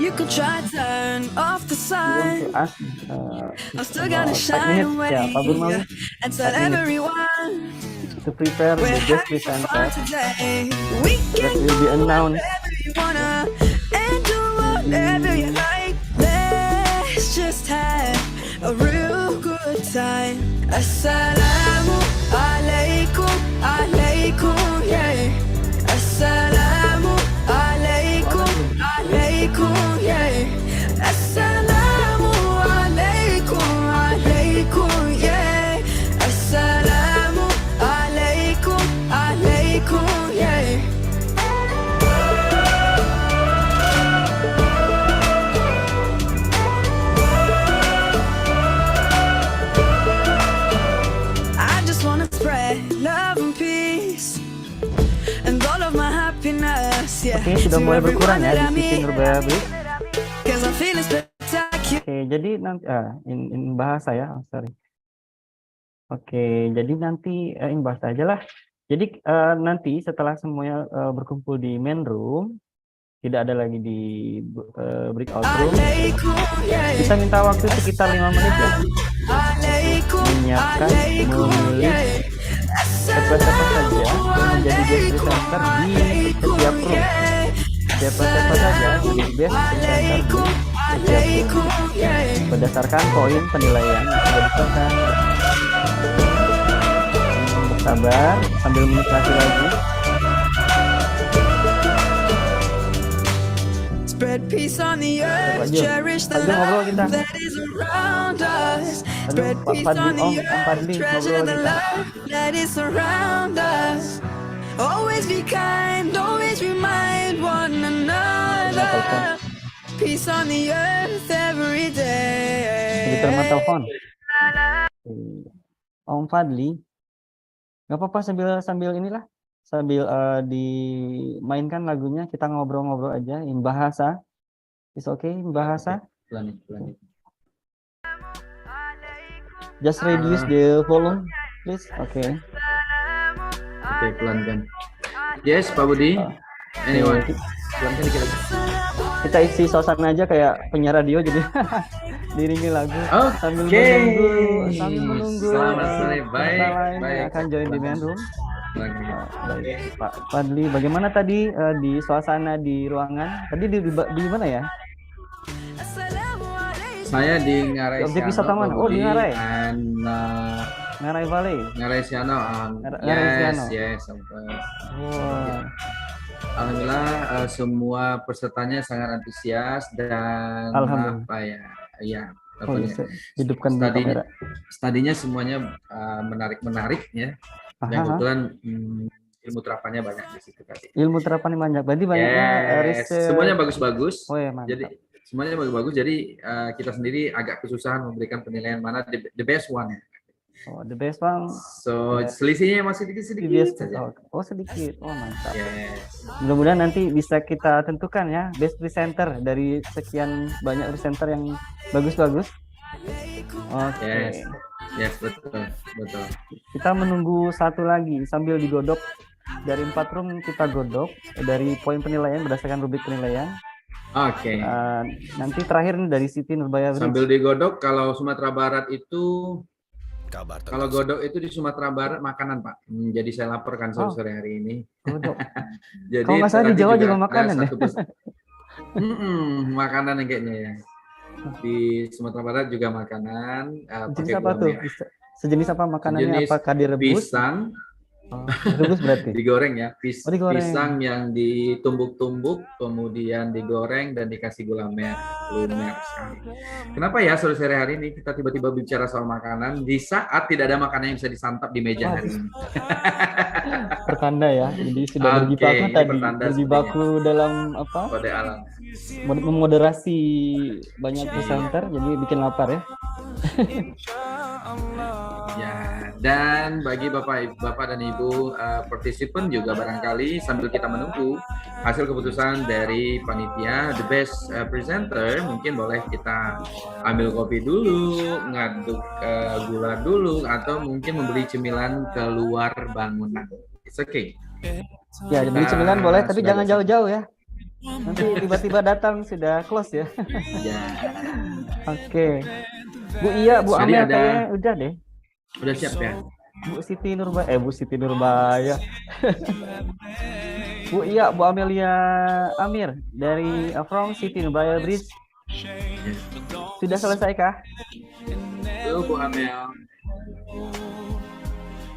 You could try to turn off the sun. to ask I'm still gonna 5 shine minutes, away ya, Pak Burmawi, and tell 5 minutes everyone to prepare the we're guest having presenter fun today. We that can will be go announced. wherever you wanna and do whatever you like. Let's just have a real good time. Assalamu alaikum, alaikum, yeah. Assalamu alaikum, alaikum, yeah. Assalamu alaikum, alaikum, yeah. Assalamu alaikum, alaikum, yeah. I just wanna spread love and peace and all of my happiness, yeah. Oke, sudah mulai berkurang ya di City Nurbaya Bridge. Cause I'm feeling spectacular. Oke, jadi nanti in bahasa ya, sorry. Oke, jadi nanti in bahasa aja lah. Jadi nanti setelah semuanya berkumpul di main room, tidak ada lagi di breakout room, kita minta waktu sekitar 5 menit ya, menyiapkan, memilih siapa-siapa saja yang menjadi guest presenter di setiap room. Siapa-siapa saja menjadi guest presenter di setiap room berdasarkan poin penilaian yang sudah ditetapkan. Bersabar sambil menikmati lagi. Spread peace on the earth, cherish the love that is around us. Spread peace on the earth, treasure the love that is around us. Always be kind, always remind one another. Peace on the earth every day. Jadi terima telepon. Om Fadli, nggak apa-apa sambil inilah, sambil dimainkan lagunya, kita ngobrol-ngobrol aja in bahasa. Is okay in bahasa? Pelan. Just reduce the volume, please. Okay. Oke, pelan kan. Yes, Pak Budi. Anyone? Pelan kan dikit lagi. Kita isi suasana aja kayak penyiar radio jadi. diiringi lagu sambil Oke. menunggu Selamat sore. peserta lain yang akan join di main room. Baik, Pak Fadli, bagaimana tadi di suasana di ruangan? Tadi di mana ya? Saya di Ngarai Objek wisata mana? Oh, di Ngarai. Ngarai Valley. Ngarai Siano. Yes. Wow. Alhamdulillah semua pesertanya sangat antusias dan apa ya? Iya. Hidupkan kamera. Studinya semuanya menarik ya. Dan kebetulan ilmu terapannya banyak di situ tadi. Ilmu terapannya banyak. Berarti banyaknya riset. Semuanya bagus-bagus. Oh ya, mantap. Jadi semuanya bagus-bagus. Jadi kita sendiri agak kesusahan memberikan penilaian mana the best one. Oh, the best one. So selisihnya masih sedikit saja. Oh, sedikit. Oh, mantap. Yes. Mudah-mudahan nanti bisa kita tentukan ya best presenter dari sekian banyak presenter yang bagus-bagus. Oke. Yes, betul. Kita menunggu satu lagi sambil digodok. Dari 4 room kita godok dari poin penilaian berdasarkan rubrik penilaian. Oke. Nanti terakhir dari Siti Nurbaya Bridge. Sambil digodok, kalau Sumatera Barat itu kalau godok itu di Sumatera Barat makanan, Pak. Jadi saya laporkan sore hari ini. Godok. Jadi kalau nggak salah di Jawa juga makanan ya? Makanan yang kayaknya ya. Di Sumatera Barat juga makanan. Jenis apa tuh? Sejenis apa makanannya? Apakah direbus? Pisang. Rebus berarti? Digoreng ya. Digoreng. Pisang yang ditumbuk-tumbuk, kemudian digoreng dan dikasih gula merah. Lumer sekali. Kenapa ya sore-sore hari ini kita tiba-tiba bicara soal makanan di saat tidak ada makanan yang bisa disantap di meja hari ini? Pertanda ya. Jadi sudah berjibaku tadi. Berjibaku dalam apa? Kode alam. Memoderasi banyak presenter, jadi bikin lapar ya. Ya, dan bagi Bapak dan Ibu partisipan juga barangkali sambil kita menunggu hasil keputusan dari panitia the best presenter, mungkin boleh kita ambil kopi dulu, ngaduk gula dulu, atau mungkin membeli cemilan keluar bangunan. It's okay. Ya, beli cemilan boleh, tapi jangan jauh-jauh ya. Nanti tiba-tiba datang sudah close ya. Ya. Oke. Bu Iya, Bu Amel kayaknya udah deh. Udah siap ya? Bu Siti Nurbaya, Bu Siti Nurbaya. Bu Iya, Bu Amelia Amir dari from Siti Nurbaya Bridge. Sudah selesai kah? Halo Bu Amel.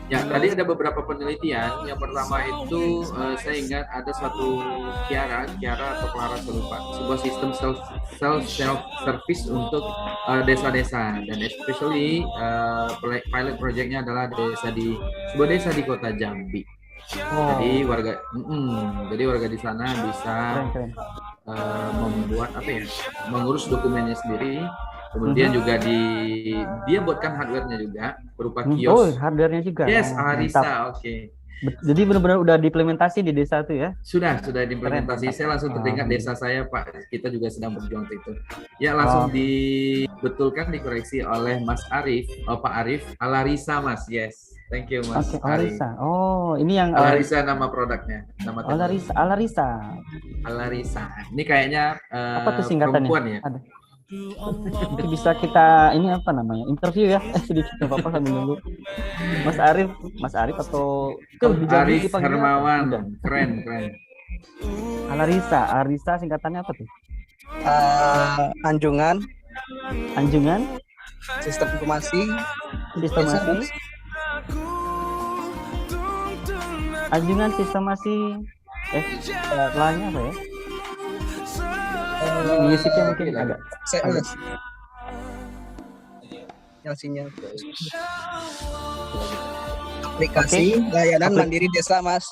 Ya, tadi ada beberapa penelitian. Yang pertama itu saya ingat ada suatu Kiara atau Clara saya lupa, sebuah sistem self service untuk desa-desa, dan especially pilot projectnya adalah sebuah desa di kota Jambi. Jadi warga di sana bisa membuat mengurus dokumennya sendiri. Kemudian juga dia buatkan hardware-nya juga berupa kios. Oh, hardware-nya juga. Yes, Arisa, oke. Jadi benar-benar udah diimplementasi di desa itu ya? Sudah diimplementasi. Saya langsung teringat desa saya, Pak. Kita juga sedang berjuang itu. Ya, langsung dibetulkan, dikoreksi oleh Mas Arif. Oh, Pak Arif. Alarisa, Mas. Yes. Thank you, Mas Arif. Alarisa. Oh, ini yang Alarisa nama produknya. Nama Alarisa. Ini kayaknya apa tuh singkatannya? Perempuan ya? Ada. Nanti bisa kita ini apa namanya interview ya sedikit apa sambil nunggu Mas Arif atau Arif Hermawan. Keren. Alarisa singkatannya apa tuh? Anjungan sistem informasi Anjungan sistemasi lainnya apa ya? Musiknya mungkin agak yang sinyal aplikasi layanan mandiri desa, Mas.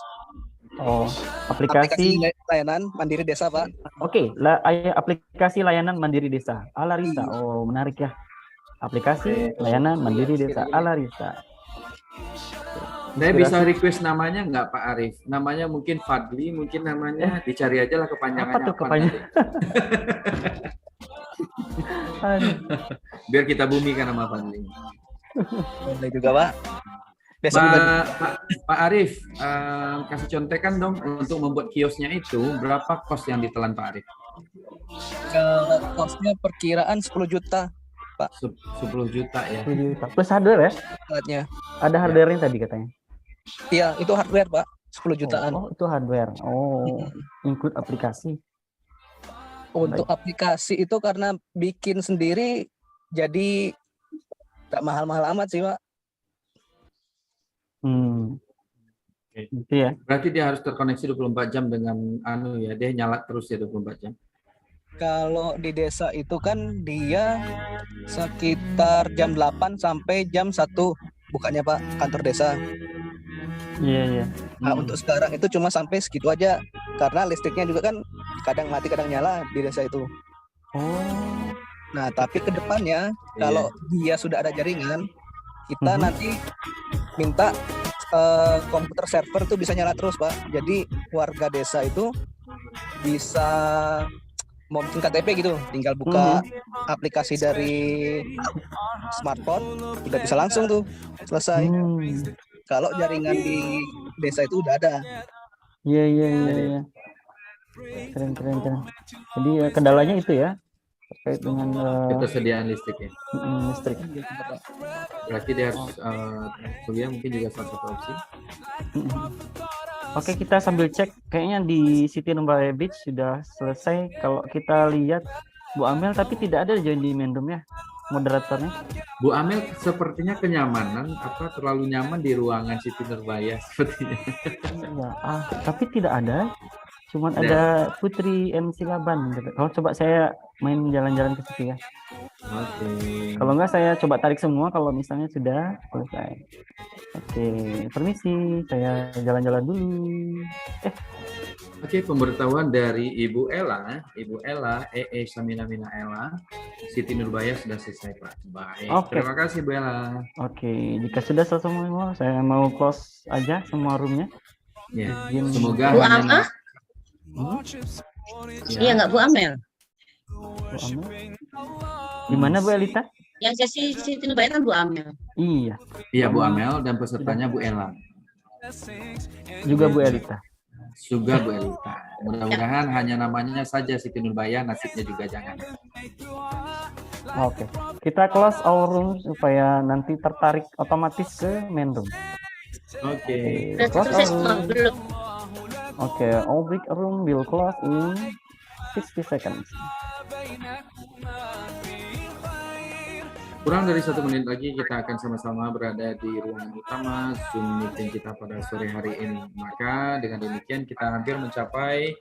Oh, aplikasi layanan mandiri desa, Pak. Oke, aplikasi layanan mandiri desa Alarisa. Oh, menarik ya. Aplikasi layanan mandiri desa Alarisa. Saya bisa request namanya nggak, Pak Arif? Namanya mungkin Fadli, mungkin namanya dicari aja lah kepanjangannya. Apa tuh kepanjangan? Biar kita bumikan nama Fadli. Boleh juga, Pak. Pak Arif, kasih contekan dong untuk membuat kiosnya itu, berapa kos yang ditelan Pak Arif? Kosnya perkiraan 10 juta. Pak. 10 juta ya. 10 juta. Plus hardware ya? Alatnya. Ada hardware-nya tadi katanya. Iya, itu hardware, Pak. 10 jutaan. Oh, itu hardware. Oh, include aplikasi. Untuk aplikasi itu karena bikin sendiri jadi nggak mahal-mahal amat sih, Pak. Gitu ya. Berarti dia harus terkoneksi 24 jam dengan ya, dia nyala terus ya 24 jam. Kalau di desa itu kan dia sekitar jam 8 sampai jam 1 bukannya Pak, kantor desa. Iya. Nah, untuk sekarang itu cuma sampai segitu aja karena listriknya juga kan kadang mati kadang nyala di desa itu. Nah, tapi ke depannya kalau dia sudah ada jaringan, kita nanti minta komputer server tuh bisa nyala terus, Pak. Jadi warga desa itu bisa mau bikin KTP gitu, tinggal buka aplikasi dari smartphone, udah bisa langsung tuh selesai. Kalau jaringan di desa itu udah ada. Iya. Keren. Jadi kendalanya itu ya, terkait dengan ketersediaan listrik ya. Listrik. Berarti dia harus kuliah mungkin juga salah satu opsi. Oke, kita sambil cek. Kayaknya di City Nurbaya Beach sudah selesai. Kalau kita lihat Bu Amel, tapi tidak ada join di Mendum ya, moderatornya. Bu Amel sepertinya kenyamanan, terlalu nyaman di ruangan City Nurbaya sepertinya. Ya, tapi tidak ada. Cuman ada Putri MC Laban. Oh, coba saya main jalan-jalan ke situ ya. Oke. Kalau enggak saya coba tarik semua kalau misalnya sudah selesai. Oke, permisi, saya jalan-jalan dulu. Oke, pemberitahuan dari Ibu Ella, Samina Ella, Siti Nurbaya sudah selesai, Pak. Baik, terima kasih Bu Ella. Oke, jika sudah selesai semua, saya mau close aja semua roomnya. Ya, semoga Bu Amel? Iya nggak Bu Amel? Di mana Bu Elita? Yang sesi Siti Nurbaya kan Bu Amel. Iya. Iya Bu Amel dan pesertanya Bu Ella. Juga Bu Elita. Juga Bu Elita. Mudah-mudahan hanya namanya saja Siti Nurbaya, nasibnya juga jangan. Oke, kita close our room supaya nanti tertarik otomatis ke main room. Oke. Close our room. Oke, all big room will close in 60 seconds. Kurang dari 1 menit lagi kita akan sama-sama berada di ruangan utama Zoom meeting kita pada sore hari ini. Maka dengan demikian kita hampir mencapai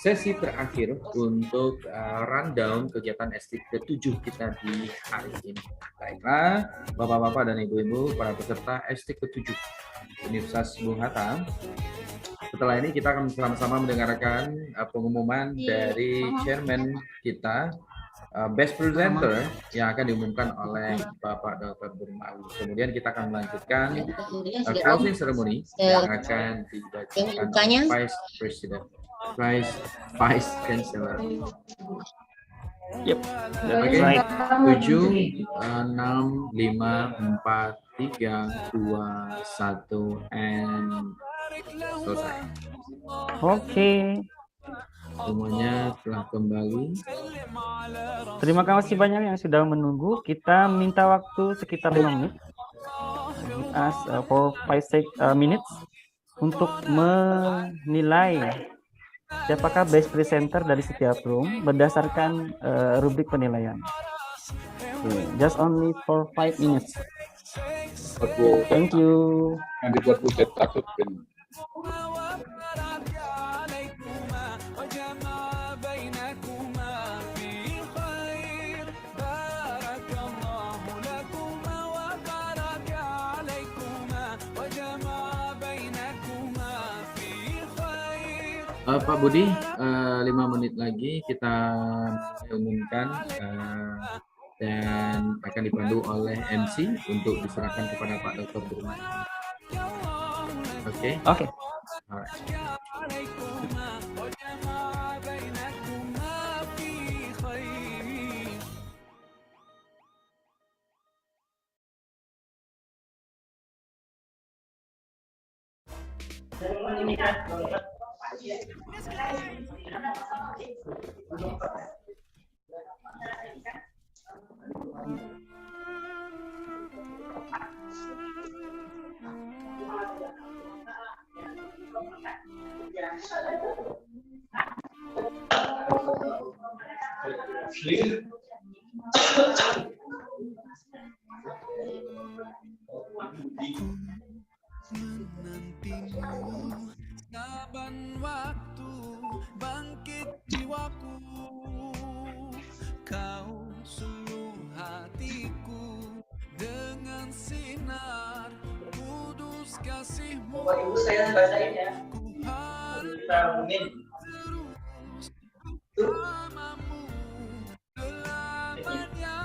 sesi terakhir untuk rundown kegiatan ESTIC ke-7 kita di hari ini. Baiklah, Bapak-Bapak dan Ibu-Ibu, para peserta ESTIC ke-7 Universitas Bung Hatta. Setelah ini kita akan sama-sama mendengarkan pengumuman dari chairman kita, best presenter yang akan diumumkan oleh Bapak Dr. Burmawi. Kemudian kita akan melanjutkan closing ceremony yang akan dibacakan oleh Vice President, Vice Chancellor. Yep. Oke, 7, 6, 5, 4, 3, 2, 1, and selesai. Oke. Semuanya telah kembali. Terima kasih banyak yang sudah menunggu. Kita minta waktu sekitar 5 menit. For 5 minutes untuk menilai siapakah best presenter dari setiap room berdasarkan rubrik penilaian. Just only for 5 minutes. Thank you. Pak Budi, 5 menit lagi kita umumkan dan akan dipandu oleh MC untuk diserahkan kepada Pak Dr. Burman. Oke? Oke. Alright. Menantimu saban waktu bangkit jiwaku, kau suluh hatiku dengan sinar kudus kasihmu. Bapak Ibu saya bacain ya. Ku harap terus bersamamu selamanya.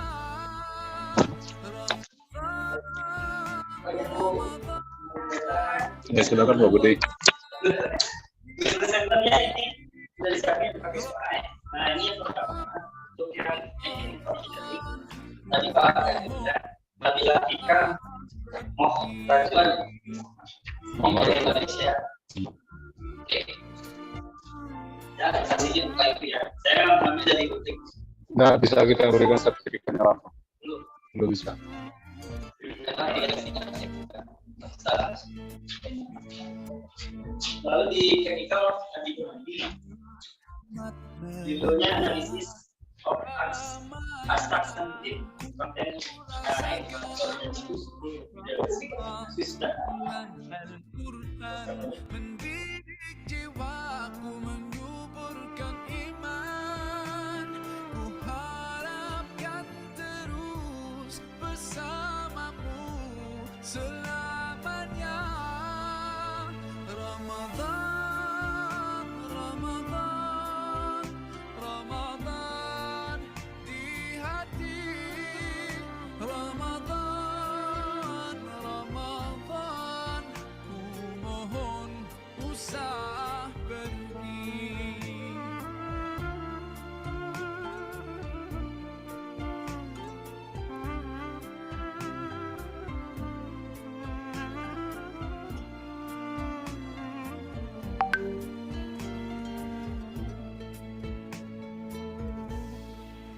Ya, silakan Pak Budi. Presenternya ini dari siapa yang pakai suara ya? Nah ini yang pertama untuk yang tadi Pak tadi Latika mau bantuan dari Indonesia. Oke. Ya, saya izin Pak Ibu ya. Saya ambil dari butik. Nggak bisa kita berikan sertifikatnya langsung. Belum bisa. Lalu di chemical tadi judulnya analisis of substantive content mendidik jiwaku menyuburkan iman, ku harapkan terus bersamamu selamanya. Ramadan, Ramadan, Ramadan di hati. Ramadan, Ramadan, ku mohon usah pergi.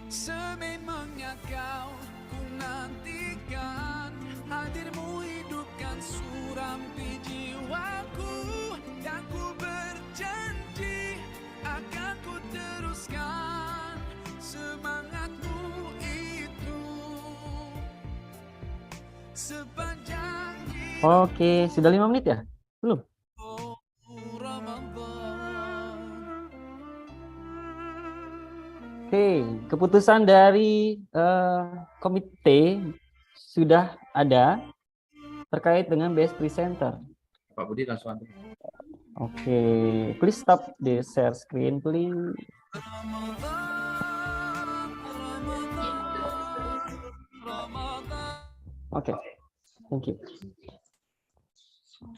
Sememangnya kau ku nantikan, hadirmu hidupkan surampi jiwaku, dan ku berjanji akan ku teruskan semangatmu itu sepanjang hidup. Oke, sudah 5 menit ya? Belum? Oke, keputusan dari komite sudah ada terkait dengan best presenter. Pak Budi langsung antar. Oke, please stop the share screen, please. Oke, thank you.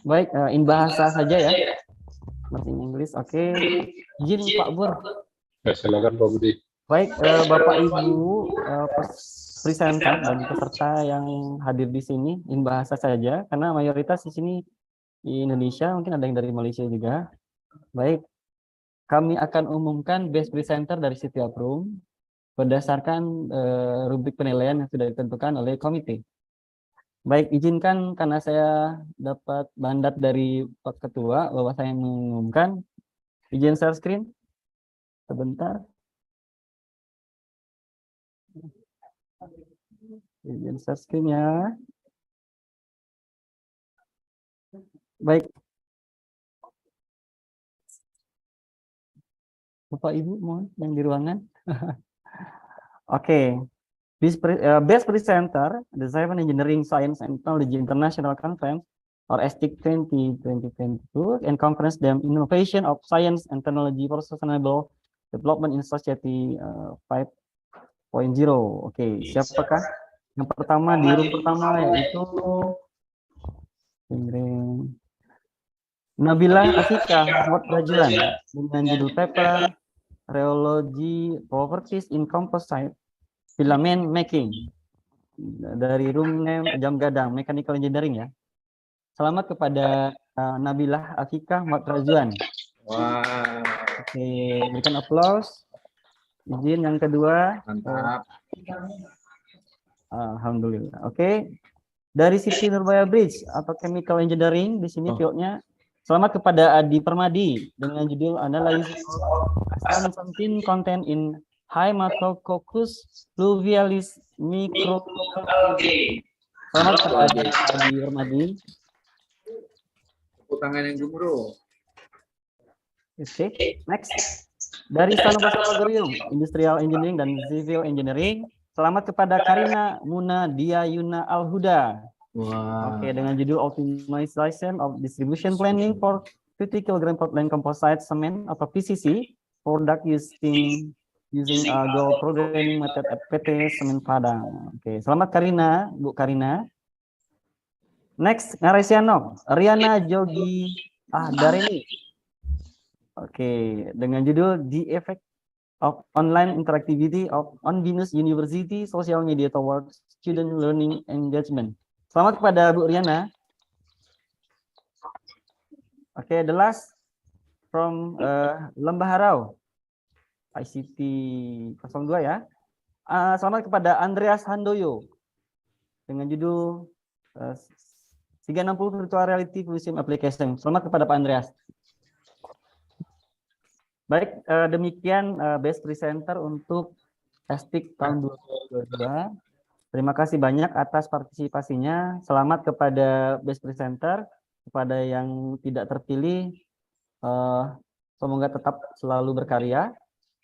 Baik, in bahasa saja ya. Masih in English, oke. Izin Pak Bur. Ya, silakan Pak Budi. Baik, Bapak Ibu presenter dan peserta yang hadir di sini in bahasa saja, karena mayoritas di sini di Indonesia, mungkin ada yang dari Malaysia juga. Baik, kami akan umumkan best presenter dari setiap room berdasarkan rubrik penilaian yang sudah ditentukan oleh komite. Baik, izinkan karena saya dapat mandat dari Pak Ketua bahwa saya mengumumkan. Izin share screen sebentar. Izin share screen-nya. Baik. Bapak Ibu mohon yang di ruangan. Oke. Best presenter, the 7 Engineering Science and Technology International Conference or ESTIC 2022 and conference them Innovation of Science and Technology for Sustainable Development in Society 5.0. Oke, siapakah? Yang pertama di room pertama yaitu Nabila Asika Muhammad Rajulan dengan judul paper Rheology Properties in Composite Filament Making dari room name Jam Gadang Mechanical Engineering ya. Selamat kepada Nabila Asika Muhammad Rajulan. Wah. Oke, berikan aplaus. Izin yang kedua. Mantap. Alhamdulillah. Oke. Dari Siti Nurbaya Bridge atau Chemical Engineering, di sini pilotnya. Selamat kepada Adi Permadi dengan judul Analysis of Something Content in Haematococcus pluvialis microalgae. Selamat kepada Adi Permadi. Tepuk tangan yang gemuruh. Oke, next. Dari Stanova Laboratorium, Industrial Engineering dan Civil Engineering. Selamat kepada Karina Muna Dia Yuna Alhuda. Wah. Oke, dengan judul Optimization of Distribution Planning for 50 kg Portland Composite Cement atau PCC product using goal programming method at PT Semen Padang. Oke, selamat Karina, Bu Karina. Next, Ngaresiano, Riana Jogi Darini. Oke, dengan judul The Effect of Online Interactivity on Venus University Social Media Towards Student Learning Engagement. Selamat kepada Bu Riana. Oke, the last from Lembah Harau, ICT 02 ya. Selamat kepada Andreas Handoyo dengan judul 360 Virtual Reality Museum Application. Selamat kepada Pak Andreas. Baik, demikian best presenter untuk ESTIC tahun 2022. Terima kasih banyak atas partisipasinya. Selamat kepada best presenter, kepada yang tidak terpilih, semoga tetap selalu berkarya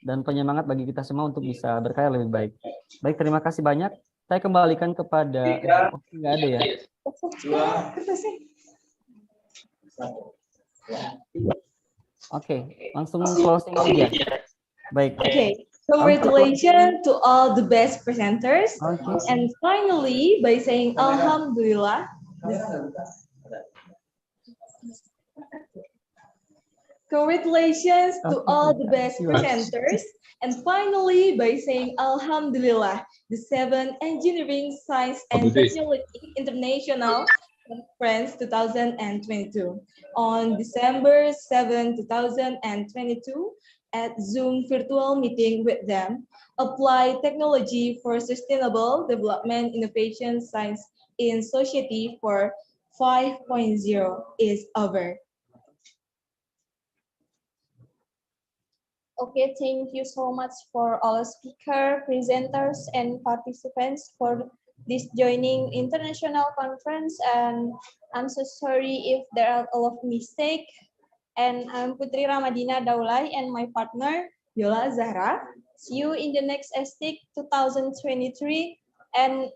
dan penyemangat bagi kita semua untuk bisa berkarya lebih baik. Baik, terima kasih banyak. Saya kembalikan kepada nggak ada ya. Oke, langsung closing aja. Baik. Okay, congratulations to all the best presenters. And finally, by saying Alhamdulillah. Congratulations to all the best presenters. And finally, by saying Alhamdulillah, the 7th Engineering, Science and Technology International Conference 2022 on December 7, 2022 at Zoom virtual meeting with them. Apply technology for sustainable development, innovation, science in society for 5.0 is over. Okay, thank you so much for all speakers, presenters, and participants for this joining international conference. And I'm so sorry if there are a lot of mistakes. And I'm Putri Ramadina Daulay and my partner Yola Zahra. See you in the next ESTIC 2023. And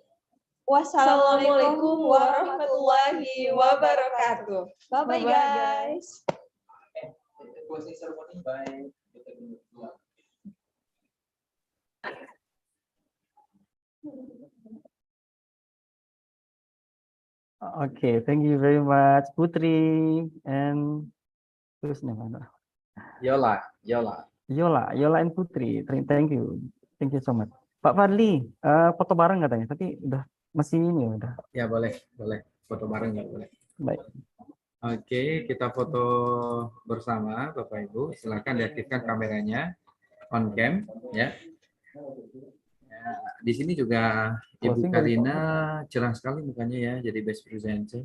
wassalamualaikum warahmatullahi wabarakatuh. Bye-bye, guys. Okay, thank you very much, Putri, and terus mana? Yola and Putri. Thank you so much. Pak Fadli, foto bareng katanya, tapi udah masih ini ya udah. Ya boleh, foto bareng nggak boleh. Baik. Oke, kita foto bersama, Bapak Ibu. Silakan diaktifkan kameranya, on cam, ya. Di sini juga Ibu Karina cerah sekali mukanya ya, jadi best presenter.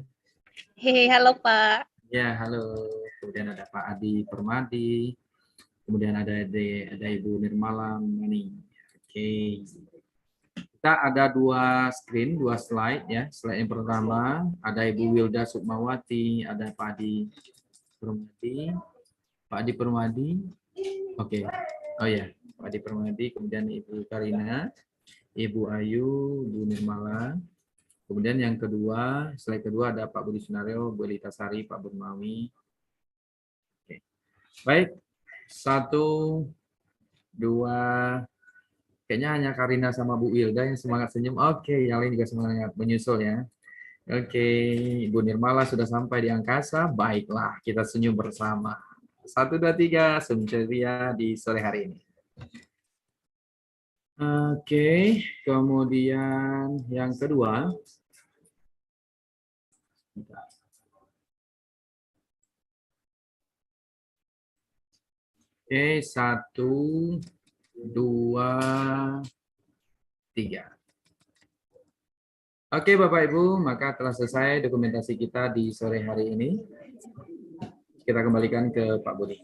Hei, halo Pak. Ya, halo. Kemudian ada Pak Adi Permadi, kemudian ada Ibu Nirmala Mani. Oke. Kita ada dua screen, dua slide ya. Slide yang pertama ada Ibu Wilda Sukmawati, ada Pak Adi Permadi. Oke. Oh ya, Pak Adi Permadi, kemudian Ibu Karina, Ibu Ayu, Bu Nirmala. Kemudian yang kedua, slide kedua ada Pak Budi Sunario, Bu Elita Sari, Pak Burmawi. Oke. Baik, 1, 2, kayaknya hanya Karina sama Bu Wilda yang semangat senyum. Oke, yang lain juga semangat menyusul ya. Oke, Ibu Nirmala sudah sampai di angkasa. Baiklah, kita senyum bersama. 1, 2, 3, senyum ceria di sore hari ini. Oke, kemudian yang kedua. Oke, 1, 2, 3. Oke Bapak Ibu, maka telah selesai dokumentasi kita di sore hari ini. Kita kembalikan ke Pak Budi.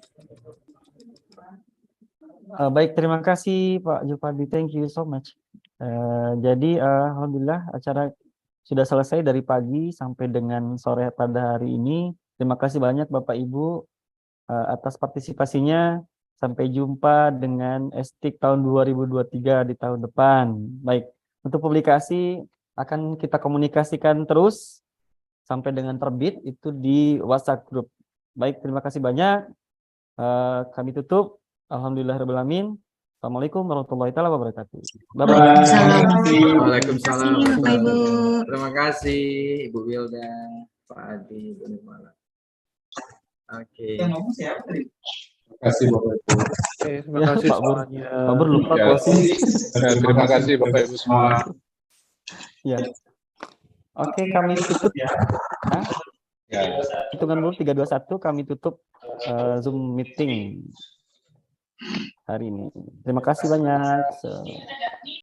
Baik, terima kasih Pak Jupadi, thank you so much. Jadi alhamdulillah acara sudah selesai dari pagi sampai dengan sore pada hari ini. Terima kasih banyak Bapak Ibu atas partisipasinya. Sampai jumpa dengan ESTIC tahun 2023 di tahun depan. Baik, untuk publikasi akan kita komunikasikan terus sampai dengan terbit itu di WhatsApp group. Baik, terima kasih banyak. Kami tutup. Alhamdulillahirrahmanirrahim. Assalamualaikum warahmatullahi wabarakatuh. Bye-bye. Waalaikumsalam. Terima kasih Ibu Wilda, Pak Adi, Bu Nirmala. Oke. Yang ngomong siapa tadi? Terima kasih Bapak Ibu. Terima kasih semuanya. Pak Bur lupa closing. Terima kasih Bapak Ibu semua. Ya. Oke, kami tutup ya. Hitungan dulu 3 2 1 kami tutup Zoom meeting hari ini. Terima kasih banyak.